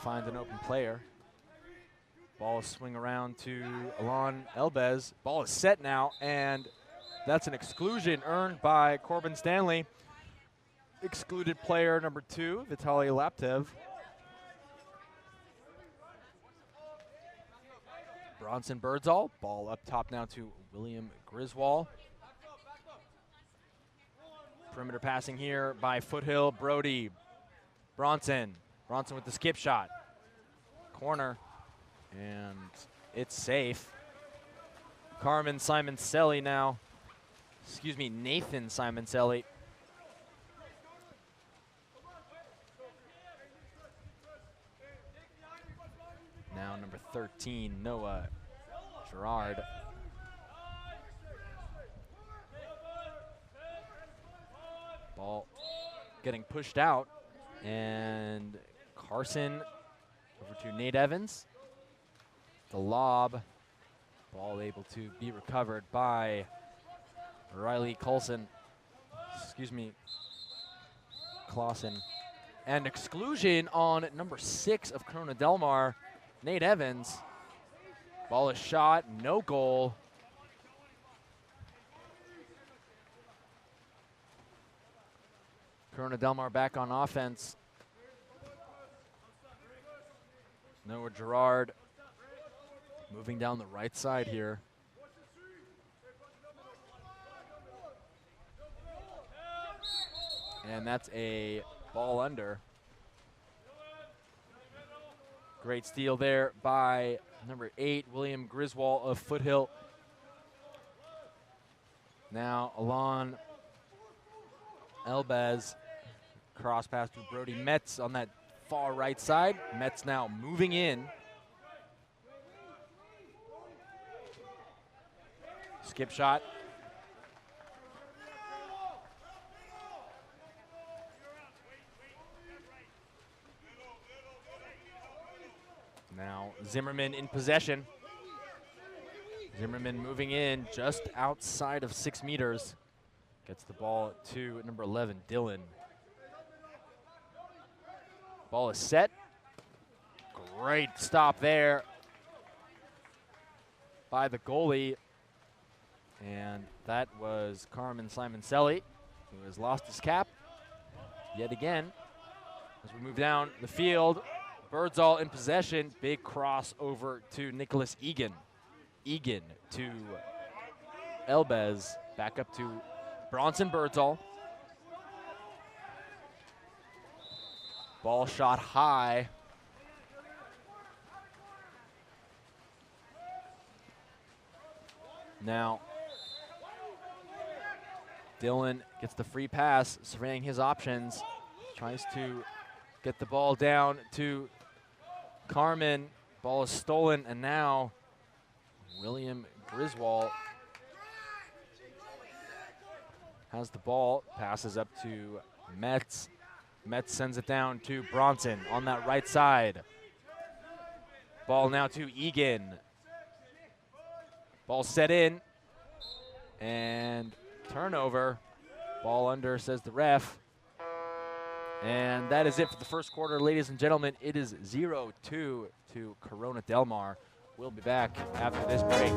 find an open player. Ball is swing around to Alon Elbez. Ball is set now, and that's an exclusion earned by Corbin Stanley. Excluded player number 2, Vitaly Laptev. Bronson Birdsall, ball up top now to William Griswold. Perimeter passing here by Foothill, Brody, Bronson. Bronson with the skip shot. Corner, and it's safe. Carmen Simoncelli now. Excuse me, Nathan Simoncelli. Now number 13, Noah Gerard. Ball getting pushed out, and Carson over to Nate Evans. The lob, ball able to be recovered by Riley Clausen. And exclusion on number 6 of Corona Del Mar, Nate Evans. Ball is shot, no goal. Corona Del Mar back on offense. Noah Gerard moving down the right side here. And that's a ball under. Great steal there by number 8, William Griswold of Foothill. Now Alon Elbez, cross pass to Brody Metz on that far right side. Metz now moving in. Skip shot. Now Zimmerman in possession. Zimmerman moving in just outside of 6 meters. Gets the ball to number 11, Dylan. Ball is set. Great stop there by the goalie. And that was Carmen Simoncelli, who has lost his cap yet again. As we move down the field, Birdsall in possession. Big cross over to Nicholas Egan. Egan to Elbez. Back up to Bronson Birdsall. Ball shot high. Now, Dylan gets the free pass, surveying his options. Tries to get the ball down to Carmen. Ball is stolen, and now William Griswold has the ball, passes up to Metz. Metz sends it down to Bronson on that right side. Ball now to Egan. Ball set in, and turnover. Ball under, says the ref. And that is it for the first quarter, ladies and gentlemen. It is 0-2 to Corona Del Mar. We'll be back after this break.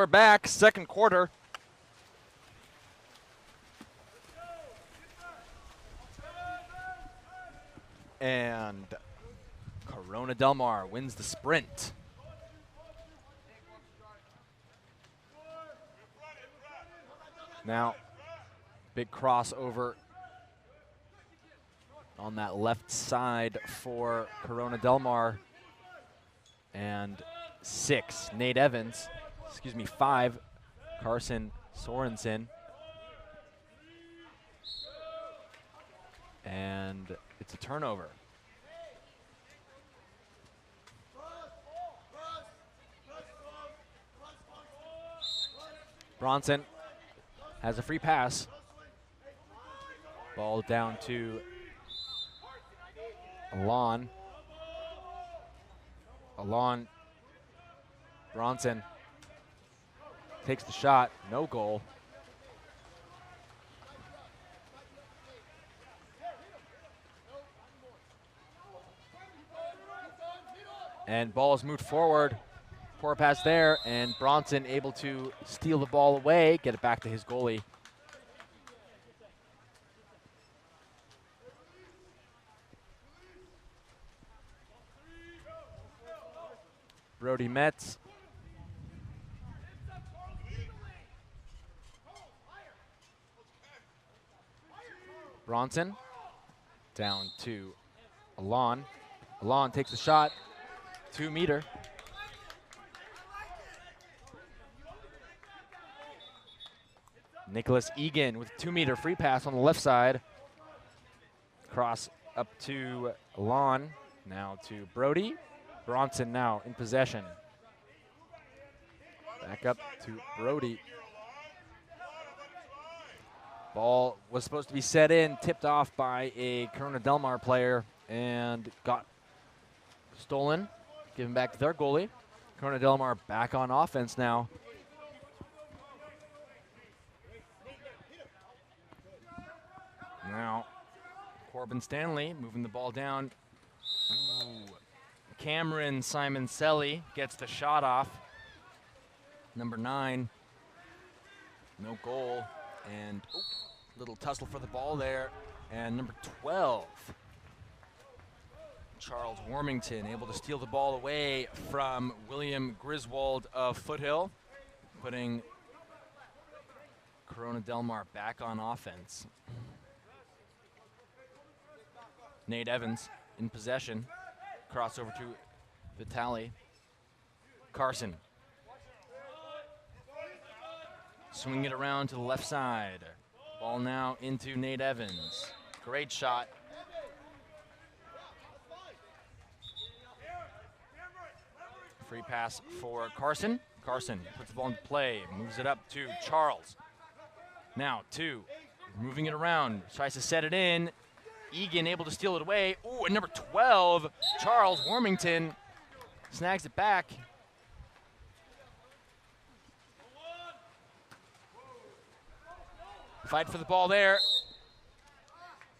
we're back, second quarter. And Corona Del Mar wins the sprint. Now, big crossover on that left side for Corona Del Mar. And 6, Nate Evans. 5, Carson Sorensen. And it's a turnover. Bronson has a free pass. Ball down to Alon. Bronson takes the shot, no goal. And ball is moved forward. Poor pass there, and Bronson able to steal the ball away, get it back to his goalie. Brody Metz. Bronson down to Alon. Alon takes the shot, 2-meter. Nicholas Egan with a 2-meter free pass on the left side. Cross up to Alon, now to Brody. Bronson now in possession. Back up to Brody. Ball was supposed to be set in, tipped off by a Corona Del Mar player, and got stolen. Given back to their goalie. Corona Del Mar back on offense now. Now, Corbin Stanley moving the ball down. Ooh. Cameron Simon Selly gets the shot off. Number 9, no goal, and little tussle for the ball there. And number 12, Charles Warmington, able to steal the ball away from William Griswold of Foothill, putting Corona Del Mar back on offense. Nate Evans in possession. Crossover to Vitali. Carson. Swing it around to the left side. Ball now into Nate Evans. Great shot. Free pass for Carson. Carson puts the ball into play, moves it up to Charles. Now 2, moving it around, tries to set it in. Egan able to steal it away. Ooh, and number 12, Charles Warmington, snags it back. Fight for the ball there.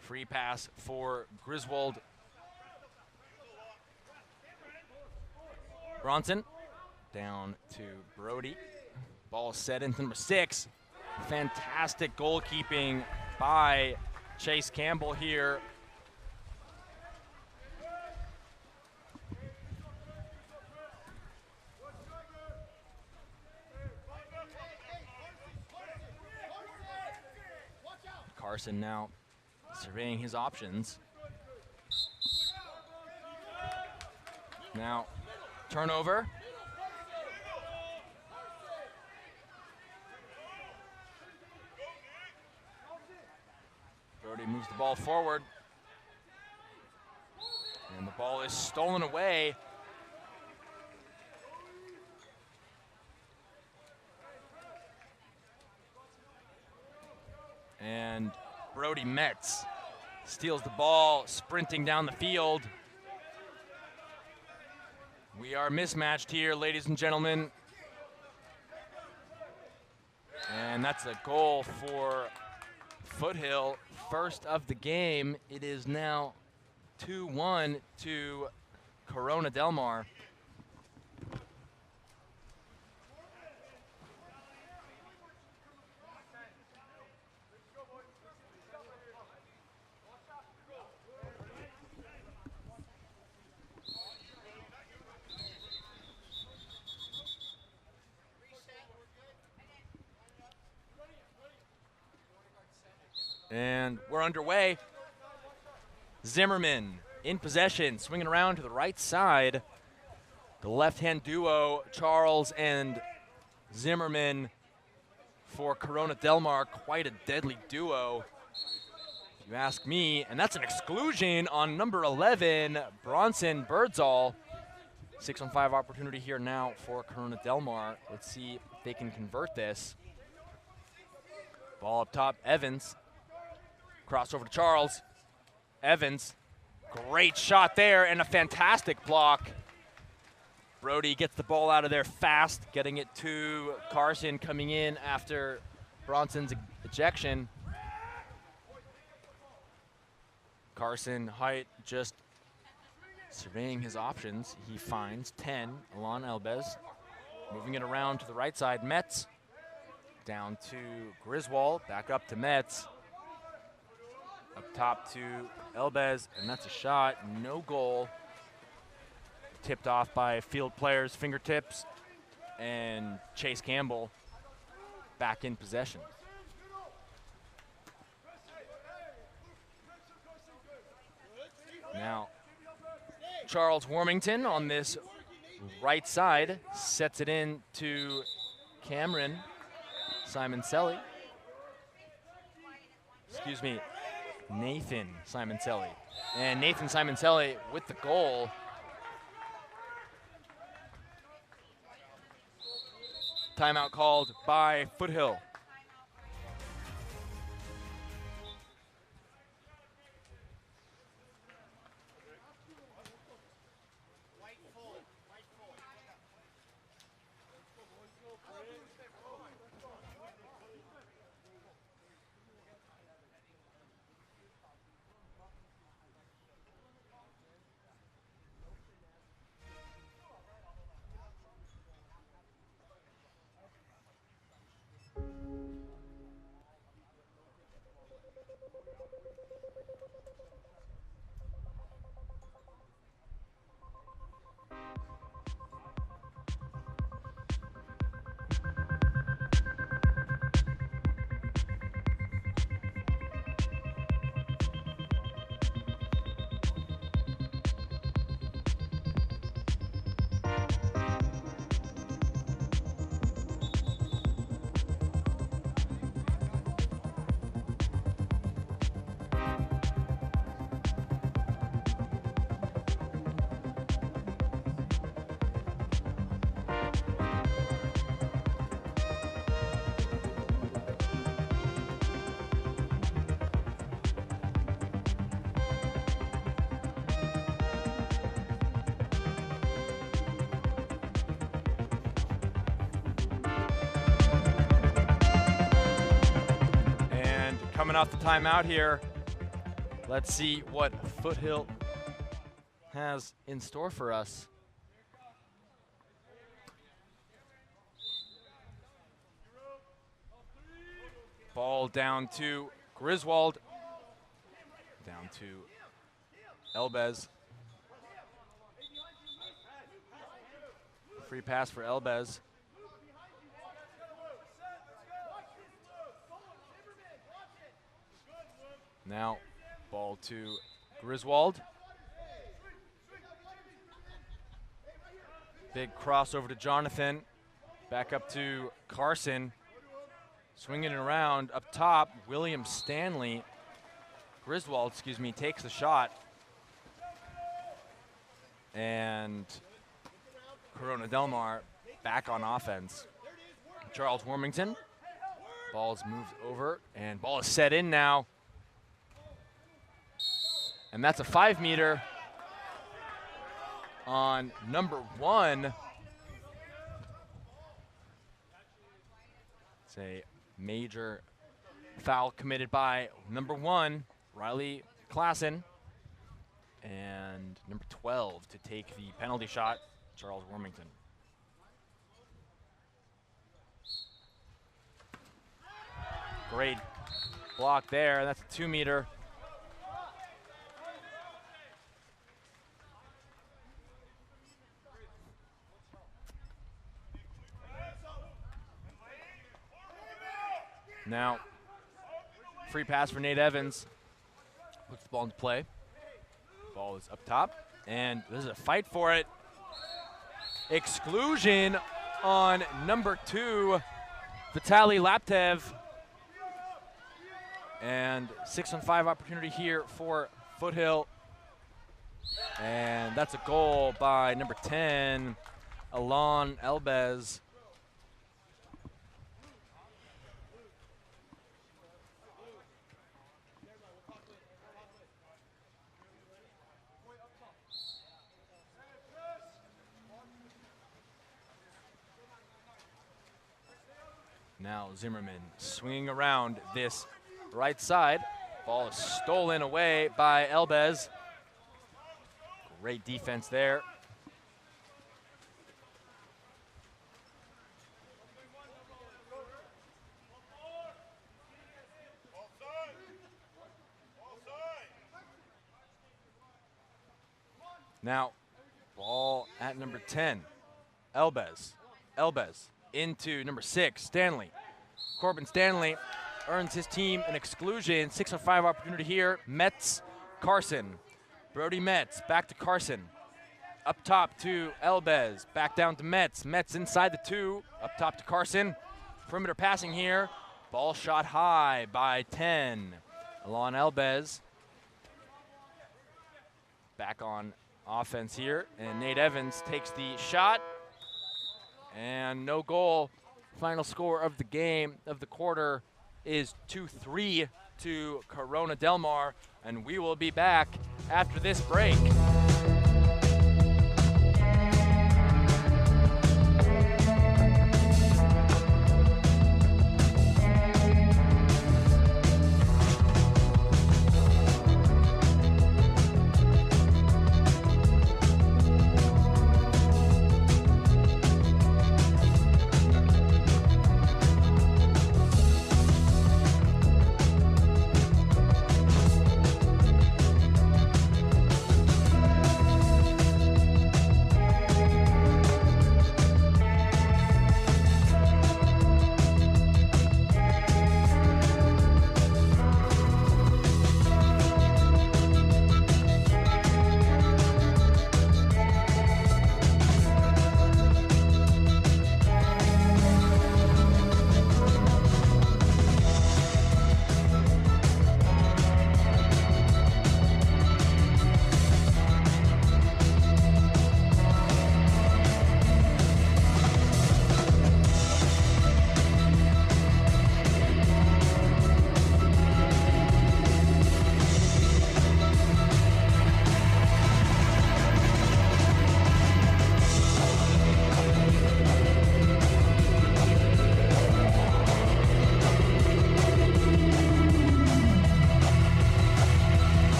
Free pass for Griswold. Bronson down to Brody. Ball set in number 6. Fantastic goalkeeping by Chase Campbell here. Carson now surveying his options. Now, turnover. Brody moves the ball forward. And the ball is stolen away. And Brody Metz steals the ball, sprinting down the field. We are mismatched here, ladies and gentlemen. And that's a goal for Foothill, first of the game. It is now 2-1 to Corona Del Mar. And we're underway. Zimmerman in possession, swinging around to the right side. The left-hand duo, Charles and Zimmerman for Corona Del Mar, quite a deadly duo, if you ask me. And that's an exclusion on number 11, Bronson Birdsall. 6-on-5 opportunity here now for Corona Del Mar. Let's see if they can convert this. Ball up top, Evans. Crossover to Charles. Evans, great shot there and a fantastic block. Brody gets the ball out of there fast, getting it to Carson coming in after Bronson's ejection. Carson Height just surveying his options. He finds 10, Alon Elbez. Moving it around to the right side, Metz. Down to Griswold, back up to Metz. Up top to Elbez, and that's a shot, no goal. Tipped off by field players' fingertips, and Chase Campbell back in possession. Now, Charles Warmington on this right side sets it in to Cameron Simoncelli. Excuse me, Nathan Simoncelli. And Nathan Simoncelli with the goal. Timeout called by Foothill. Coming off the timeout here, let's see what Foothill has in store for us. Ball down to Griswold, down to Elbez. Free pass for Elbez. Now, ball to Griswold. Big crossover to Jonathan. Back up to Carson. Swinging it around up top. William Stanley. Griswold, excuse me, takes the shot. And Corona Del Mar back on offense. Charles Warmington. Ball's moved over, and ball is set in now. And that's a 5-meter on number 1. It's a major foul committed by number 1, Riley Klassen. And number 12 to take the penalty shot, Charles Warmington. Great block there. That's a 2-meter. Now, Free pass for Nate Evans. Puts the ball into play. Ball is up top, and there's a fight for it. Exclusion on number 2, Vitaly Laptev. And 6-on-5 opportunity here for Foothill. And that's a goal by number 10, Alon Elbez. Now Zimmerman swinging around this right side. Ball is stolen away by Elbez. Great defense there. Now, ball at number 10, Elbez. Elbez into number 6, Stanley. Corbin Stanley earns his team an exclusion. 6-on-5 opportunity here. Metz, Carson. Brody Metz back to Carson. Up top to Elbez. Back down to Metz. Metz inside the 2. Up top to Carson. Perimeter passing here. Ball shot high by 10. Alon Elbez. Back on offense here. And Nate Evans takes the shot. And no goal. Final score of the game, of the quarter, is 2-3 to Corona Del Mar. And we will be back after this break.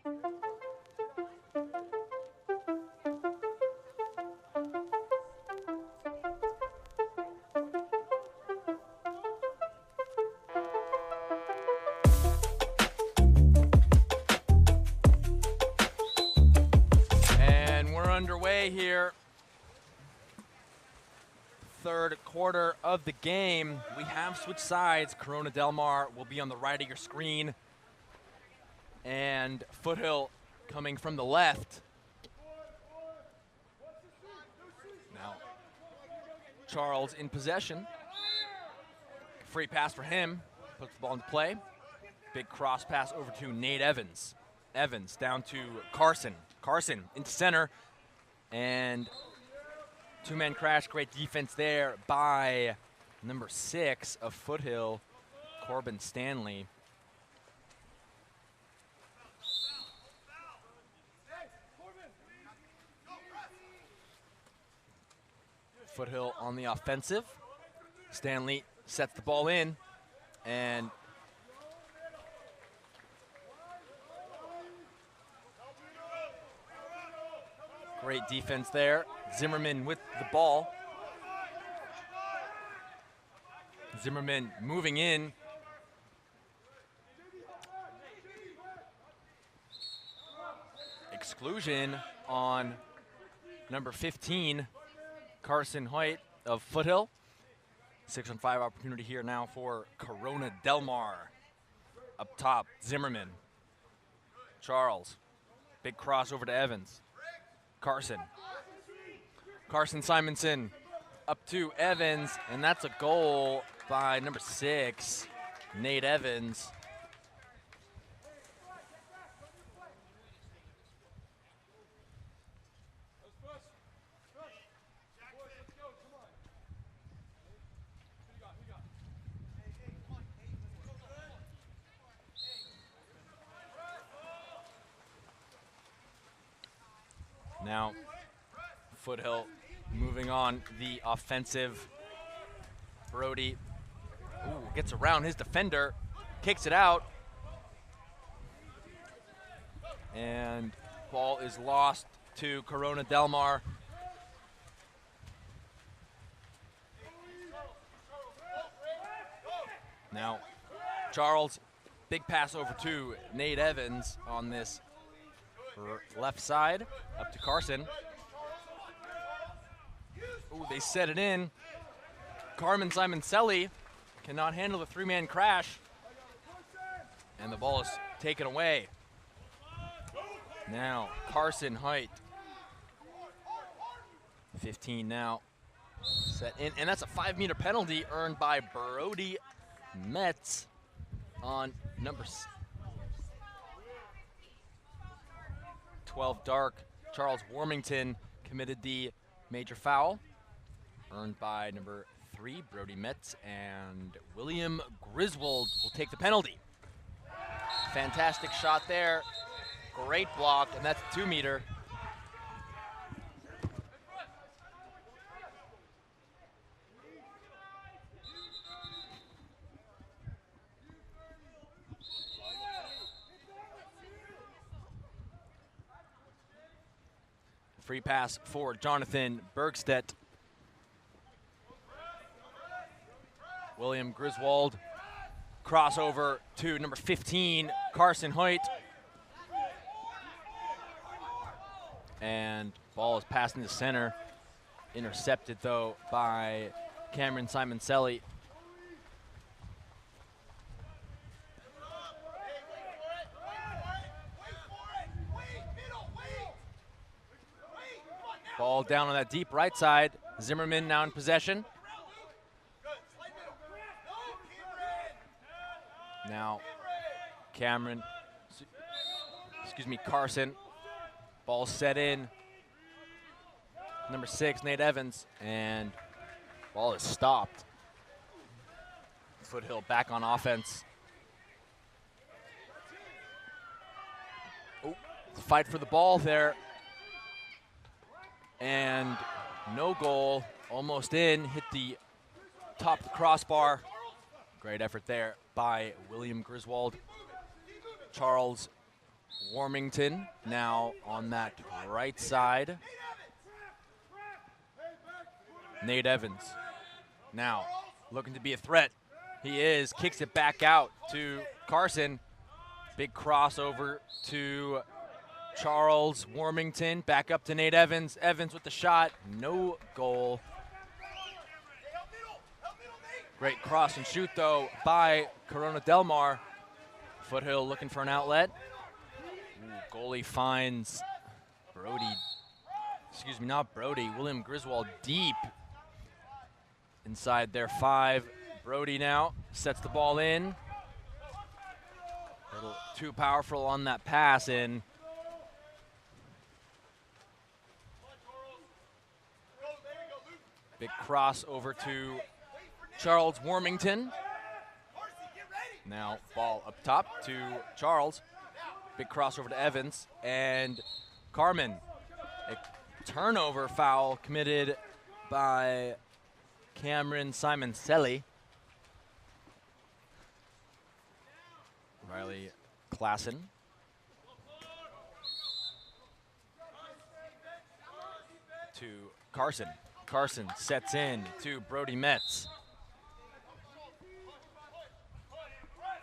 And we're underway here. Third quarter of the game. We have switched sides. Corona Del Mar will be on the right of your screen. And Foothill coming from the left. Now, Charles in possession. Free pass for him. Puts the ball into play. Big cross pass over to Nate Evans. Evans down to Carson. Carson into center. And two-man crash. Great defense there by number 6 of Foothill, Corbin Stanley. Foothill on the offensive. Stanley sets the ball in, and great defense there. Zimmerman with the ball. Zimmerman moving in. Exclusion on number 15, Carson Hoyt of Foothill. 6-on-5 opportunity here now for Corona Del Mar. Up top, Zimmerman. Charles. Big cross over to Evans. Carson. Carson Simonson up to Evans, and that's a goal by number 6, Nate Evans. Now, Foothill moving on the offensive. Brody gets around his defender, kicks it out, and ball is lost to Corona Del Mar. Now, Charles, big pass over to Nate Evans on this left side, up to Carson. Ooh, they set it in. Carmen Simoncelli cannot handle the three-man crash, and the ball is taken away. Now, Carson Height. 15 now. Set in, and that's a 5-meter penalty earned by Brody Metz on number 12 dark. Charles Warmington committed the major foul, earned by number 3, Brody Metz, and William Griswold will take the penalty. Fantastic shot there. Great block, and that's a 2-meter. Free pass for Jonathan Bergstedt. William Griswold. Crossover to number 15, Carson Hoyt. And ball is passed into center. Intercepted, though, by Cameron Simoncelli. Ball down on that deep right side. Zimmerman now in possession. Now, Carson. Ball set in. Number 6, Nate Evans, and ball is stopped. Foothill back on offense. Oh, fight for the ball there. And no goal, almost in, hit the top of the crossbar. Great effort there by William Griswold. Charles Warmington now on that right side. Nate Evans now looking to be a threat. He is, kicks it back out to Carson. Big crossover to Charles Warmington, back up to Nate Evans. Evans with the shot, no goal. Great cross and shoot though by Corona Del Mar. Foothill looking for an outlet. Ooh, goalie finds Brody, excuse me, not Brody, William Griswold deep inside their 5. Brody now sets the ball in. A little too powerful on that pass in. Big cross over to Charles Warmington. Now ball up top to Charles. Big cross over to Evans and Carmen. A turnover foul committed by Cameron Simon Selly. Riley Klassen. To Carson. Carson sets in to Brody Metz.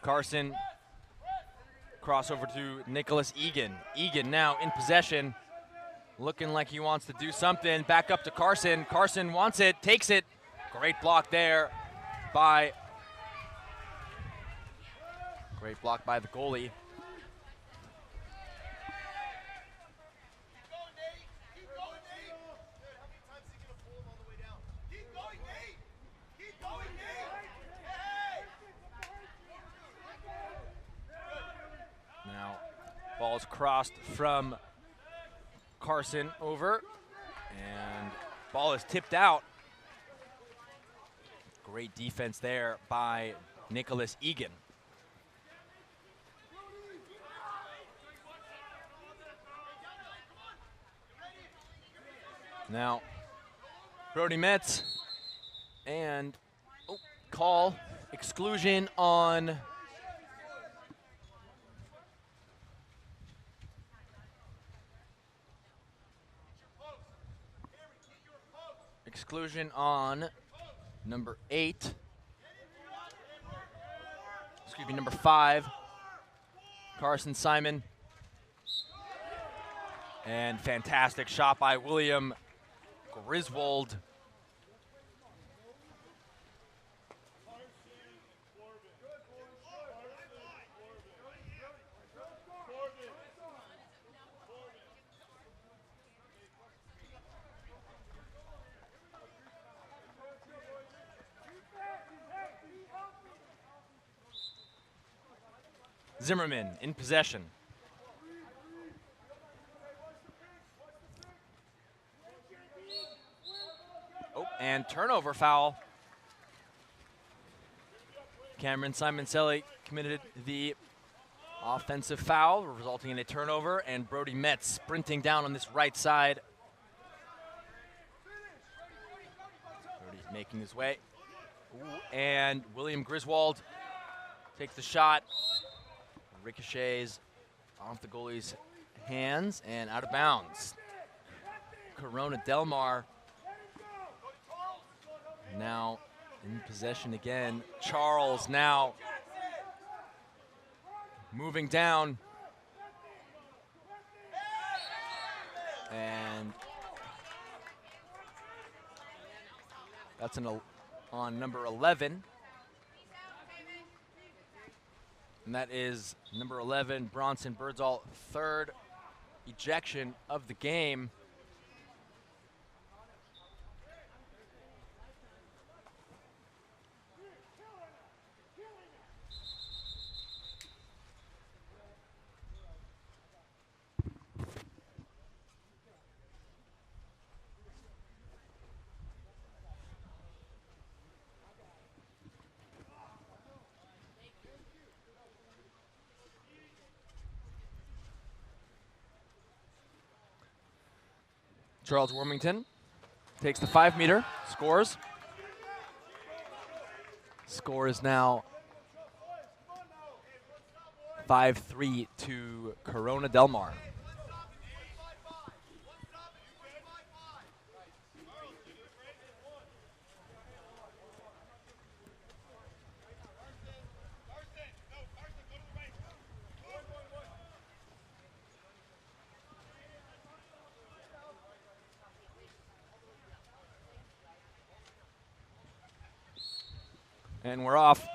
Carson, crossover to Nicholas Egan. Egan now in possession, looking like he wants to do something. Back up to Carson. Carson wants it, takes it. Great block there by, great block by the goalie. Ball's crossed from Carson over, and ball is tipped out. Great defense there by Nicholas Egan. Now, Brody Metz, and call, exclusion on number 8. Excuse me, number 5. Carson Simon. And fantastic shot by William Griswold. Zimmerman in possession. Oh, and turnover foul. Cameron Simon Selly committed the offensive foul, resulting in a turnover, and Brody Metz sprinting down on this right side. Brody making his way. Ooh, and William Griswold takes the shot. Ricochets off the goalie's hands and out of bounds. Corona Del Mar now in possession again. Charles now moving down. And that's on number 11. And that is number 11, Bronson Birdsall, 3rd ejection of the game. Charles Warmington takes the 5-meter, scores. Score is now 5-3 to Corona Del Mar. And we're off.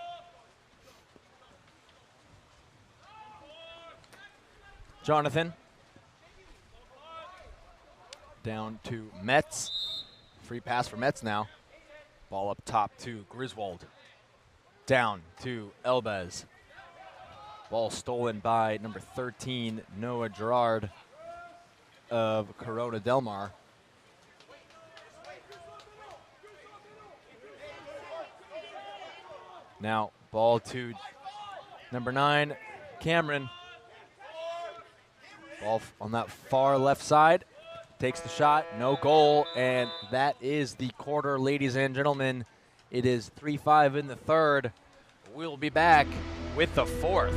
Jonathan. Down to Metz. Free pass for Metz now. Ball up top to Griswold. Down to Elbez. Ball stolen by number 13, Noah Gerard of Corona Del Mar. Now, ball to number 9, Cameron. Ball on that far left side. Takes the shot, no goal, and that is the quarter, ladies and gentlemen. It is 3-5 in the third. We'll be back with the fourth.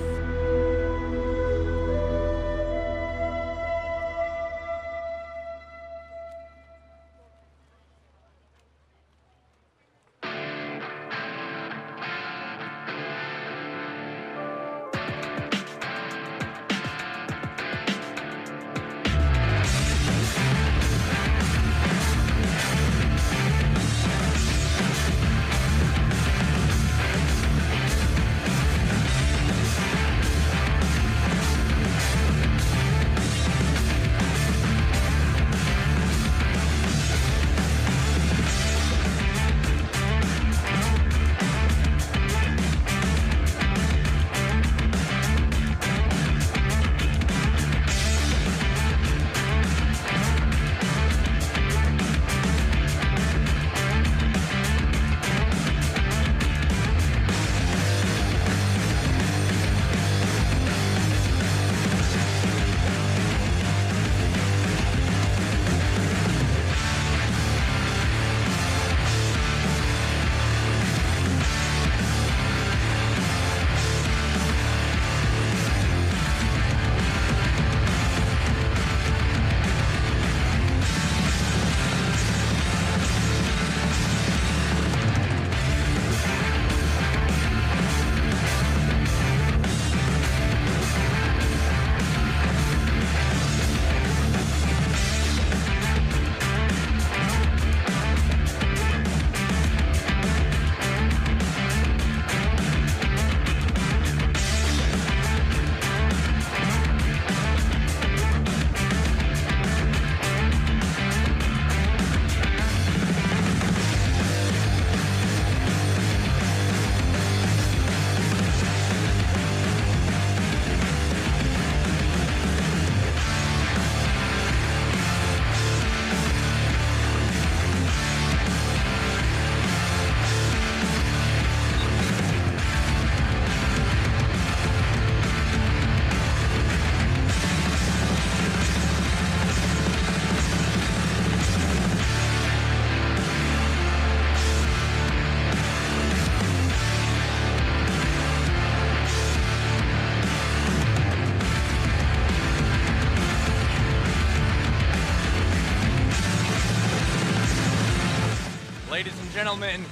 Ladies and gentlemen,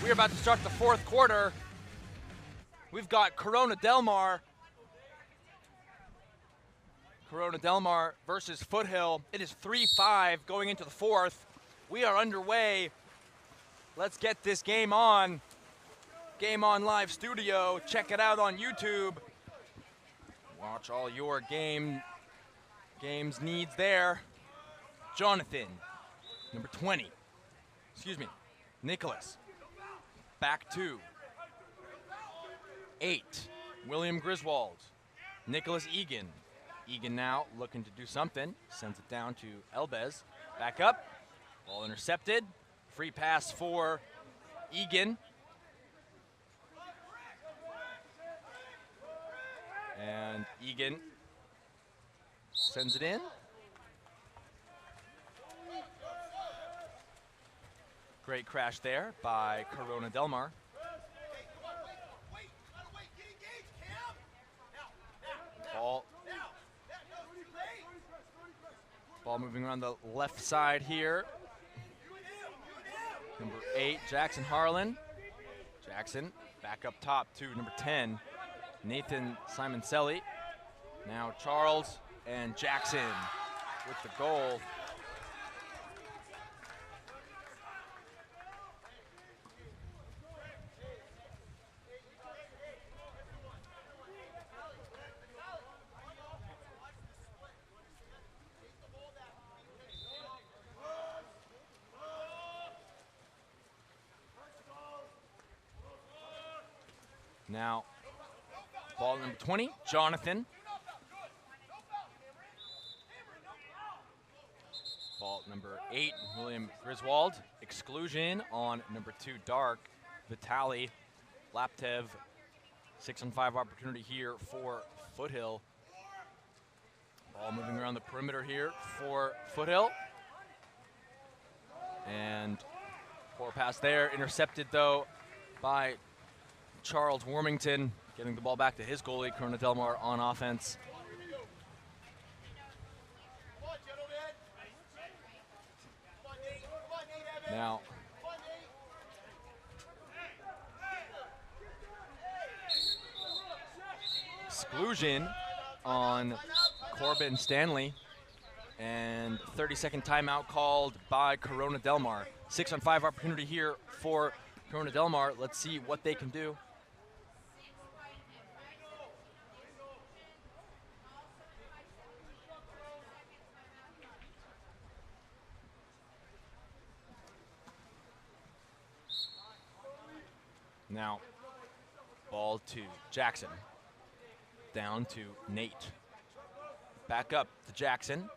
we're about to start the fourth quarter. We've got Corona Del Mar versus Foothill. It is 3-5 going into the fourth. We are underway. Let's get this game on. Game On Live Studio. Check it out on YouTube. Watch all your games needs there. Jonathan, number 20. Nicholas. Back to 8. William Griswold. Nicholas Egan. Egan now looking to do something. Sends it down to Elbez. Back up. Ball intercepted. Free pass for Egan. And Egan sends it in. Great crash there by Corona Del Mar. Ball moving around the left side here. Number 8, Jackson Harlan. Jackson back up top to number 10, Nathan Simoncelli. Now Charles and Jackson with the goal. Now, ball number 20, Jonathan. Ball number 8, William Griswold. Exclusion on number 2, Dark. Vitali Laptev. 6-on-5 opportunity here for Foothill. Ball moving around the perimeter here for Foothill. And poor pass there, intercepted though by Charles Warmington, getting the ball back to his goalie, Corona Del Mar on offense. Now, exclusion on Corbin Stanley, and 30-second timeout called by Corona Del Mar. 6-on-5 opportunity here for Corona Del Mar. Let's see what they can do. Now, ball to Jackson. Down to Nate. Back up to Jackson.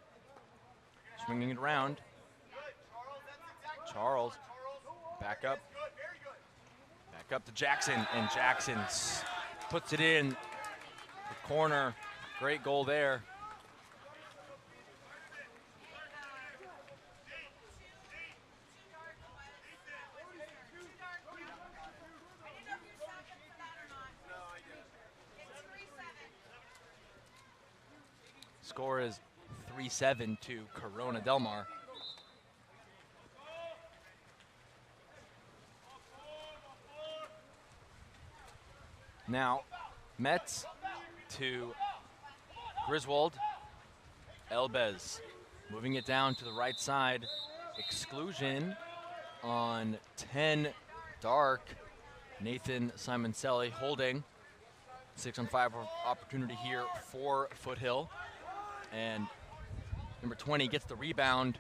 Swinging it around. Charles. Back up. Back up to Jackson. And Jackson puts it in the corner. Great goal there. Score is 3-7 to Corona Del Mar. Now, Metz to Griswold. Elbez moving it down to the right side. Exclusion on 10, Dark. Nathan Simoncelli holding. 6-on-5 opportunity here for Foothill. And number 20 gets the rebound.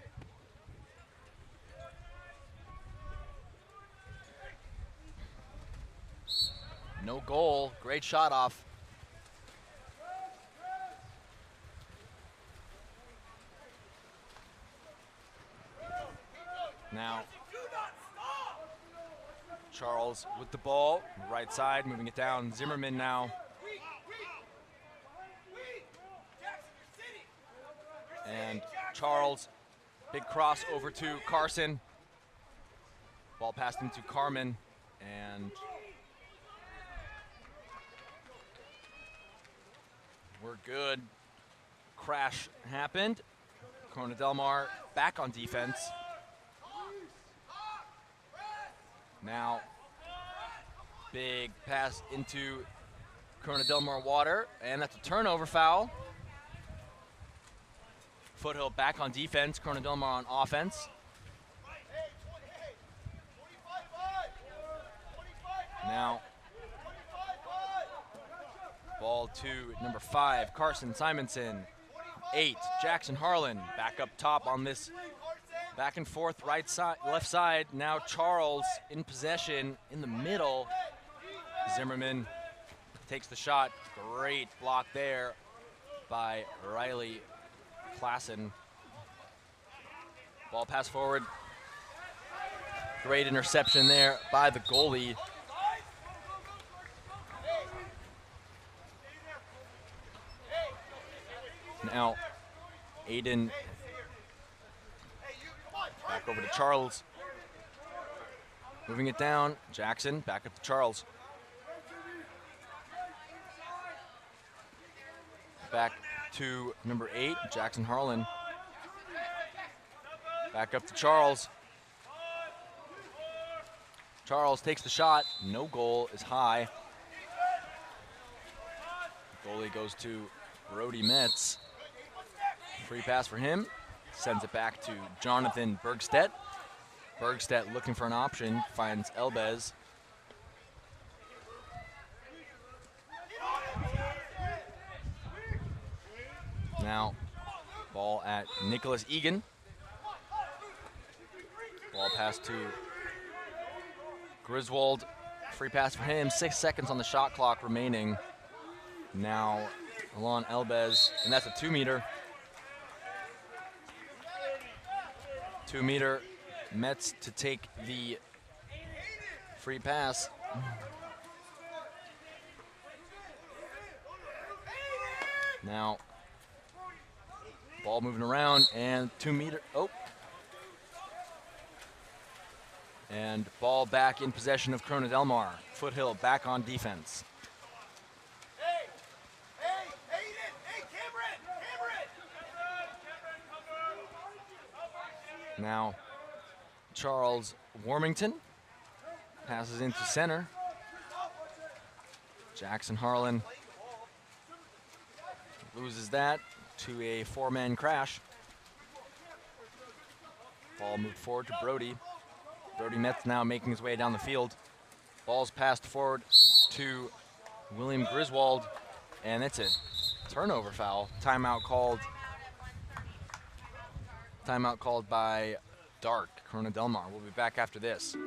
No goal, great shot off. Now, Charles with the ball, right side, moving it down. Zimmerman now. And Charles, big cross over to Carson. Ball passed into Carmen, and we're good. Crash happened. Corona Del Mar back on defense. Now, big pass into Corona Del Mar water, and that's a turnover foul. Foothill back on defense, Corona Del Mar on offense. Now, ball to number 5, Carson Simonson. 8, Jackson Harlan, back up top on this back and forth right side, left side. Now Charles in possession in the middle. Zimmerman takes the shot. Great block there by Riley Klassen. Ball pass forward. Great interception there by the goalie. Now, Aiden back over to Charles. Moving it down. Jackson back up to Charles. Back to number 8, Jackson Harlan. Back up to Charles. Charles takes the shot. No goal is high. Goalie goes to Brody Metz. Free pass for him. Sends it back to Jonathan Bergstedt. Bergstedt looking for an option. Finds Elbez. Now, ball at Nicholas Egan. Ball pass to Griswold. Free pass for him. 6 seconds on the shot clock remaining. Now, Alon Elbez, and that's a 2-meter. 2-meter. Metz to take the free pass. Now, ball moving around, and 2-meter. Oh. And ball back in possession of Corona Del Mar. Foothill back on defense. Now, Charles Warmington passes into center. Jackson Harlan loses that to a 4-man crash. Ball moved forward to Brody. Brody Metz now making his way down the field. Ball's passed forward to William Griswold, and it's a turnover foul. Timeout called by Dark, Corona Del Mar. We'll be back after this.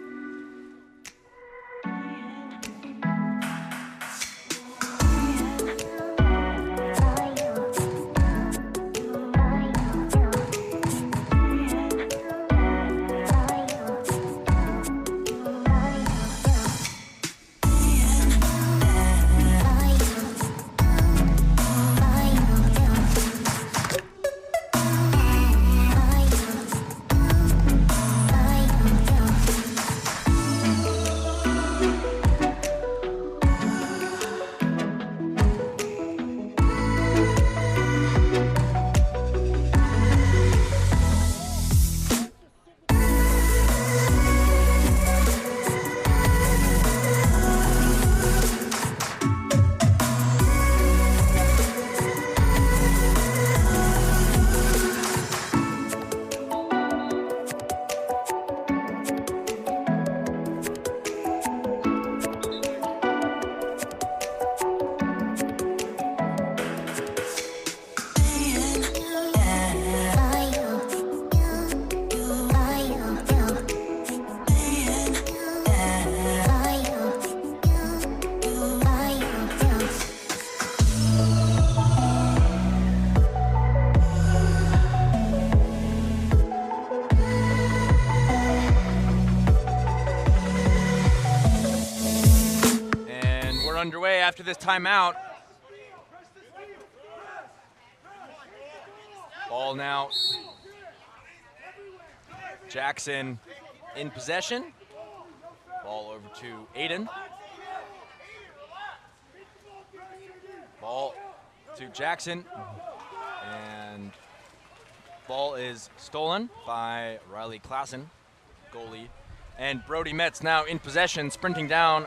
Underway after this timeout. Ball now. Jackson in possession. Ball over to Aiden. Ball to Jackson. And ball is stolen by Riley Klassen, goalie. And Brody Metz now in possession, sprinting down.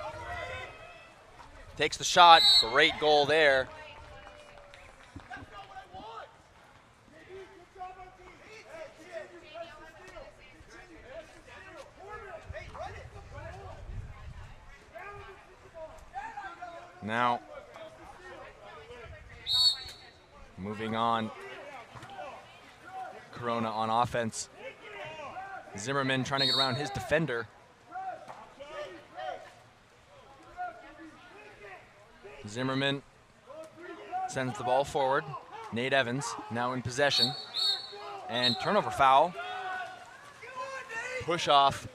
Takes the shot, great goal there. Now, moving on, Corona on offense. Zimmerman trying to get around his defender. Zimmerman sends the ball forward. Nate Evans now in possession. And turnover foul. Push off.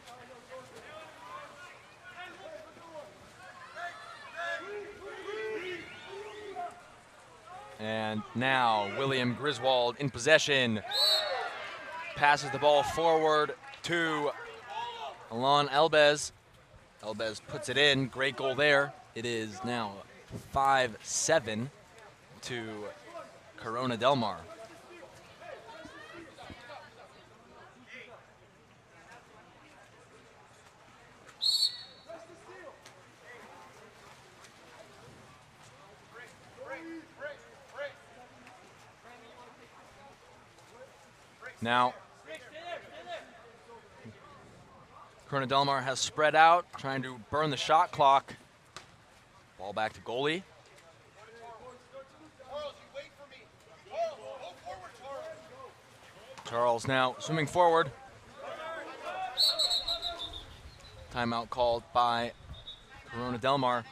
And now William Griswold in possession. Passes the ball forward to Alon Elbez. Elbez puts it in. Great goal there. It is now 5-7 to Corona Del Mar. Now, Corona Del Mar has spread out, trying to burn the shot clock. Ball back to goalie. Charles now swimming forward. Timeout called by Corona Del Mar.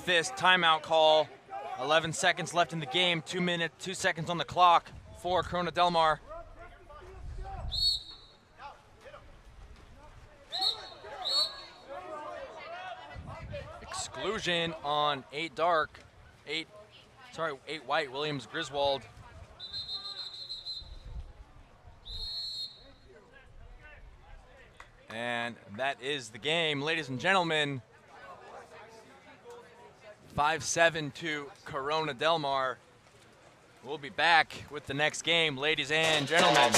This timeout call, 11 seconds left in the game, 2 minutes, 2 seconds on the clock for Corona Del Mar. Exclusion on 8 white, Williams Griswold. And that is the game, ladies and gentlemen. 5-7 to Corona Del Mar. We'll be back with the next game, ladies and gentlemen.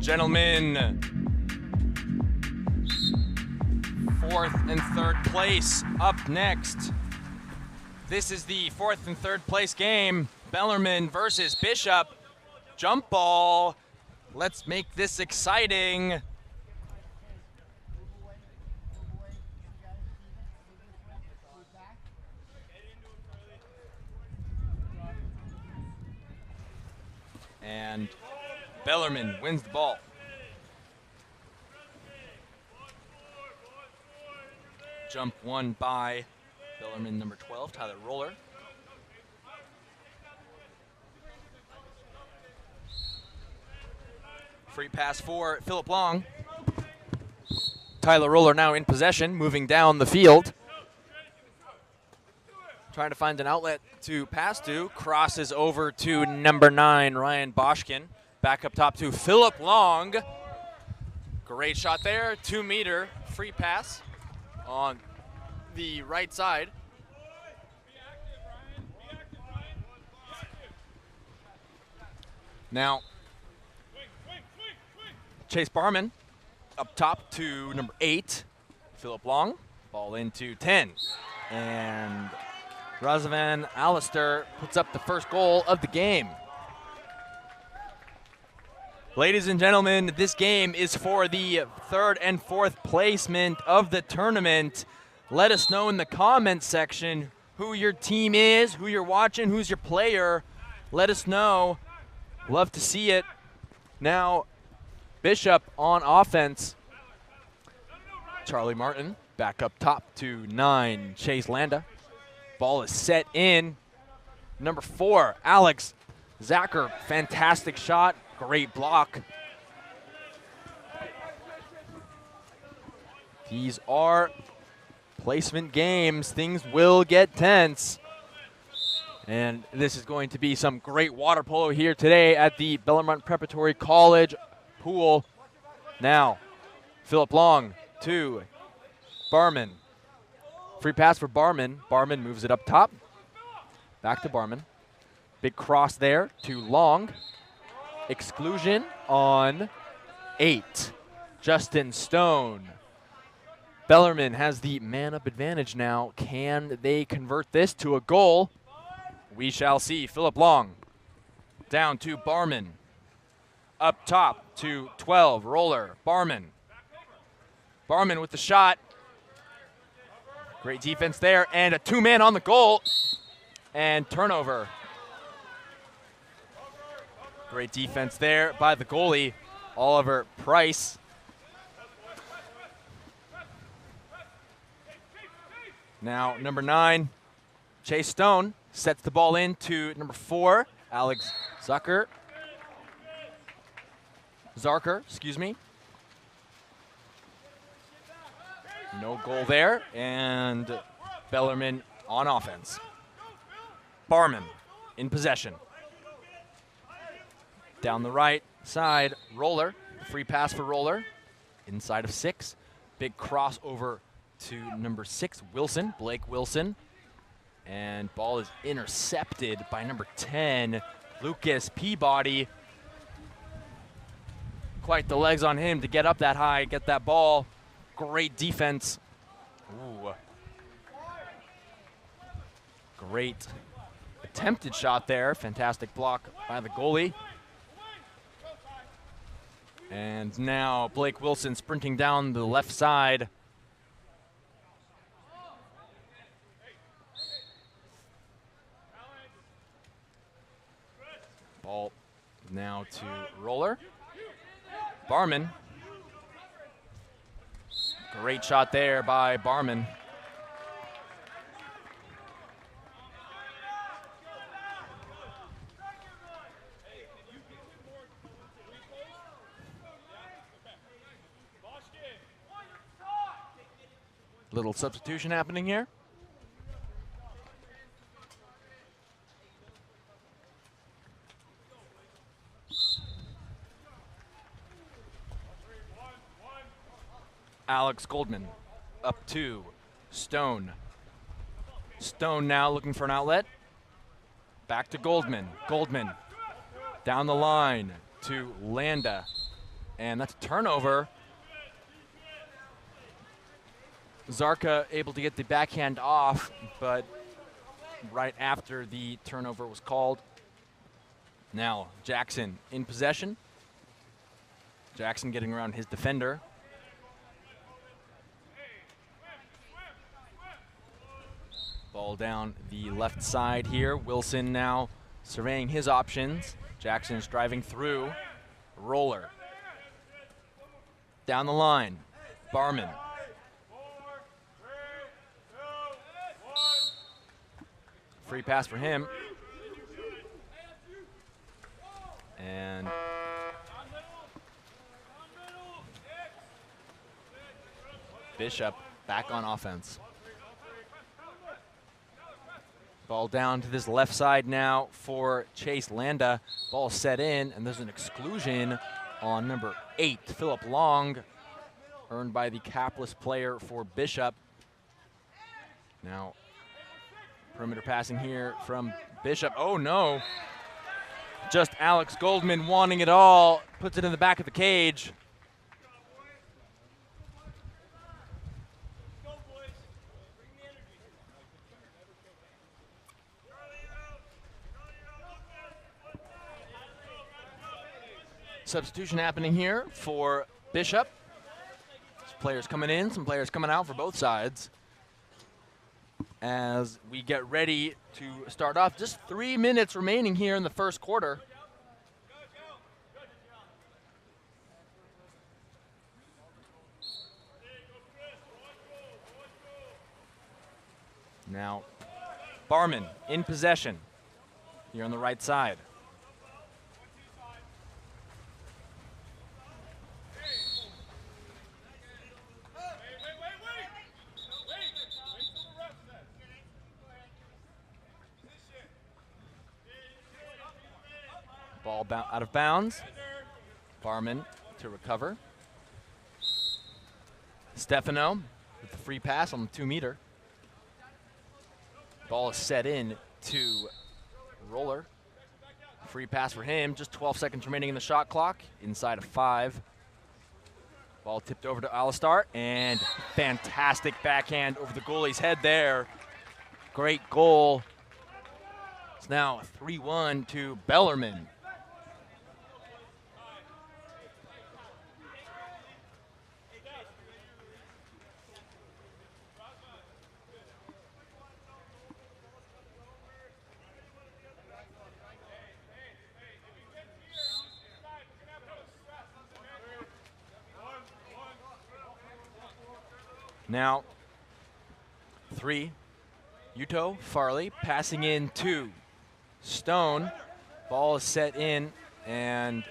gentlemen, fourth and third place up next. This is the fourth and third place game. Bellarmine versus Bishop. Jump ball. Let's make this exciting. And Bellarmine wins the ball. Jump won by Bellarmine number 12, Tyler Roller. Free pass for Philip Long. Tyler Roller now in possession, moving down the field. Trying to find an outlet to pass to. Crosses over to number 9, Ryan Boschkin. Back up top to Philip Long. Great shot there, 2-meter free pass on the right side. Now, Chase Barman up top to number 8, Philip Long. Ball into 10. And Razavan Alistair puts up the first goal of the game. Ladies and gentlemen, this game is for the third and fourth placement of the tournament. Let us know in the comments section who your team is, who you're watching, who's your player. Let us know. Love to see it. Now, Bishop on offense. Charlie Martin back up top to 9, Chase Landa. Ball is set in. Number 4, Alex Zacher. Fantastic shot. Great block. These are placement games. Things will get tense. And this is going to be some great water polo here today at the Bellarmine Preparatory College pool. Now, Philip Long to Barman. Free pass for Barman. Barman moves it up top. Back to Barman. Big cross there to Long. Exclusion on 8. Justin Stone. Bellarmine has the man-up advantage now. Can they convert this to a goal? We shall see. Philip Long down to Barman. Up top to 12, Roller. Barman. Barman with the shot. Great defense there, and a 2-man on the goal. And turnover. Great defense there by the goalie, Oliver Price. Now, number 9, Chase Stone sets the ball in to number 4, Alex Zarker, excuse me. No goal there, and Bellarmine on offense. Barman in possession. Down the right side, Roller. Free pass for Roller. Inside of 6. Big cross over to number 6, Wilson, Blake Wilson. And ball is intercepted by number 10, Lucas Peabody. Quite the legs on him to get up that high, get that ball. Great defense. Ooh. Great attempted shot there. Fantastic block by the goalie. And now Blake Wilson sprinting down the left side. Ball now to Roller. Barman. Great shot there by Barman. Little substitution happening here. Alex Goldman up to Stone. Stone now looking for an outlet. Back to Goldman. Goldman down the line to Landa. And that's a turnover. Zarka able to get the backhand off, but right after the turnover was called. Now Jackson in possession. Jackson getting around his defender. Ball down the left side here. Wilson now surveying his options. Jackson's driving through. Roller. Down the line. Barman. Free pass for him. And Bishop back on offense. Ball down to this left side now for Chase Landa. Ball set in, and there's an exclusion on number 8, Philip Long, earned by the capless player for Bishop. Now, perimeter passing here from Bishop. Oh no, just Alex Goldman wanting it all, puts it in the back of the cage. Substitution happening here for Bishop. Some players coming in, some players coming out for both sides. As we get ready to start off, just 3 minutes remaining here in the first quarter. Now, Barman in possession here on the right side. Ball out of bounds. Barman to recover. Stefano with the free pass on the 2-meter. Ball is set in to Roller. Free pass for him. Just 12 seconds remaining in the shot clock. Inside of 5. Ball tipped over to Alistar, and fantastic backhand over the goalie's head there. Great goal. It's now 3-1 to Bellarmine. Now, 3, Yuto, Farley, passing in 2, Stone. Ball is set in, and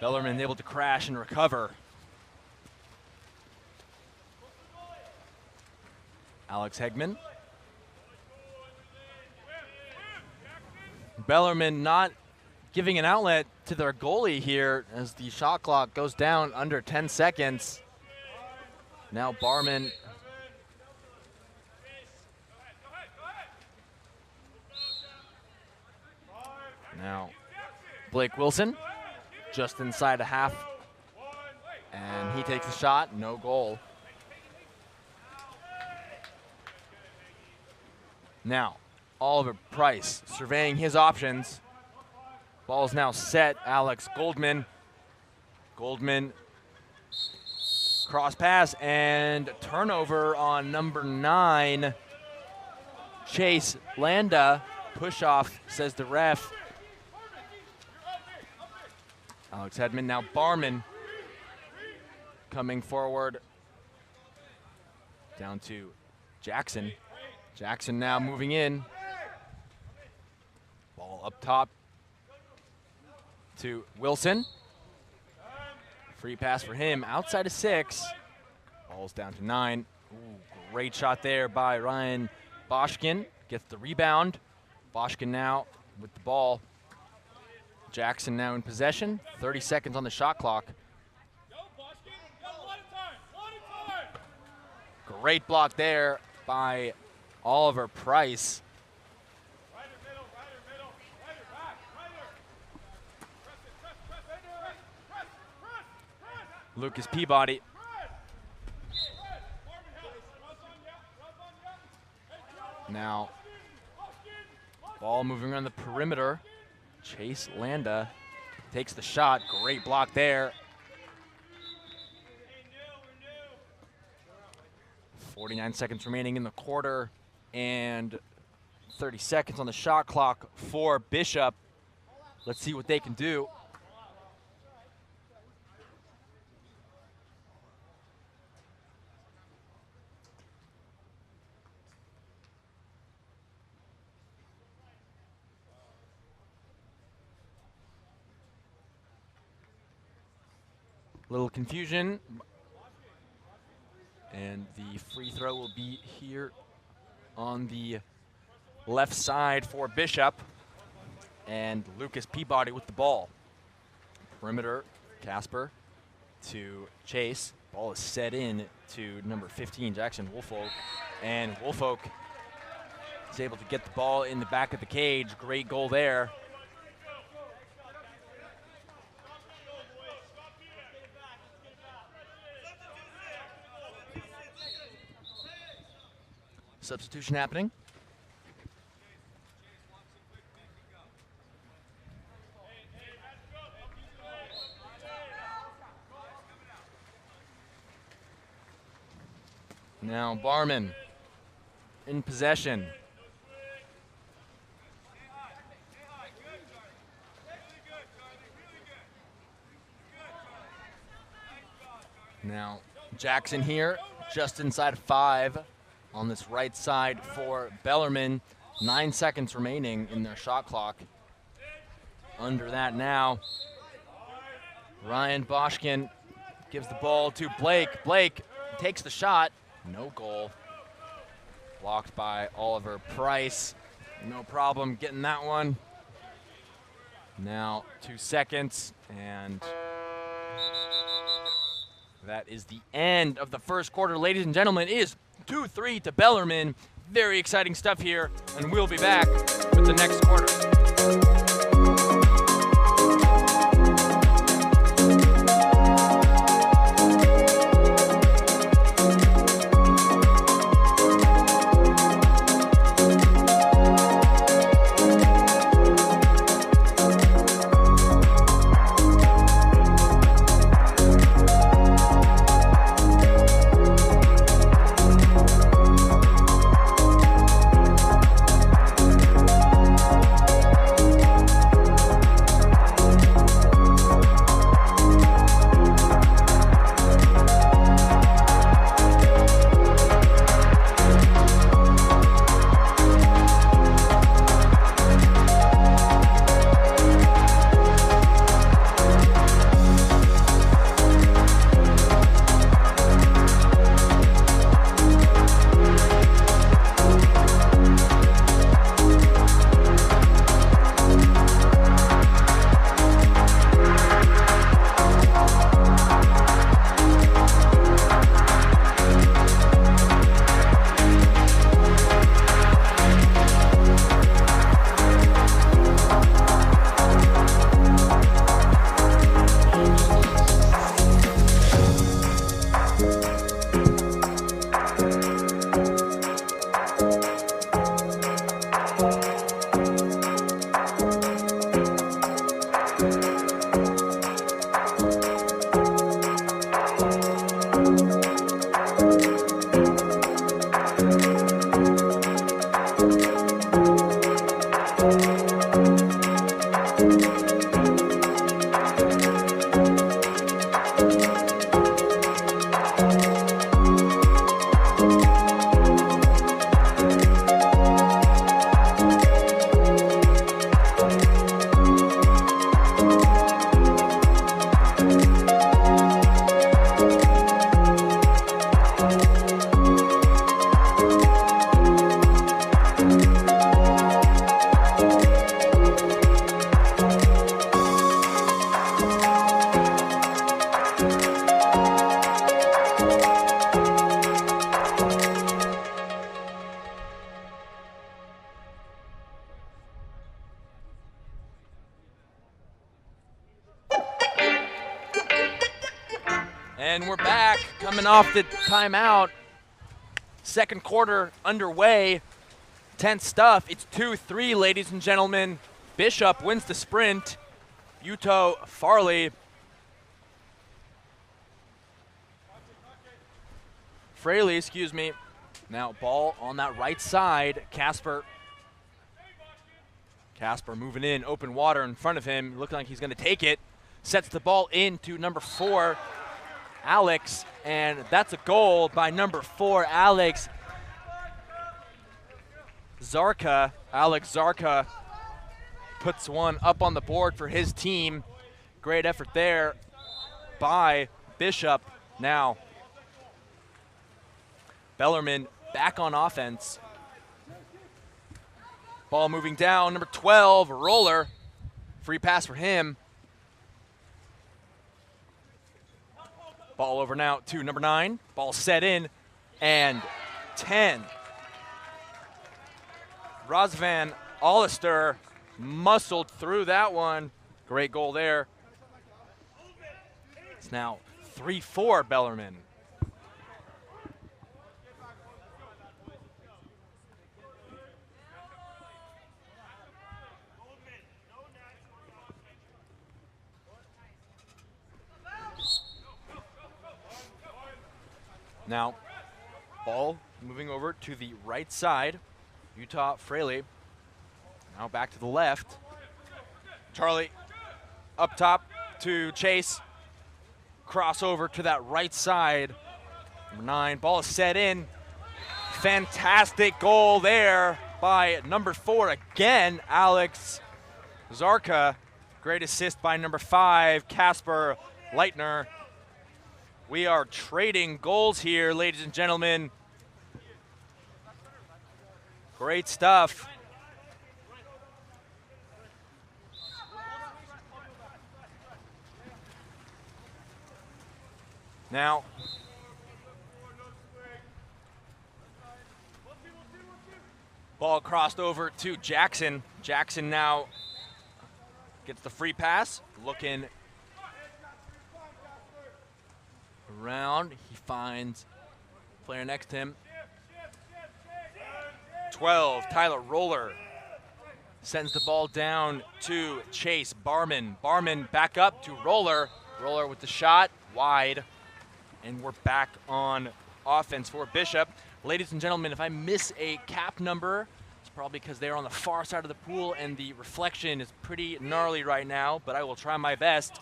Bellarmine able to crash and recover. Alex Hegman. Bellarmine not giving an outlet to their goalie here as the shot clock goes down under 10 seconds. Now Barman. Now Blake Wilson just inside a half, and he takes a shot, no goal. Now Oliver Price surveying his options. Ball's now set. Alex Goldman. Goldman, cross pass and turnover on number 9. Chase Landa. Push off, says the ref. Alex Hedman, now Barman coming forward. Down to Jackson. Jackson now moving in. Ball up top to Wilson. Free pass for him, outside of 6. Ball's down to 9. Ooh, great shot there by Ryan Boschkin. Gets the rebound. Boschkin now with the ball. Jackson now in possession. 30 seconds on the shot clock. Great block there by Oliver Price. Lucas Peabody. Now, ball moving around the perimeter. Chase Landa takes the shot. Great block there. 49 seconds remaining in the quarter and 30 seconds on the shot clock for Bishop. Let's see what they can do. Little confusion. And the free throw will be here on the left side for Bishop. And Lucas Peabody with the ball. Perimeter, Casper to Chase. Ball is set in to number 15, Jackson Woolfolk. And Woolfolk is able to get the ball in the back of the cage. Great goal there. Substitution happening. Now Barman in possession. Now Jackson here, just inside 5 on this right side for Bellarmine. 9 seconds remaining in their shot clock. Under that now. Ryan Boschkin gives the ball to Blake. Blake takes the shot. No goal. Blocked by Oliver Price. No problem getting that one. Now 2 seconds, and that is the end of the first quarter. Ladies and gentlemen, it is 2-3 to Bellarmine. Very exciting stuff here, and we'll be back with the next quarter. back, coming off the timeout. Second quarter underway. Tense stuff. It's 2-3, ladies and gentlemen. Bishop wins the sprint. Utah Fraley. Excuse me. Now ball on that right side. Casper moving in, open water in front of him. Looking like he's going to take it. Sets the ball into number 4, Alex, and that's a goal by number 4, Alex Zarka. Alex Zarka puts one up on the board for his team. Great effort there by Bishop. Now, Bellarmine back on offense. Ball moving down, number 12, Roller. Free pass for him. Ball over now to number 9. Ball set in, and 10. Razvan Hollister muscled through that one. Great goal there. It's now 3-4 Bellarmine. Now, ball moving over to the right side. Utah Fraley. Now back to the left. Charlie up top to Chase. Crossover to that right side. Number 9, ball is set in. Fantastic goal there by number 4 again, Alex Zarka. Great assist by number 5, Casper Leitner. We are trading goals here, ladies and gentlemen. Great stuff. Now, ball crossed over to Jackson. Jackson now gets the free pass, looking around. He finds player next to him. 12, Tyler Roller sends the ball down to Chase Barman. Barman back up to Roller. Roller with the shot, wide. And we're back on offense for Bishop. Ladies and gentlemen, if I miss a cap number, it's probably because they're on the far side of the pool and the reflection is pretty gnarly right now, but I will try my best.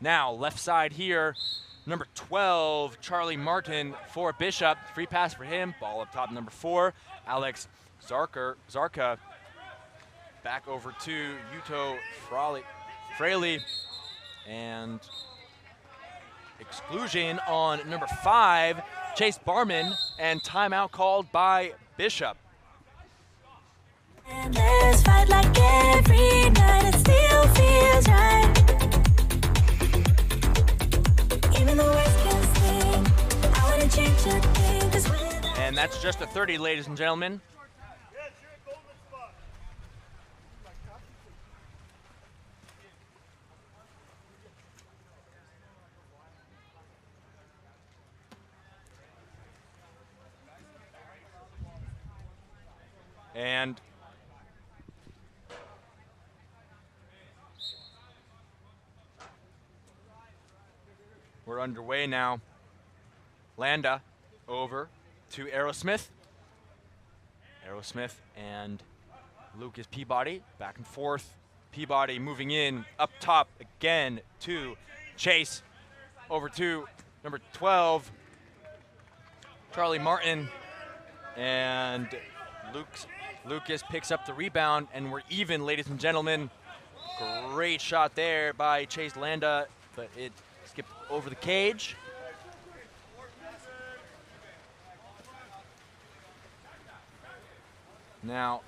Now, left side here, number 12, Charlie Martin for Bishop. Free pass for him. Ball up top, number 4, Alex Zarka. Back over to Utah Fraley. And exclusion on number 5, Chase Barman, and timeout called by Bishop. And let's fight like every night, it still feels right. Even the worst can sting, I wanna change a thing, 'cause without And that's just a 30, ladies and gentlemen. And we're underway now. Landa over to Aerosmith. Aerosmith and Lucas Peabody back and forth. Peabody moving in up top again to Chase. Over to number 12, Charlie Martin. And Lucas picks up the rebound, and we're even, ladies and gentlemen. Great shot there by Chase Landa, but it skipped over the cage. Now,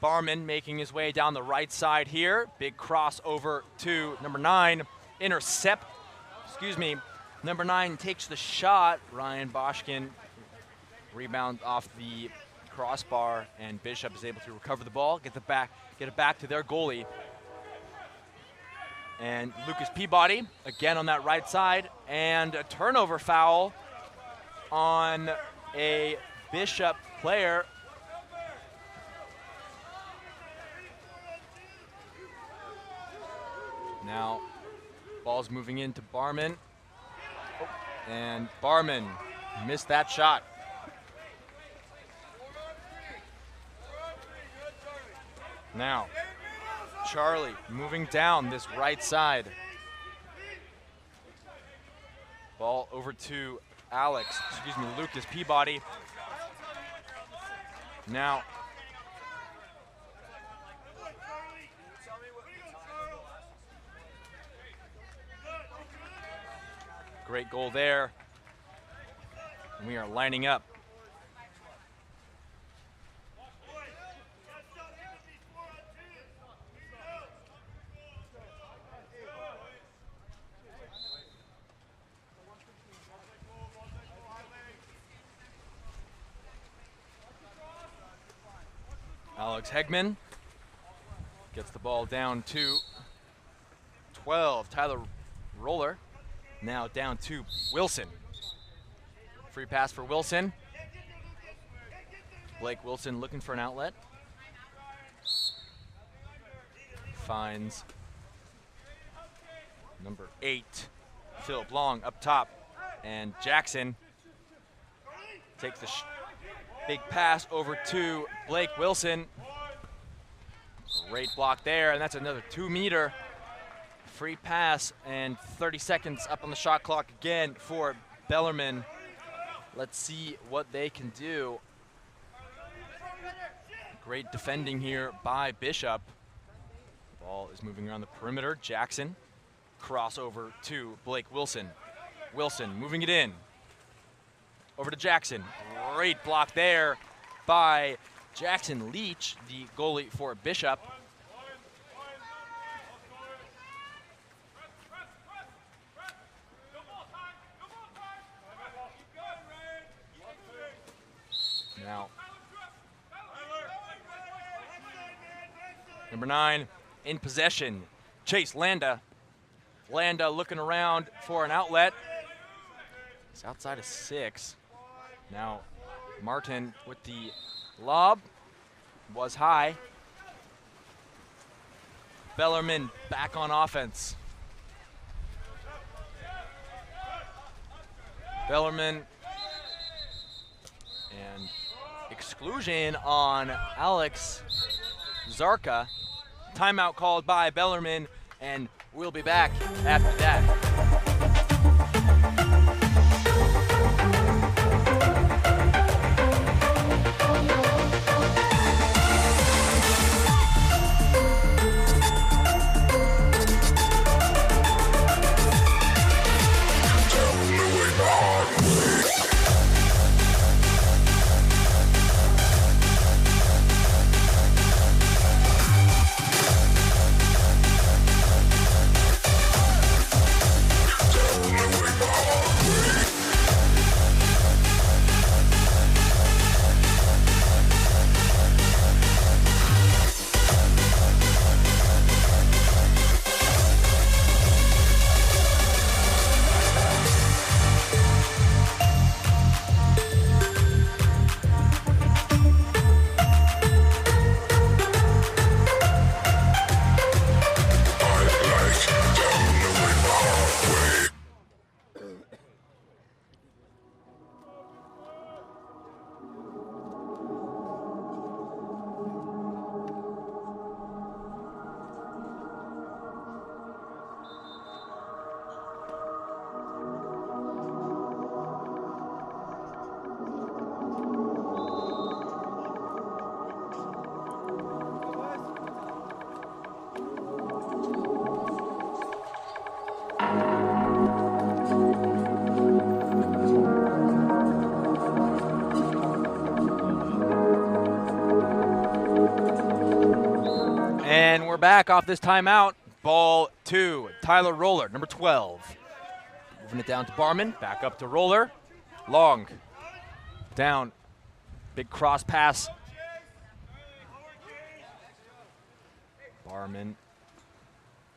Barman making his way down the right side here. Big cross over to number 9. Number 9 takes the shot. Ryan Boschkin rebound off the crossbar, and Bishop is able to recover the ball, get it back to their goalie. And Lucas Peabody again on that right side, and a turnover foul on a Bishop player. Now, ball's moving into Barman. Oh, and Barman missed that shot. Now, Charlie moving down this right side. Ball over to Lucas Peabody. Now, great goal there. And we are lining up. Alex Hegman gets the ball down to 12. Tyler Roller now down to Wilson. Free pass for Wilson. Blake Wilson looking for an outlet. Finds number 8, Philip Long up top. And Jackson takes the big pass over to Blake Wilson. Great block there, and that's another 2-meter free pass, and 30 seconds up on the shot clock again for Bellarmine. Let's see what they can do. Great defending here by Bishop. Ball is moving around the perimeter. Jackson, crossover to Blake Wilson. Wilson moving it in. Over to Jackson. Great block there by Jackson Leach, the goalie for Bishop. Now, number 9 in possession, Chase Landa. Landa looking around for an outlet. He's outside of 6. Now, Martin with the lob was high. Bellarmine back on offense. Bellarmine, and exclusion on Alex Zarka. Timeout called by Bellarmine, and we'll be back after that. And we're back off this timeout. Ball to Tyler Roller, number 12. Moving it down to Barman, back up to Roller. Long, down, big cross pass. Barman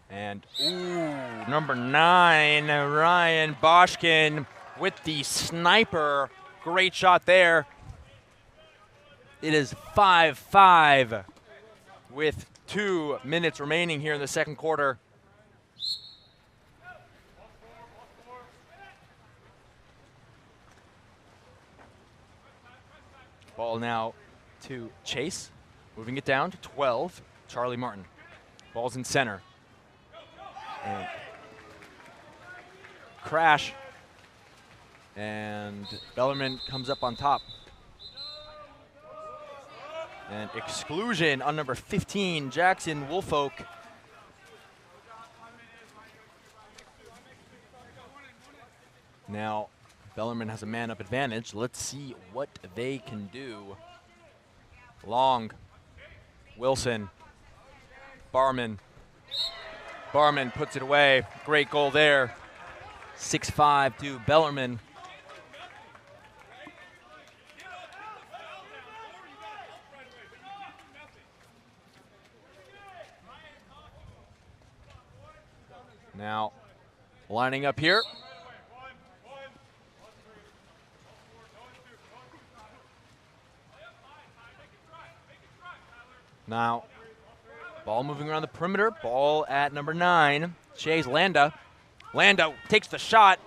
And, number 9, Ryan Boschkin with the sniper. Great shot there. It is 5-5 with 2 minutes remaining here in the second quarter. Ball now to Chase, moving it down to 12, Charlie Martin. Ball's in center. And crash. And Bellarmine comes up on top. And exclusion on number 15, Jackson Woolfolk. Now, Bellarmine has a man-up advantage. Let's see what they can do. Long, Wilson, Barman. Barman puts it away. Great goal there. 6-5 to Bellarmine. Now, lining up here. Now, ball moving around the perimeter. Ball at number 9, Chase Landa. Landa takes the shot.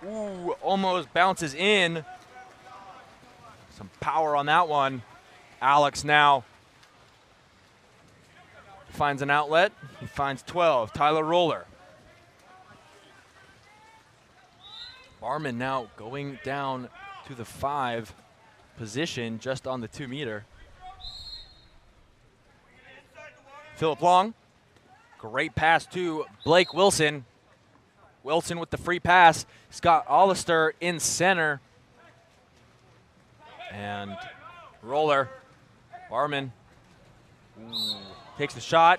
Ooh, almost bounces in. Some power on that one. Alex now finds an outlet. He finds 12, Tyler Roller. Barman now going down to the 5 position, just on the 2-meter. Philip Long, great pass to Blake Wilson. Wilson with the free pass. Scott Hollister in center. And Roller, Barman, takes the shot.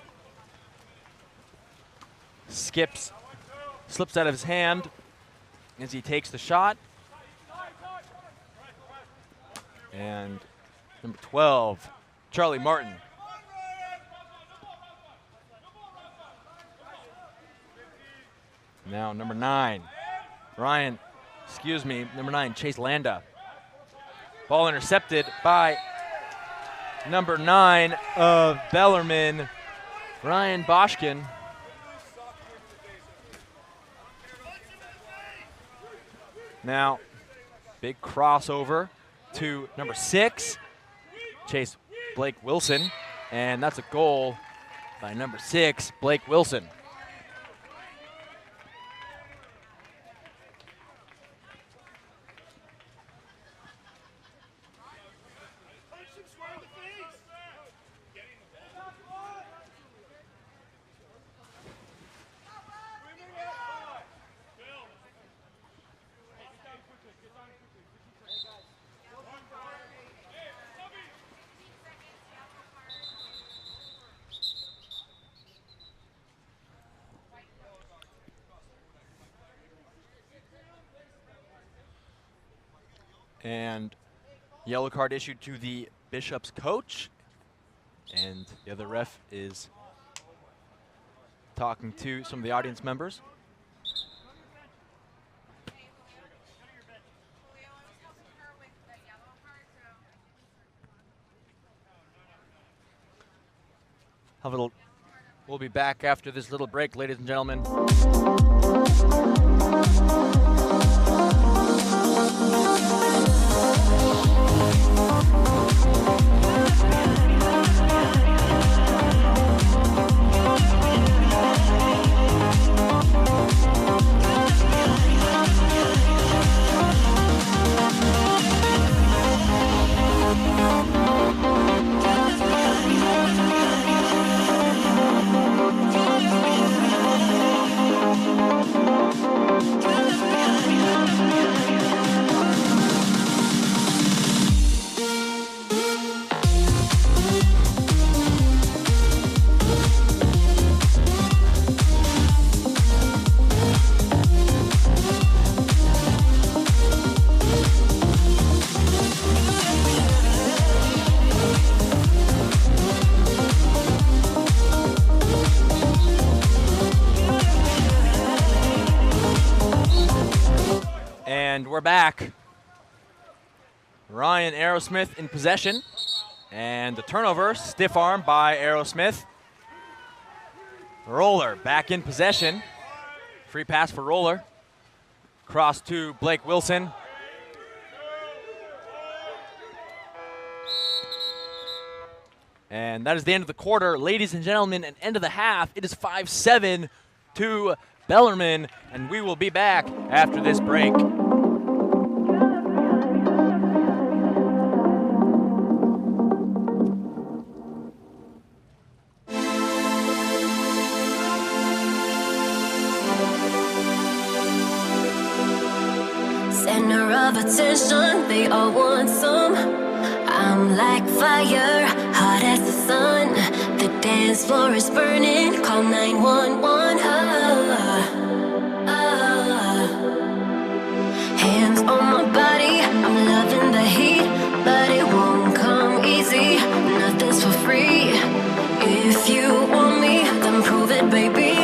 Slips out of his hand as he takes the shot. And number 12, Charlie Martin. Now number 9, number 9, Chase Landa. Ball intercepted by number 9 of Bellarmine, Ryan Boschkin. Now, big crossover to number 6, Chase Blake Wilson, and that's a goal by number 6, Blake Wilson. And yellow card issued to the Bishop's coach. And the other ref is talking to some of the audience members. We'll be back after this little break, ladies and gentlemen. we're back. Ryan Aerosmith in possession. And the turnover, stiff arm by Aerosmith. Roller back in possession. Free pass for Roller. Cross to Blake Wilson. And that is the end of the quarter. Ladies and gentlemen, and end of the half. It is 5-7 to Bellarmine, and we will be back after this break. Center of attention, they all want some. I'm like fire, hot as the sun. The dance floor is burning, call 911. Hands on my body, I'm loving the heat, but it won't come easy, nothing's for free. If you want me, then prove it, baby.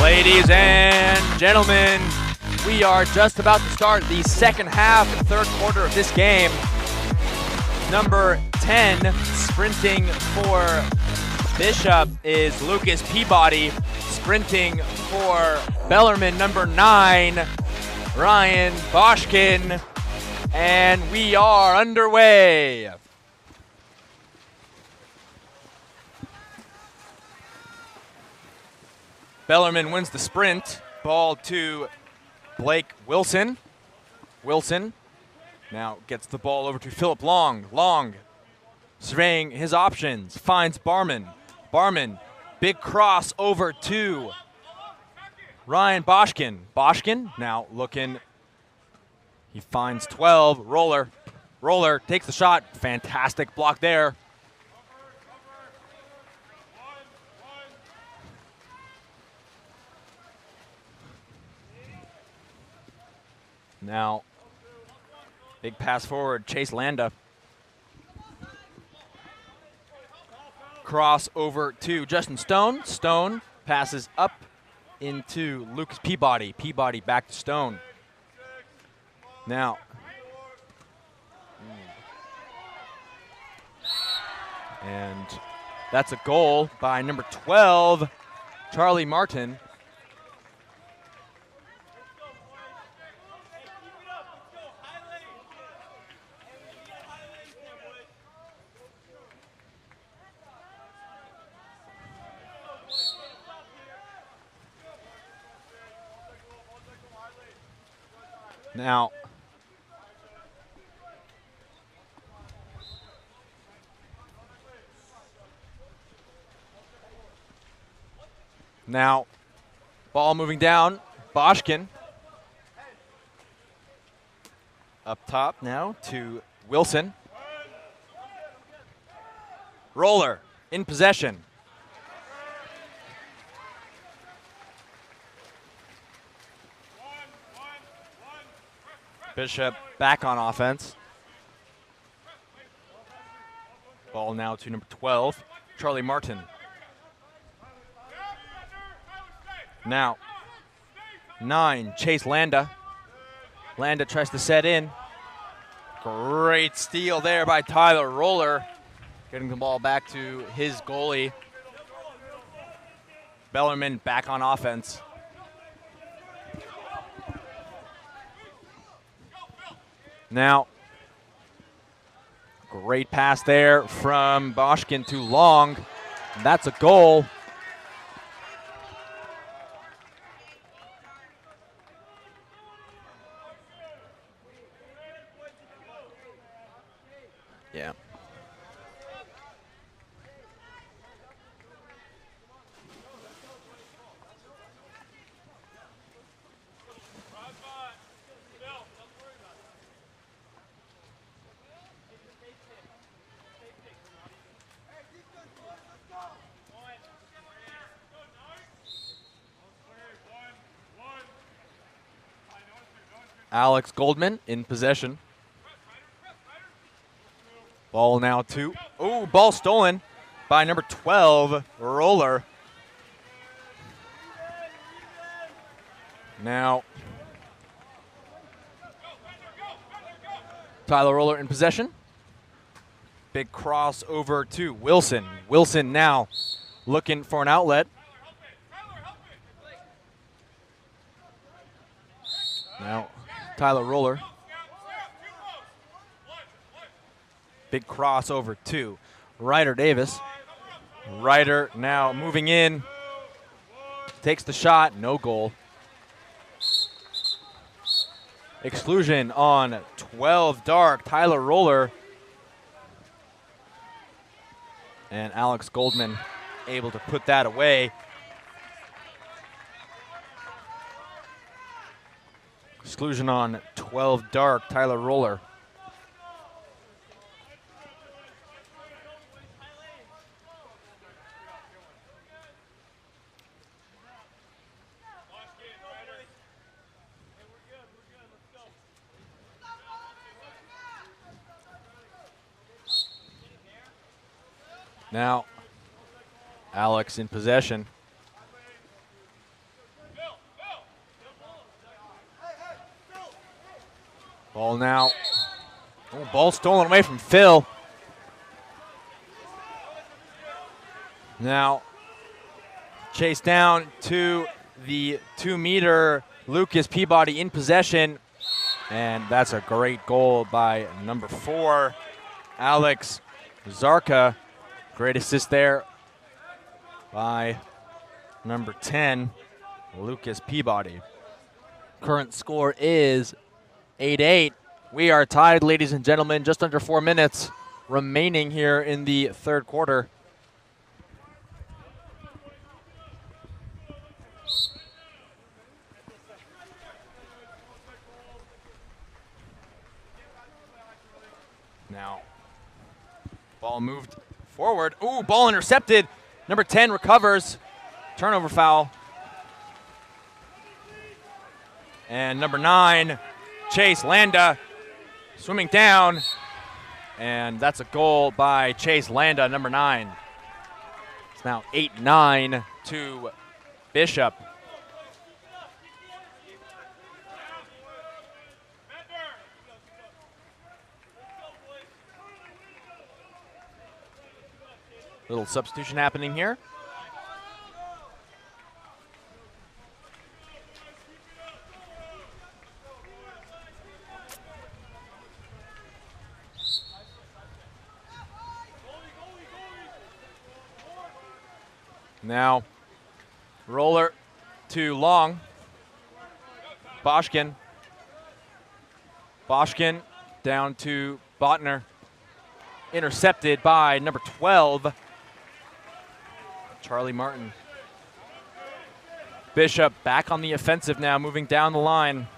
Ladies and gentlemen, we are just about to start the second half and third quarter of this game. Number 10, sprinting for Bishop, is Lucas Peabody. Sprinting for Bellarmine, number 9, Ryan Boschkin. And we are underway. Bellarmine wins the sprint. Ball to Blake Wilson. Wilson Now gets the ball over to Philip Long. Long surveying his options, finds Barman. Barman, big cross over to Ryan Boschkin. Boschkin now looking. He finds 12. Roller. Roller takes the shot. Fantastic block there. Now, big pass forward, Chase Landa. Cross over to Justin Stone. Stone passes up into Lucas Peabody. Peabody back to Stone. Now, and that's a goal by number 12, Charlie Martin. Now, ball moving down. Boschkin up top now to Wilson. Roller in possession. Bishop back on offense. Ball now to number 12, Charlie Martin. Now, 9, Chase Landa. Landa tries to set in. Great steal there by Tyler Roller. Getting the ball back to his goalie. Bellarmine back on offense. Now, great pass there from Boschkin to Long. That's a goal. Yeah. Alex Goldman in possession. Ball now to, ball stolen by number 12, Roller. Now, Tyler Roller in possession. Big cross over to Wilson. Wilson now looking for an outlet. Now, Tyler Roller. Big cross over to Ryder Davis. Ryder now moving in. Takes the shot, no goal. Exclusion on 12 dark, Tyler Roller. And Alex Goldman able to put that away. Exclusion on 12 dark, Tyler Roller. Now, Alex in possession. Ball now. Ball stolen away from Phil. Now, chase down to the 2-meter Lucas Peabody in possession. And that's a great goal by number 4, Alex Zarka. Great assist there by number 10, Lucas Peabody. Current score is 8-8. We are tied, ladies and gentlemen, just under 4 minutes remaining here in the third quarter. Now, ball moved forward. Ooh, ball intercepted. Number 10 recovers. Turnover foul. And number 9, Chase Landa, swimming down. And that's a goal by Chase Landa, number 9. It's now 8-9 to Bishop. Little substitution happening here. Now, roller to Long. Boschkin. Boschkin down to Botner. Intercepted by number 12, Charlie Martin. Bishop back on the offensive now, moving down the line.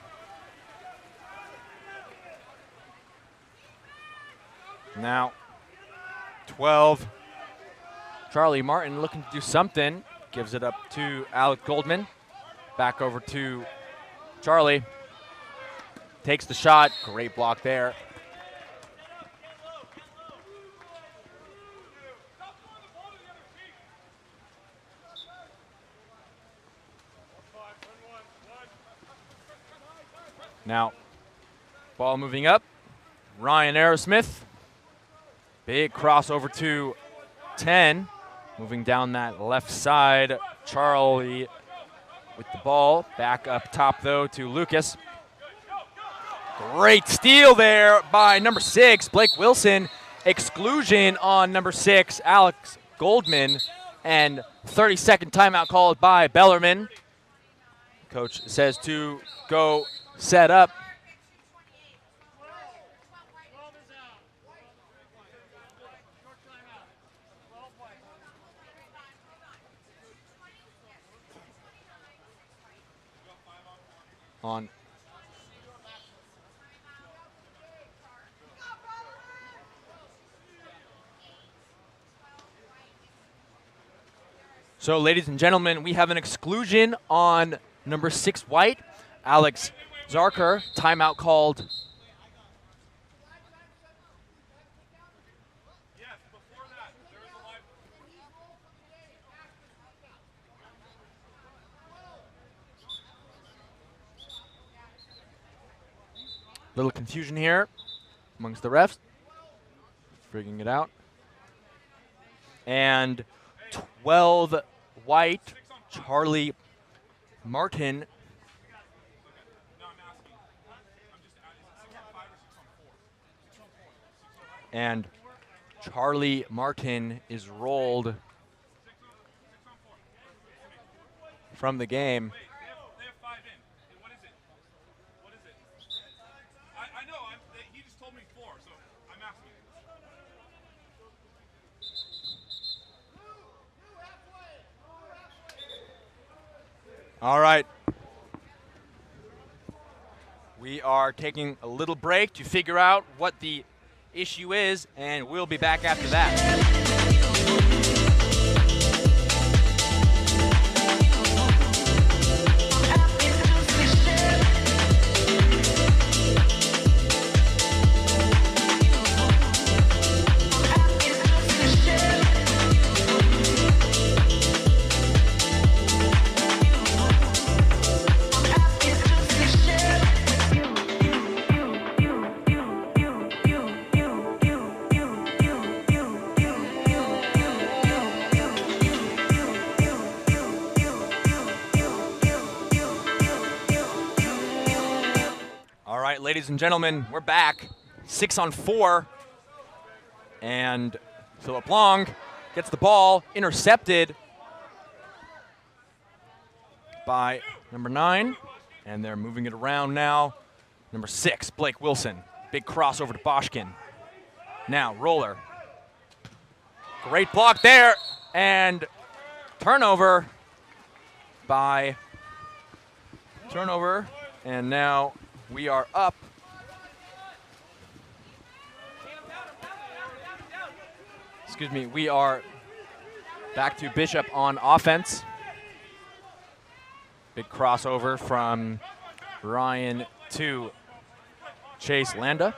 Now, 12. Charlie Martin looking to do something. Gives it up to Alec Goldman. Back over to Charlie. Takes the shot. Great block there. Now, ball moving up. Ryan Aerosmith. Big crossover to 10. Moving down that left side. Charlie with the ball. Back up top, though, to Lucas. Great steal there by number 6, Blake Wilson. Exclusion on number 6, Alex Goldman. And 30-second timeout called by Bellarmine. Coach says to go set up. On. So, ladies and gentlemen, we have an exclusion on number 6, White. Alex Zarker, timeout called. Little confusion here amongst the refs. Figuring it out. And 12 White, Charlie Martin. And Charlie Martin is rolled from the game. All right. We are taking a little break to figure out what the issue is, and we'll be back after that. Ladies and gentlemen, we're back. 6-on-4. And Philip Long gets the ball, intercepted by number 9. And they're moving it around now. Number 6, Blake Wilson. Big crossover to Boschkin. Now, roller. Great block there, and turnover, and now we are up. Excuse me, we are back to Bishop on offense. Big crossover from Ryan to Chase Landa.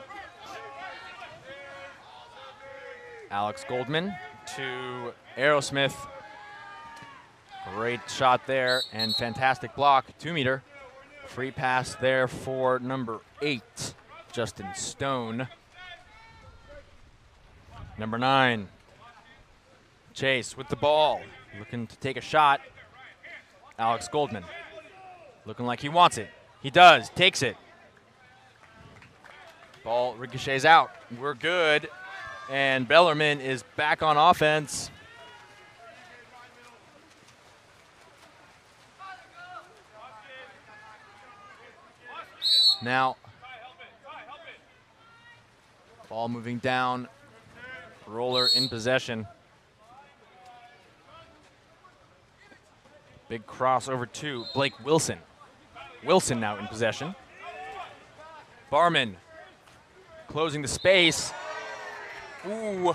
Alex Goldman to Aerosmith. Great shot there and fantastic block, 2-meter. Free pass there for number 8, Justin Stone. Number 9, Chase with the ball, looking to take a shot. Alex Goldman, looking like he wants it. He does, takes it. Ball ricochets out. We're good. And Bellarmine is back on offense. Now, ball moving down. Roller in possession. Big cross over to Blake Wilson. Wilson now in possession. Barman closing the space. Ooh,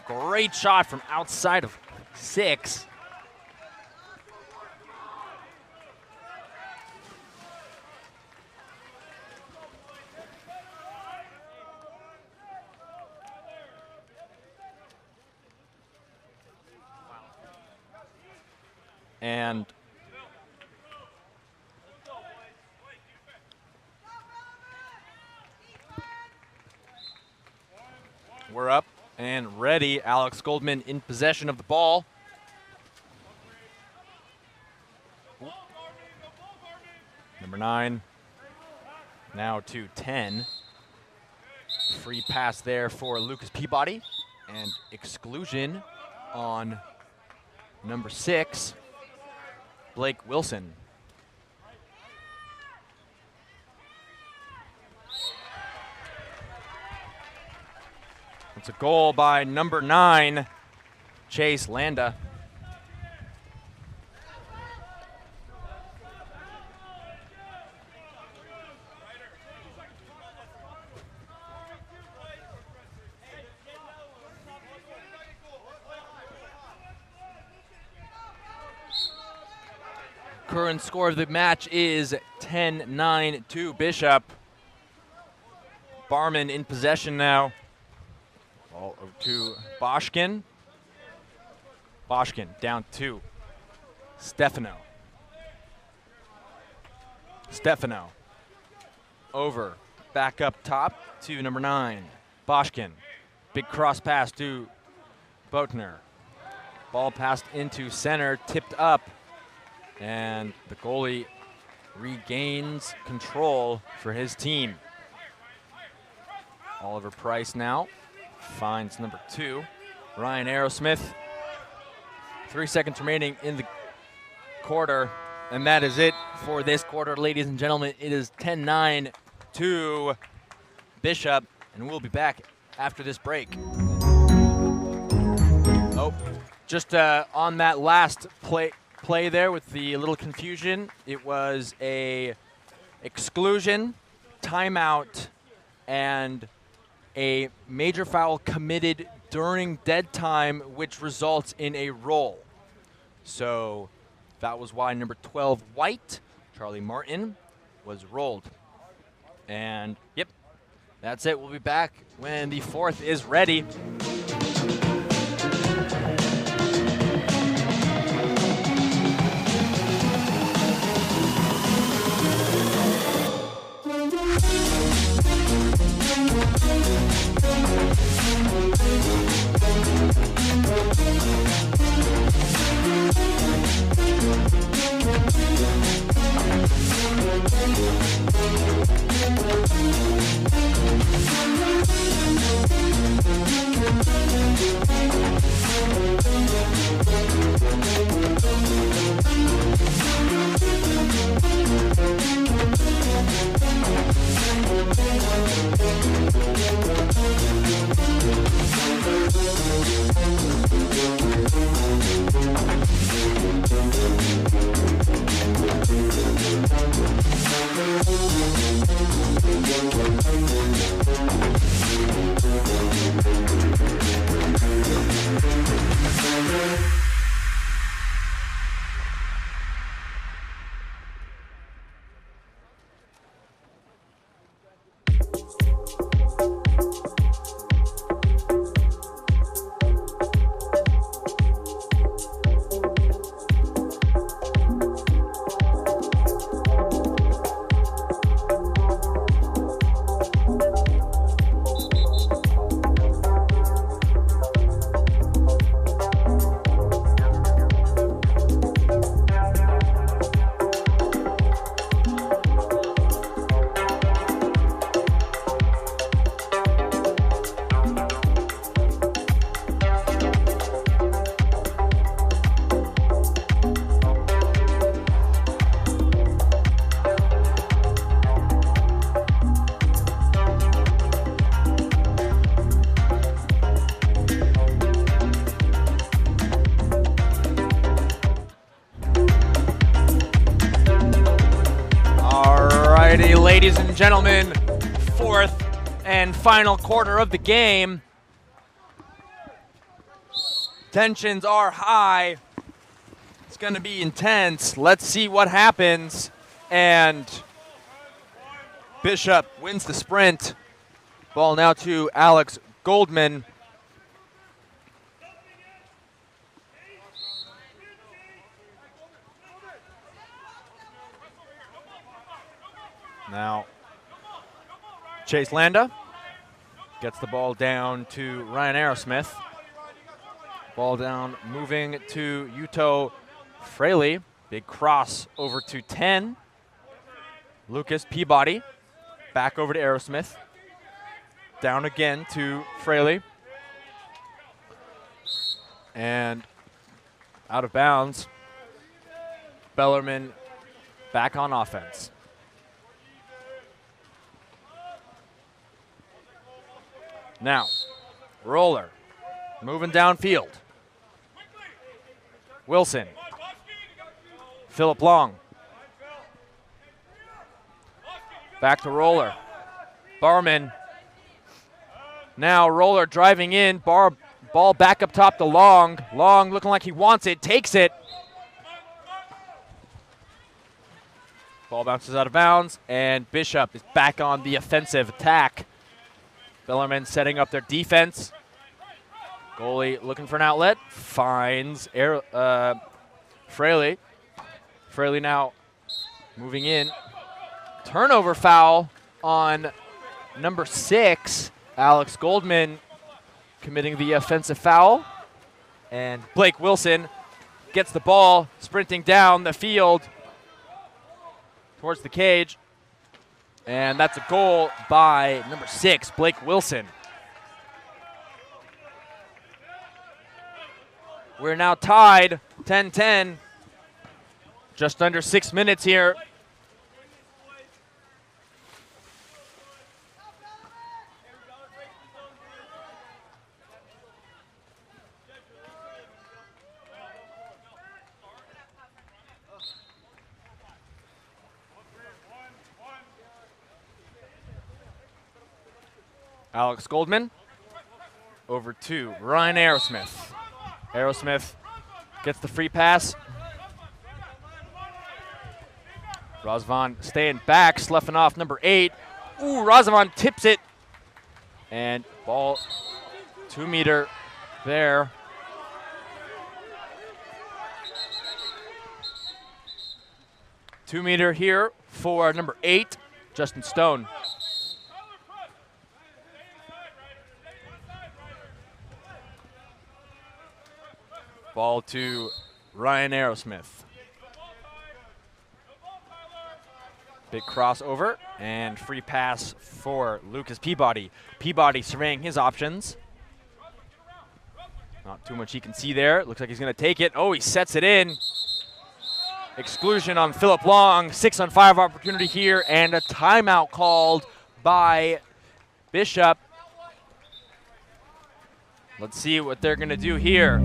great shot from outside of 6. And we're up and ready. Alex Goldman in possession of the ball. Number 9, now to 10. Free pass there for Lucas Peabody, and exclusion on number 6, Blake Wilson. It's a goal by number 9, Chase Landa. Current score of the match is 10-9 to Bishop. Barman in possession now. Ball over to Boschkin. Boschkin down to Stefano. Stefano over, back up top to number 9, Boschkin. Big cross pass to Boatner. Ball passed into center, tipped up, and the goalie regains control for his team. Oliver Price now finds number 2, Ryan Aerosmith. 3 seconds remaining in the quarter, and that is it for this quarter, ladies and gentlemen. It is 10-9 to Bishop, and we'll be back after this break. Oh, just on that last play there with the little confusion, it was a exclusion, timeout, and a major foul committed during dead time, which results in a roll. So that was why number 12, White, Charlie Martin, was rolled. And yep, that's it. We'll be back when the 4th is ready. We'll be right back. Alrighty, ladies and gentlemen, fourth and final quarter of the game. Tensions are high. It's going to be intense. Let's see what happens. And Bishop wins the sprint. Ball now to Alex Goldman. Now, Chase Landa gets the ball down to Ryan Aerosmith. Ball down, moving to Yuto Fraley. Big cross over to 10. Lucas Peabody back over to Aerosmith. Down again to Fraley. And out of bounds. Bellarmine back on offense. Now, Roller, moving downfield. Wilson, Philip Long. Back to Roller. Barman. Now Roller driving in, ball back up top to Long. Long looking like he wants it, takes it. Ball bounces out of bounds, and Bishop is back on the offensive attack. Bellarmine setting up their defense. Goalie looking for an outlet. Finds Fraley. Fraley now moving in. Turnover foul on number 6. Alex Goldman committing the offensive foul. And Blake Wilson gets the ball, sprinting down the field towards the cage. And that's a goal by number 6, Blake Wilson. We're now tied 10-10. Just under 6 minutes here. Alex Goldman over to Ryan Aerosmith. Aerosmith gets the free pass. Razvan staying back, sloughing off number 8. Ooh, Razvan tips it. And ball 2 meter there. Two meter here for number 8, Justin Stone. Ball to Ryan Aerosmith. Big crossover and free pass for Lucas Peabody. Peabody surveying his options. Not too much he can see there. Looks like he's going to take it. Oh, he sets it in. Exclusion on Philip Long. 6-on-5 opportunity here, and a timeout called by Bishop. Let's see what they're going to do here.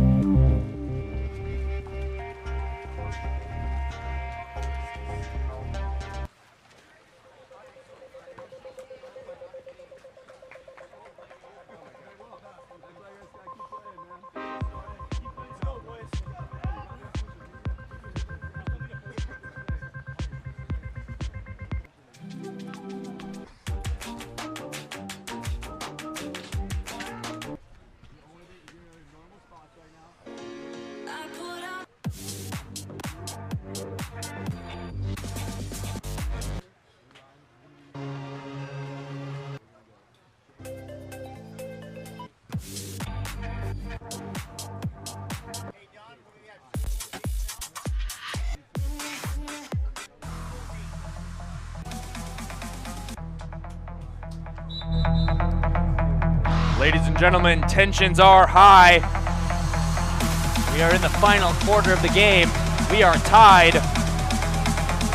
Ladies and gentlemen, tensions are high. We are in the final quarter of the game. We are tied.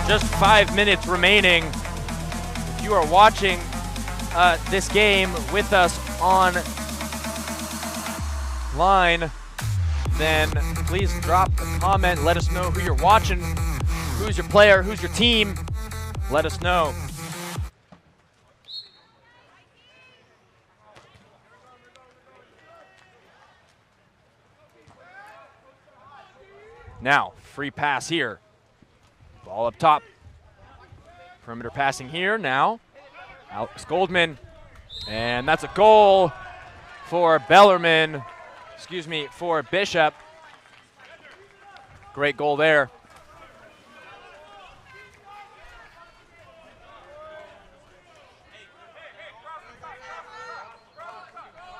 Just 5 minutes remaining. If you are watching this game with us online, then please drop a comment. Let us know who you're watching, who's your player, who's your team. Let us know. Now, free pass here. Ball up top. Perimeter passing here now. Alex Goldman. And that's a goal for Bellarmine. Excuse me, for Bishop. Great goal there.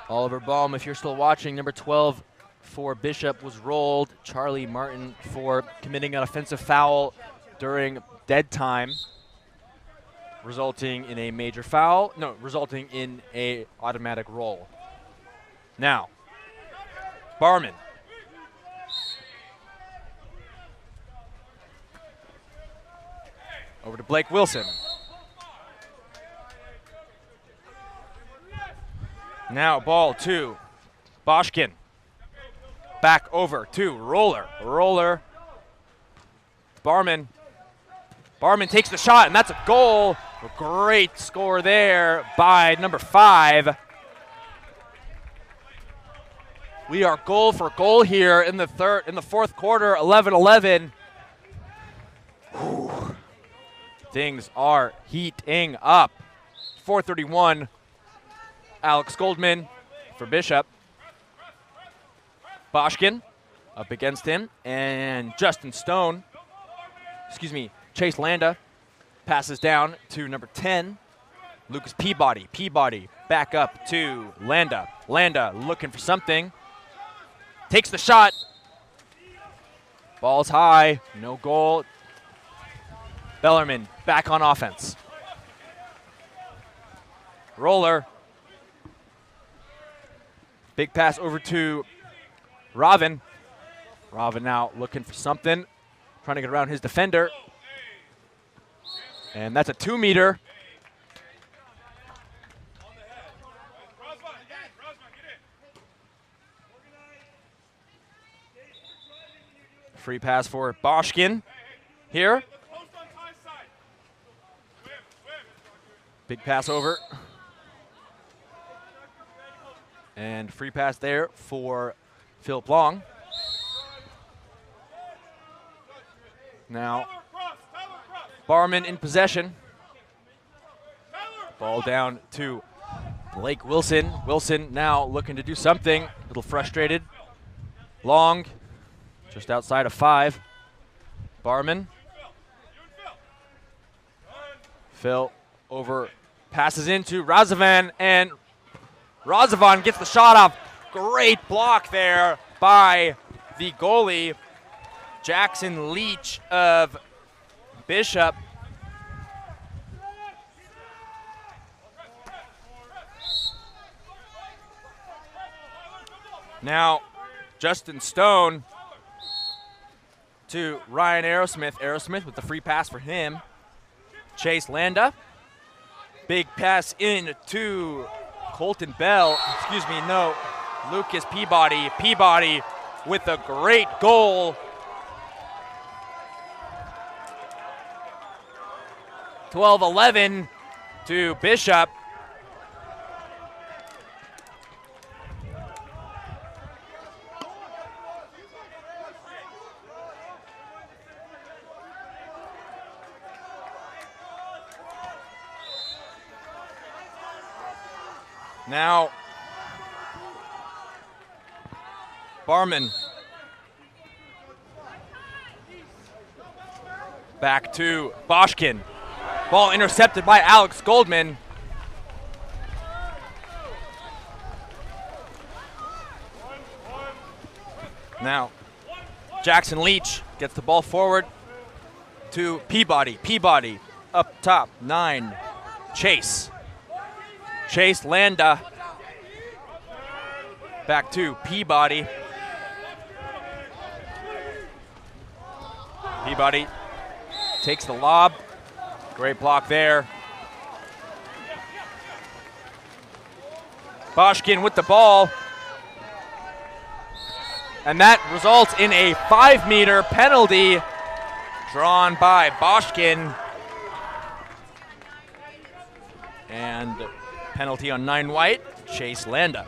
Oliver Baum, if you're still watching, number 12 for Bishop was rolled. Charlie Martin for committing an offensive foul during dead time, resulting in a major foul. No, resulting in a automatic roll. Now, Barman. Over to Blake Wilson. Now ball to Boschkin. Back over to Roller. Roller. Barman. Barman takes the shot, and that's a goal. A great score there by number 5. We are goal for goal here in the fourth quarter, 11-11. Things are heating up. 4:31. Alex Goldman for Bishop. Boschkin up against him, and Justin Stone, Chase Landa passes down to number 10, Lucas Peabody. Peabody back up to Landa. Landa looking for something. Takes the shot. Ball's high, no goal. Bellarmine back on offense. Roller. Big pass over to Robin. Robin now looking for something, trying to get around his defender. And that's a 2-meter. Free pass for Boschkin here. Big pass over. And free pass there for Philip Long. Now, Barman in possession. Ball down to Blake Wilson. Wilson now looking to do something. A little frustrated. Long, just outside of 5. Barman. Phil over, passes into Razavan, and Razavan gets the shot off. Great block there by the goalie, Jackson Leach of Bishop. Now, Justin Stone to Ryan Aerosmith. Aerosmith with the free pass for him. Chase Landa. Big pass in to Colton Bell. Lucas Peabody. Peabody with a great goal. 12-11 to Bishop. Now, Barman back to Boschkin. Ball intercepted by Alex Goldman. Now, Jackson Leach gets the ball forward to Peabody. Peabody up top, 9. Chase Landa. Back to Peabody. Peabody takes the lob. Great block there. Boschkin with the ball. And that results in a 5-meter penalty drawn by Boschkin. And penalty on 9 white, Chase Landa.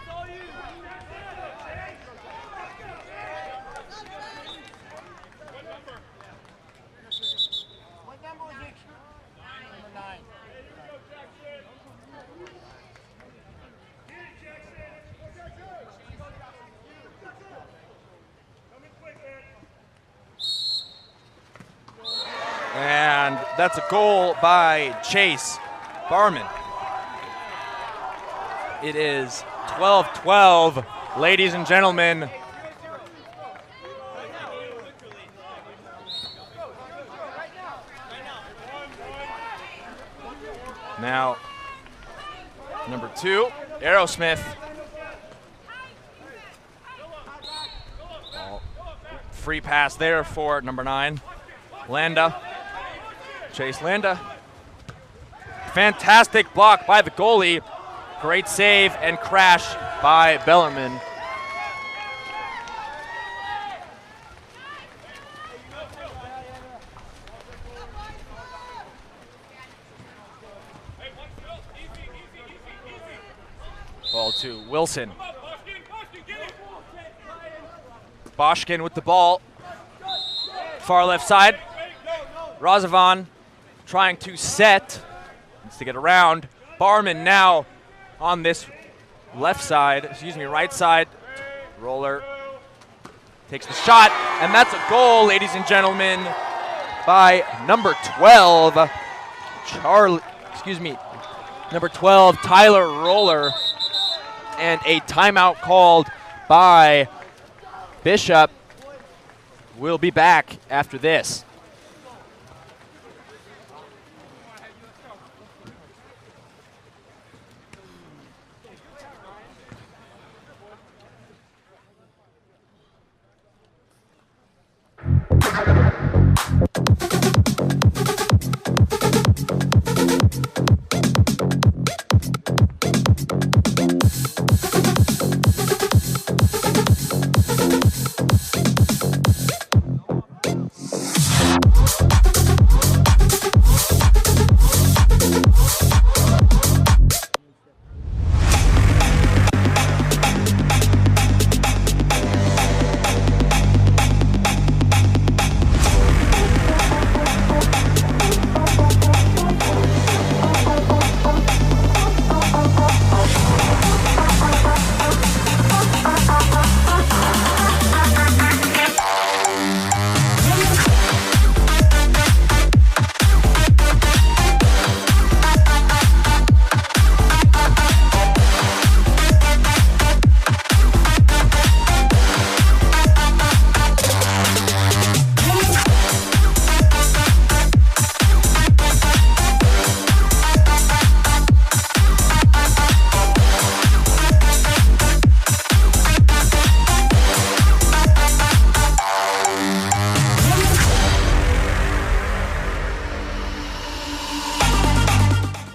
And that's a goal by Chase Barman. It is 12-12, ladies and gentlemen. Now, number 2, Aerosmith. Free pass there for number 9, Landa. Chase Landa. Fantastic block by the goalie. Great save and crash by Bellarmine. Ball to Wilson. Boschkin with the ball. Far left side. Razavan trying to set. Needs to get around. Barman now on this right side. Roller takes the shot, and that's a goal, ladies and gentlemen, by number 12, number 12, Tyler Roller, and a timeout called by Bishop. We'll be back after this.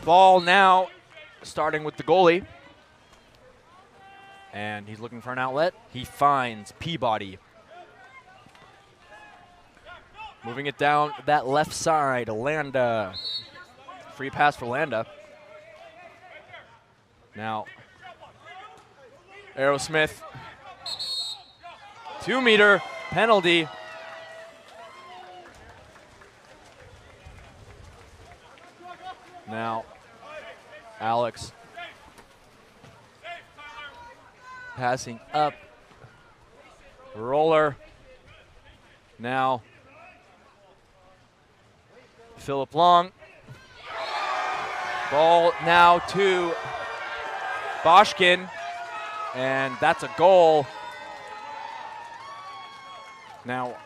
Ball now starting with the goalie. And he's looking for an outlet. He finds Peabody. Moving it down that left side, Landa. Free pass for Landa. Now, Aerosmith. 2-meter penalty. Now, Alex passing up. Roller. Now, Philip Long. Ball now to Boschkin, and that's a goal. Now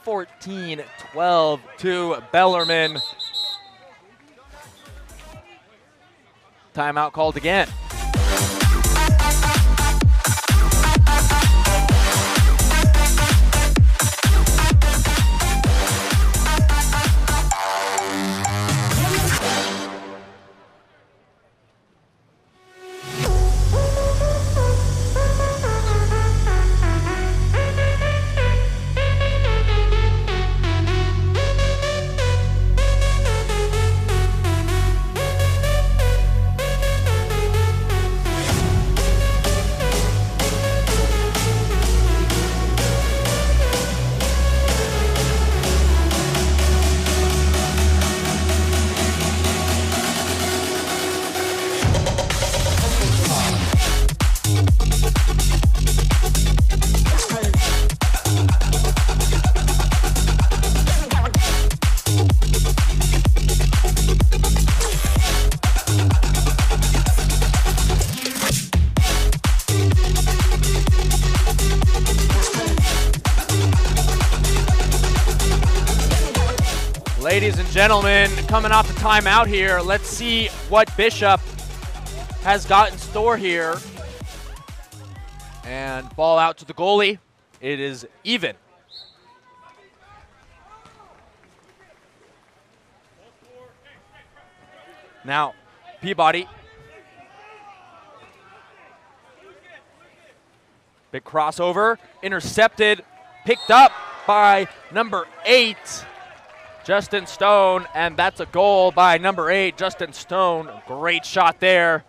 14-12 to Bellarmine. Timeout called again. Ladies and gentlemen, coming off the timeout here, let's see what Bishop has got in store here. And ball out to the goalie. It is even. Now, Peabody. Big crossover, intercepted, picked up by number 8, Justin Stone, and that's a goal by number 8, Justin Stone. Great shot there.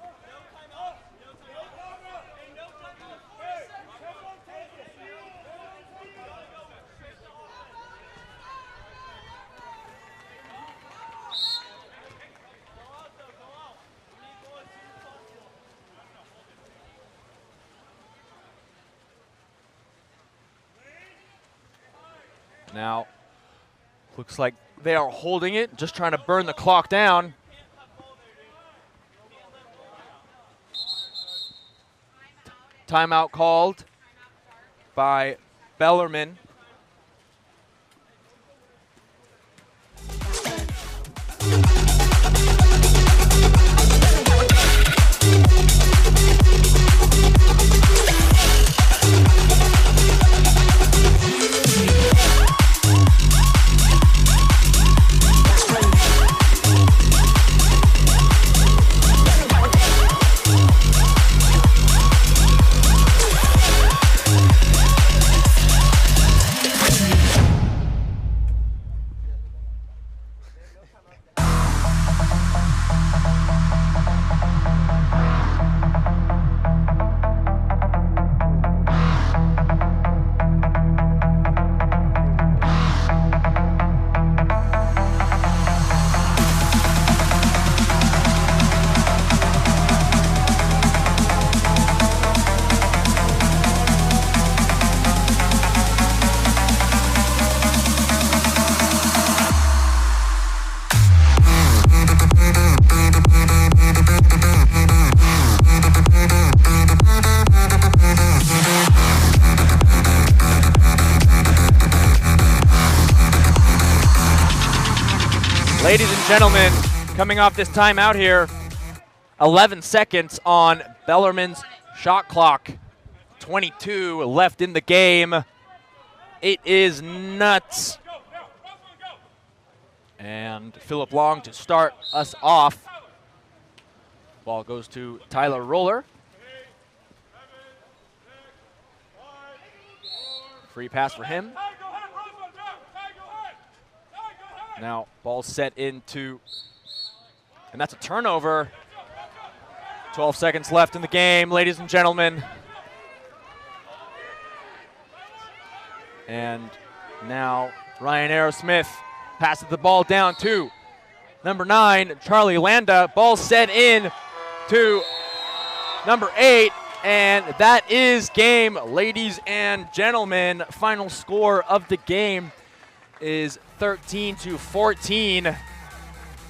Now, looks like they are holding it, just trying to burn the clock down. Timeout called by Bellarmine. Ladies and gentlemen, coming off this timeout here, 11 seconds on Bellarmine's shot clock. 22 left in the game. It is nuts. And Philip Long to start us off. Ball goes to Tyler Roller. Free pass for him. Now, ball set into, and that's a turnover. 12 seconds left in the game, ladies and gentlemen. And now, Ryan Aerosmith passes the ball down to number 9, Charlie Landa. Ball set in to number 8, and that is game, ladies and gentlemen. Final score of the game is 13-14.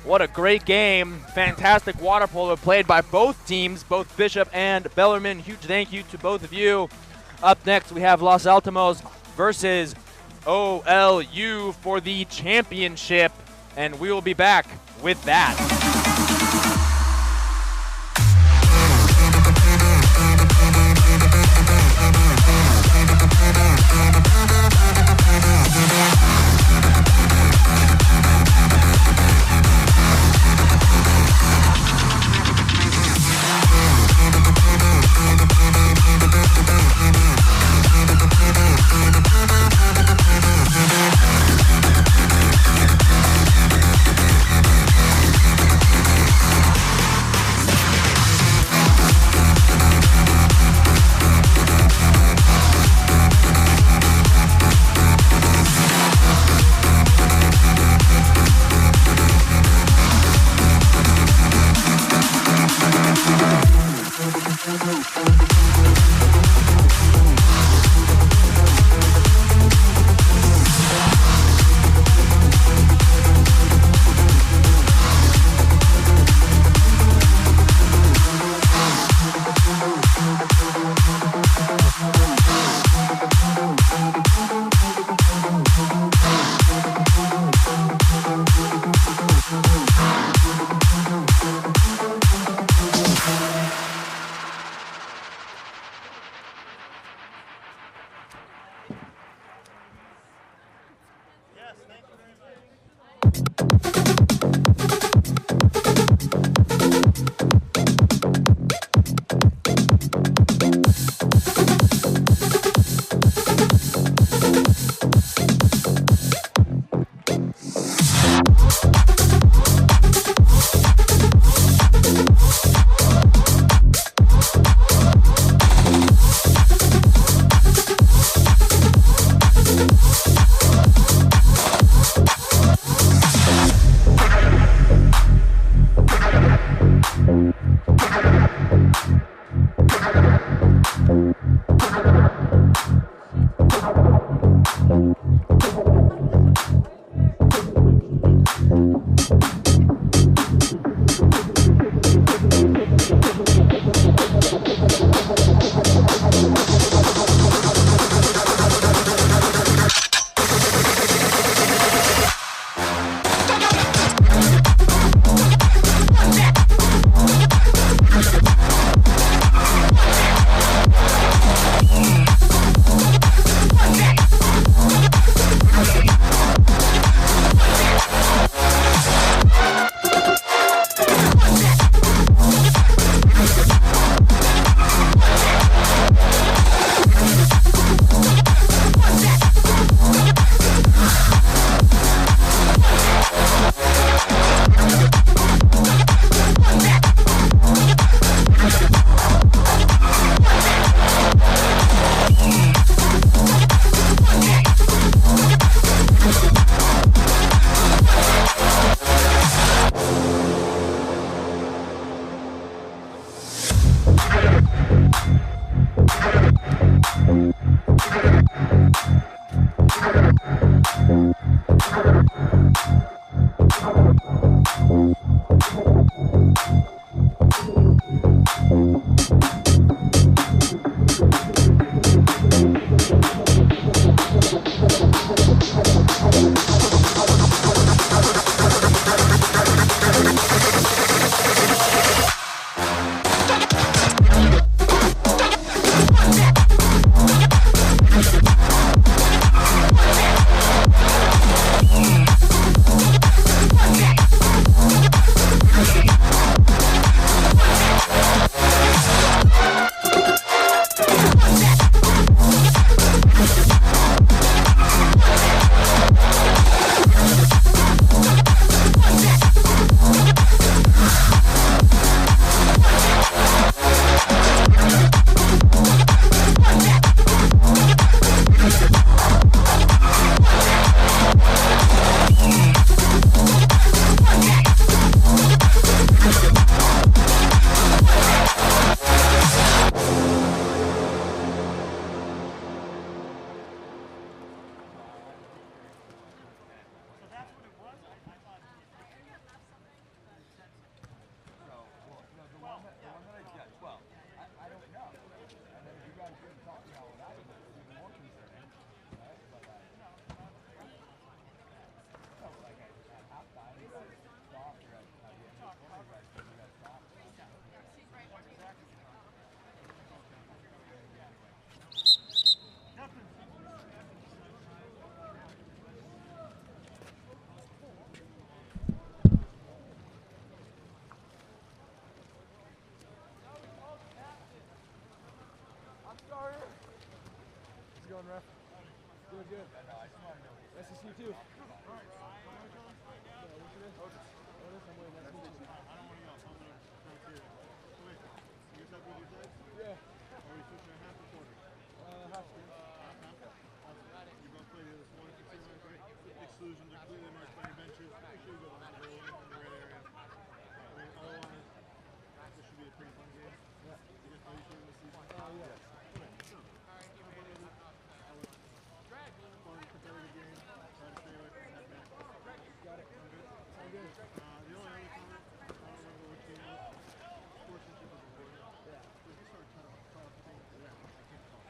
What a great game. Fantastic water polo played by both teams, both Bishop and Bellarmine. Huge thank you to both of you. Up next, we have Los Alamitos versus OLU for the championship, and we will be back with that. ref. Good, good. Nice to see you too. Yeah. Are we switching a half or quarter? Half screen. You both played here this morning for 2 minutes, right? Exclusions are clearly marked by your benches. Make sure you go on the goal line in the right area. I mean, all I want is this should be a pretty fun game. Yeah. You guys play each other this season? Yes. Okay, so. Fun, competitive game. Try to stay away from that back. Got it. Sound good? Sound good. The only other comment, I don't remember which game it was. Sportsmanship is important. Yeah. If you start caught up things, yeah, I can't talk.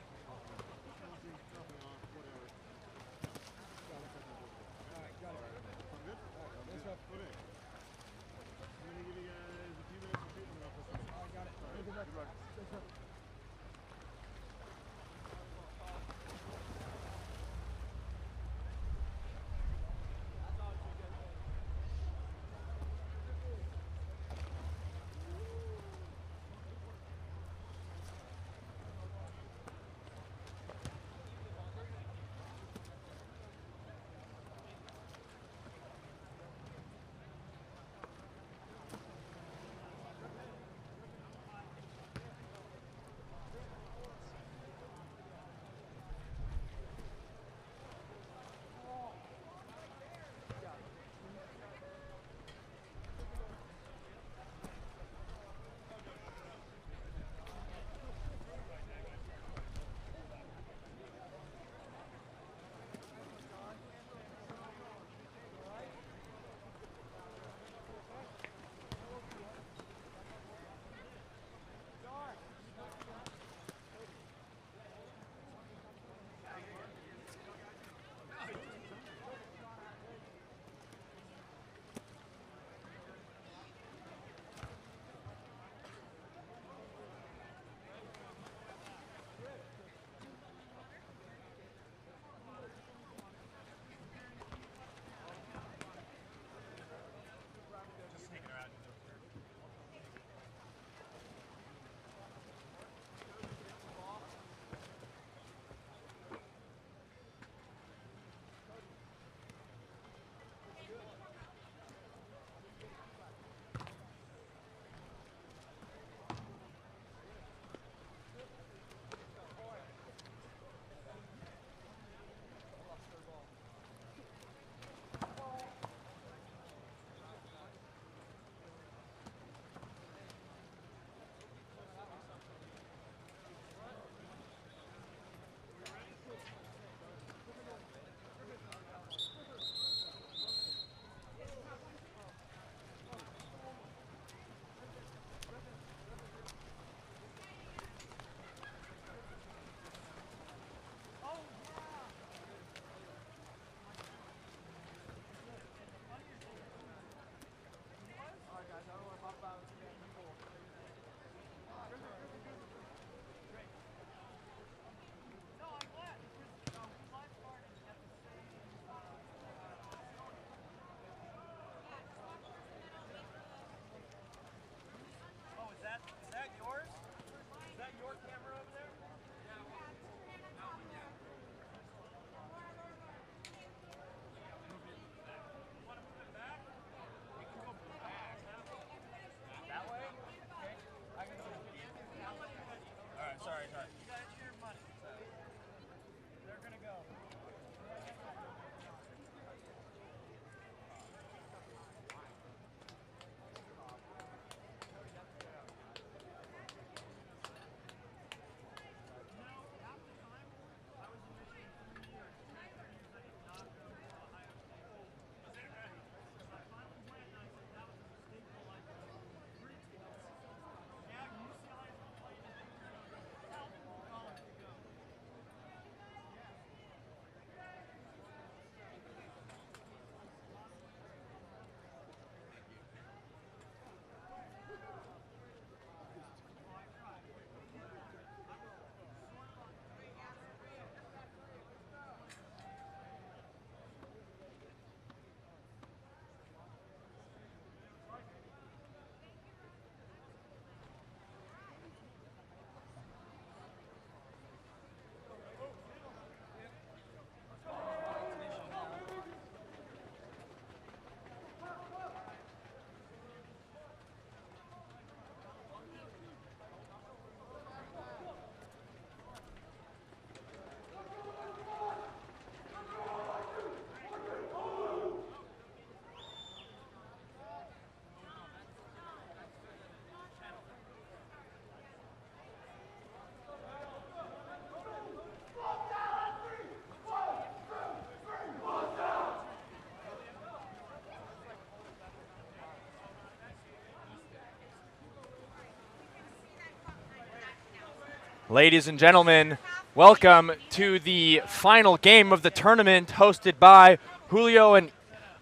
Ladies and gentlemen, welcome to the final game of the tournament, hosted by Julio and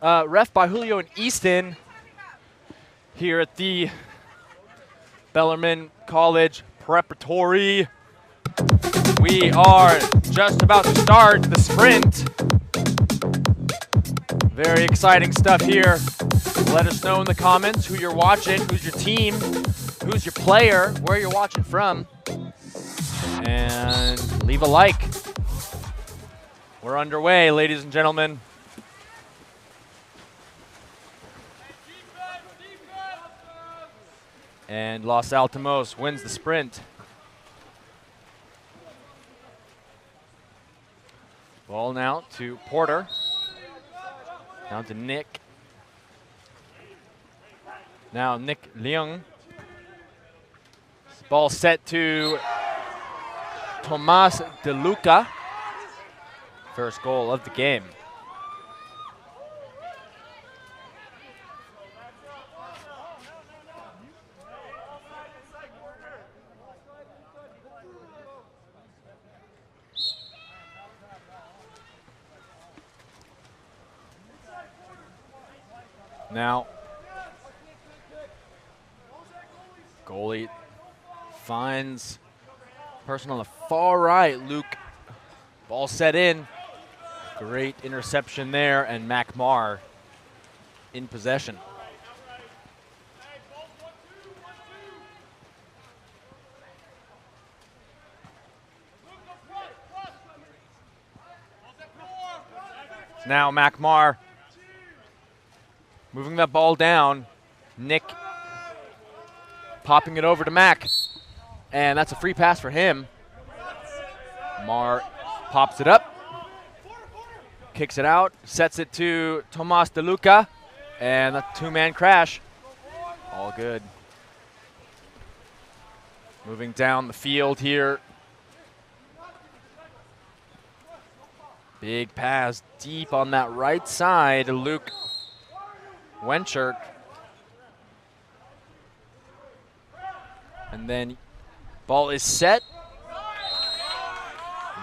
ref by Julio and Easton here at the Bellarmine College Preparatory. We are just about to start the sprint. Very exciting stuff here. Let us know in the comments who you're watching, who's your team, who's your player, where you're watching from, and leave a like. We're underway, ladies and gentlemen. And Los Alamitos wins the sprint. Ball now to Porter. Down to Nick. Now Nick Leung. Ball set to Tomas De Luca. First goal of the game. Now, goalie finds person on the far right, Luke. Ball set in. Great interception there, and Mac Marr in possession. Now Mac Marr moving that ball down. Nick popping it over to Mac. And that's a free pass for him. Marr pops it up. Kicks it out. Sets it to Tomas De Luca. And a two-man crash. All good. Moving down the field here. Big pass deep on that right side. Luke Wenchert. And then ball is set.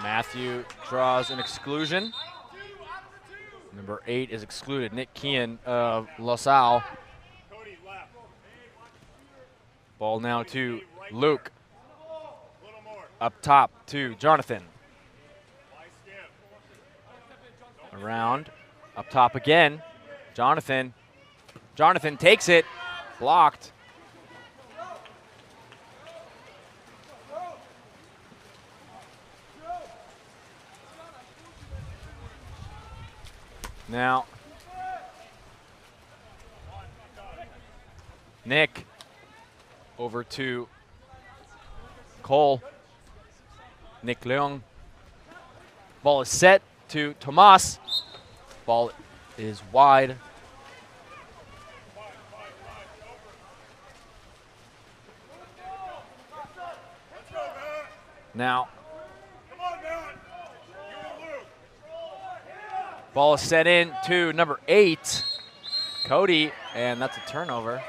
Matthew draws an exclusion. Number 8 is excluded. Nick Kean of Los Al. Ball now to Luke. Up top to Jonathan. Around. Up top again. Jonathan. Jonathan takes it. Blocked. Now, Nick over to Cole. Nick Leung. Ball is set to Tomas. Ball is wide. Now, ball is set in to number 8, Cody, and that's a turnover.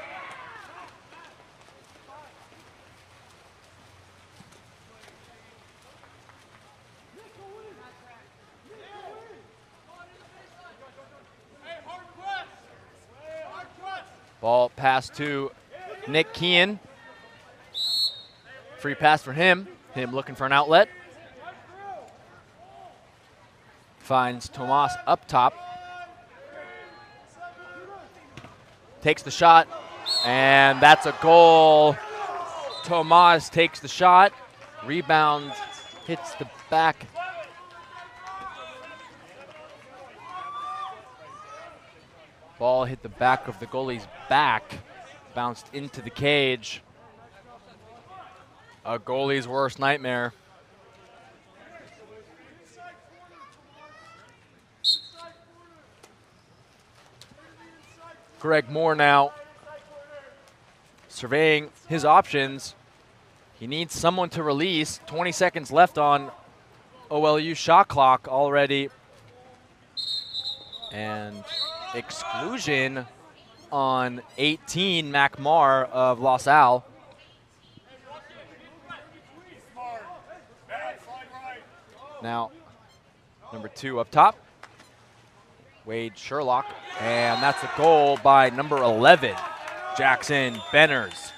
Ball pass to Nick Kean. Free pass for him. Him looking for an outlet. Finds Tomas up top. Takes the shot, and that's a goal. Tomas takes the shot. Rebound, hits the back. Ball hit the back of the goalie's back. Bounced into the cage. A goalie's worst nightmare. Greg Moore now surveying his options. He needs someone to release. 20 seconds left on OLU shot clock already. And exclusion on 18, Mac Marr of Los Al. Now, number 2 up top, Wade Sherlock, and that's a goal by number 11, Jackson Benners.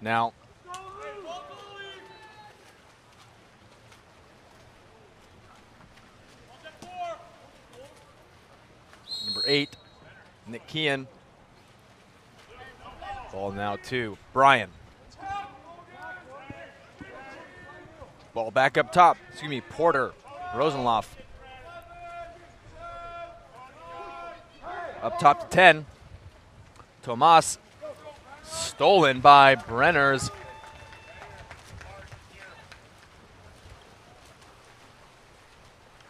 Now, number 8, Nick Kean. Ball now to Brian. Ball back up top. Excuse me, Porter, Rosenloff. Up top to 10. Tomas. Stolen by Brenners.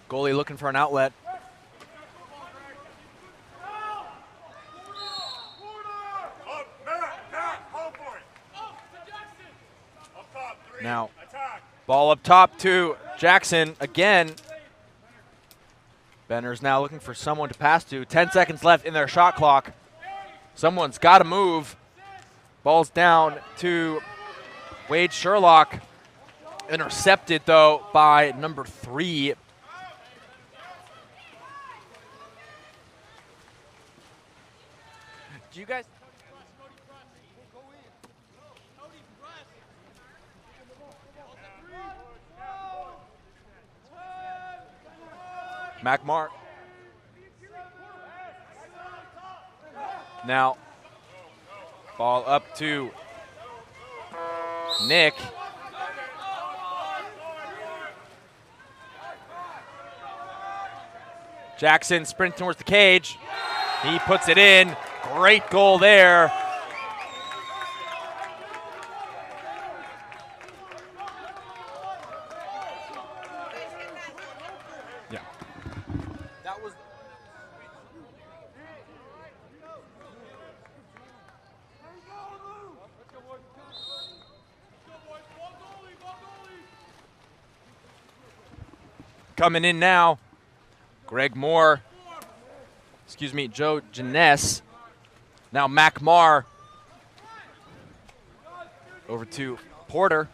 Goalie looking for an outlet. Now, ball up top to Jackson again. Benner's now looking for someone to pass to. 10 seconds left in their shot clock. Someone's got to move. Ball's down to Wade Sherlock. Intercepted, though, by number 3. Do you guys... McMart. Now, ball up to Nick. Jackson sprinting towards the cage. He puts it in. Great goal there. Yeah. That was... Coming in now, Greg Moore, excuse me, Joe Janess. Now McMar over to Porter.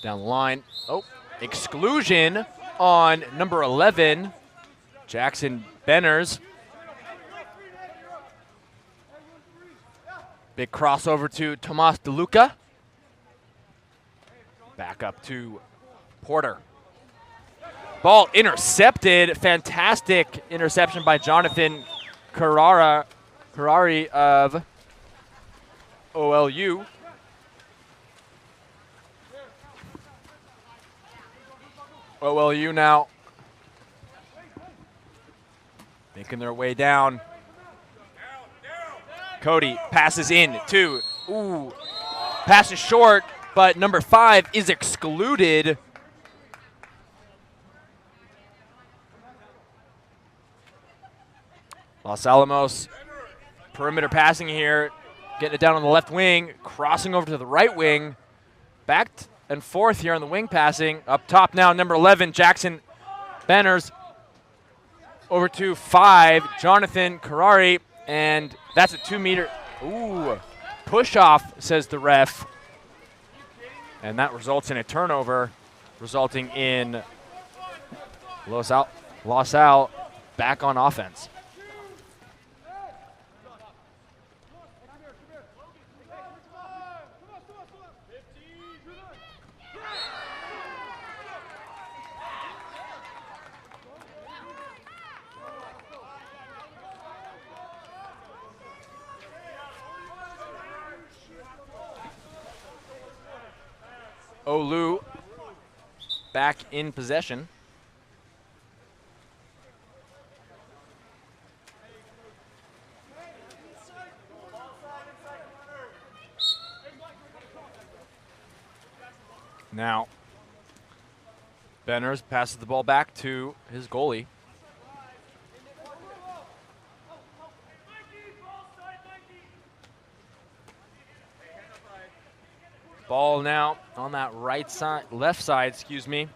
Down the line. Oh, exclusion on number 11, Jackson Benners. Big crossover to Tomas DeLuca. Back up to Porter. Ball intercepted. Fantastic interception by Jonathan Carrari of OLU. OLU now making their way down. Cody passes in to, passes short, but number 5 is excluded. Los Alamos, perimeter passing here, getting it down on the left wing, crossing over to the right wing, back and forth here on the wing passing. Up top now, number 11, Jackson Benners, over to 5, Jonathan Carrari, and that's a 2-meter, push off, says the ref. And that results in a turnover, resulting in Los Al back on offense. Olu back in possession. Now, Benners passes the ball back to his goalie. Ball now on that right side, left side, excuse me.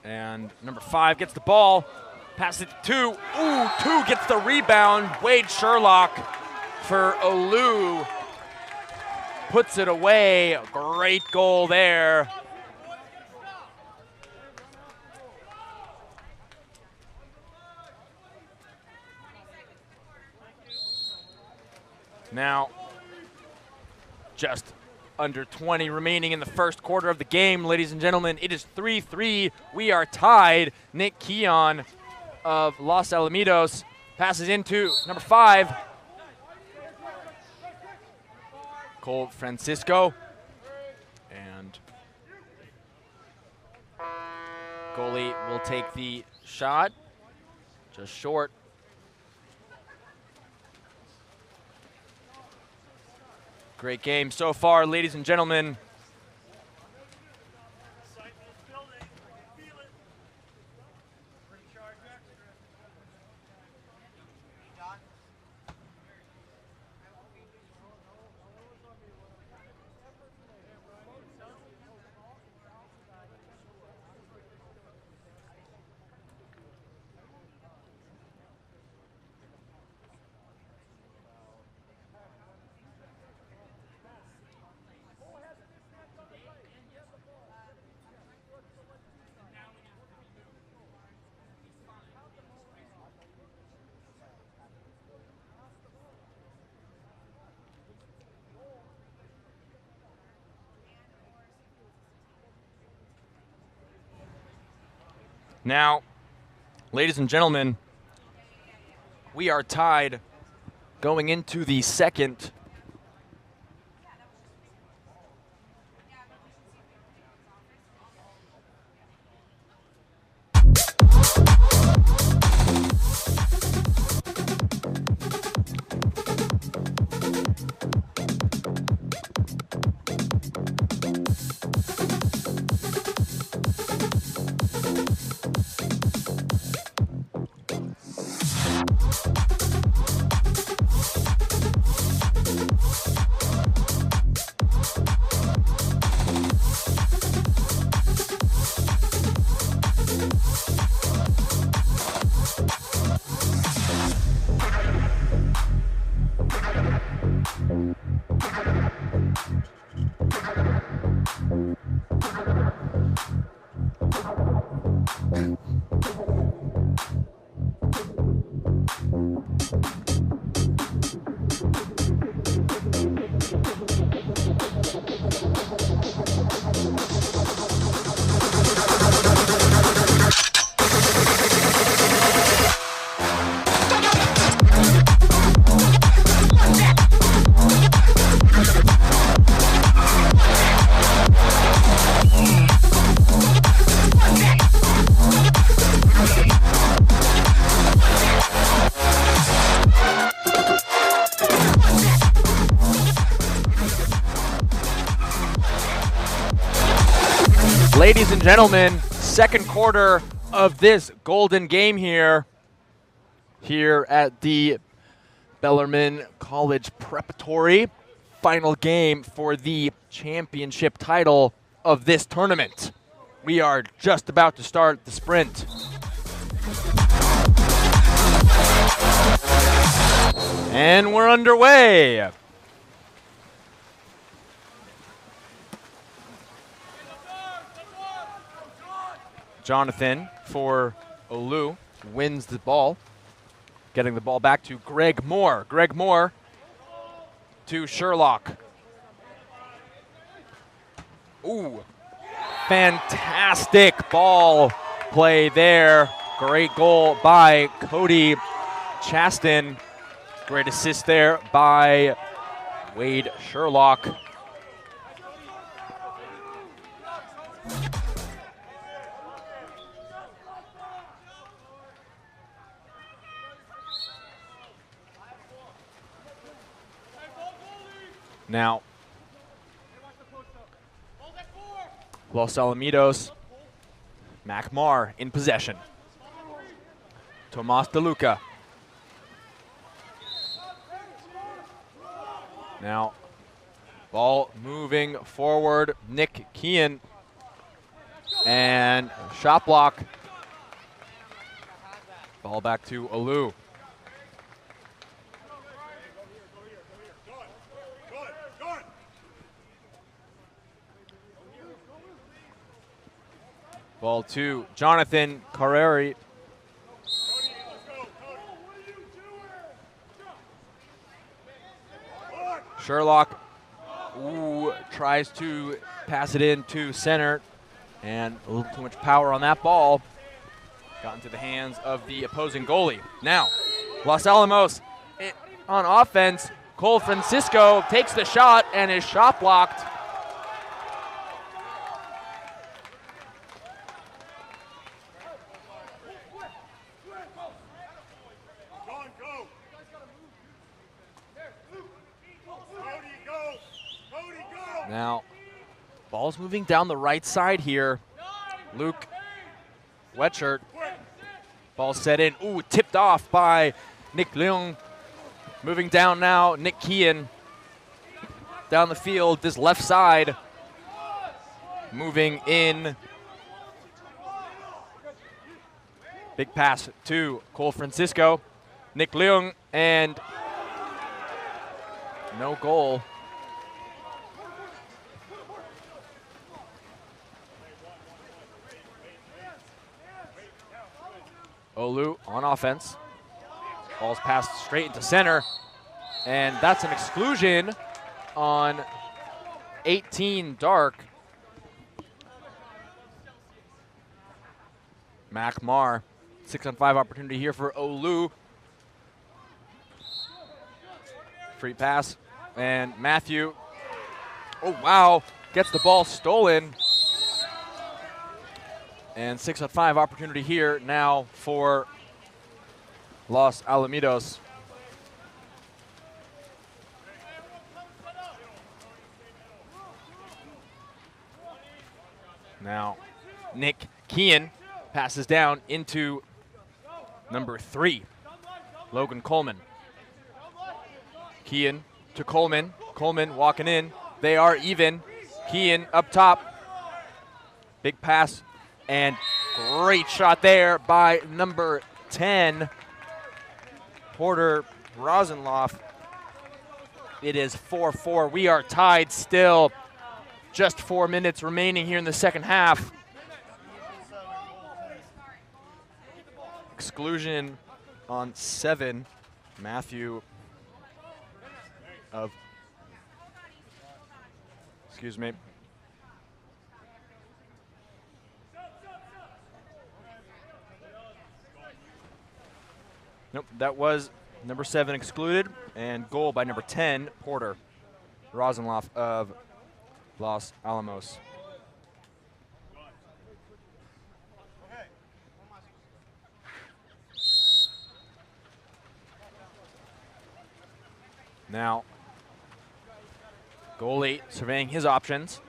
And number 5 gets the ball, passes it to 2. Ooh, 2 gets the rebound. Wade Sherlock for Olu puts it away. Great goal there. Now, just under 20 remaining in the first quarter of the game, ladies and gentlemen. It is 3-3. We are tied. Nick Keon of Los Alamitos passes into number 5. Cole Francisco. And goalie will take the shot. Just short. Great game so far, ladies and gentlemen. Now, ladies and gentlemen, we are tied going into the second. Ladies and gentlemen, second quarter of this golden game here at the Bellarmine College Preparatory. Final game for the championship title of this tournament. We are just about to start the sprint. And we're underway. Jonathan for Olu wins the ball. Getting the ball back to Greg Moore. Greg Moore to Sherlock. Ooh, fantastic ball play there. Great goal by Cody Chaston. Great assist there by Wade Sherlock. Now, Los Alamitos, McMar in possession. Tomas DeLuca. Now, ball moving forward. Nick Keon And shot block. Ball back to Olu. Ball to Jonathan Carreri. Sherlock tries to pass it in to center, and a little too much power on that ball. Got into the hands of the opposing goalie. Now, Los Alamos on offense. Cole Francisco takes the shot and is shot blocked. Now, ball's moving down the right side here. Luke, wet shirt. Ball set in. Ooh, tipped off by Nick Leung. Moving down now, Nick Kean. Down the field, this left side. Moving in. Big pass to Cole Francisco. Nick Leung, and no goal. Olu on offense. Ball's passed straight into center. And that's an exclusion on 18 Dark. Mac Marr, 6-on-5 opportunity here for Olu. Free pass. And Matthew, oh wow, gets the ball stolen. And 6-on-5 opportunity here now for Los Alamitos. Now, Nick Kean passes down into number 3, Logan Coleman. Kean to Coleman. Coleman walking in. They are even. Kean up top. Big pass. And great shot there by number 10, Porter Rosenloff. It is 4-4. We are tied still. Just 4 minutes remaining here in the second half. Exclusion on 7. Matthew of, excuse me. Nope, that was number 7 excluded, and goal by number 10, Porter Rosenloff of Los Alamos. Now, goalie surveying his options.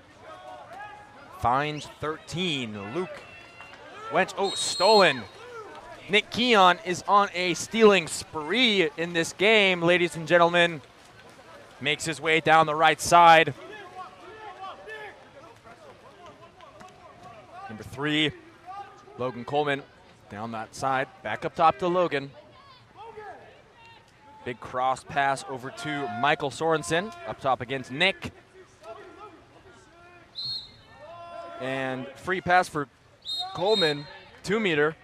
Finds 13, Luke Wench, oh, stolen. Nick Keon is on a stealing spree in this game, ladies and gentlemen. Makes his way down the right side. Number 3, Logan Coleman, down that side. Back up top to Logan. Big cross pass over to Michael Sorensen. Up top against Nick. And free pass for Coleman, 2-meter.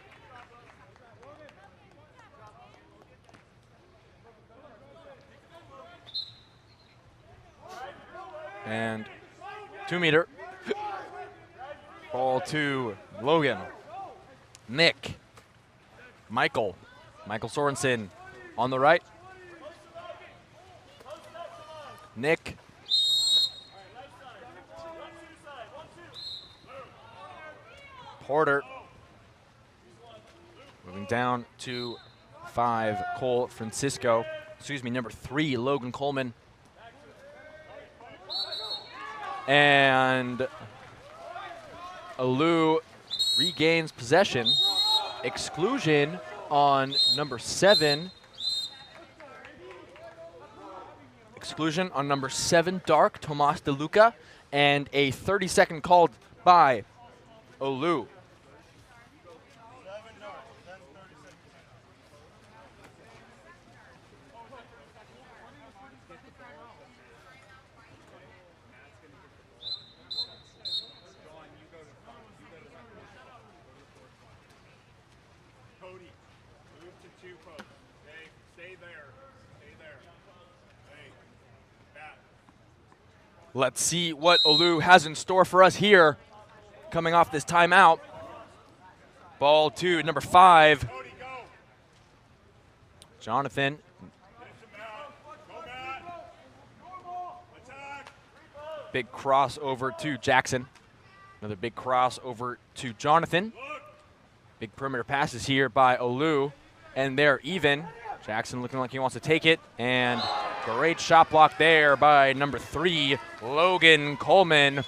And 2-meter. Ball to Logan. Nick. Michael Sorensen on the right. Nick. Porter. Moving down to 5, Cole Francisco. Excuse me, number 3, Logan Coleman. And Alou regains possession. Exclusion on number 7. Exclusion on number 7, Dark, Tomas De Luca. And a 30-second called by Olu. Cody, move to 2 posts. Hey, stay there. Stay there. Hey, back. Let's see what Olu has in store for us here coming off this timeout. Ball to number 5. Cody, go. Jonathan. Go back. Attack. Big cross over to Jackson. Another big cross over to Jonathan. Big perimeter passes here by Olu, and they're even. Jackson looking like he wants to take it, and great shot block there by number 3, Logan Coleman.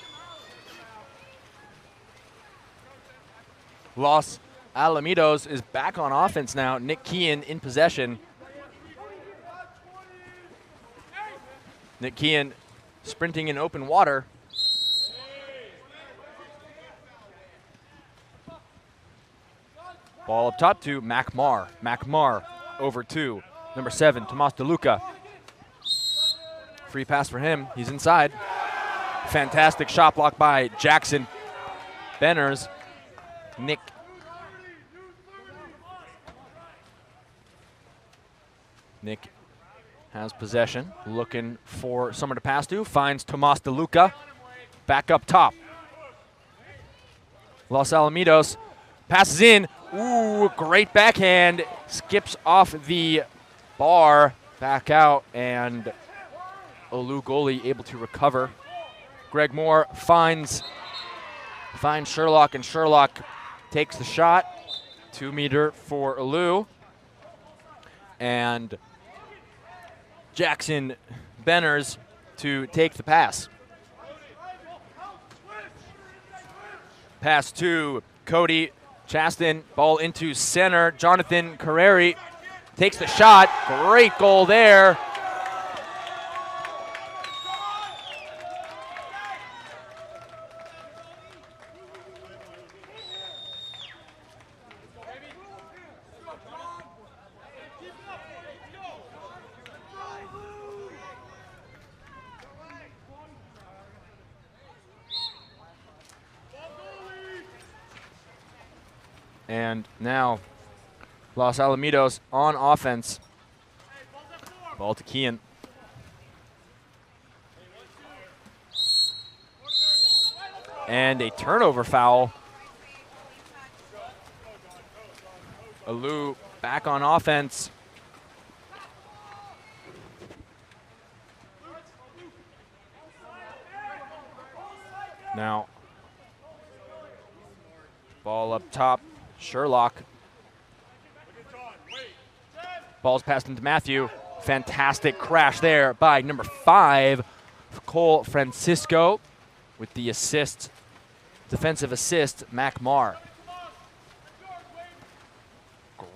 Los Alamitos is back on offense now. Nick Kean in possession. Nick Kean sprinting in open water. Ball up top to McMar. McMar over to number 7, Tomas DeLuca. Free pass for him. He's inside. Fantastic shot block by Jackson Benners. Nick has possession, looking for someone to pass to, finds Tomas DeLuca. Back up top. Los Alamitos passes in. Ooh, great backhand. Skips off the bar, back out, and Olu goalie able to recover. Greg Moore finds Sherlock, and Sherlock takes the shot. 2-meter for Olu. And Jackson Benners to take the pass. Pass to Cody Chaston, ball into center. Jonathan Carreri takes the shot. Great goal there. And now Los Alamitos on offense. Ball to Kean. And a turnover foul. Olu back on offense. Now, ball up top. Sherlock. Ball's passed into Matthew. Fantastic crash there by number 5, Cole Francisco, with the assist, defensive assist, McMar.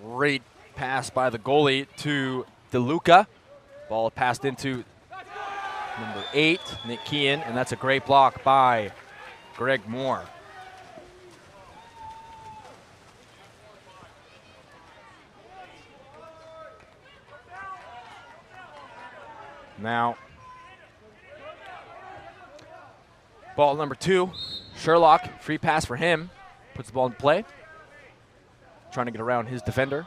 Great pass by the goalie to DeLuca. Ball passed into number 8, Nick Kean, and that's a great block by Greg Moore. Now, ball number 2, Sherlock, free pass for him, puts the ball in play, trying to get around his defender.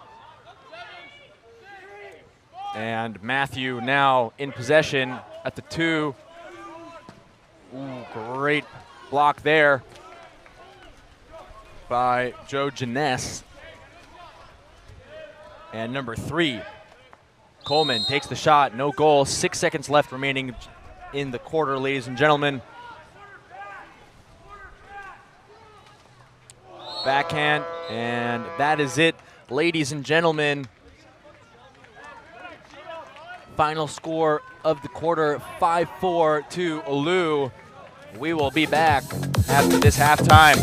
And Matthew now in possession at the 2. Ooh, great block there by Joe Janess. And number 3, Coleman takes the shot, no goal. 6 seconds left remaining in the quarter, ladies and gentlemen. Backhand, and that is it, ladies and gentlemen. Final score of the quarter, 5-4 to Olu. We will be back after this halftime.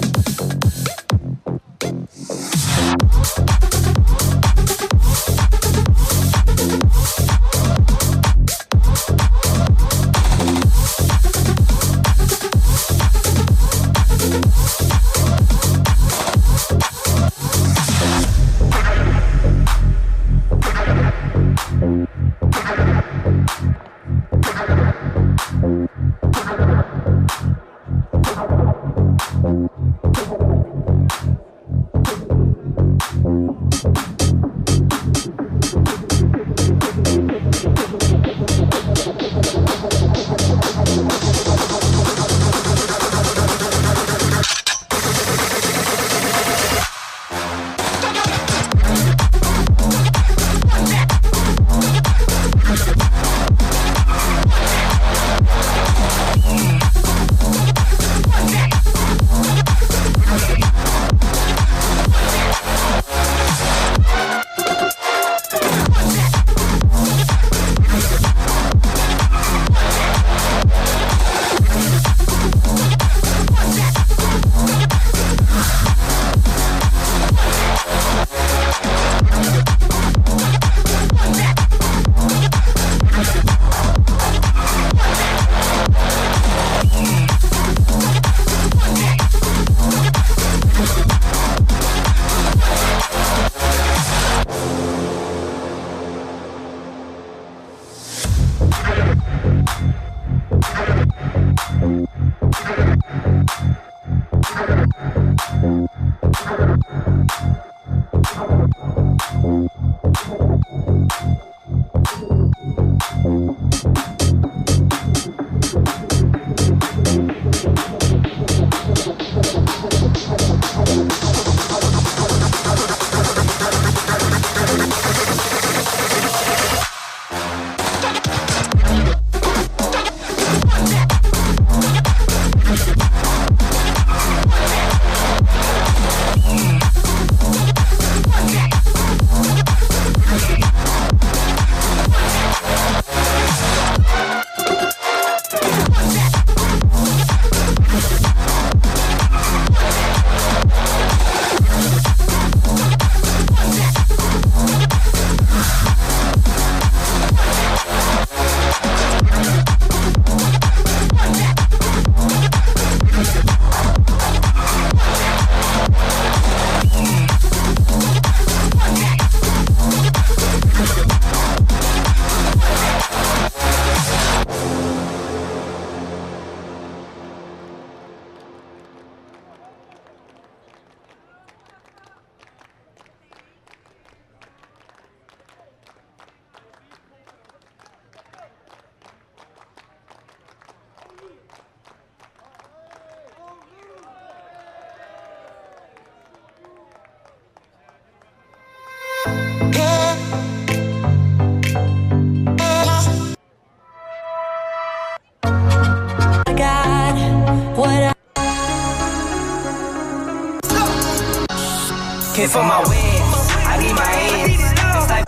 Came for my wins, I need my ends. It's like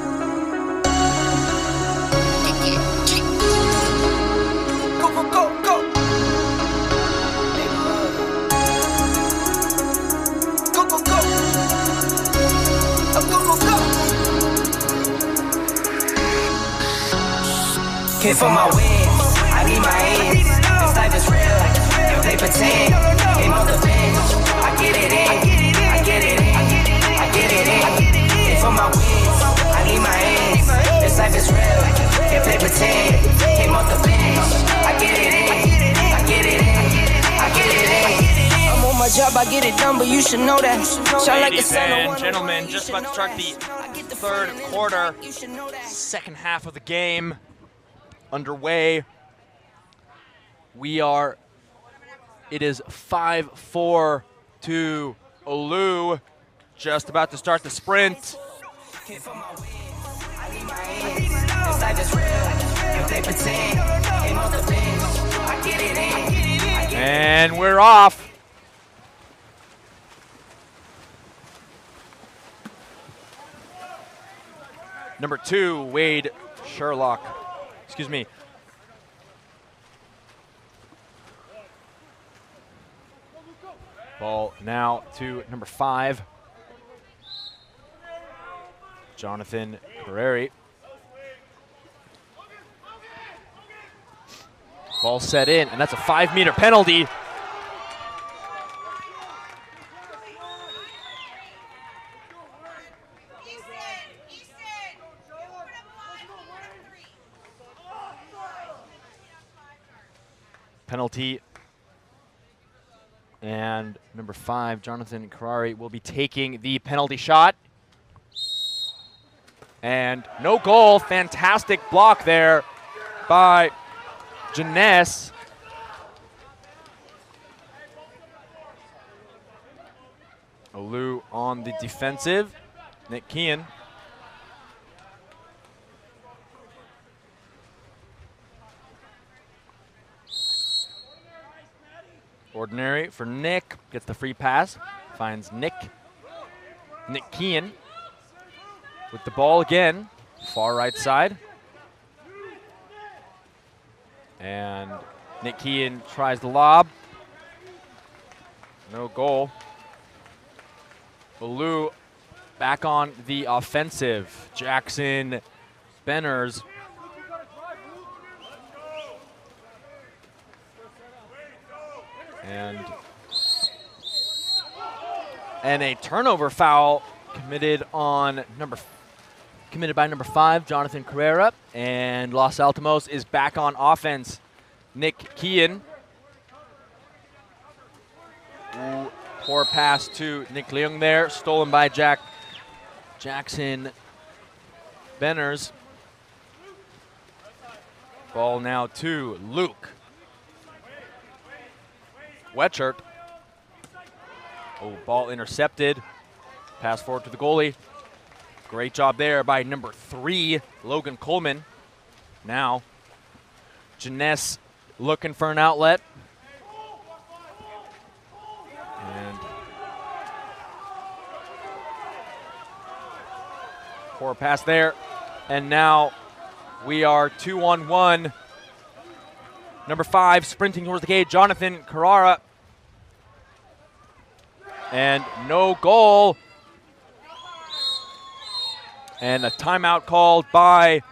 go, go, go, go. Go, go, go. Oh, go, go, go. Came for my wins, I need my ends. This life is real, if they pretend. Came off the bench, I get it in, I get it in, I get it in. Came for my wins, I need my ends. This life is real, if they pretend. Came off the bench, I get it in, I get it in, I get it in. I'm on my job, I get it done, but you should know that. Shine like the sun. Ladies and gentlemen, just about to start the third quarter, second half of the game underway. It is 5-4 to Olu. Just about to start the sprint. And we're off. Number 2, Wade Sherlock. Excuse me. Ball now to number 5, Jonathan Carreri. Ball set in, and that's a 5-meter penalty. Penalty. And number 5, Jonathan Carreri, will be taking the penalty shot. And no goal. Fantastic block there by Jeunesse. Olu on the defensive. Nick Kean. Ordinary for Nick, gets the free pass, finds Nick Kean with the ball again, far right side. And Nick Kean tries the lob, no goal. Olu back on the offensive. Jackson Benners. And a turnover foul committed by number 5, Jonathan Carrera, and Los Alamitos is back on offense. Nick Kean. Ooh, poor pass to Nick Leung there, stolen by Jackson Benners. Ball now to Luke Wetchert. Oh, ball intercepted. Pass forward to the goalie. Great job there by number 3, Logan Coleman. Now, Jeunesse looking for an outlet. And poor pass there. And now we are 2-on-1. Number 5 sprinting towards the cage, Jonathan Carrera. And no goal. And a timeout called by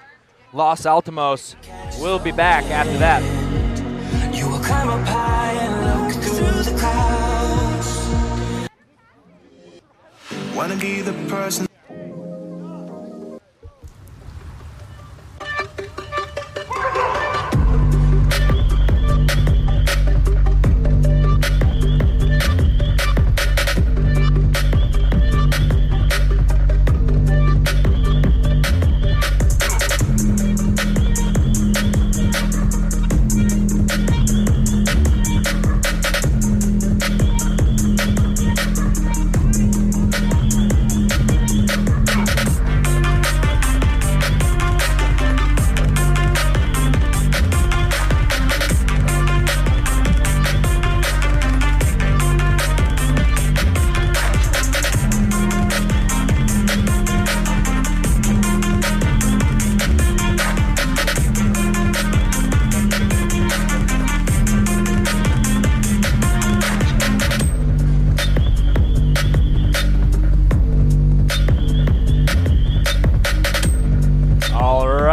Los Alamitos. We'll be back after that. You will climb up high and look through the clouds. Wanna be the person.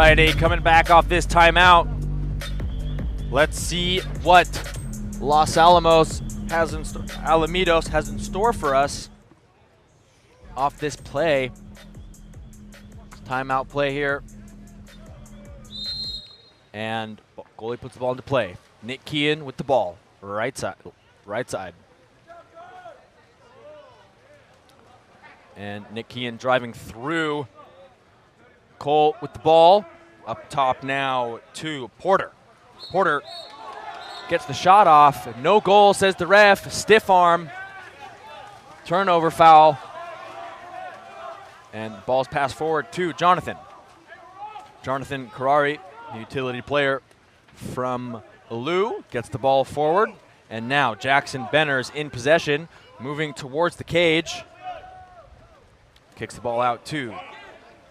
righty, coming back off this timeout. Let's see what Los Alamitos has in store for us off this play. Timeout play here. And goalie puts the ball into play. Nick Kean with the ball, right side. And Nick Kean driving through. Cole with the ball. Up top now to Porter. Porter gets the shot off. No goal, says the ref. Stiff arm. Turnover foul. And ball's passed forward to Jonathan. Jonathan Karari, the utility player from Lou, gets the ball forward. And now Jackson Benner's in possession, moving towards the cage. Kicks the ball out to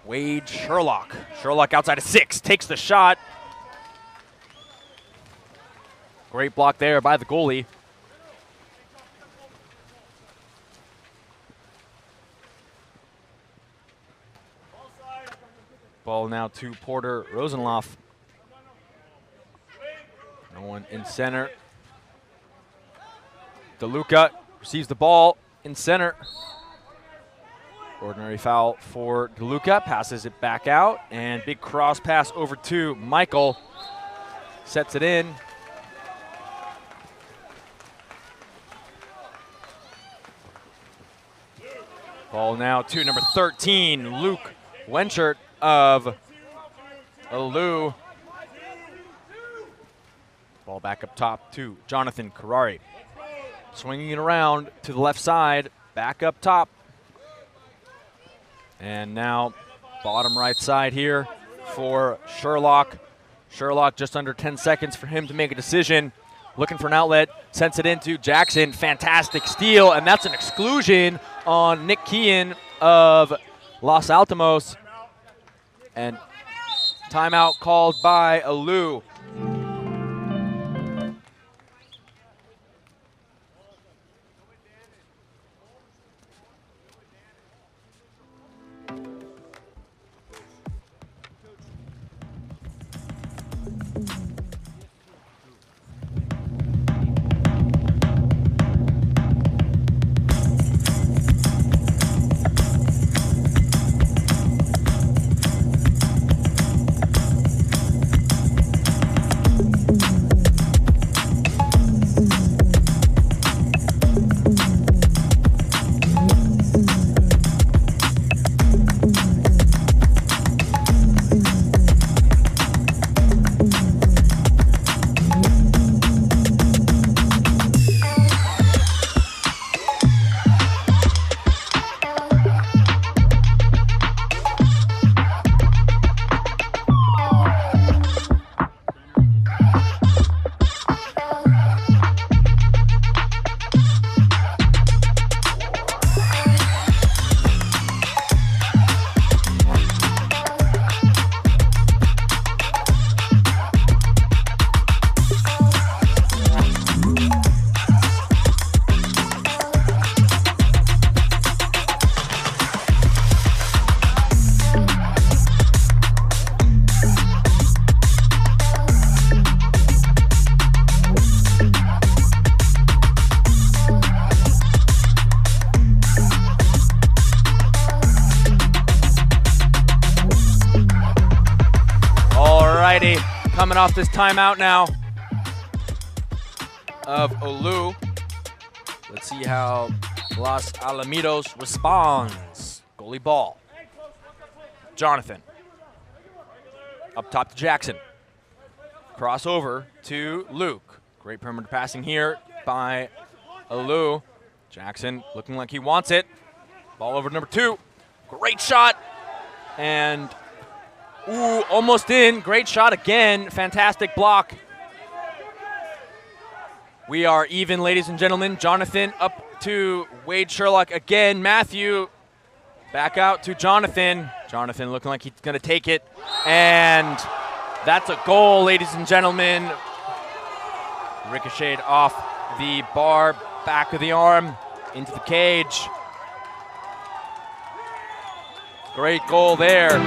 Wade Sherlock. Sherlock outside of 6, takes the shot. Great block there by the goalie. Ball now to Porter Rosenloff. No one in center. DeLuca receives the ball in center. Ordinary foul for DeLuca, passes it back out, and big cross pass over to Michael. Sets it in. Ball now to number 13, Luke Wenchert of Lou. Ball back up top to Jonathan Karari. Swinging it around to the left side, back up top. And now bottom right side here for Sherlock. Sherlock just under 10 seconds for him to make a decision. Looking for an outlet, sends it into Jackson. Fantastic steal, and that's an exclusion on Nick Kean of Los Alamitos. And timeout called by Lou. Coming off this timeout now of Lou. Let's see how Los Alamitos responds. Goalie ball. Jonathan. Up top to Jackson. Crossover to Luke. Great perimeter passing here by Lou. Jackson looking like he wants it. Ball over to number 2. Great shot. And ooh, almost in. Great shot again. Fantastic block. We are even, ladies and gentlemen. Jonathan up to Wade Sherlock again. Matthew back out to Jonathan. Jonathan looking like he's going to take it. And that's a goal, ladies and gentlemen. Ricocheted off the bar, back of the arm, into the cage. Great goal there.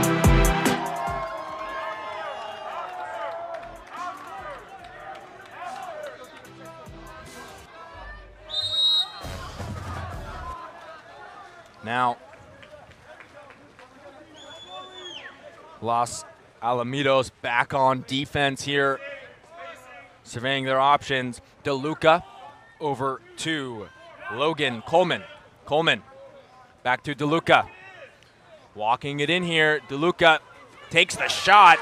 Now, Los Alamitos back on defense here, surveying their options. DeLuca over to Logan Coleman. Coleman back to DeLuca. Walking it in here. DeLuca takes the shot.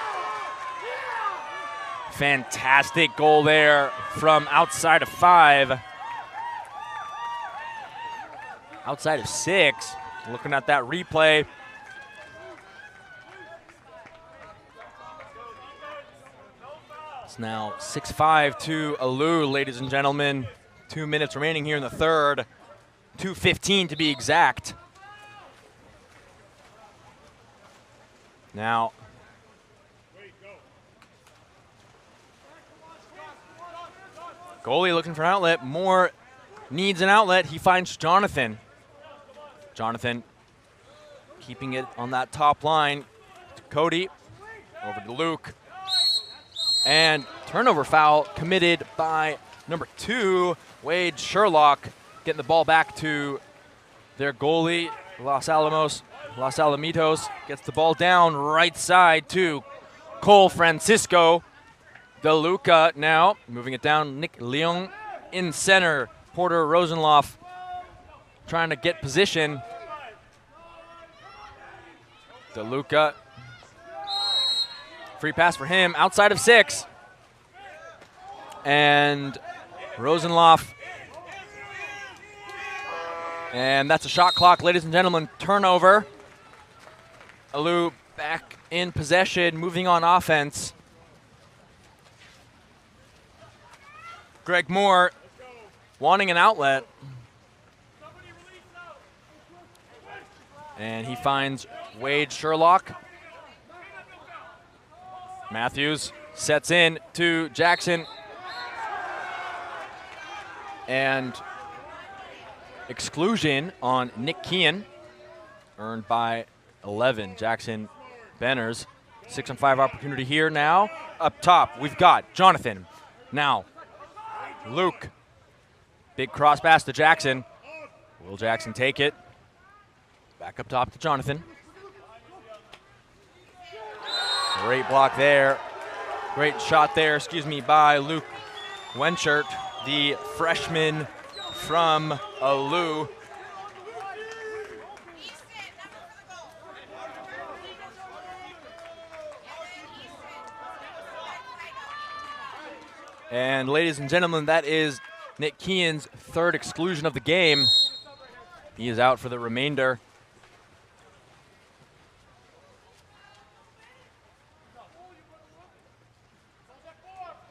Fantastic goal there from outside of 5. Outside of 6. Looking at that replay. It's now 6-5 to Alu, ladies and gentlemen. 2 minutes remaining here in the third. 2:15 to be exact. Now, goalie looking for an outlet. Moore needs an outlet. He finds Jonathan. Jonathan keeping it on that top line. To Cody, over to Luke. And turnover foul committed by number 2, Wade Sherlock, getting the ball back to their goalie. Los Alamitos gets the ball down right side to Cole Francisco. DeLuca now moving it down. Nick Leon in center. Porter Rosenloff trying to get position. DeLuca, free pass for him outside of 6. And Rosenloff. And that's a shot clock, ladies and gentlemen. Turnover. Alu back in possession, moving on offense. Greg Moore wanting an outlet. And he finds Wade Sherlock. Matthews sets in to Jackson. And exclusion on Nick Kean, earned by 11, Jackson Benners. 6-on-5 opportunity here now. Up top, we've got Jonathan. Now, Luke. Big cross pass to Jackson. Will Jackson take it? Back up top to Jonathan. Great block there. Great shot there, by Luke Wenchert, the freshman from Alu. And ladies and gentlemen, that is Nick Kean's 3rd exclusion of the game. He is out for the remainder.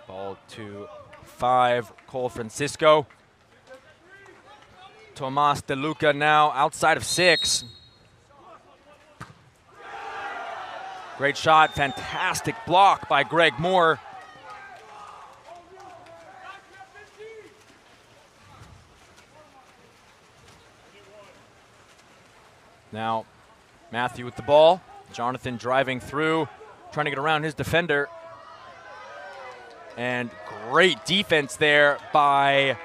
Ball to 5, Cole Francisco. Tomas DeLuca now outside of 6. Great shot, fantastic block by Greg Moore. Now, Matthew with the ball. Jonathan driving through, trying to get around his defender. And great defense there by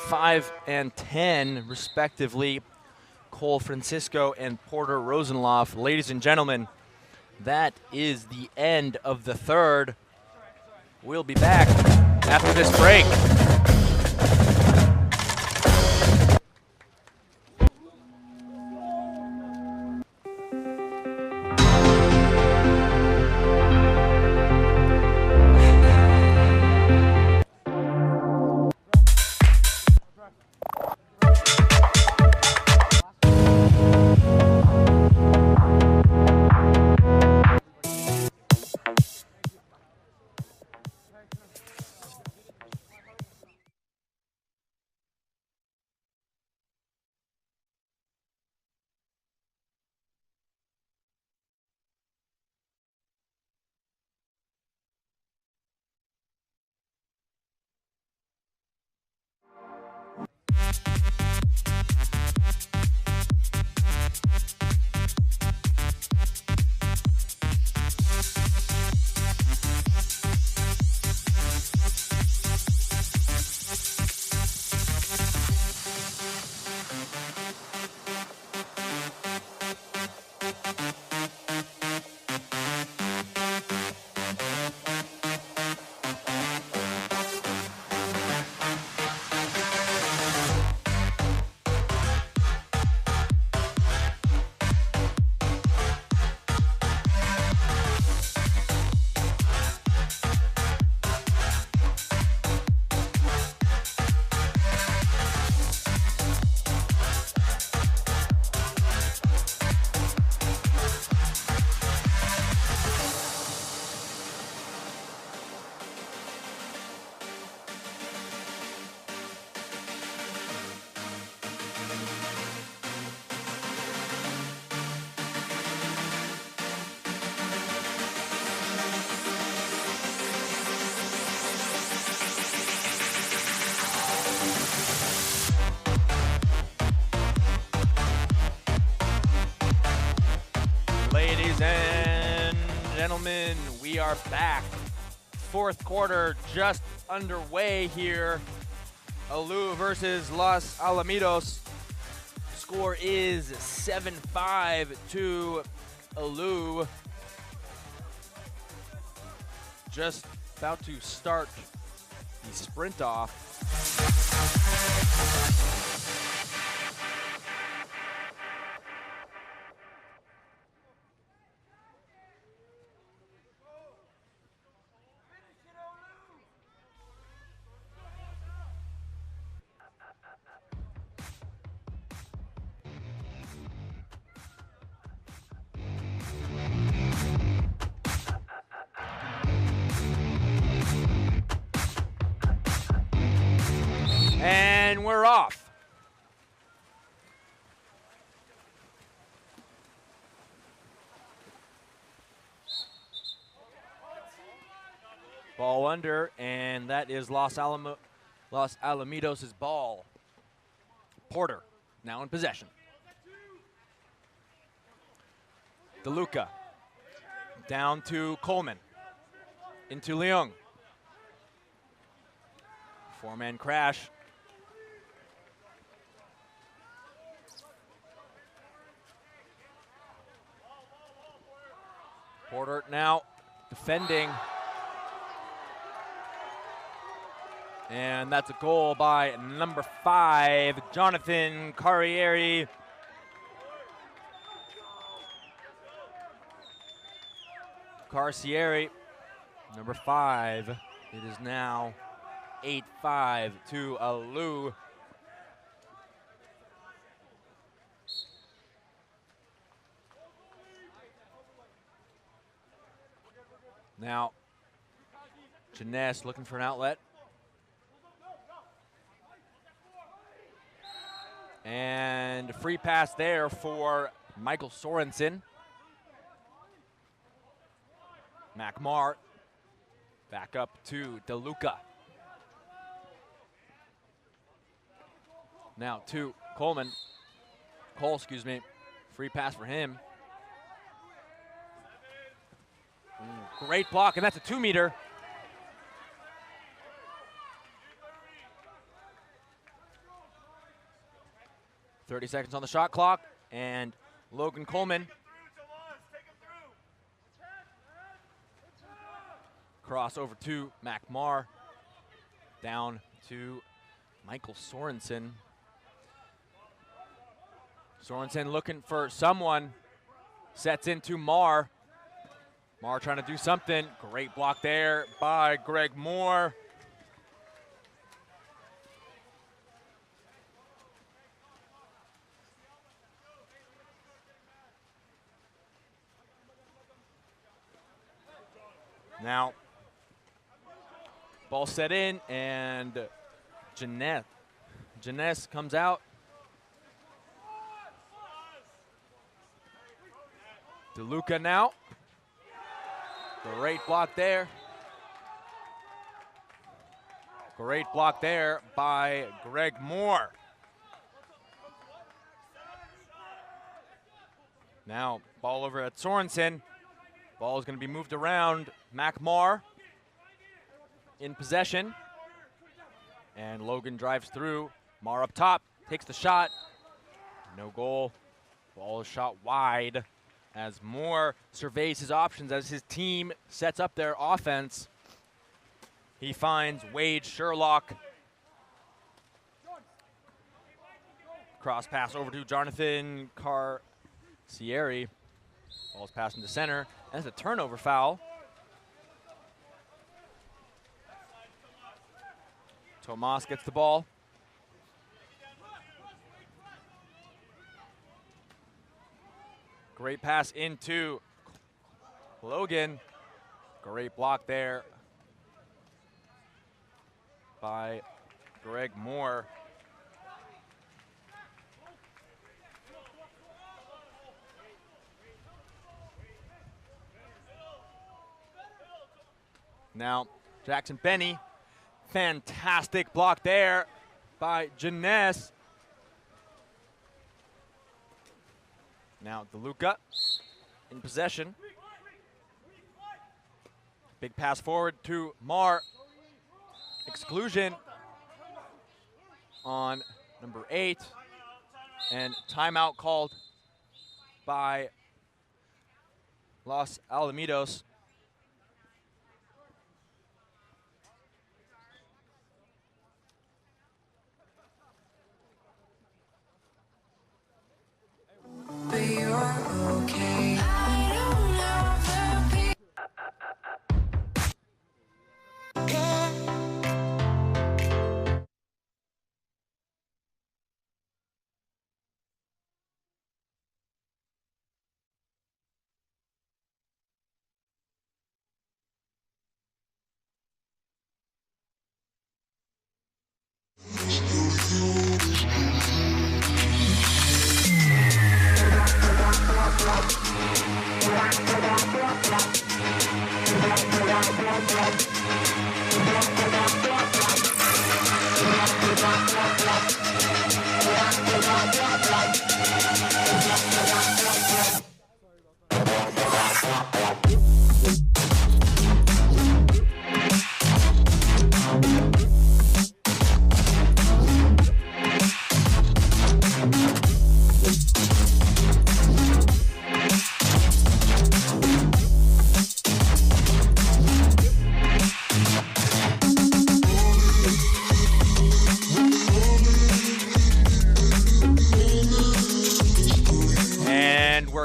5 and 10, respectively, Cole Francisco and Porter Rosenloff. Ladies and gentlemen, that is the end of the third. We'll be back after this break. and gentlemen, we are back. Fourth quarter just underway here. Alu versus Los Alamitos. Score is 7-5 to Alu. Just about to start the sprint off. And we're off. Ball under, and that is Los Alamitos' ball. Porter now in possession. DeLuca down to Coleman. Into Leung. Four-man crash. Porter now defending. And that's a goal by number 5, Jonathan Carrieri. Carcieri, number 5. It is now 8-5 to Alu. Now, Jeunesse looking for an outlet. And a free pass there for Michael Sorensen. McMar back up to DeLuca. Now to Cole, excuse me. Free pass for him. Great block, and that's a 2-meter. .30 seconds on the shot clock, and Logan Coleman. Cross over to McMar. Down to Michael Sorensen. Sorensen looking for someone. Sets into Marr. Marr trying to do something. Great block there by Greg Moore. Now, ball set in, and Jeunesse comes out. DeLuca now. Great block there. Great block there by Greg Moore. Now, ball over at Sorensen. Ball is going to be moved around. McMar in possession. And Logan drives through. Marr up top, takes the shot. No goal. Ball is shot wide as Moore surveys his options as his team sets up their offense. He finds Wade Sherlock. Cross pass over to Jonathan Carcieri. Ball's passed into center. That's a turnover foul. Tomas gets the ball. Great pass into Logan. Great block there by Greg Moore. Now, Jackson Benny. Fantastic block there by Jeunesse. Now, DeLuca. in possession. Big pass forward to Mar. Exclusion on number 8. And timeout called by Los Alamitos. But you're okay.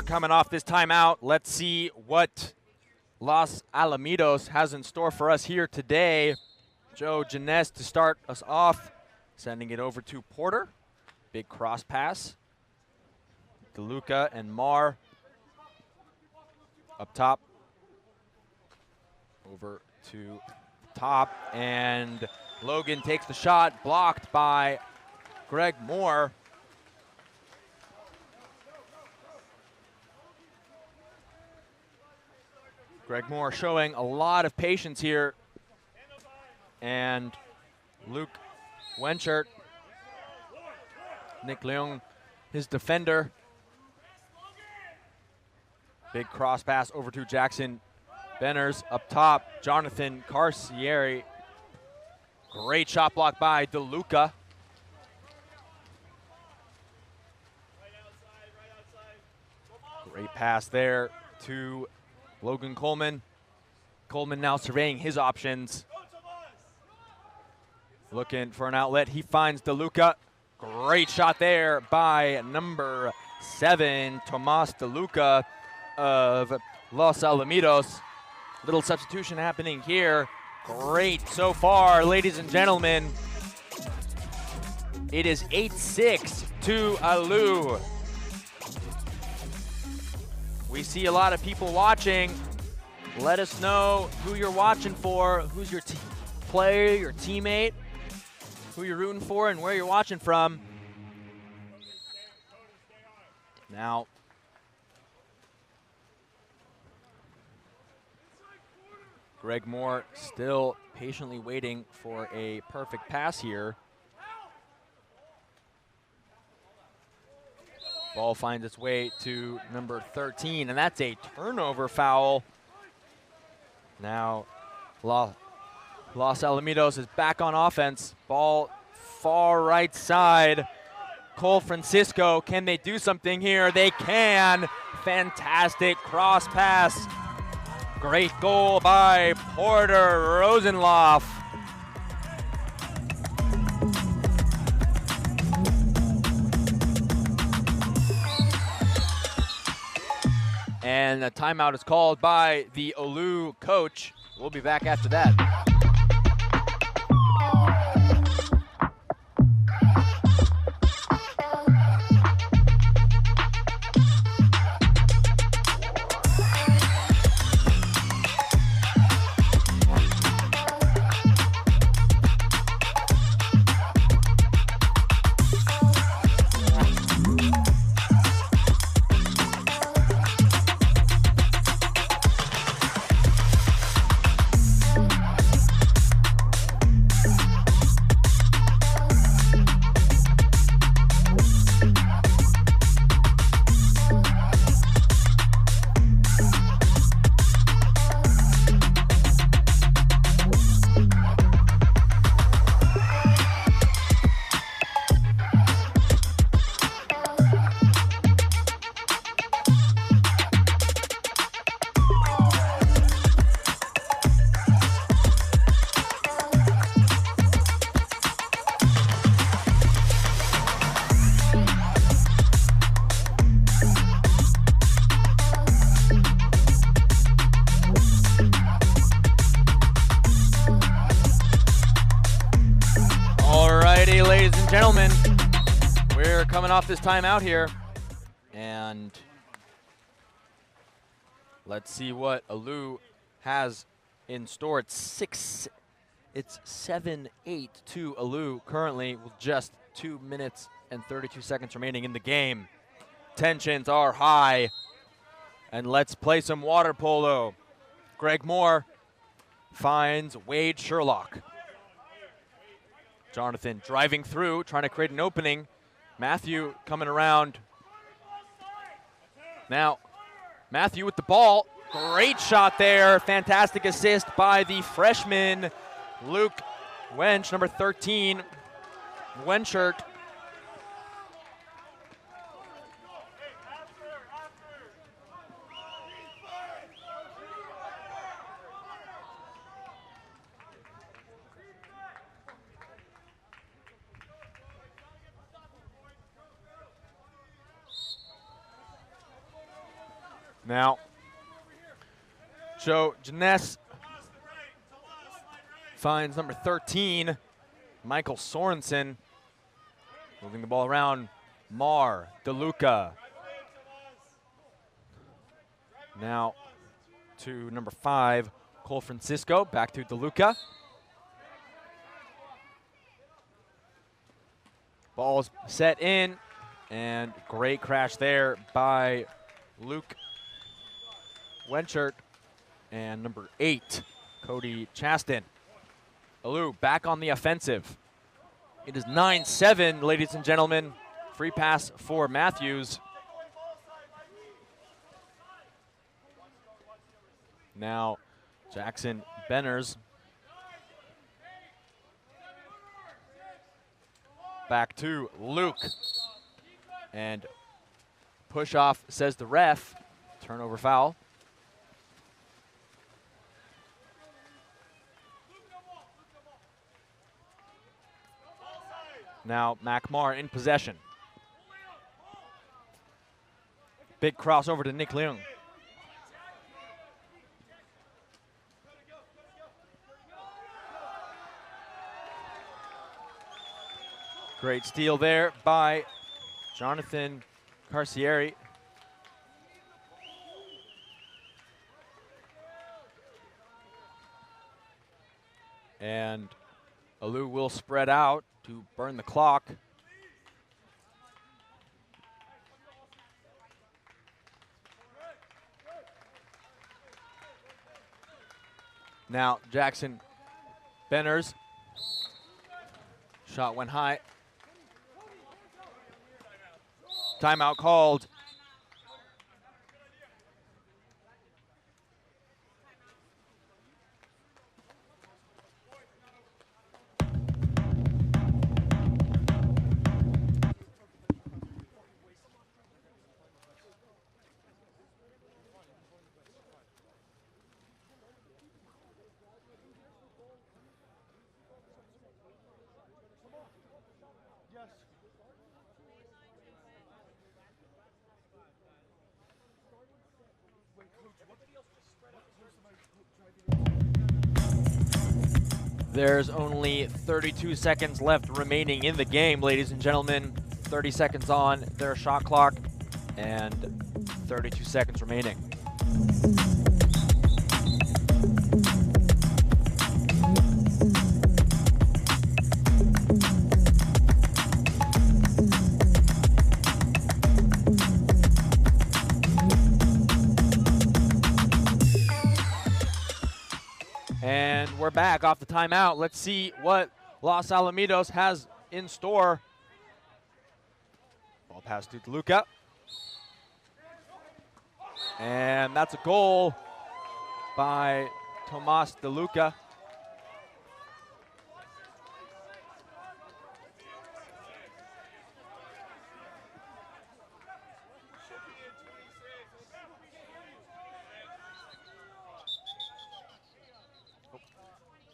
Coming off this timeout, let's see what Los Alamitos has in store for us here today. Joe Janess to start us off, sending it over to Porter. Big cross pass. DeLuca and Mar up top. Over to top, and Logan takes the shot, blocked by Greg Moore. Greg Moore showing a lot of patience here. And Luke Wenchert, Nick Leung, his defender. Big cross pass over to Jackson Benners up top. Jonathan Carcieri. Great shot block by DeLuca. Great pass there to Logan Coleman. Coleman now surveying his options. Looking for an outlet. He finds DeLuca. Great shot there by number 7, Tomas DeLuca of Los Alamitos. Little substitution happening here. Great so far, ladies and gentlemen. It is 8-6 to Alu. We see a lot of people watching. Let us know who you're watching for, who's your player, your teammate, who you're rooting for, and where you're watching from. Now, Greg Moore still patiently waiting for a perfect pass here. Ball finds its way to number 13, and that's a turnover foul. Now, Los Alamitos is back on offense. Ball far right side. Cole Francisco, can they do something here? They can. Fantastic cross pass. Great goal by Porter Rosenloff. And a timeout is called by the Olu coach. We'll be back after that. off this timeout here. And let's see what Alu has in store. It's 7-8 to Alu currently with just 2 minutes and 32 seconds remaining in the game. Tensions are high. And let's play some water polo. Greg Moore finds Wade Sherlock. Jonathan driving through, trying to create an opening. Matthew coming around. Now, Matthew with the ball. Great shot there. Fantastic assist by the freshman, Luke Wench, number 13. Wenchert. Now, Joe Janess finds number 13, Michael Sorensen. Moving the ball around, Mar, DeLuca. Now to number 5, Cole Francisco, back to DeLuca. Ball's set in, and great crash there by Luke Wenchert and number 8, Cody Chaston. Alu back on the offensive. It is 9-7, ladies and gentlemen. Free pass for Matthews. Now Jackson Benners. Back to Luke. And push off, says the ref. Turnover foul. Now Macmar in possession. Big crossover to Nick Leung. Great steal there by Jonathan Carcieri. And Alu will spread out to burn the clock. Now Jackson Benners. Shot went high. Timeout called. There's only 32 seconds left remaining in the game, ladies and gentlemen. 30 seconds on their shot clock and 32 seconds remaining. And we're back off the timeout. Let's see what Los Alamitos has in store. Ball pass to DeLuca. And that's a goal by Tomas DeLuca.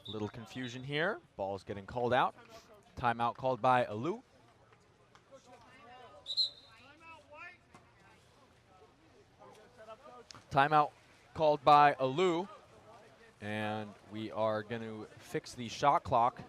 Little confusion here. Ball's getting called out. Timeout called by Alu. Timeout called by Alu. And we are going to fix the shot clock.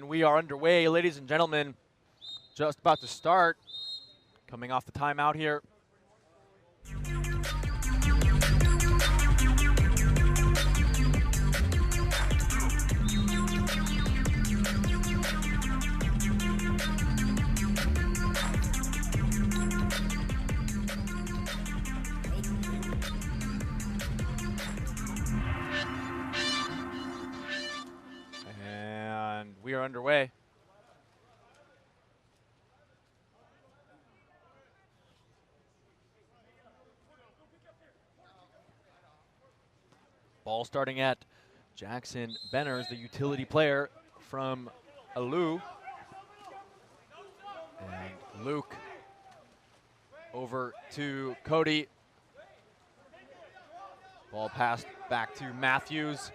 we are underway, ladies and gentlemen. Just about to start. Coming off the timeout here. And we are underway. Ball starting at Jackson Benners, the utility player from Alou. And Luke over to Cody. Ball passed back to Matthews.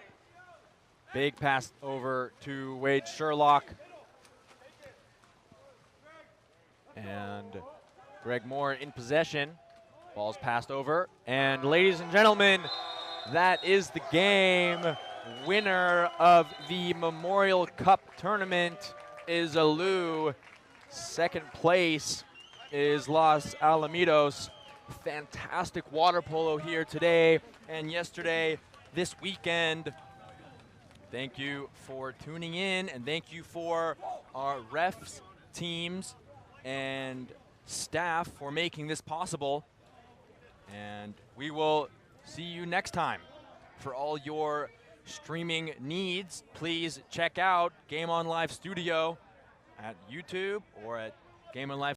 Big pass over to Wade Sherlock. And Greg Moore in possession. Ball's passed over. And ladies and gentlemen, that is the game. Winner of the Memorial Cup tournament is Alou. Second place is Los Alamitos. Fantastic water polo here today and yesterday, this weekend. Thank you for tuning in, and thank you for our refs, teams, and staff for making this possible. And we will see you next time. For all your streaming needs, please check out Game On Live Studio at YouTube or at Game On Live